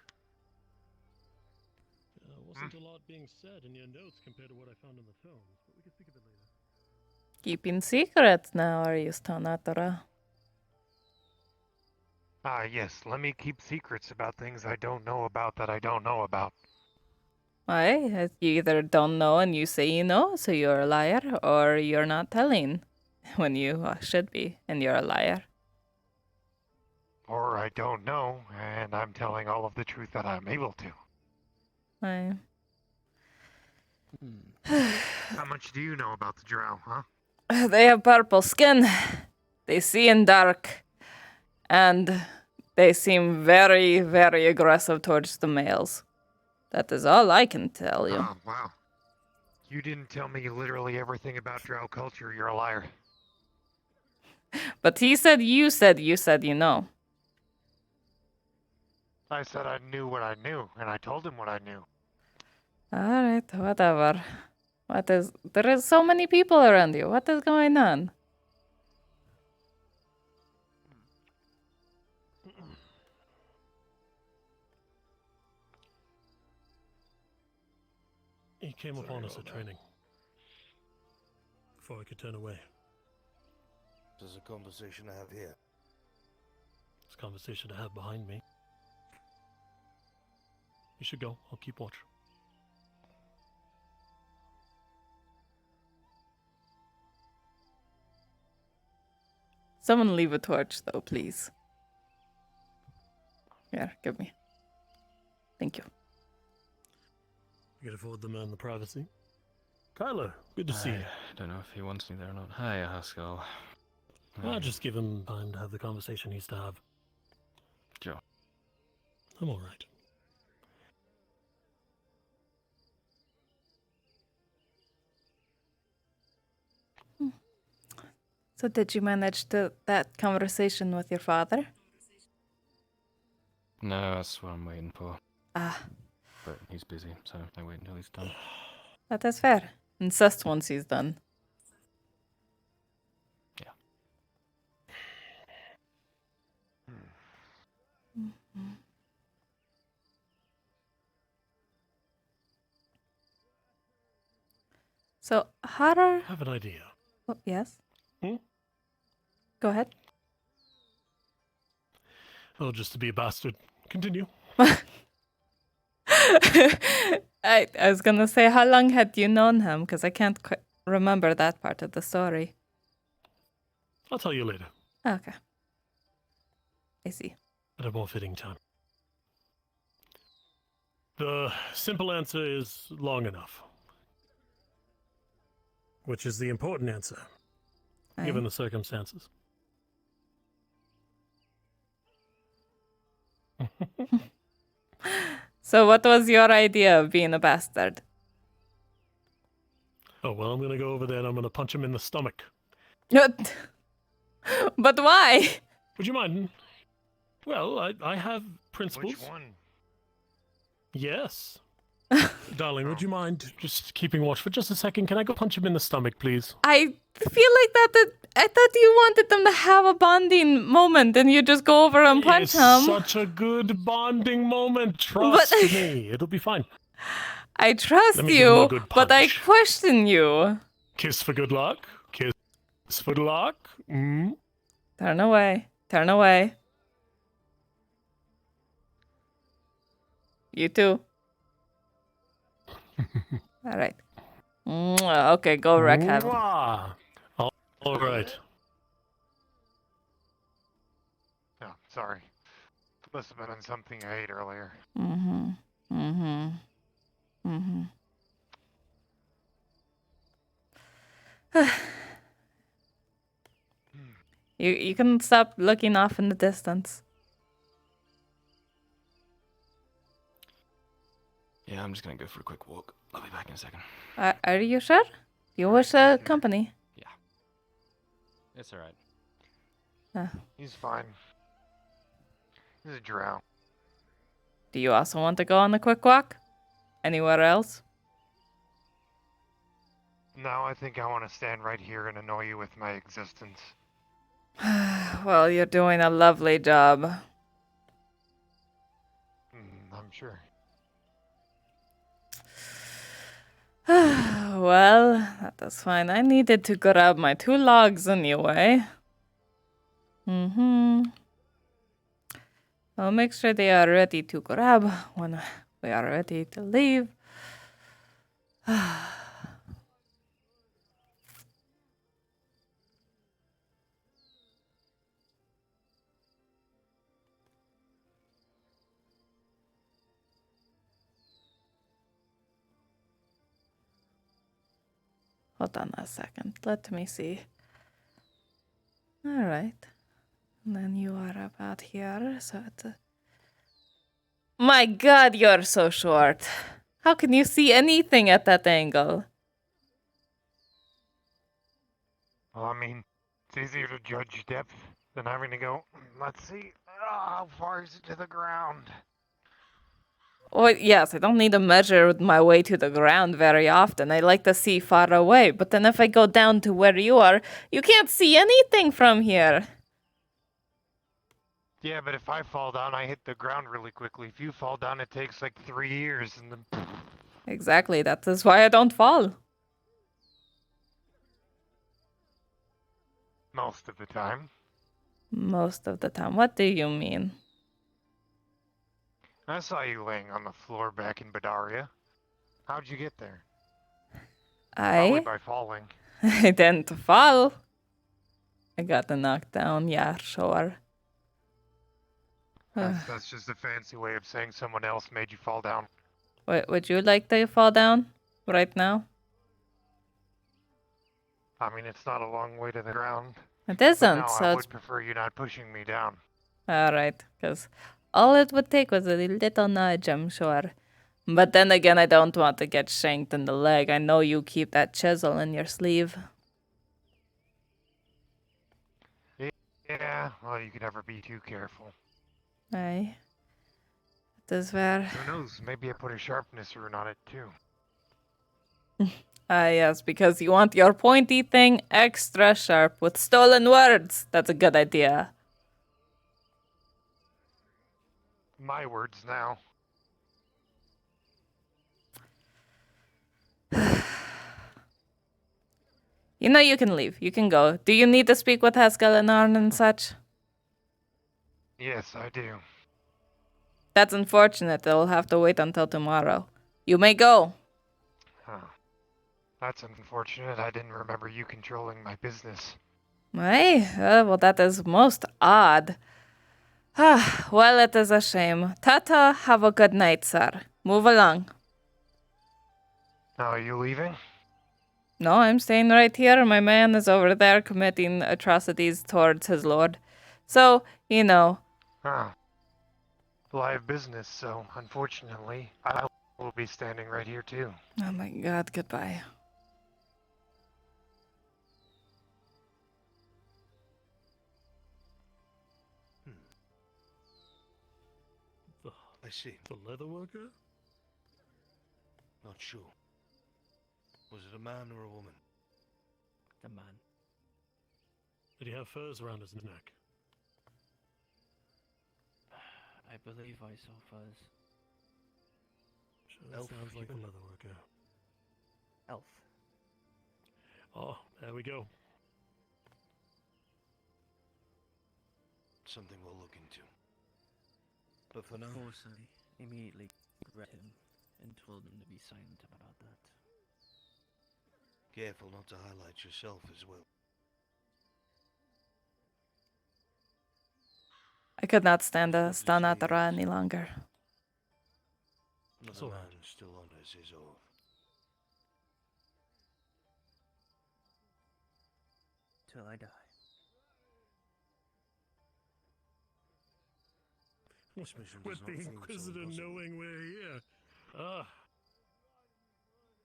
Wasn't a lot being said in your notes compared to what I found in the films, but we can speak of it later. Keeping secrets now, are you, Stanatora? Yes, let me keep secrets about things I don't know about that I don't know about. Why? You either don't know and you say you know, so you're a liar, or you're not telling when you should be, and you're a liar. Or I don't know, and I'm telling all of the truth that I'm able to. Aye. How much do you know about the Drow, huh? They have purple skin. They see in dark. And they seem very, very aggressive towards the males. That is all I can tell you. Oh, wow. You didn't tell me literally everything about Drow culture. You're a liar. But he said you know. I said I knew what I knew, and I told him what I knew. Alright, whatever. There is so many people around you. What is going on? He came upon us at training. Before I could turn away. There's a conversation to have here. There's a conversation to have behind me. You should go. I'll keep watch. Someone leave a torch, though, please. Here, give me. Thank you. You can afford the man the privacy. Kyler, good to see you. I don't know if he wants me there or not. Hi, Haskell. I'll just give him time to have the conversation he needs to have. Sure. I'm alright. So did you manage that conversation with your father? No, that's what I'm waiting for. Ah, But he's busy, so I wait until he's done. that is fair. Insist once he's done. Yeah. Mhm. So, Harar... I have an idea. Oh, yes? Hmm? Go ahead. Oh, just to be a bastard. Continue. I was gonna say, how long had you known him? Because I can't quite remember that part of the story. I'll tell you later, Okay. I see. at a more fitting time. The simple answer is long enough. Which is the important answer, given the circumstances. So what was your idea of being a bastard? Oh, well, I'm going to go over there and I'm going to punch him in the stomach. But why? Would you mind? Well, I have principles. Which one? Yes. Darling, would you mind just keeping watch for just a second? Can I go punch him in the stomach, please? I feel like I thought you wanted them to have a bonding moment and you just go over and punch It's him. such a good bonding moment. Trust me. It'll be fine. I trust Let me give him a you, good but I punch. question you. Kiss for good luck. Kiss for luck. Mm. Turn away. Turn away. You too. All right. Mwah. Okay, go wreck him. Mwah. All right. No, sorry. Must have been on something I ate earlier. Mm-hmm. Mm-hmm. Mm-hmm. You can stop looking off in the distance. Yeah, I'm just gonna go for a quick walk. I'll be back in a second. Are you sure? You wish company? Yeah. It's alright. He's fine. He's a drow. Do you also want to go on a quick walk? Anywhere else? No, I think I want to stand right here and annoy you with my existence. Well, you're doing a lovely job. I'm sure. Well, that is fine. I needed to grab my 2 logs anyway. Mm-hmm. I'll make sure they are ready to grab when we are ready to leave. Hold on a second. Let me see. All right. And then you are about here, so it's a... My God, you're so short. How can you see anything at that angle? Well, I mean, it's easier to judge depth than having to go, let's see, how far is it to the ground? Oh, yes, I don't need to measure my way to the ground very often. I like to see far away, but then if I go down to where you are, you can't see anything from here. Yeah, but if I fall down, I hit the ground really quickly. If you fall down, it takes like 3 years, and then... Exactly, that is why I don't fall. Most of the time. Most of the time. What do you mean? I saw you laying on the floor back in Badaria. How'd you get there? Probably by falling. I didn't fall. I got knocked down, yeah, sure. That's just a fancy way of saying someone else made you fall down. Would you like to fall down right now? I mean, it's not a long way to the ground. It But isn't, no, so I it's... would prefer you not pushing me down. Alright, because all it would take was a little nudge, I'm sure. But then again, I don't want to get shanked in the leg. I know you keep that chisel in your sleeve. Yeah, well, you can never be too careful. Aye. It is fair. Who knows? Maybe I put a sharpness rune on it too. Ah, yes, because you want your pointy thing extra sharp with stolen words. That's a good idea. My words now. You know you can leave. You can go. Do you need to speak with Haskell and Arn and such? Yes, I do. That's unfortunate. They'll have to wait until tomorrow. You may go. Huh. That's unfortunate. I didn't remember you controlling my business. Aye, well, that is most odd. Ah, well, it is a shame. Tata, have a good night, sir. Move along. Oh, are you leaving? No, I'm staying right here. My man is over there committing atrocities towards his lord. So, you know. Huh. Well, I have business, so unfortunately, I will be standing right here too. Oh my god, goodbye. I see. The leather worker? Not sure. Was it a man or a woman? The man. Did he have furs around his neck? I believe I saw fuzz. Sure, that Elf, sounds like a human? leather worker. Elf. Oh, there we go. Something we'll look into. But for now, Of course, I immediately read him and told him to be silent about that. careful not to highlight yourself as well. I could not stand Stanatra any longer. Another man still honors his oath. Till I die. This mission does With not the seem so Inquisitor impossible. knowing we're here. Ah.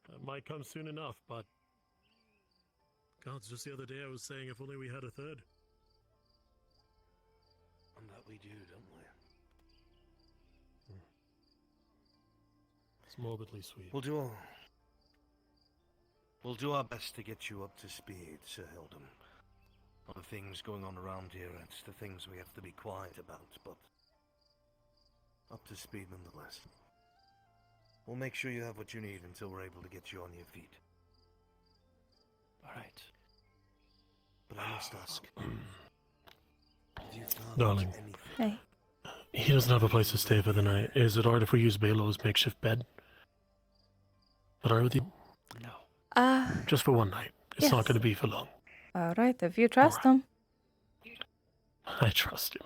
That might come soon enough, but... God, just the other day I was saying if only we had a third. And that we do, don't we? It's morbidly sweet. We'll do our best to get you up to speed, Sir Hildon. On the things going on around here, it's the things we have to be quiet about, but up to speed nonetheless. We'll make sure you have what you need until we're able to get you on your feet. Alright. But I must ask, have you found Darling. anything? Hey. He doesn't have a place to stay for the night. Is it alright if we use Belo's makeshift bed? Alright with you? No. Just for one night. It's not yes. going to be for long. Alright, if you trust him. I trust him.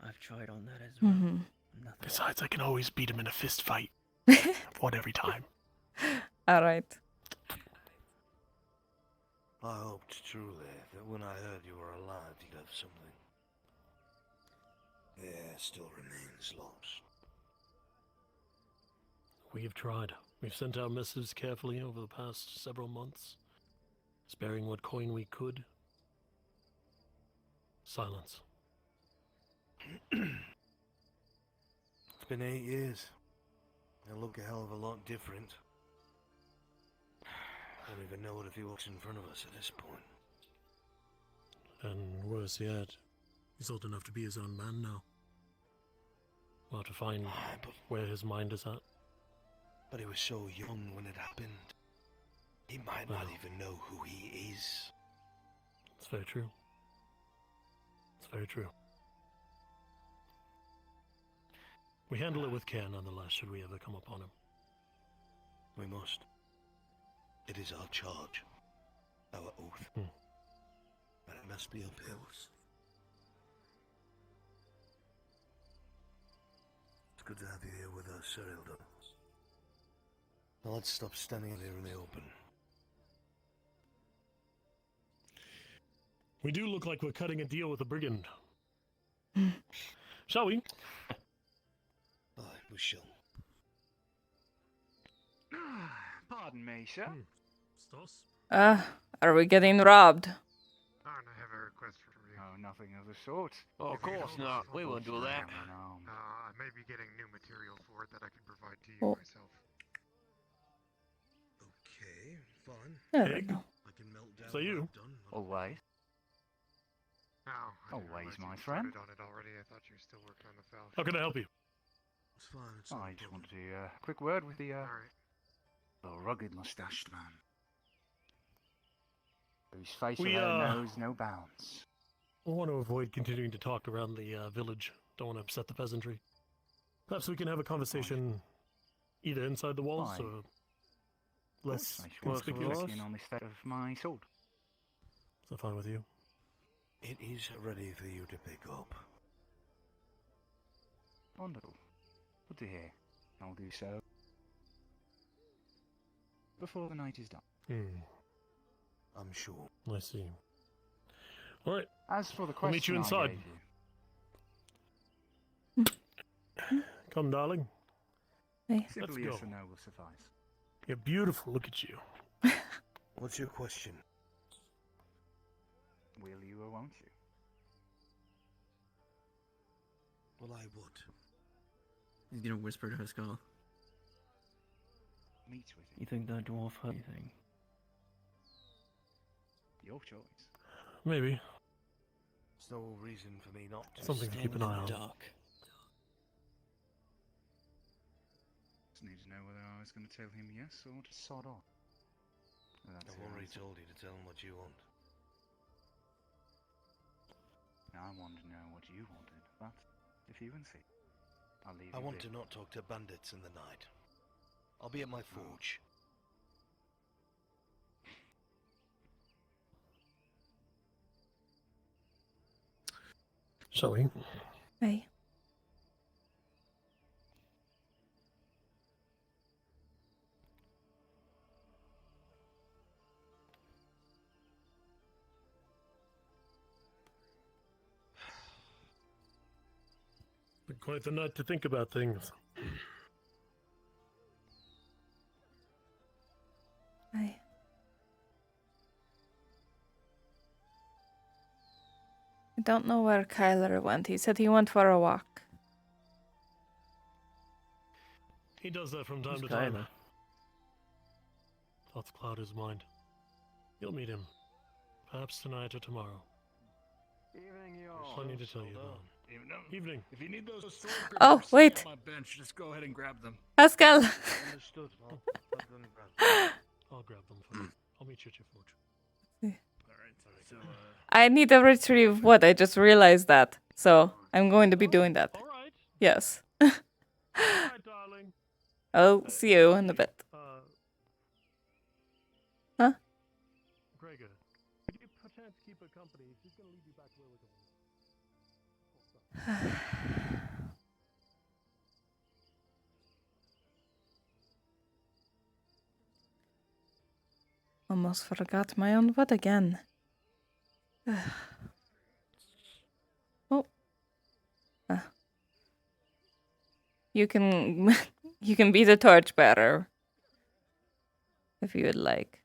I've tried on that as well. Mm-hmm. Nothing. Besides, I can always beat him in a fist fight. One every time. Alright. I hoped truly that when I heard you were alive, you'd have something. There still remains lost. We have tried. We've sent out missives carefully over the past several months, sparing what coin we could. Silence. It's been 8 years. They look a hell of a lot different. I don't even know what if he walks in front of us at this point. And worse yet, he's old enough to be his own man now. We'll have to find where his mind is at. But he was so young when it happened. He might not even know who he is. It's very true. It's very true. We handle it with care nonetheless, should we ever come upon him. We must. It is our charge. Our oath. But it must be upheld. It's good to have you here with us, Sir Hildon. Now let's stop standing here in the open. We do look like we're cutting a deal with a brigand. Shall we? Aye, we shall. Pardon me, sir. Stos? Are we getting robbed? I have a request for you. Oh nothing of the sort. Oh, of course not. We won't do that. I may be getting new material for it that I can provide to you Oh. myself. Okay, fine. There we Pig? go. I can melt down So you? Always. Now, I didn't Always, realize you my had friend. started on it already. I thought you were still working on the falcon. How can I help you? It's fine. It's I just wanted a quick word with the rugged mustached man, whose face We, alone knows no bounds. I want to avoid continuing to talk around the village. Don't want to upset the peasantry. Perhaps we can have a conversation either inside the walls Why? or less I should conspicuous. check in on the state of my sword. Is that fine with you? It is ready for you to pick up. Wonderful. Good to hear. I'll do so before the night is done. I'm sure. I see. All right. As for the I'll meet you question I inside. gave you, Come, darling. Hey. simply Let's yes go. or no will suffice. You're beautiful. Look at you. What's your question? Will you or won't you? Well, I would. He's gonna whisper to her skull. Meet with him. You think that dwarf hurt anything? Your choice. Maybe. There's no reason for me not to. Something to keep an eye on. Just need to know whether I was going to tell him yes or to sod off. Well, that's I've the already answer. told you to tell him what you want. Now I want to know what you wanted, but if you insist, I'll leave I you want be. to not talk to bandits in the night. I'll be at my forge. Shall we? Hey. Been quite the night to think about things. Hey. I don't know where Kyler went. He said he went for a walk. He does that from time Who's to time. Kyler? Thoughts cloud his mind. You'll meet him. Perhaps tonight or tomorrow. Evening, Plenty to tell you about. Evening. If you need those sword Oh, grippers wait. on my bench, just go ahead and grab them. Pascal. Understood. I'll grab them for you. I'll meet you at your forge. Alright, so, I need to retrieve wood. I just realized that. So I'm going to be doing that. All right. Yes. All right, darling. I'll see you in a bit. Huh? Gregor, could you perchance keep her company? She's gonna lead you back to where we're going. Almost forgot my own wood again. Oh. You can you can be the torchbearer if you would like.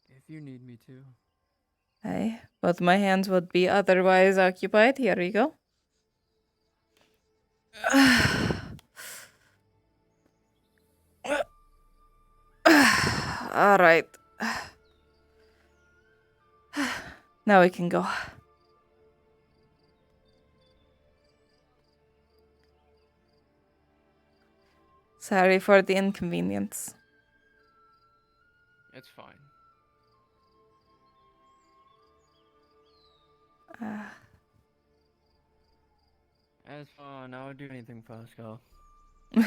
If you need me to. Aye, but my hands would be otherwise occupied. Here you go. All right. Now we can go. Sorry for the inconvenience. It's fine. It's fine. I would do anything, Pascal. Well,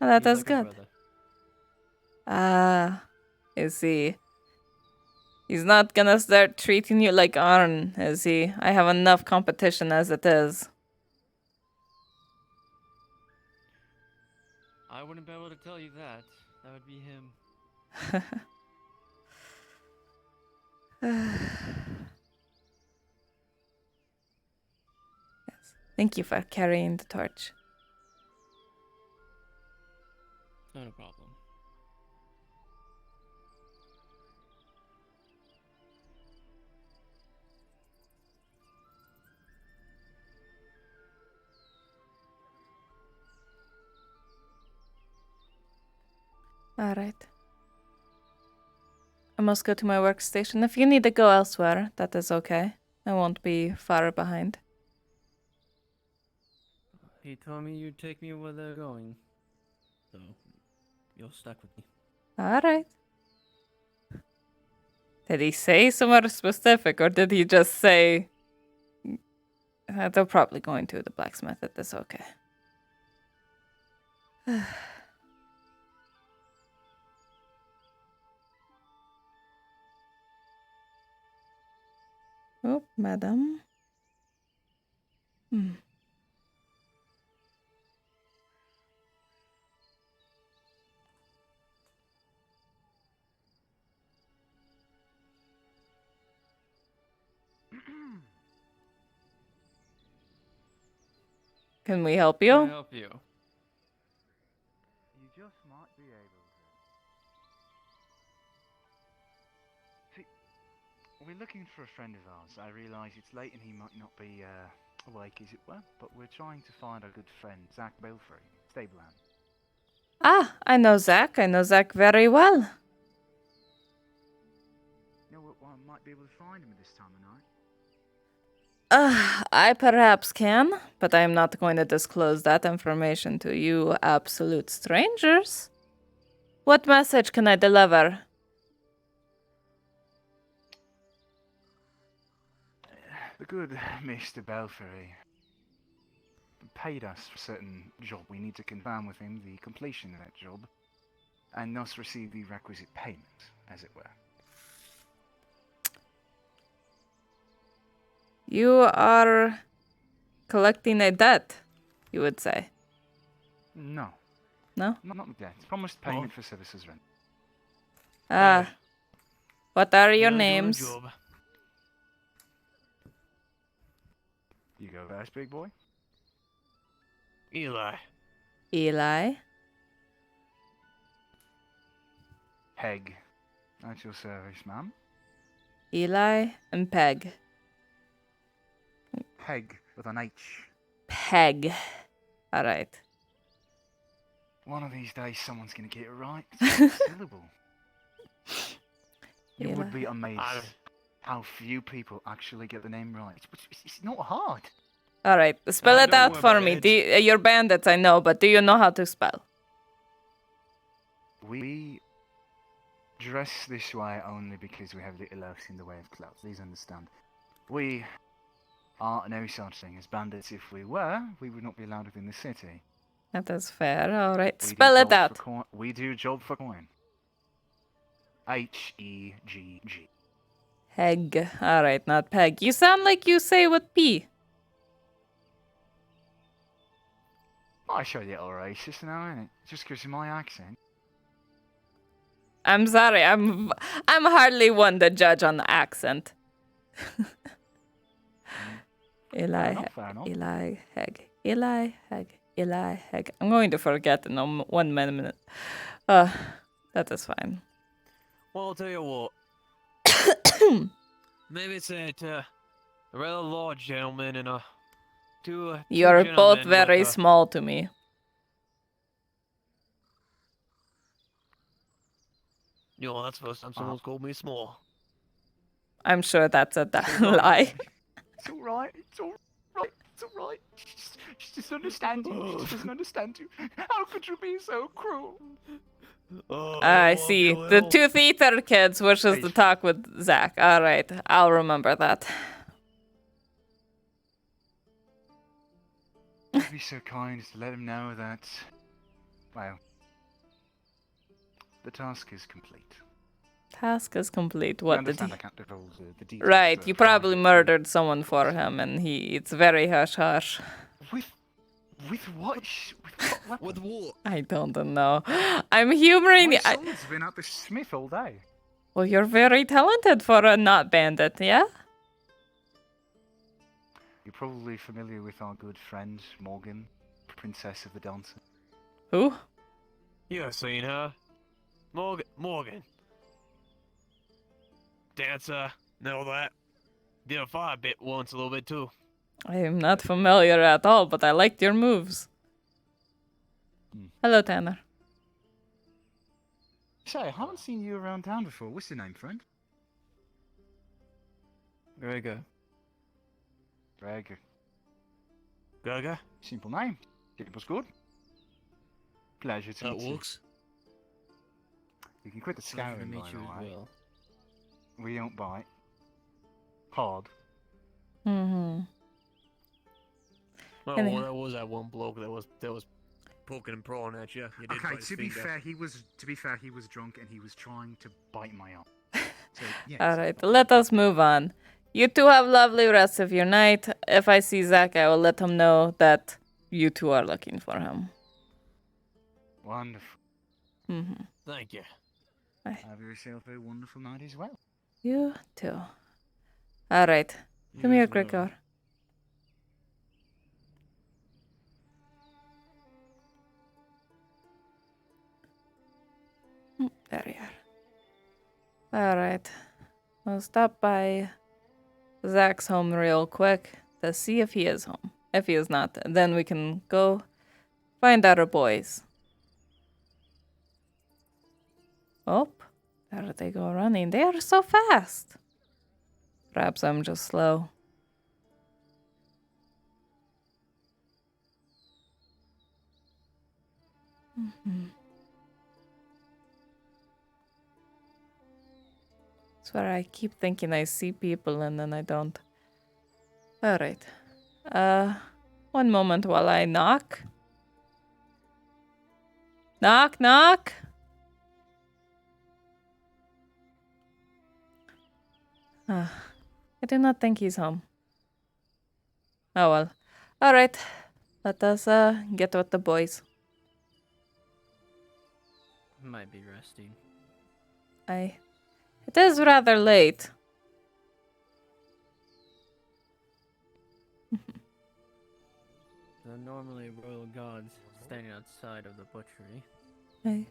that He's is like a good. brother. Is he? He's not gonna start treating you like Arn, is he? I have enough competition as it is. I wouldn't be able to tell you that. That would be him. Yes. Thank you for carrying the torch. Not a problem. Alright. I must go to my workstation. If you need to go elsewhere, that is okay. I won't be far behind. He told me you'd take me where they're going. So, you're stuck with me. Alright. Did he say somewhere specific, or did he just say... they're probably going to the blacksmith. That's okay. Oh, madam. Can we help you? Can I help you? You just might be able to. See, we're looking for a friend of ours. I realise it's late and he might not be awake, as it were, but we're trying to find our good friend, Zach Belfry, Stableland. Ah, I know Zach. I know Zach very well. You know what, I might be able to find him at this time of night. I perhaps can, but I am not going to disclose that information to you absolute strangers. What message can I deliver? The good Mr. Belfry paid us for a certain job. We need to confirm with him the completion of that job, and thus receive the requisite payment, as it were. You are collecting a debt, you would say. No. No? Not the debt. Promised payment for services rent. What are your doing a names? job. You go first, big boy. Eli. Eli. Peg. At your service, ma'am. Eli and Peg. Peg with an H. Peg. Alright. One of these days, someone's going to get it right. It's not a syllable. You would be amazed how few people actually get the name right. It's not hard. Alright, spell it out for me. You're bandits, I know, but do you know how to spell? We dress this way only because we have little else in the way of clothes. Please understand. We are no such thing as bandits. If we were, we would not be allowed within the city. That is fair. Alright, spell it out. We do job for coin. H-E-G-G. Heg. Alright, not Peg. You sound like you say with P. I show you all racist now, innit? Just because of my accent. I'm sorry, I'm hardly one to judge on the accent. Eli Heg. Eli Heg. I'm going to forget in 1 minute. That is fine. Well, I'll tell you what. Maybe it's a rather large gentleman and two You're both gentlemen very with, small to me. You know, that's the first time someone's called me small. I'm sure that's a lie. It's alright. It's alright. It's alright. She just understands you. She doesn't understand you. How could you be so cruel? I see. The tooth eater kids wishes to talk with Zach. Alright, I'll remember that. Would be so kind as to let him know that, well, the task is complete. Task is complete. You What did understand he... I can't divulge the details. Right, you probably murdered someone for him, and it's very hush-hush. With what? With what? I don't know. I'm humoring My you. son's been at the smith all day. Well, you're very talented for a not bandit, yeah? You're probably familiar with our good friend, Morgan, Princess of the Dancer. Who? Yeah, seen her. Morgan. Dancer, know that. Did a fire bit once a little bit too. I am not familiar at all, but I liked your moves. Hello, Tanner. Say, I haven't seen you around town before. What's your name, friend? Gregor. Gregor. Gregor? Simple name. Keep us good. Pleasure to meet you. works. You can quit the Pleasure to scouting, meet by you the as way. well. We don't bite. Hard. Mm-hmm. Oh, And well, there was that one bloke that was poking and prying at you. You did Okay, bite his to be finger. fair, he was drunk and he was trying to bite my arm. So, yes. All right, let us move on. You two have lovely rest of your night. If I see Zach, I will let him know that you two are looking for him. Wonderful. Mm-hmm. Thank you. Have yourself a wonderful night as well. You too. All right. Come You here, as well. Gregor. There you are. All right. I'll stop by Zach's home real quick to see if he is home. If he is not, then we can go find our boys. Oh, there they go running. They are so fast. Perhaps I'm just slow. Mm-hmm. Swear I keep thinking I see people and then I don't. Alright. One moment while I knock. Knock, knock! I do not think he's home. Oh well. Alright. Let us get with the boys. Might be resting. It is rather late. There are normally royal guards standing outside of the butchery. Hey.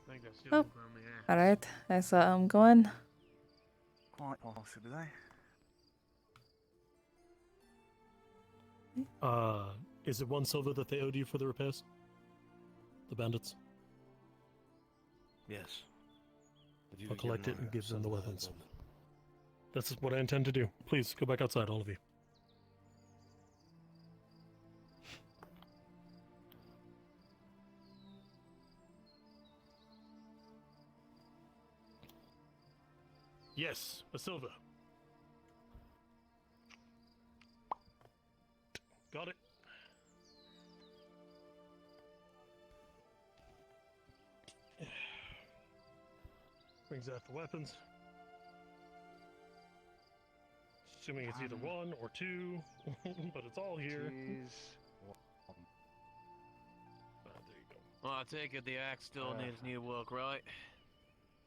I think that's the Oh. other one on the axe. Alright. I saw him going. Quite possibly. Is it 1 silver that they owed you for the repairs? The bandits? Yes. But you I'll could collect give it and give them some the of that, weapons. then. That's what I intend to do. Please, go back outside, all of you. Yes, a silver. Got it. Brings out the weapons. Assuming it's either 1 or 2, but it's all here. There you go. Well, I take it the axe still needs new work, right?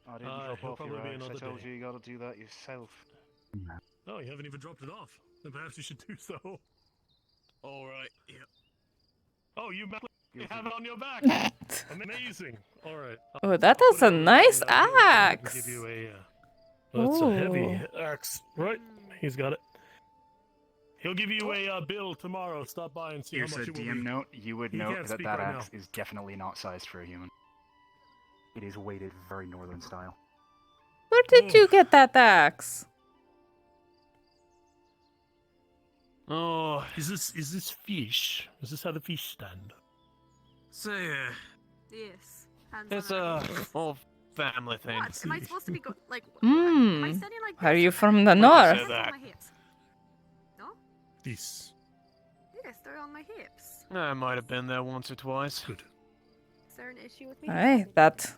I didn't He'll drop off probably your be axe. I another told day. you gotta do that yourself. Oh, you haven't even dropped it off. Then perhaps you should do so. All right. Yeah. Oh, you have it on your back. Amazing. All right. Oh, that is a nice axe. Give you a. That's a heavy Ooh. axe, right? He's got it. He'll give you a bill tomorrow. Stop by and see Here's how much a it will DM be. note. You would He note can't that speak that right axe now. is definitely not sized for a human. It is weighted very northern style. Where did you get that axe? Oh, is this fish? Is this how the fish stand? Say, Yes. Hands it's on a whole family thing. What? Am I supposed to be like? Am I standing like Are this? you from the Like I north? said, Hands on my hips. No? This. Yes, they're on my hips. I might have been there once or twice. Good. Is there an issue with me? Hey, that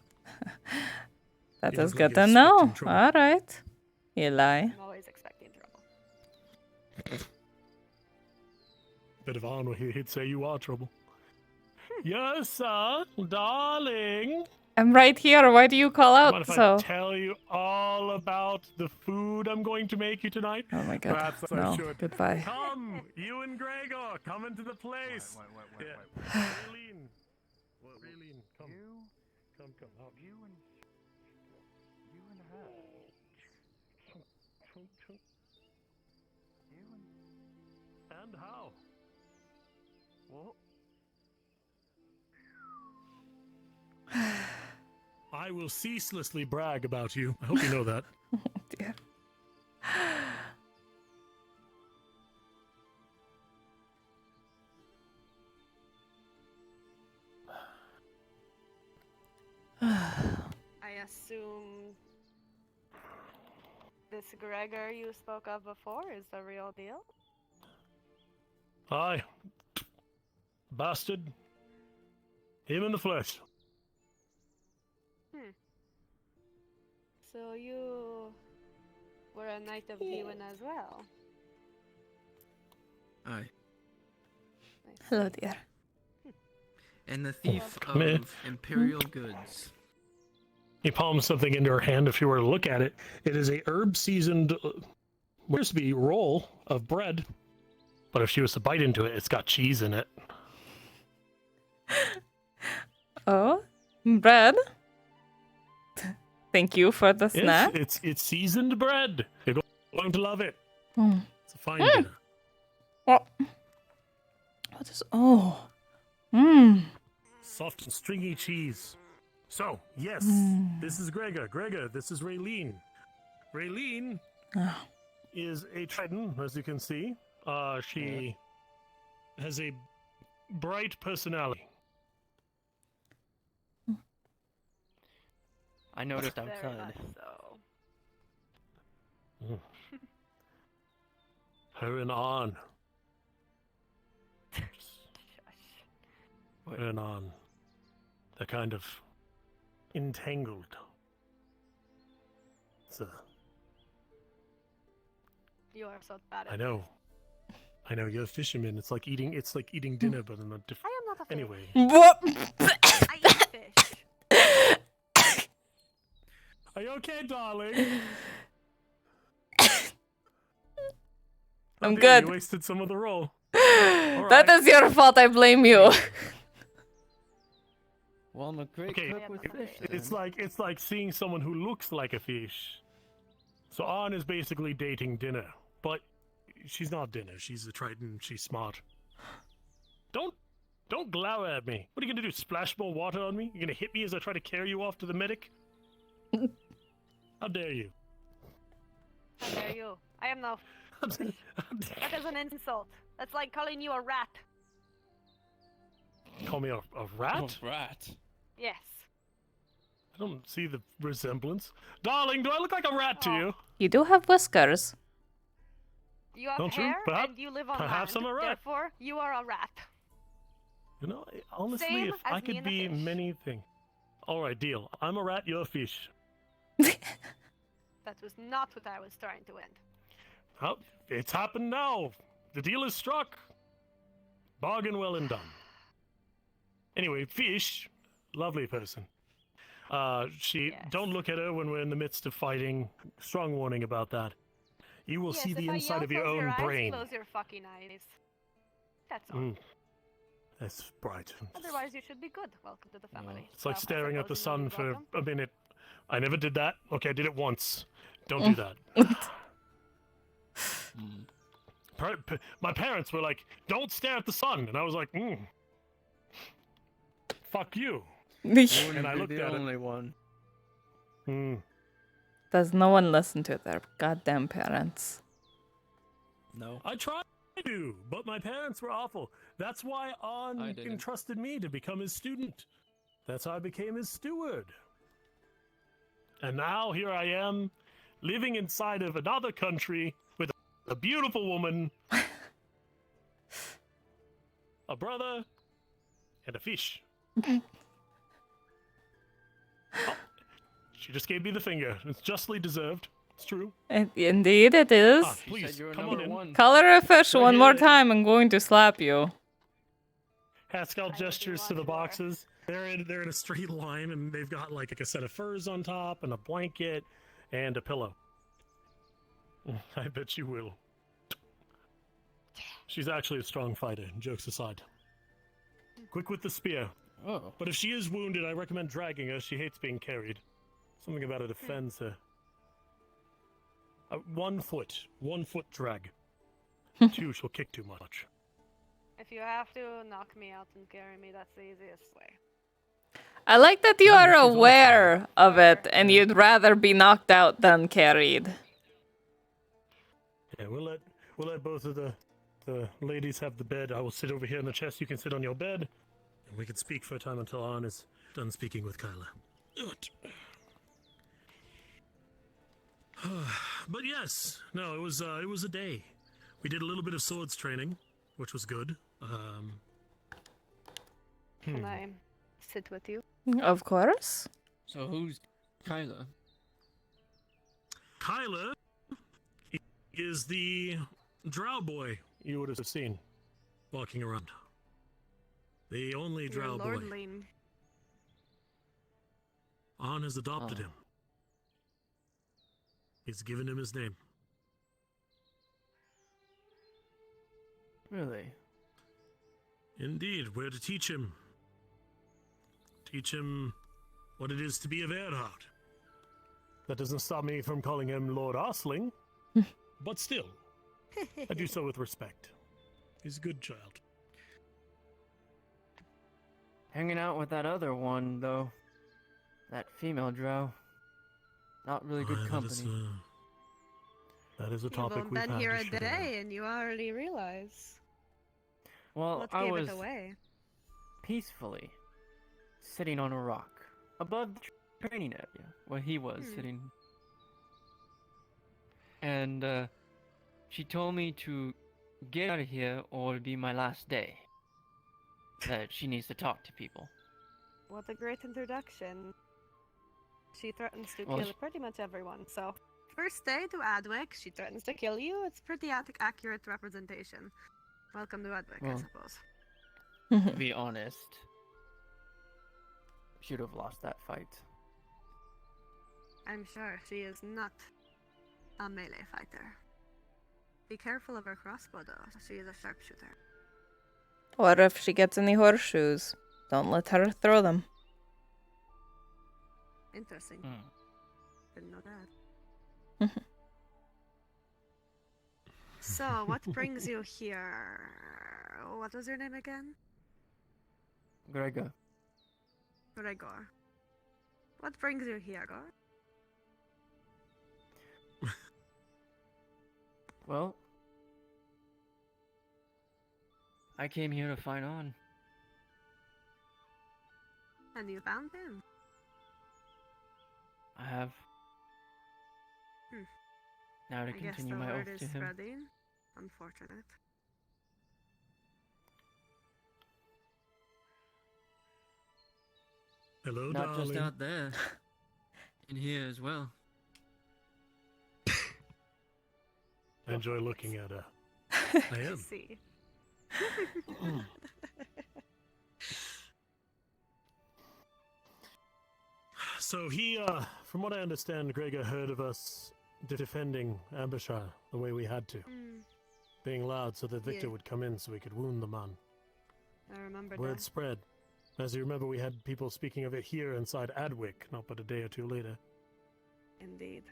You is look good like to you're know. expecting trouble. All right, Eli. I'm always expecting trouble. Bit of honor here. He'd say you are trouble. Yes, sir, darling. I'm right here. Why do you call Mind out if I so? tell you all about the food I'm going to make you tonight? Oh my god. Perhaps I No. should. Goodbye. Come, you and Gregor, come into the place. Wait. Raylene. Raylene, come. Come. Out. You and her. And how? What? I I will ceaselessly brag about you. I hope you know that. Dear. I assume this Gregor you spoke of before is the real deal? Aye. Bastard. Him in the flesh. So you were a Knight of Lewen as well? Aye. Hello, dear. And the thief Come in. of Imperial goods. He palms something into her hand. If you were to look at it, it is a herb-seasoned, what appears to be roll of bread. But if she was to bite into it, it's got cheese in it. Oh, bread. Thank you for the snack. It's seasoned bread. You're going to love it. Mm. It's a fine dinner. What is? Oh, mmm. Soft and stringy cheese. So, yes, this is Gregor. Gregor, this is Raylene. Raylene is a Triton, as you can see. She has a bright personality. I noticed Very outside. much so. Her and on. Her and on. They're kind of entangled. So, You are so bad at I know. You're a fisherman. It's like eating dinner, but in a different. I am not a fish. Anyway. What? I eat fish. Are you okay, darling? I'm dear, good. You wasted some of the roll. That is your fault. I blame you. Well, I'm a great cook with fish. It's like seeing someone who looks like a fish. So Ann is basically dating Dinner, but she's not Dinner. She's a Triton. She's smart. Don't glower at me. What are you gonna do? Splash more water on me? You're gonna hit me as I try to carry you off to the medic? How dare you? How dare you? I am no. That is an insult. That's like calling you a rat. Call me a rat? A rat. Yes. I don't see the resemblance. Darling, do I look like a rat to you? You do have whiskers. You have Don't you? hair Perhaps- and you live on perhaps land. I'm a rat. Therefore, you are a rat. You know, honestly, Same if as I me could and a be fish. many things. Alright, deal. I'm a rat, you're a fish. That was not what I was trying to end. Oh, it's happened now. The deal is struck. Bargain well and done. Anyway, Fish, lovely person. Don't look at her when we're in the midst of fighting. Strong warning about that. You will Yes, see the if I inside yell, of your close own eyes, brain. Close your fucking eyes. That's all. That's bright. Otherwise, you should be good. Welcome to the family. It's like Well, I staring at the suppose you know sun you're for welcome. a minute. I never did that. Okay, I did it once. Don't do that. My parents were like, "Don't stare at the sun," and I was like, "Fuck you." And I looked the at only it. one. Does no one listen to their goddamn parents? No. I tried to, but my parents were awful. That's why On didn't. entrusted me to become his student. That's how I became his steward. And now here I am, living inside of another country with a beautiful woman, a brother, and a fish. Oh, she just gave me the finger. It's justly deserved. It's true. Indeed, it is. Please, come on in. Call her a fish Right one here. more time. I'm going to slap you. Haskell gestures to the boxes. They're in a straight line, and they've got like a set of furs on top, and a blanket, and a pillow. I bet you will. She's actually a strong fighter, jokes aside. Quick with the spear. Oh. But if she is wounded, I recommend dragging her. She hates being carried. Something about it offends her. 1 foot. 1 foot drag. 2, she'll kick too much. If you have to knock me out and carry me, that's the easiest way. I like that you are aware of it and you'd rather be knocked out than carried. Yeah, we'll let both of the ladies have the bed. I will sit over here in the chest. You can sit on your bed, and we can speak for a time until Arn is done speaking with Kyla. But yes, no, it was a day. We did a little bit of swords training, which was good. Can I sit with you? Of course. So who's Kyla? Kyla is the drow boy you would have seen walking around. The only drow boy. Lordling. Arn has adopted him. He's given him his name. Really? Indeed, we're to teach him. Teach him what it is to be a Verhard. That doesn't stop me from calling him Lord Arsling, but still, I do so with respect. He's a good child. Hanging out with that other one, though. That female drow. Not really good company. That is a topic You've we've been had here to a share. day and you already realize. Well, What I gave was it away? peacefully sitting on a rock above the training area where he was sitting. And she told me to get out of here or it'll be my last day. That she needs to talk to people. What a great introduction. She threatens to Well, kill pretty much everyone, so... First day to Adwick, she threatens to kill you. It's pretty accurate representation. Welcome to Adwick, I Well, suppose. To be honest, should have lost that fight. I'm sure she is not a melee fighter. Be careful of her crossbow, though. She is a sharpshooter. Or if she gets any horseshoes, don't let her throw them. Interesting. Didn't know that. So, what brings you here? What was your name again? Gregor. Gregor. What brings you here, Gregor? Well, I came here to find On. And you found him? I have. Now to I guess continue the my word oath is to him. spreading. Unfortunate. Hello, Not darling. just out there. In here as well. I enjoy looking at her. I am. See. So he, from what I understand, Gregor heard of us defending Abishar the way we had to. Being loud so that Victor Yeah. would come in so we could wound the man. I remember Word that. spread. As you remember, we had people speaking of it here inside Adwick, not but a day or two later. Indeed.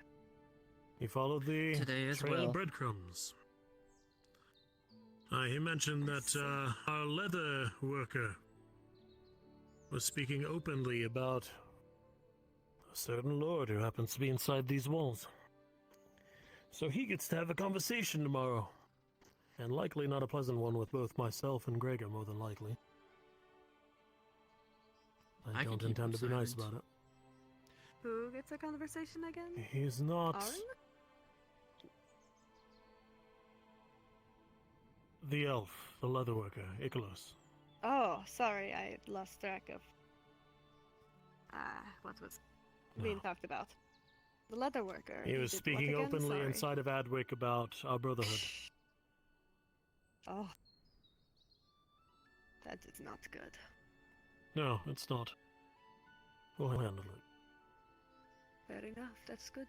He followed the Today as trail well. of breadcrumbs. He mentioned that our leather worker was speaking openly about a certain lord who happens to be inside these walls. So he gets to have a conversation tomorrow. And likely not a pleasant one with both myself and Gregor, more than likely. I I can don't keep intend to him be nice silent. about it. Who gets a conversation again? He's not Arn? the elf, the leather worker, Icolos. Oh, sorry, I lost track of what was being talked about. The leather worker. He was did what speaking again? openly Sorry. inside of Adwick about our brotherhood. Oh. That is not good. No, it's not. We'll handle it. Fair enough, that's good.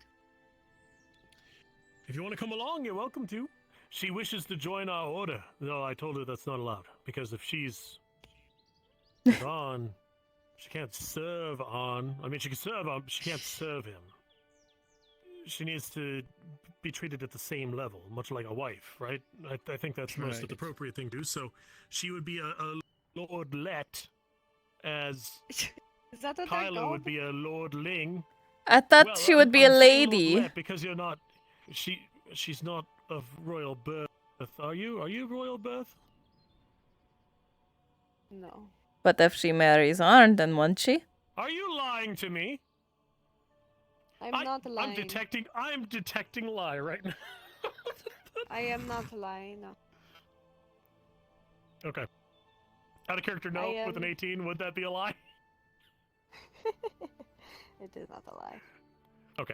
If you want to come along, you're welcome to. She wishes to join our order, though I told her that's not allowed. Because if she's with On, she can't serve On. I mean, she can serve On, but she can't serve him. She needs to be treated at the same level, much like a wife, right? I think that's most Right. appropriate thing to do. So she would be a lordlet as Is that what they're Kyla called? would be a Lord Ling. I thought Well, she would be a I'm saying Lord lady. Let because you're not. She's not of royal birth. Are you? Are you royal birth? No. But if she marries Arn, then won't she? Are you lying to me? I'm not lying. I'm detecting lie right now. I am not lying. No. Okay. Out of character, no. With an 18, would that be a lie? It is not a lie. Okay.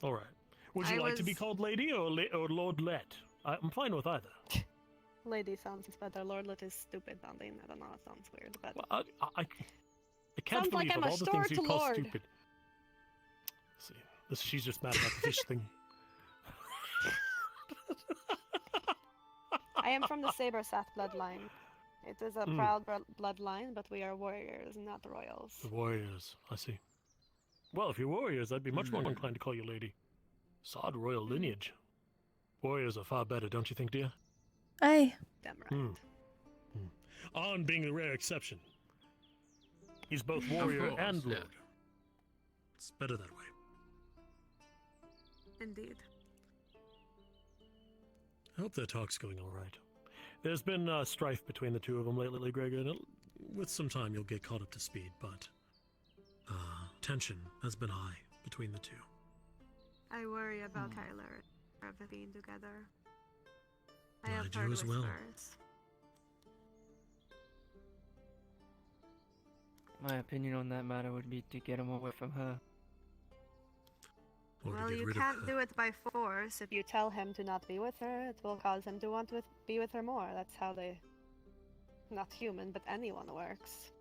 All right. Would you like to be called Lady or Lord Let? I'm fine with either. Lady sounds better. Lordlet is stupid sounding. I don't know. It sounds weird, but Well, I can't sounds believe like I'm of a all the things you short call lord. stupid. See, she's just mad about the fish thing. I am from the Saber-Sat bloodline. It is a proud bloodline, but we are warriors, not royals. The warriors, I see. Well, if you're warriors, I'd be much more inclined to call you Lady. Sod royal lineage. Warriors are far better, don't you think, dear? Aye. Damn right. On being the rare exception. He's both warrior course, and yeah. lord. It's better that way. Indeed. I hope their talk's going all right. There's been strife between the two of them lately, Gregor, and with some time you'll get caught up to speed, but tension has been high between the two. I worry about Tyler and Trevor being together. I I have do heard as well. whispers. My opinion on that matter would be to get him away from her. Or to Well, get you rid of can't her. do it by force. If you tell him to not be with her, it will cause him to want to be with her more. That's how not human, but anyone works.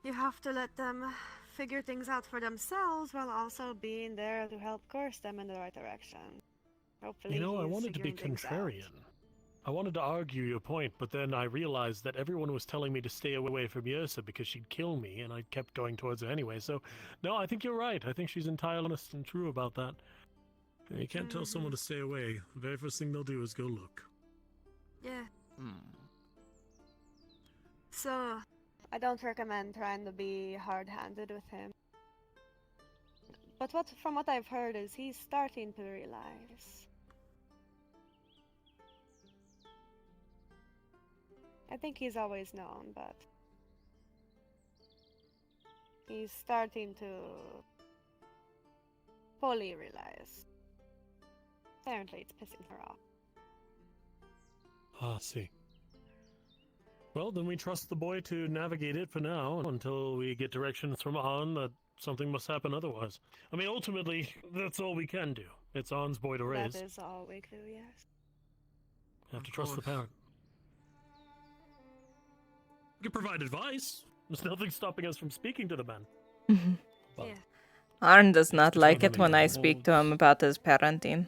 You have to let them figure things out for themselves while also being there to help course them in the right direction. Hopefully, You know, I he's wanted to be figuring things out. contrarian. I wanted to argue your point, but then I realized that everyone was telling me to stay away from Yrsa because she'd kill me, and I kept going towards her anyway. So, no, I think you're right. I think she's entirely honest and true about that. You can't tell someone to stay away. The very first thing they'll do is go look. Yeah. So, I don't recommend trying to be hard-handed with him. But from what I've heard is he's starting to realize. I think he's always known, but he's starting to fully realize. Apparently it's pissing her off. Ah, see. Well, then we trust the boy to navigate it for now until we get directions from An that something must happen otherwise. I mean, ultimately, that's all we can do. It's An's boy to raise. That is all we do, yes. Have to trust the parent. We can provide advice. There's nothing stopping us from speaking to the man. But Arn does not like it when I speak to him about his parenting.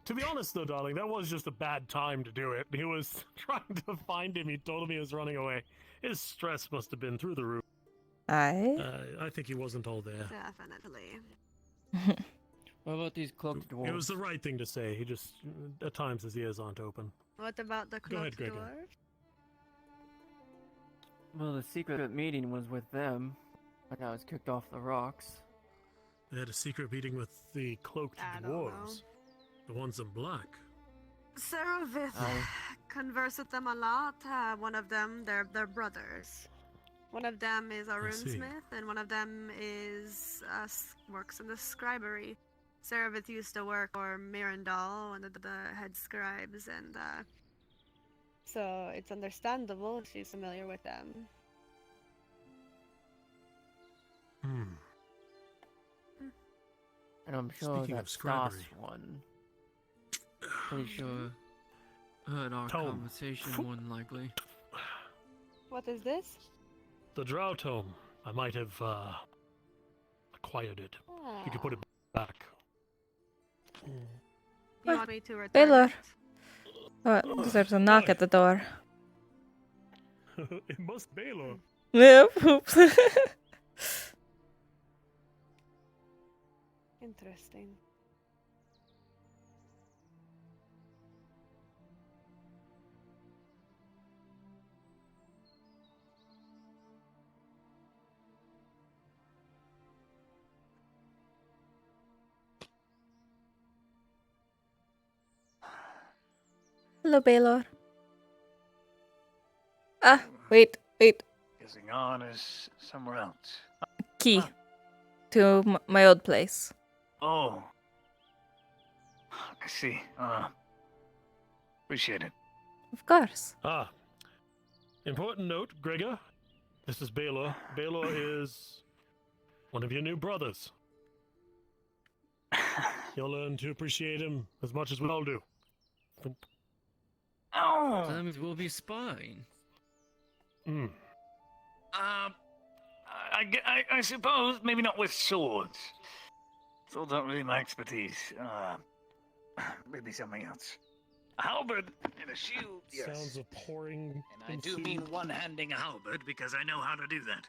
to be honest, though, darling, that was just a bad time to do it. He was trying to find him. He told him he was running away. His stress must have been through the roof. Aye. I think he wasn't all there. Definitely. What about these cloaked dwarves? It was the right thing to say. He just, at times, his ears aren't open. What about the Go ahead, cloaked Gregor. dwarf? Well, the secret meeting was with them, but I was kicked off the rocks. They had a secret meeting with the cloaked dwarves. The ones in black. Serovith converse with them a lot. One of them, they're brothers. One of them is a see. runesmith, and one of them is works in the scribery. Serovith used to work for Mirandal, one of the head scribes, and so it's understandable she's familiar with them. And I'm sure Speaking that of Stas scribery. one. Pretty sure heard our Tome. conversation more than likely. What is this? The Drow Tome. I might have acquired it. You can put it back. You want me to return Baylor. it? Oh, there's a knock at the door. It must Baylor. Yep. Oops. Interesting. Hello, Baylor. Ah, wait. Guessing on is somewhere else. Key to my old place. Oh. I see. Appreciate it. Of course. Ah. Important note, Gregor. This is Baylor. Baylor is one of your new brothers. You'll learn to appreciate him as much as we all do. Oh. So that means we'll be spying. Hmm. I suppose maybe not with swords. Swords aren't really my expertise. Maybe something else. A halberd and a shield. Yes. Sounds of pouring. And I do mean one-handing a halberd because I know how to do that.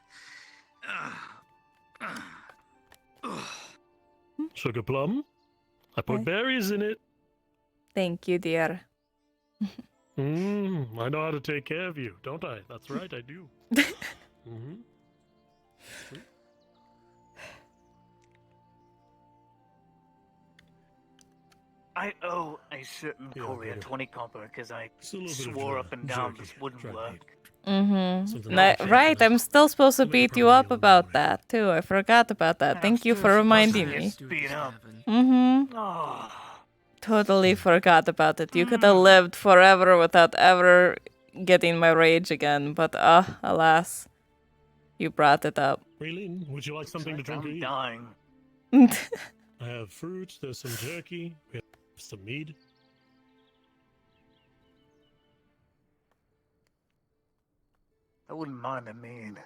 Sugar plum? I put berries in it. Thank you, dear. I know how to take care of you, don't I? That's right, I do. Mm-hmm. I owe a certain courier 20 copper because I swore up and down this wouldn't work. Right, I'm still supposed to beat you up about that, too. I forgot about that. Thank you for reminding me. Totally forgot about it. You could have lived forever without ever getting my rage again, but alas. You brought it up. Raylene, would you like something to drink or eat? Dying. I have fruit, there's some jerky, we have some mead. I wouldn't mind a mead.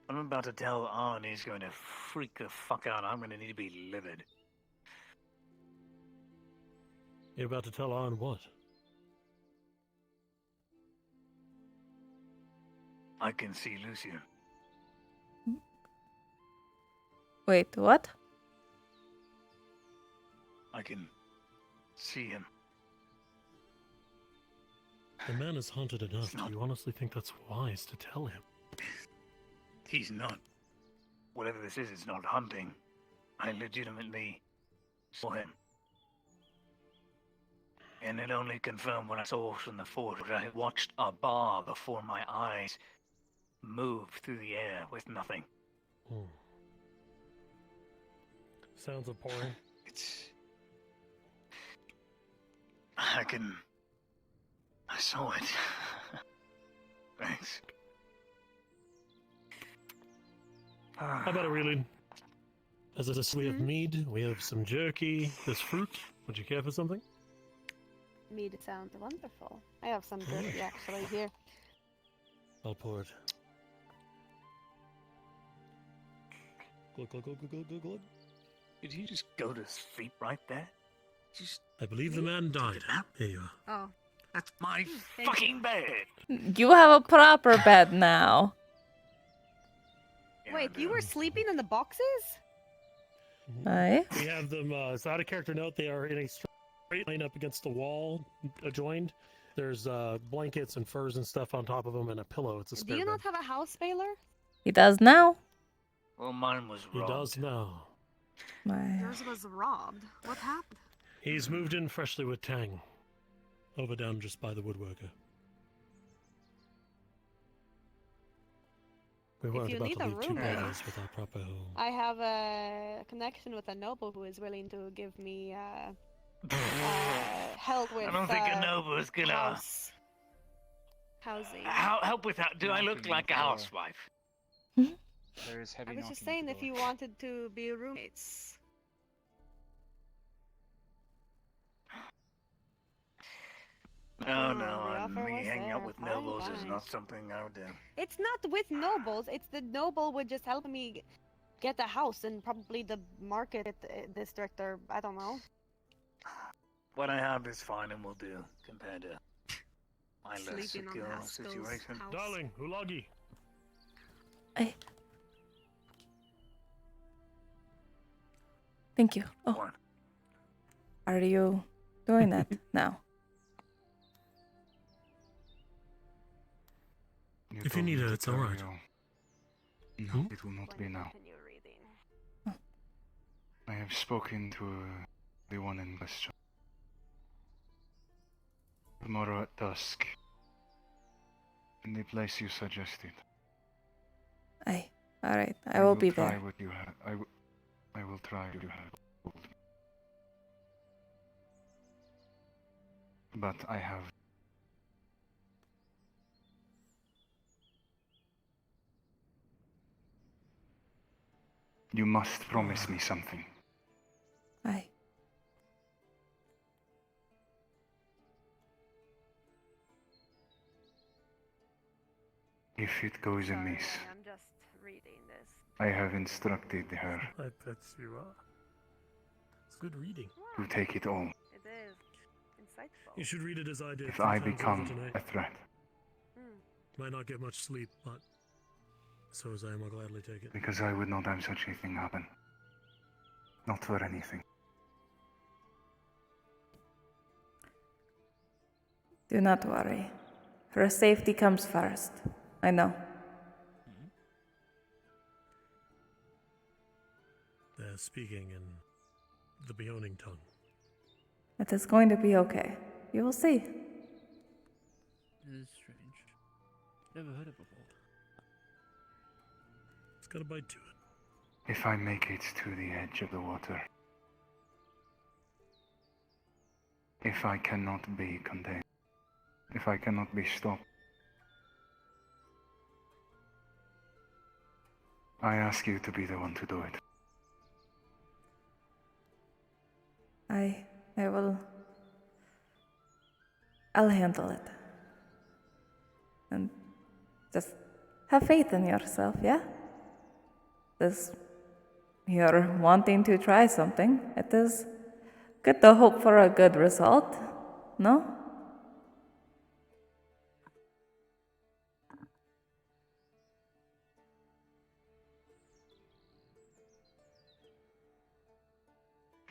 I'm about to tell Arn he's going to freak the fuck out. I'm going to need to be livid. You're about to tell Arn what? I can see Lucian. Wait, what? I can see him. The man is haunted enough. Do you honestly think that's wise to tell him? He's not. Whatever this is, it's not hunting. I legitimately saw him. And it only confirmed what I saw from the fort. I watched a bar before my eyes move through the air with nothing. Sounds abhorrent. I saw it. Thanks. How about it, Raylene? As a we have mead, we have some jerky, there's fruit. Would you care for something? Mead sounds wonderful. I have some jerky actually here. I'll pour it. Glug, glug, glug, glug, glug, glug. Did he just go to sleep right there? I believe the man died. Here you are. Oh. That's my fucking bed! You have a proper bed now. Wait, you were sleeping in the boxes? Aye. We have them, it's not a character note, they are in a straight line up against the wall, adjoined. There's blankets and furs and stuff on top of them and a pillow. It's a spare Do you bed. not have a house, Baylor? He does now. Well, mine was robbed. He does now. Yours was robbed. What happened? He's moved in freshly with Tang. Over down just by the woodworker. We weren't you about need to a leave two roommate, brothers without proper home. I have a connection with a noble who is willing to give me help with. I don't think a noble is gonna housing. help with that. Do I look like a housewife? There is heavy I was just knocking saying at if the you door. wanted to be roommates. No, the offer me was hanging out there. with Fine, nobles is fine. not something I would do. It's not with nobles. It's the noble would just help me get a house in probably the market district or I don't know. What I have is fine and will do compared to my less Sleeping on secure Haskell's situation. house. Darling, Ulagi. Thank you. Oh. Are you doing that now? If you need it, it's alright. No, it will not be now. I have spoken to the one in question. Tomorrow at dusk. In the place you suggested. Aye. Alright, I will be try there. what you have. I will try what you have told me. But I have. You must promise me something. Aye. If it goes amiss, I'm just reading this. I have instructed her I bet you are. It's good reading. to take it all. It is insightful. You should read it as I did. If 3 I times over become tonight. a threat, Might not get much sleep, but so as I am, I'll gladly take it. because I would not have such a thing happen. Not for anything. Do not worry. Her safety comes first. I know. They're speaking in the Beoning tongue. It is going to be okay. You will see. This is strange. Never heard it before. It's got a bite to it. If I make it to the edge of the water, if I cannot be contained, if I cannot be stopped, I ask you to be the one to do it. I will. I'll handle it. And just have faith in yourself, yeah? You're wanting to try something. It is good to hope for a good result, no?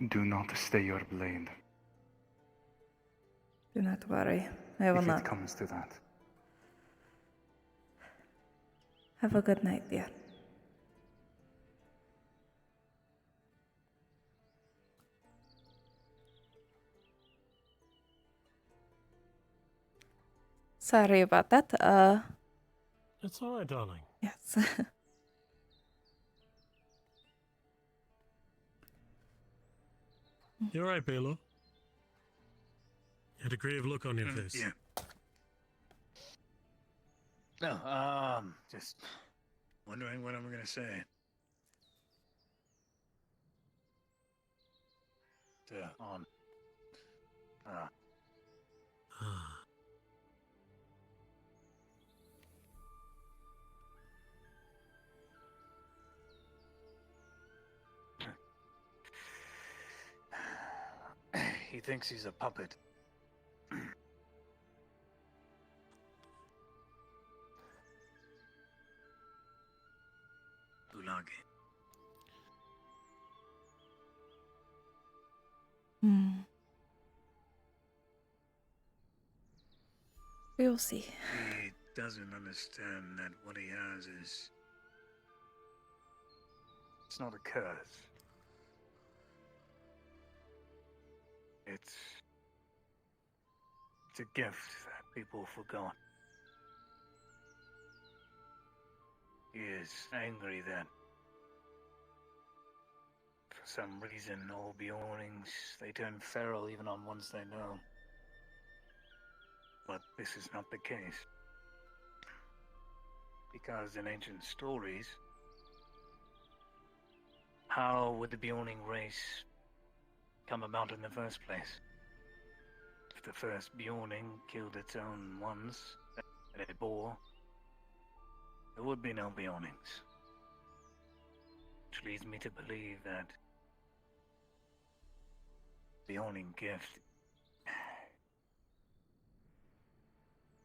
Do not stay your blade. Do not worry. I will if not. it comes to that. Have a good night, dear. Sorry about that. It's all right, darling. Yes. You all right, Belo? You had a grave look on your face. Yeah. No, just wondering what I'm gonna say. On. He thinks he's a puppet. Ulagi. We will see. He doesn't understand that what he has is... It's not a curse. It's a gift that people forgot. He is angry that for some reason all Beornings, they turn feral even on ones they know. But this is not the case. Because in ancient stories, how would the Beorning race come about in the first place? If the first Beorning killed its own ones that it bore, there would be no Beornings. Which leads me to believe that the Beorning gift,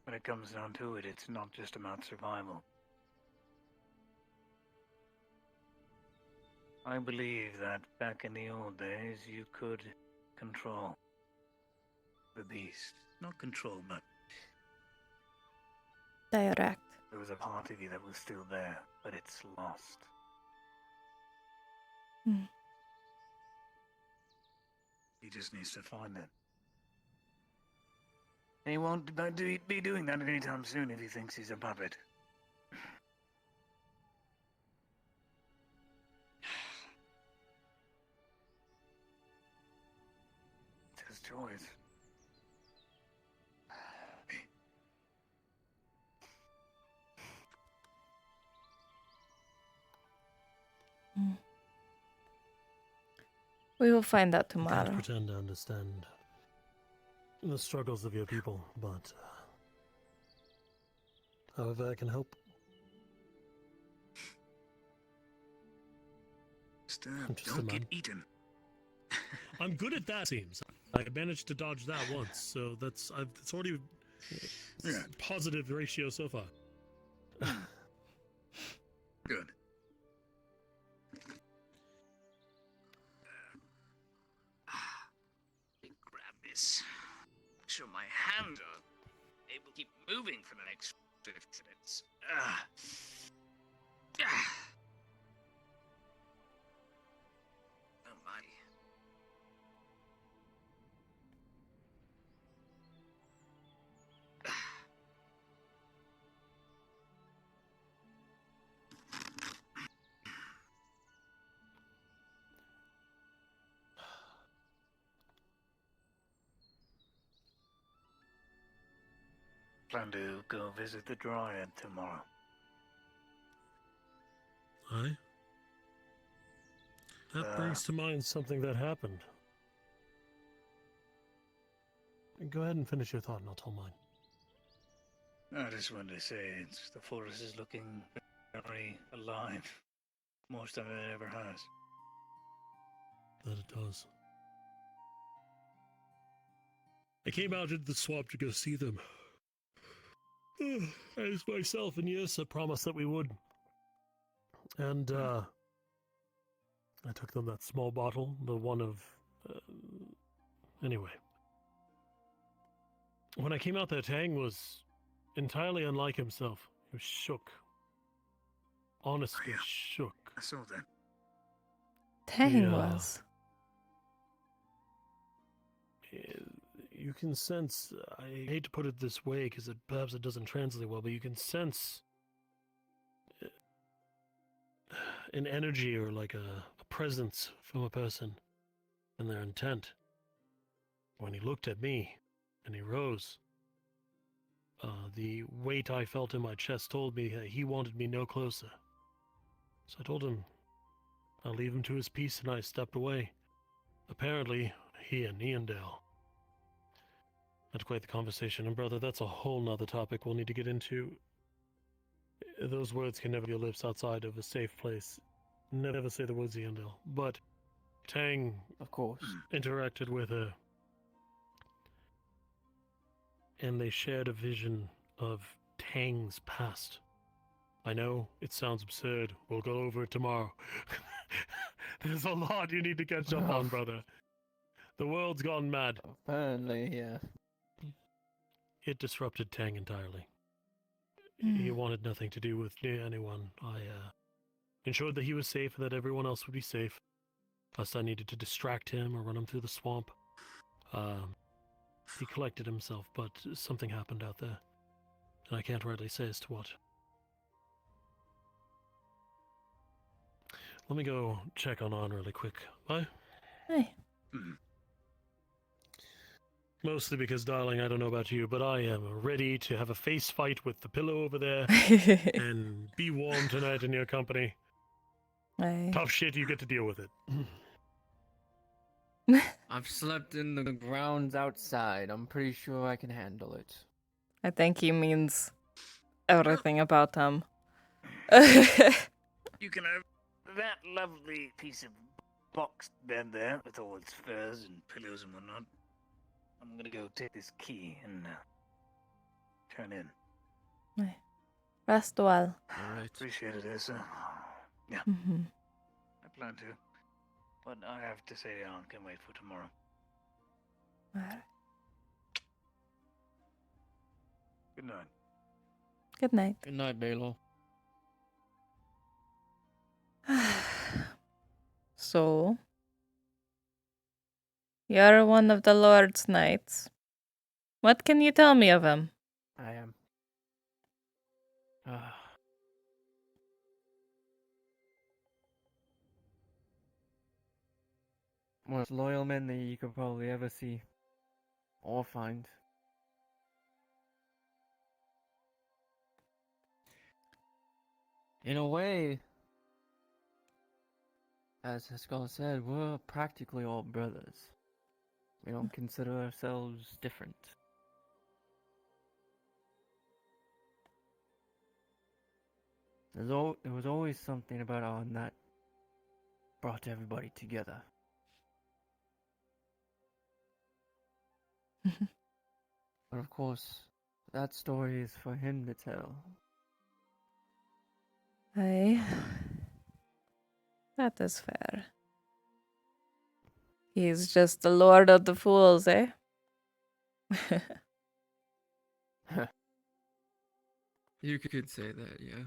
when it comes down to it, it's not just about survival. I believe that back in the old days, you could control the beast. Not control, but Direct. there was a part of you that was still there, but it's lost. He just needs to find it. He won't be doing that anytime soon if he thinks he's a puppet. It's his choice. We will find out I can't tomorrow. pretend to understand the struggles of your people, but however I can help. I'm just a Don't get man. eaten. I'm good at that, seems. I managed to dodge that once, so it's already positive ratio so far. Good. Grab this. So my hands are able to keep moving for the next 50 minutes. Oh my. Plan to go visit the Dryad tomorrow. Aye? That brings to mind something that happened. Go ahead and finish your thought and I'll tell mine. I just wanted to say the forest is looking very alive. Most of it ever has. That it does. I came out into the swamp to go see them. As myself and Yrsa promised that we would. And, I took them that small bottle, the one of... anyway. When I came out there, Tang was entirely unlike himself. He was shook. Honestly shook. I saw that. Tang was. You can sense, I hate to put it this way because perhaps it doesn't translate well, but you can sense an energy or like a presence from a person and their intent. When he looked at me and he rose, the weight I felt in my chest told me that he wanted me no closer. So I told him I'll leave him to his peace, and I stepped away. Apparently, he and Neondale had quite the conversation, and brother, that's a whole nother topic we'll need to get into. Those words can never be your lips outside of a safe place. Never say the words Neondale. But Tang, of course, interacted with her, and they shared a vision of Tang's past. I know, it sounds absurd. We'll go over it tomorrow. There's a lot you need to catch up on, brother. The world's gone mad. Apparently, yeah. It disrupted Tang entirely. He wanted nothing to do with anyone. I ensured that he was safe and that everyone else would be safe. Lest I needed to distract him or run him through the swamp. He collected himself, but something happened out there. And I can't rightly say as to what. Let me go check on really quick. Bye. Hey. Mostly because, darling, I don't know about you, but I am ready to have a face fight with the pillow over there and be warm tonight in your company. Aye. Tough shit, you get to deal with it. I've slept in the grounds outside. I'm pretty sure I can handle it. I think he means everything about him. You can have that lovely piece of boxed bed there with all its furs and pillows and whatnot. I'm gonna go take this key and turn in. Rest well. Alright. Appreciate it, Yrsa. Yeah. I plan to. But I have to say I can't wait for tomorrow. Alright. Good night. Good night. Good night, Baylor. So, you're one of the Lord's knights. What can you tell me of him? I am. Most loyal man that you could probably ever see or find. In a way, as Haskell said, we're practically all brothers. We don't consider ourselves different. There was always something about Arn that brought everybody together. But of course, that story is for him to tell. Aye. That is fair. He's just the Lord of the Fools, eh? You could say that, yeah.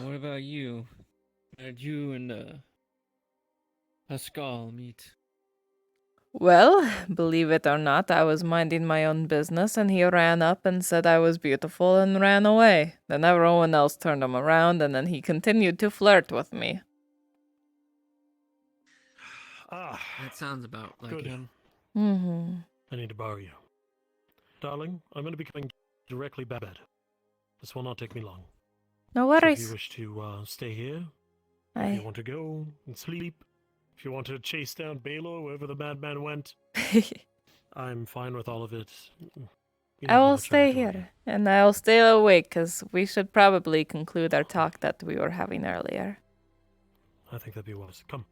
What about you? How did you and Pascal meet? Well, believe it or not, I was minding my own business and he ran up and said I was beautiful and ran away. Then everyone else turned him around and then he continued to flirt with me. That sounds about like Good. him. Mm-hmm. I need to borrow you. Darling, I'm going to be coming directly back to bed. This will not take me long. No So if worries. you wish to stay here, Aye. if you want to go and sleep, if you want to chase down Baylor wherever the madman went, I'm fine with all of it. You know I how will much I stay adore you. here and I'll stay awake because we should probably conclude our talk that we were having earlier. I think that'd be wise. Come.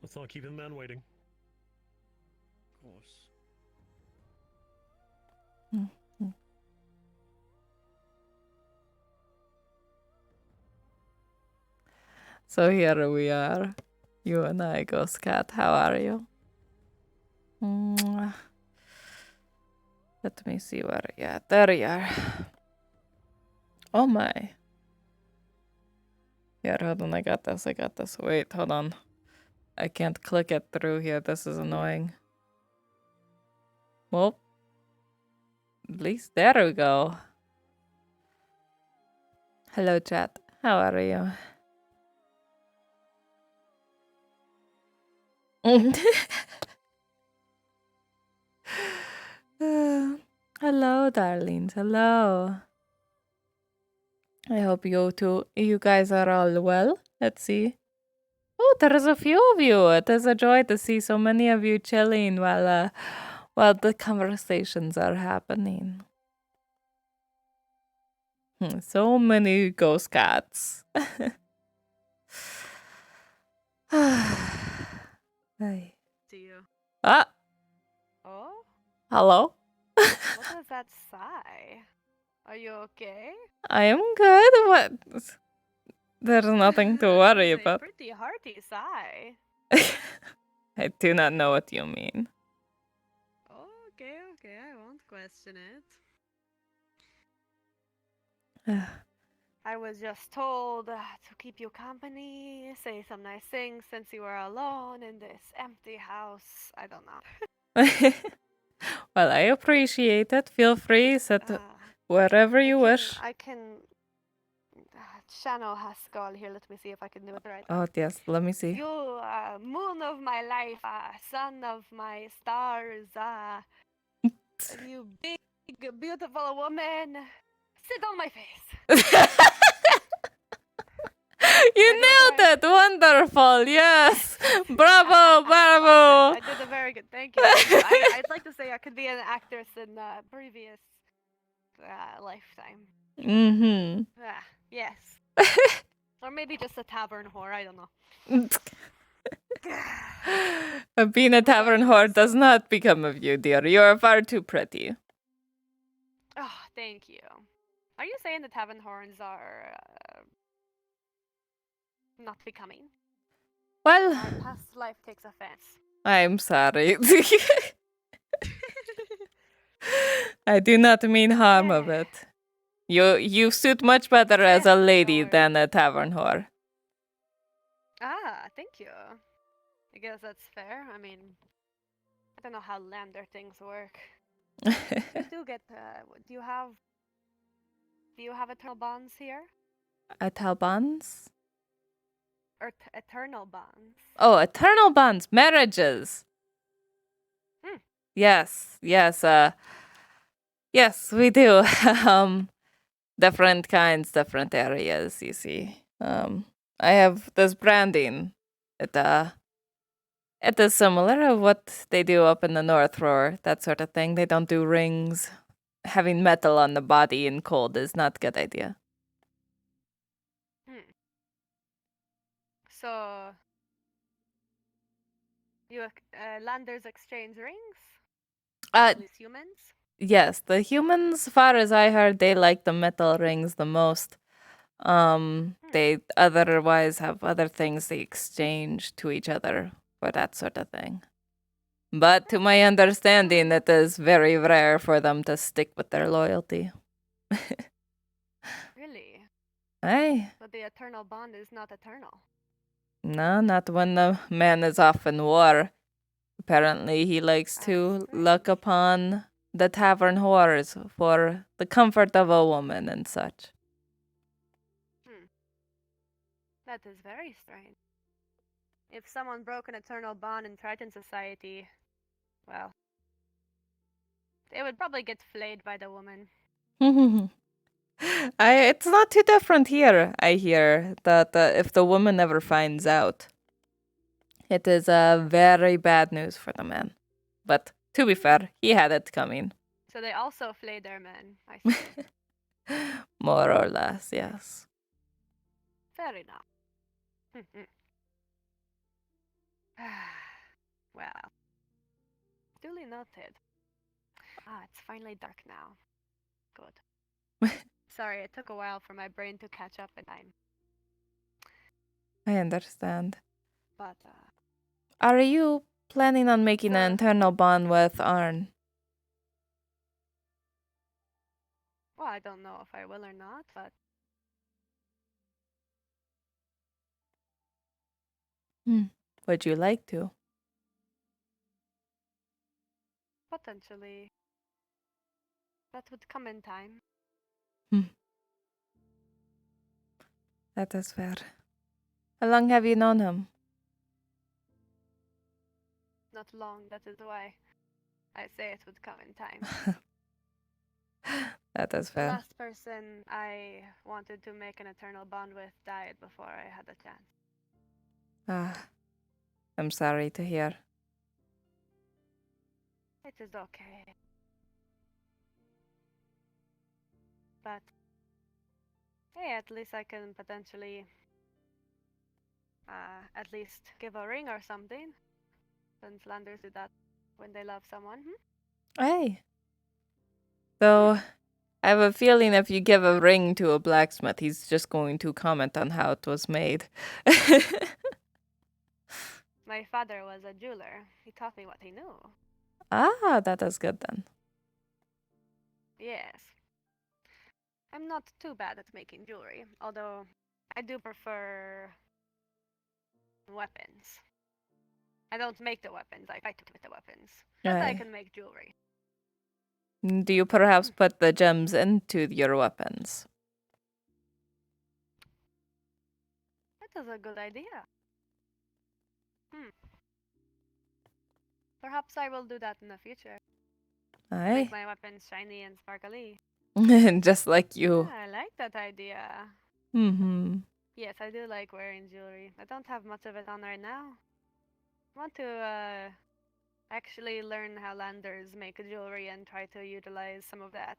Let's not keep the man waiting. Of course. Mm-hmm. So here we are. You and I, Ghost Cat. How are you? Mwah. Let me see where. Yeah, there you are. Oh my. Here, hold on. I got this. Wait, hold on. I can't click it through here. This is annoying. Well, at least there we go. Hello, chat. How are you? Hello, darlings. Hello. I hope you guys are all well. Let's see. Oh, there's a few of you. It is a joy to see so many of you chilling while the conversations are happening. So many ghost cats. Hey. To you. Ah, Oh? hello. What does that sigh? Are you okay? I am good. What? There's nothing to worry It's a about. pretty hearty sigh. I do not know what you mean. Okay, I won't question it. I was just told to keep you company, say some nice things since you were alone in this empty house. I don't know. Well, I appreciate it. Feel free, sit wherever you wish. I can channel Haskell here. Let me see if I can do it right. Oh, yes, let me see. You, moon of my life, sun of my stars, you big, beautiful woman, sit on my face. You nailed it! Wonderful! Yes! Bravo! Bravo! I did a very good. Thank you. I'd like to say I could be an actress in a previous lifetime. Mm-hmm. Yes. Or maybe just a tavern whore. I don't know. Being a tavern whore does not become of you, dear. You are far too pretty. Oh, thank you. Are you saying the tavern whores are not becoming? Well, my past life takes offense. I'm sorry. I do not mean harm of it. You suit much better as a lady than a tavern whore. Ah, thank you. I guess that's fair. I mean, I don't know how lander things work. You do get. Do you have eternal bonds here? Eternal bonds? Or eternal bonds? Oh, eternal bonds, marriages. Yes, yes, yes, we do. Different kinds, different areas, you see. I have this branding. It is similar of what they do up in the North Roar, that sort of thing. They don't do rings. Having metal on the body in cold is not a good idea. So, landers exchange rings? At least humans? Yes, the humans, far as I heard, they like the metal rings the most. They otherwise have other things they exchange to each other for that sort of thing. But to my understanding, it is very rare for them to stick with their loyalty. Really? Aye. But the eternal bond is not eternal. No, not when the man is off in war. Apparently, he likes to look upon the tavern whores for the comfort of a woman and such. That is very strange. If someone broke an eternal bond in Triton society, well, they would probably get flayed by the woman. It's not too different here, I hear, that if the woman ever finds out, it is very bad news for the man. But to be fair, he had it coming. So they also flay their men, I see. More or less, yes. Fair enough. Well, duly noted. Ah, it's finally dark now. Good. Sorry, it took a while for my brain to catch up in time. I understand. But, Are you planning on making an internal bond with Arn? well, I don't know if I will or not, but Would you like to? potentially that would come in time. That is fair. How long have you known him? Not long, that is why I say it would come in time. That is The fair. last person I wanted to make an eternal bond with died before I had a chance. Ah, I'm sorry to hear. It is okay. But hey, at least I can potentially at least give a ring or something. Since landers do that when they love someone. Hey. Though, I have a feeling if you give a ring to a blacksmith, he's just going to comment on how it was made. My father was a jeweler. He taught me what he knew. Ah, that is good then. Yes. I'm not too bad at making jewelry, although I do prefer weapons. I don't make the weapons, I fight with the weapons. But I Aye. can make jewelry. Do you perhaps put the gems into your weapons? That is a good idea. Perhaps I will do that in the future. Aye. Make my weapons shiny and sparkly. Just like you. Yeah, I like that idea. Yes, I do like wearing jewelry. I don't have much of it on right now. I want to actually learn how landers make jewelry and try to utilize some of that.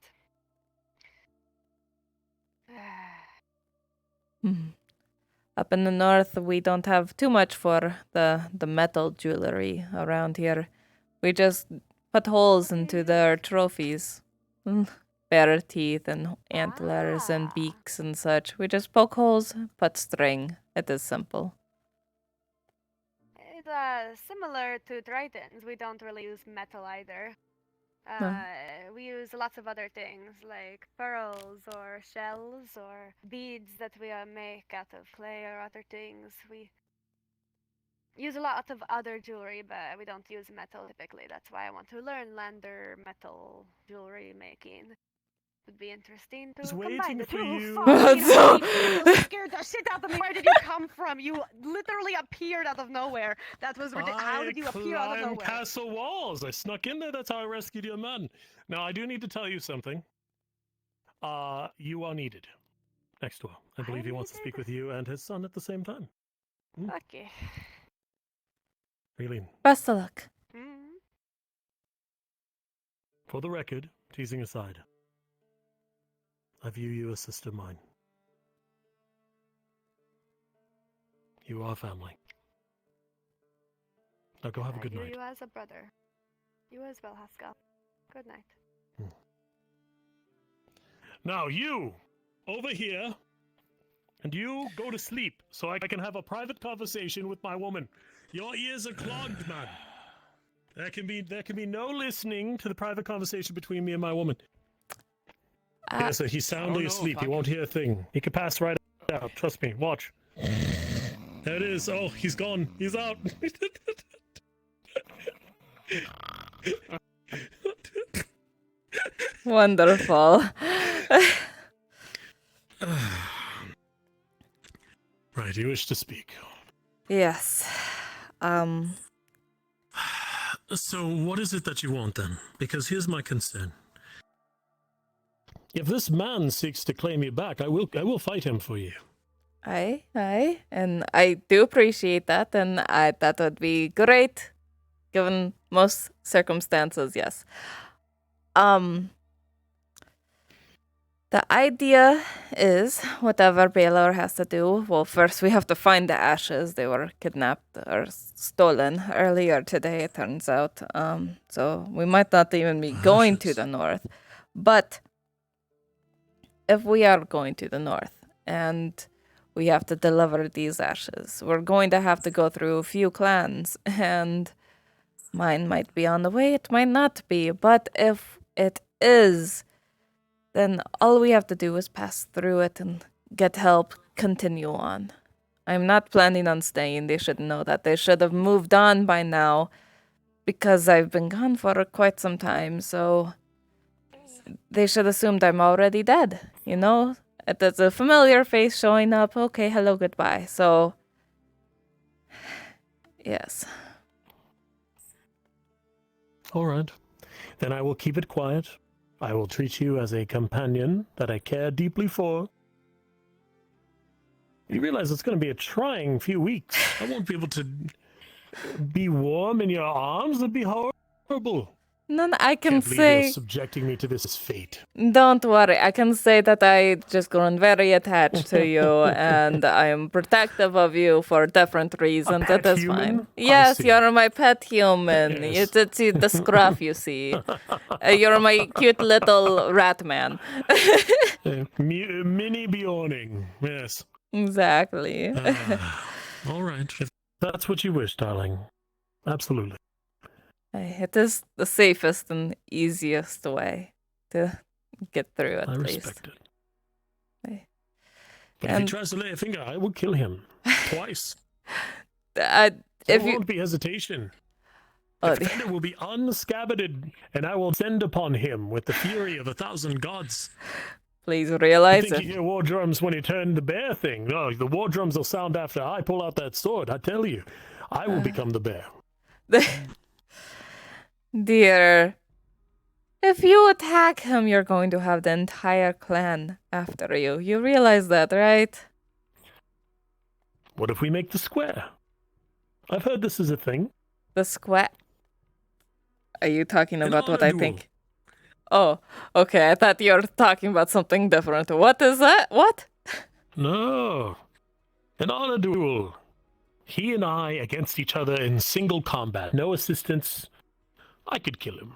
Up in the north, we don't have too much for the metal jewelry around here. We just put holes into their trophies. Bear teeth and antlers and beaks and such. We just poke holes, put string. It is simple. It's similar to Tritons. We don't really use metal either. We use lots of other things like pearls or shells or beads that we make out of clay or other things. We use a lot of other jewelry, but we don't use metal typically. That's why I want to learn lander metal jewelry making. Would be interesting to Just combine waiting the for two. you. Fucking So- you scared the shit out of me. Where did you come from? You literally appeared out of nowhere. That was ridiculous. How did you appear out of climbed nowhere? castle walls. I snuck in there. That's how I rescued your man. Now, I do need to tell you something. You are needed. Next door. I believe he wants to speak with you and his son at the same time. Okay. Really, Best of luck. for the record, teasing aside, I view you as sister mine. You are family. Now go have a good view night. you as a brother. You as well, Haskell. Good night. Now you, over here, and you go to sleep so I can have a private conversation with my woman. Your ears are clogged, man. There can be no listening to the private conversation between me and my woman. Yes, he's soundly asleep. He won't hear a thing. He could pass right out. Trust me. Watch. There it is. Oh, he's gone. He's out. Wonderful. Right, you wish to speak. Yes. So what is it that you want then? Because here's my concern. If this man seeks to claim you back, I will fight him for you. Aye, and I do appreciate that, and that would be great, given most circumstances. Yes. The idea is whatever Baylor has to do. Well, first we have to find the ashes. They were kidnapped or stolen earlier today, it turns out. So we might not even be going to the north, but if we are going to the north and we have to deliver these ashes, we're going to have to go through a few clans, and mine might be on the way, it might not be, but if it is, then all we have to do is pass through it and get help, continue on. I'm not planning on staying. They should know that. They should have moved on by now, because I've been gone for quite some time, so they should assumed I'm already dead, you know? There's a familiar face showing up. Okay, hello, goodbye. So, yes. All right. Then I will keep it quiet. I will treat you as a companion that I care deeply for. You realize it's going to be a trying few weeks. I won't be able to be warm in your arms. It'd be horrible. None, I can Can't believe say... you're subjecting me to this fate. Don't worry, I can say that I just grown very attached to you, and I am protective of you for different reasons. pet That is human? fine. I Yes, see. you're my pet human. Yes. It's the scruff, you see. You're my cute little rat man. Mini Bjorning, yes. Exactly. All right. If that's what you wish, darling. Absolutely. It is the safest and easiest way to get through, at I least. respect it. Aye. But if he tries to lay a finger, I will kill him. Twice. If there you... won't be hesitation. Oh, The defender will be unscabbarded, and I will send upon him with the fury of 1,000 gods. Please realize You think it. you hear war drums when you turn the bear thing? No, the war drums will sound after I pull out that sword. I tell you, I will become the bear. Dear, if you attack him, you're going to have the entire clan after you. You realize that, right? What if we make the square? I've heard this is a thing. The square? Are you talking An about what honor I duel. think? Oh, okay. I thought you were talking about something different. What is that? What? No. An honor duel. He and I against each other in single combat. No assistance. I could kill him.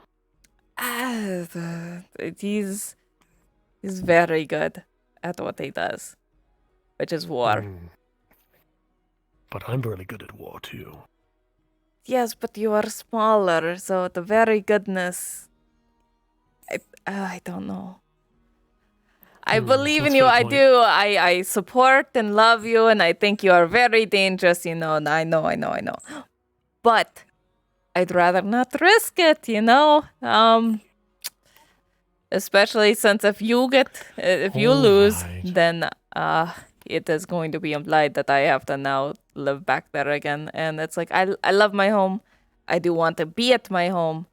He's very good at what he does, which is war. But I'm really good at war, too. Yes, but you are smaller, so the very goodness I don't know. I Hmm, believe in that's you. a good I point. do. I support and love you, and I think you are very dangerous. You know. And I know. But I'd rather not risk it. You know. Especially since if you lose, then it is going to be implied that I have to now live back there again. And it's like I love my home. I do want to be at my home.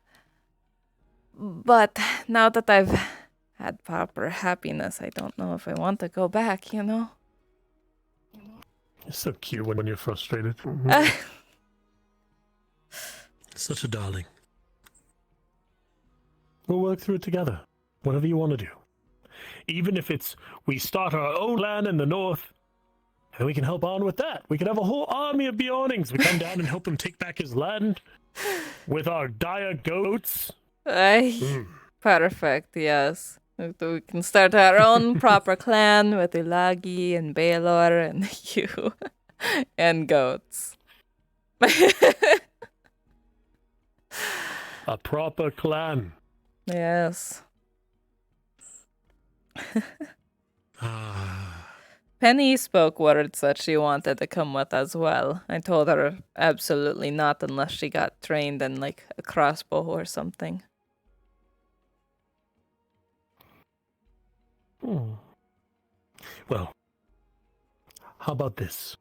But now that I've had proper happiness, I don't know if I want to go back, you know? You're so cute when you're frustrated. Such a darling. We'll work through it together. Whatever you want to do. Even if it's we start our own land in the north, and we can help on with that. We can have a whole army of Bjornings. We come down and help him take back his land with our dire goats. Perfect, yes. We can start our own proper clan with Ilagi and Baelor and you and goats. A proper clan. Yes. Penny spoke words that she wanted to come with as well. I told her absolutely not unless she got trained in like a crossbow or something. Well, how about this?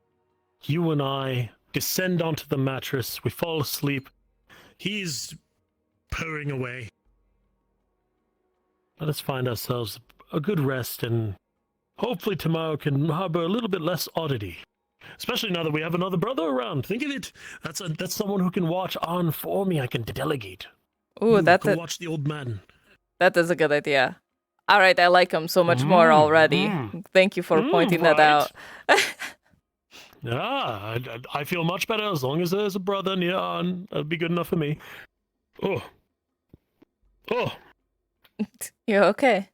You and I descend onto the mattress, we fall asleep. He's purring away. Let us find ourselves a good rest, and hopefully tomorrow can harbor a little bit less oddity. Especially now that we have another brother around. Think of it. That's someone who can watch on for me. I can delegate. Ooh, watch the old man. That is a good idea. All right, I like him so much more already. Thank you for pointing that out. I feel much better as long as there's a brother near on. That'll be good enough for me. Oh. You're okay.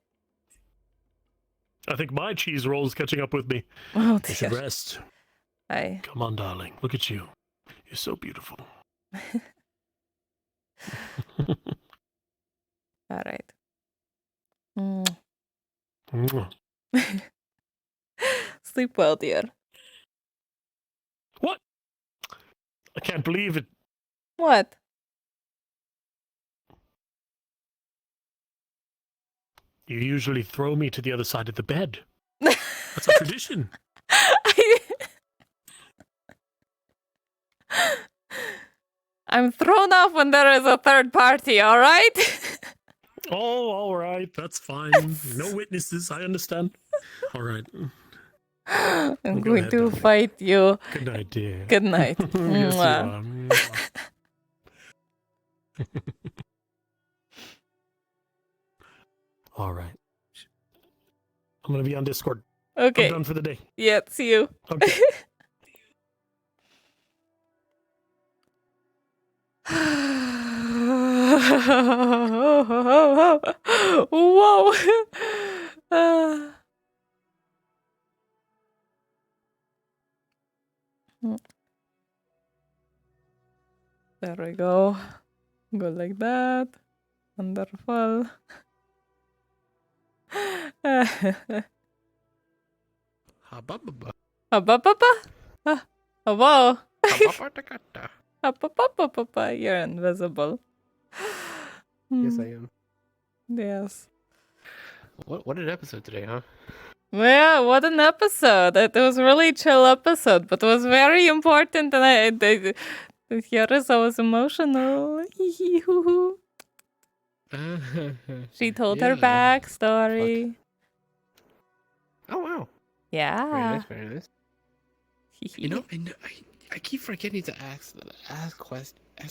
I think my cheese roll is catching up with me. Oh, You should dear. rest. I... Come on, darling. Look at you. You're so beautiful. All right. Mwah. Sleep well, dear. What? I can't believe it. What? You usually throw me to the other side of the bed. That's a tradition. I'm thrown off when there is a third party, all right? Oh, all right. That's fine. No witnesses. I understand. All right. I'm Go going ahead, to darling. fight you. Good night, dear. Good night. Yes, you Mwah. are. All right. I'm going to be on Discord. Okay. I'm done for the day. Yeah, see you. Okay. Whoa. There we go. Go like that. Wonderful. Habababa. Oh, whoa. Hababatakata. You're invisible. Yes, I am. Yes. What an episode today, huh? Yeah, what an episode. It was a really chill episode, but it was very important, and Yrsa was emotional. She told her Yeah. backstory. Oh wow. Yeah. Very nice, very nice. You know, I keep forgetting to ask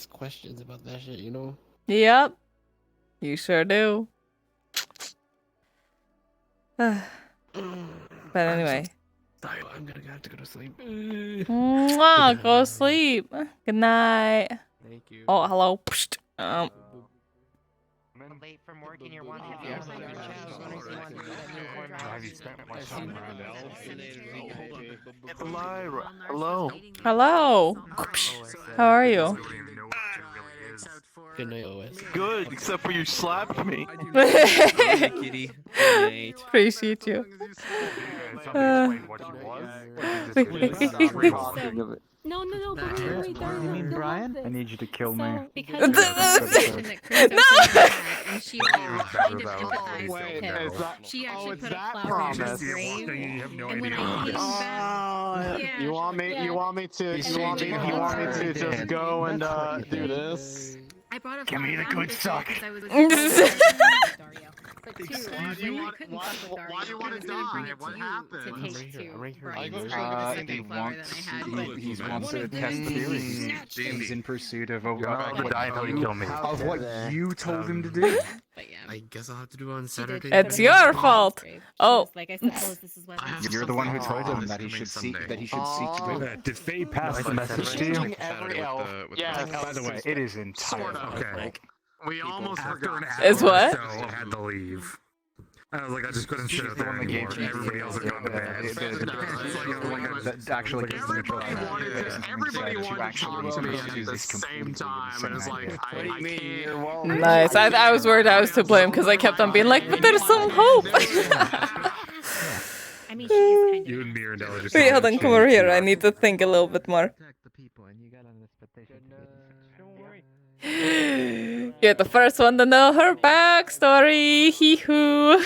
questions about that shit, you know? Yep. You sure do. But anyway. I'm gonna have to go to sleep. Mwah, go sleep. Good night. Thank you. Oh, hello. Late from work and you're wanting Lyra, hello. Hello. How are you? Good night, OS. Good, except for you slapped me. Kitty. Appreciate you. No, but wait, You mean Brian? I need you to kill me. because of the question that Krista had, and she kind of empathized with him. She actually put a flower in his grave, and when I came back, yeah, You want me to just go and do this? I brought a Give me the good suck. because I was But two, Why do you want to die? What happened? To take to Brian's grave, the second flower that I had. He wants to test the theory. He's in pursuit of what you told him to do. I guess I'll have to do it on Saturday. It's your fault. Oh. Like I suppose this is what You're the one who told him that he should seek to do it. Did Faye pass the message to you? Yeah. By the way, it is entirely okay. We almost forgot. Is what? So I had to leave. I was like, I just couldn't sit there anymore. Everybody else had gone to bed. Actually, everybody wanted to talk to me at the same time, and it's like, I can't. Nice. I was worried I was to blame because I kept on being like, but there's some hope. I mean, she is kind of. You and Mirandella just. Wait, hold on, come over here. I need to think a little bit more. You're the first one to know her backstory. Hee-hoo.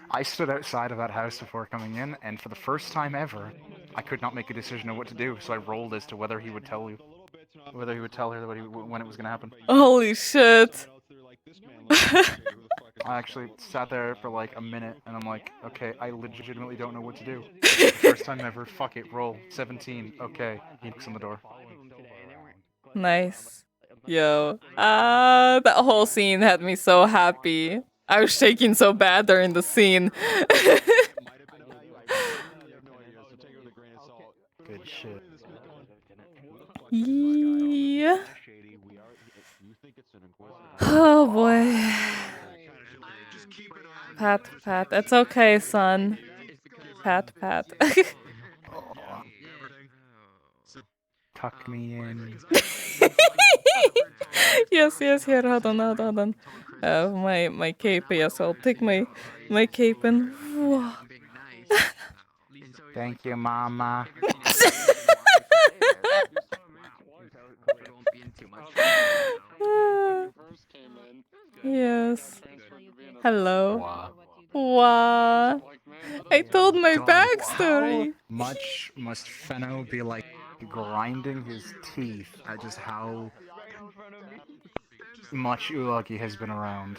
I stood outside of that house before coming in, and for the first time ever, I could not make a decision on what to do. So I rolled as to whether he would tell her when it was going to happen. Holy shit. I actually sat there for like a minute, and I'm like, okay, I legitimately don't know what to do. First time ever. Fuck it. Roll 17. Okay. He knocks on the door. Nice. Yo. That whole scene had me so happy. I was shaking so bad during the scene. Good shit. Yeah. Oh boy. Pat. It's okay, son. Pat. Tuck me in. Yes, here, hold on. My cape, yes, I'll take my cape and... Thank you, Mama. Yes. Hello. Wow. I told my backstory. How much must Fenno be like grinding his teeth at just how much Ulagi has been around?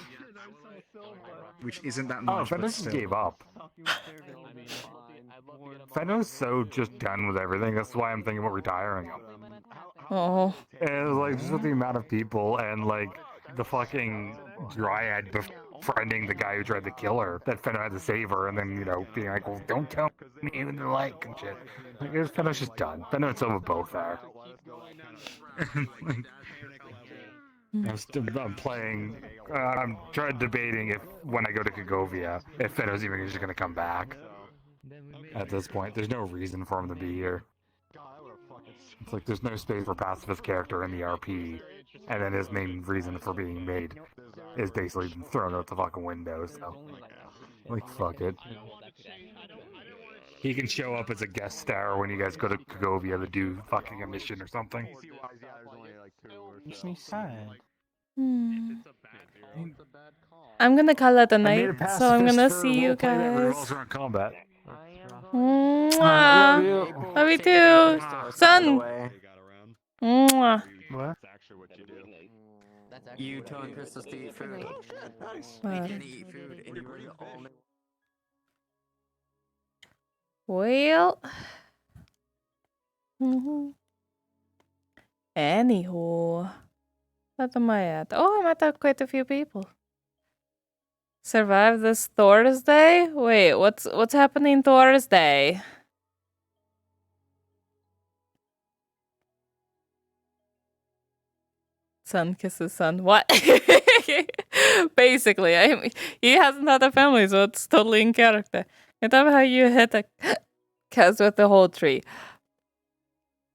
Which isn't that much, Fenno but just still. gave up. Fenno's so just done with everything. That's why I'm thinking about retiring him. Oh. And it was like just with the amount of people and like the fucking dryad befriending the guy who tried to kill her, that Fenno had to save her, and then being like, well, don't tell me in the like and shit. Like, Fenno's just done. Fenno and Silva both are. I'm playing. I'm debating if when I go to Kagovia, if Fenno's even just gonna come back. At this point, there's no reason for him to be here. It's like there's no space for pacifist character in the RP, and then his main reason for being made is basically thrown out the fucking window. So, like, fuck it. He can show up as a guest star when you guys go to Kagovia to do fucking a mission or something. Makes me sad. I'm gonna call it a I made night, a so I'm gonna pacifist see you roleplay that guys. revolves around combat. Mwah. Love you too, son. Mwah. What? You telling Crystals to eat food. What? We can eat food anywhere you all. Well. Anywho. What am I at? Oh, I met up quite a few people. Survive this Thursday? Wait, what's happening Thursday? Son kisses son. What? Basically, he hasn't had a family, so it's totally in character. I love how you hit a cast with the whole tree.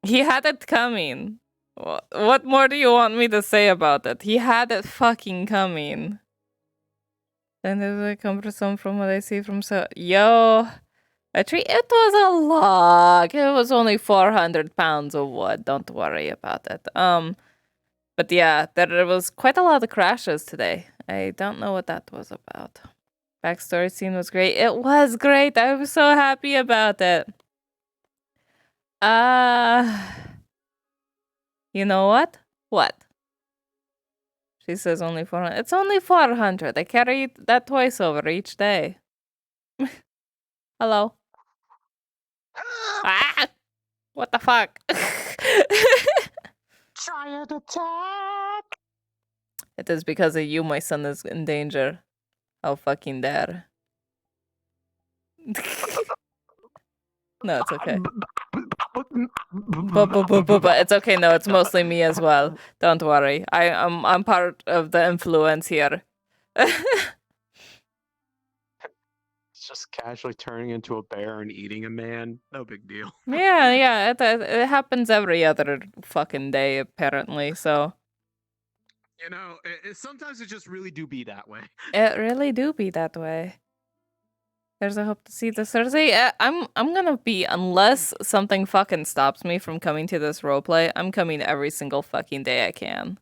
He had it coming. What more do you want me to say about it? He had it fucking coming. Then there's a cumbersome from what I see from Yo, a tree. It was a log. It was only 400 pounds of wood. Don't worry about it. But yeah, there was quite a lot of crashes today. I don't know what that was about. Backstory scene was great. It was great. I was so happy about it. You know what? What? She says only 400. It's only 400. I carry that twice over each day. Hello. Ah! What the fuck? Giant attack! It is because of you my son is in danger. How fucking dare. No, it's okay. But it's okay. No, it's mostly me as well. Don't worry. I'm part of the influence here. It's just casually turning into a bear and eating a man. No big deal. Yeah. It happens every other fucking day apparently. So You know, sometimes it just really do be that way. it really do be that way. There's a hope to see this Thursday. I'm gonna be, unless something fucking stops me from coming to this roleplay, I'm coming every single fucking day I can.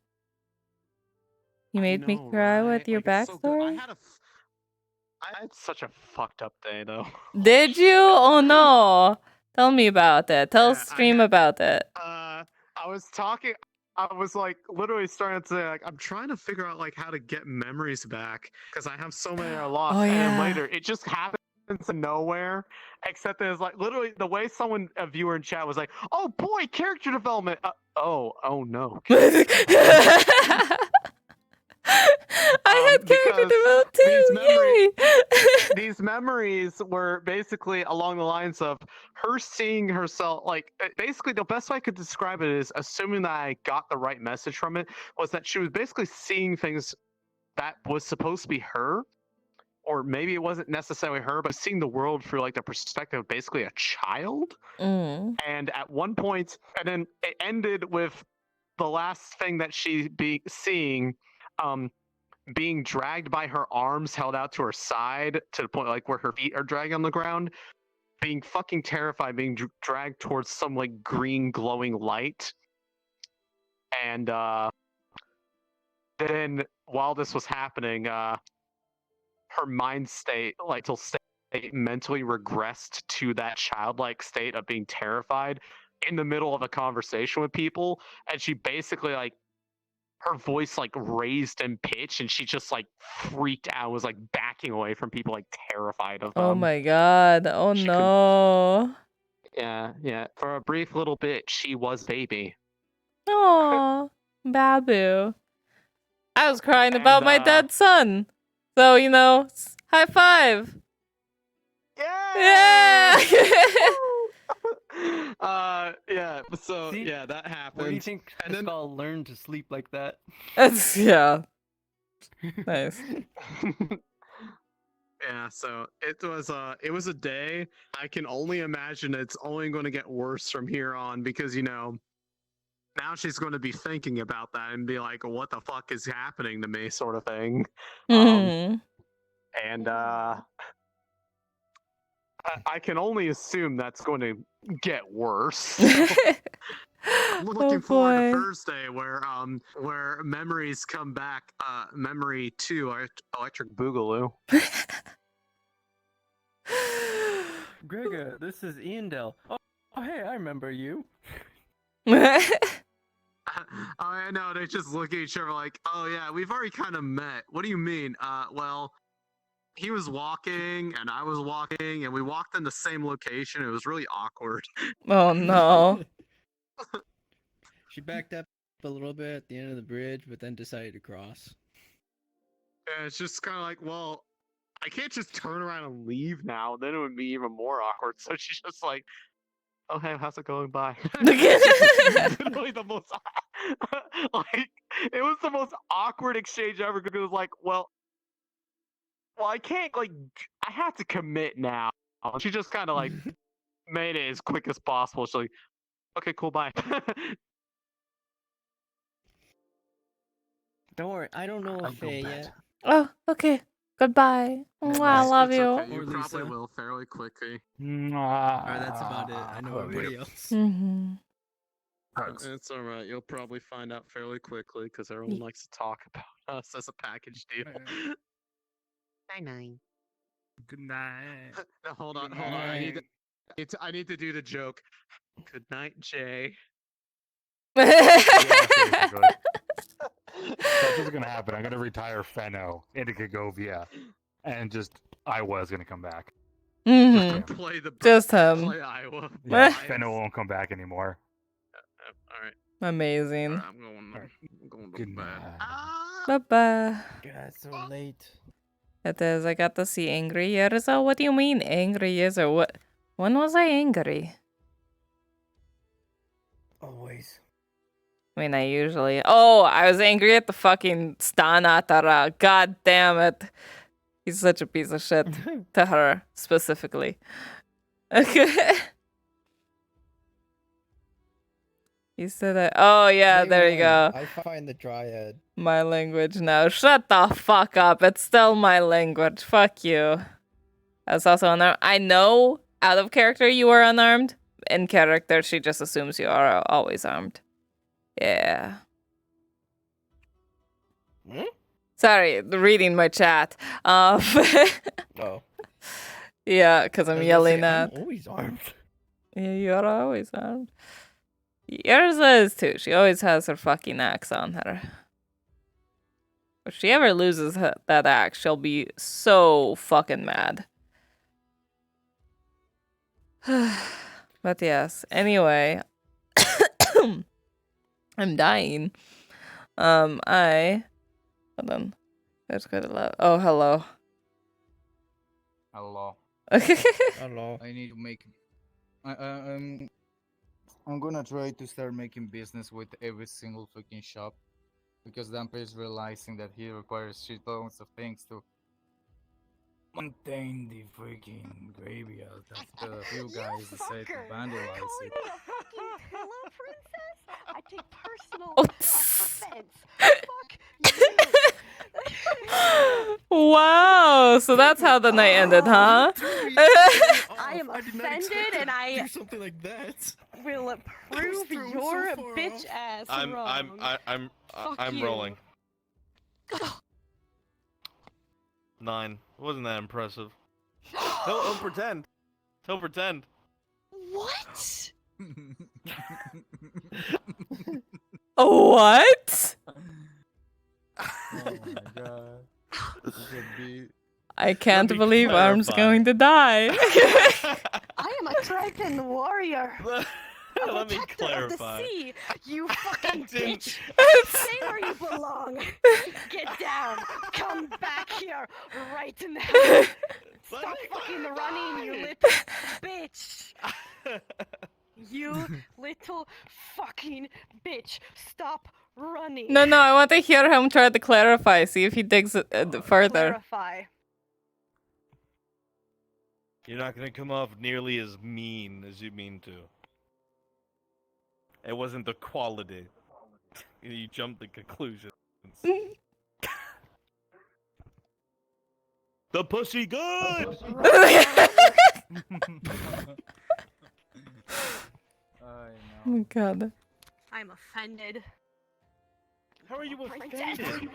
You made me cry with your backstory? I had such a fucked up day though. Did you? Oh no. Tell me about it. Tell stream about it. I was like literally starting to say like I'm trying to figure out like how to get memories back because I have so many I lost. Oh, And yeah. then later it just happens to nowhere. Except that it's like literally the way a viewer in chat was like, "Oh boy, character development." Oh no. I had character development too. These memories were basically along the lines of her seeing herself like basically the best way I could describe it is assuming that I got the right message from it was that she was basically seeing things that was supposed to be her, or maybe it wasn't necessarily her, but seeing the world through like the perspective of basically a child. Mm. And at one point, and then it ended with the last thing that she be seeing being dragged by her arms held out to her side to the point like where her feet are dragging on the ground, being fucking terrified, being dragged towards some like green glowing light. And then while this was happening, her mind state, like till state, mentally regressed to that childlike state of being terrified in the middle of a conversation with people, and she basically like her voice like raised in pitch and she just like freaked out, was like backing away from people like terrified of them. Oh my god. Oh no. Yeah. For a brief little bit, she was baby. Aw, Babu. I was crying about my dead son. So, you know, high five. Yeah. Yeah. So See? yeah, that happened. Where do you think Skull learned to sleep like that? Yeah. Nice. Yeah, so it was a day. I can only imagine it's only going to get worse from here on because you know now she's going to be thinking about that and be like, "What the fuck is happening to me?" sort of thing. And I can only assume that's going to get worse. I'm looking forward to Thursday where memories come back. Memory 2, Electric Boogaloo. Gregor, this is Iandel. Oh, hey, I remember you. I know, they just look at each other like, oh yeah, we've already kind of met. What do you mean? Well, he was walking and I was walking and we walked in the same location. It was really awkward. Oh no. She backed up a little bit at the end of the bridge, but then decided to cross. And it's just kind of like, well, I can't just turn around and leave now. Then it would be even more awkward. So she's just like, oh, hey, how's it going? Bye. Literally the most, like, it was the most awkward exchange ever because it was like, well, I can't, like, I have to commit now. She just kind of, like, made it as quick as possible. She's like, okay, cool, bye. Don't worry, I don't know Faye yet. Oh, okay. Goodbye. Mwah, I love It's you. okay. You Or probably Lisa. will fairly quickly. Alright, that's about it. I know everybody else. Mm-hmm. It's alright. You'll probably find out fairly quickly because everyone likes to talk about us as a package deal. Night. Good night. No, hold on. I need to do the joke. Good night, Jay. Basically. That's what's gonna happen. I'm gonna retire Fenno into Kagovia, and just Iowa's gonna come back. Mm-hmm. Just him. Play Iowa. Yeah, Fenno won't come back anymore. All right. Amazing. I'm going to bed. Bye-bye. God, it's so late. It is. I got to see angry Yrsa. What do you mean angry Yrsa? What? When was I angry? Always. I mean, I usually... Oh, I was angry at the fucking Stanatara. God damn it. He's such a piece of shit. To her, specifically. You said that... Oh, yeah, there you go. I find the dryad. My language now. Shut the fuck up. It's still my language. Fuck you. I was also unarmed. I know out of character you are unarmed. In character, she just assumes you are always armed. Yeah. Hmm? Sorry, reading my chat. Oh. Yeah, because I'm yelling I'm at. always armed. Yeah, you're always armed. Yrsa is too. She always has her fucking axe on her. If she ever loses that axe, she'll be so fucking mad. But yes, anyway. I'm dying. Hold on. Let's go to love. Oh, hello. Hello. Hello. I need to make. I'm gonna try to start making business with every single fucking shop, because Damper is realizing that he requires shitloads of things to maintain the freaking graveyard after you guys decide to vandalize it. I take personal offense. Wow, so that's how the night ended, huh? I am offended and I do something like that. will prove your bitch ass wrong. I'm Fuck you. rolling. 9. Wasn't that impressive? He'll pretend. He'll pretend. What? What? Oh my god. This should be... I can't believe Arm's going to die. I am a Triton warrior. A Let me protector clarify. of the sea. You fucking bitch. Stay where you belong. Get down. Come back here right now. Stop fucking running, you little bitch. You little fucking bitch. Stop running. No, I want to hear him try to clarify. See if he digs it further. Clarify. You're not gonna come off nearly as mean as you mean to. It wasn't the quality. You jumped to conclusions. The pussy good! Oh my god. I'm offended. How are you Princess. offended?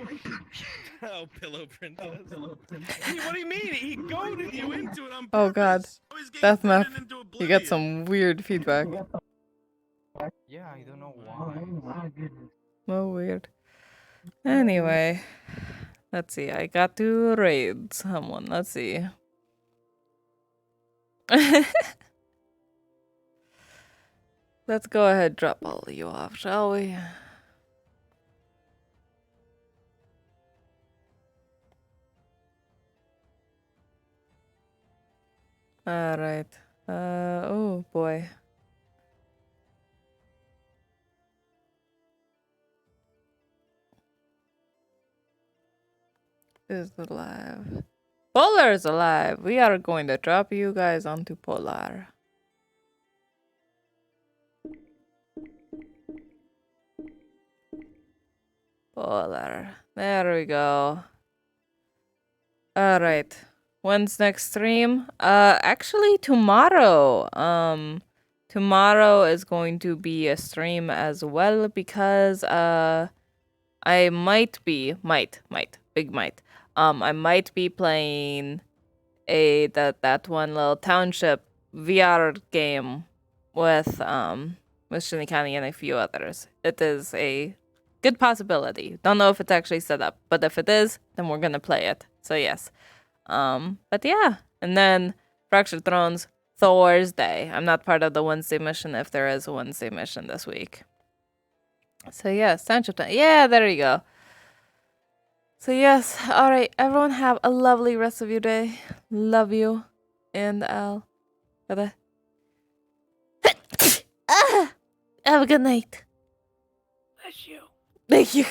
Oh, pillow princess. What do you mean? He goaded you into it on Oh god. Death Meth. You get some weird feedback. Yeah, I don't know why. So weird. Anyway. Let's see. I got to raid someone. Let's see. Let's go ahead, drop all of you off, shall we? Alright. Oh boy. Is alive. Polar is alive. We are going to drop you guys onto Polar. Polar. There we go. Alright. When's next stream? Actually tomorrow. Tomorrow is going to be a stream as well because I might, big might. I might be playing that one little township VR game with Shinikani and a few others. It is a good possibility. Don't know if it's actually set up, but if it is, then we're gonna play it. So yes. But yeah. And then Fractured Thrones Thursday. I'm not part of the Wednesday mission if there is a Wednesday mission this week. So yes, township time. Yeah, there you go. So yes, alright, everyone have a lovely rest of your day. Love you. And I'll gotta have a good night. Bless you. Thank you.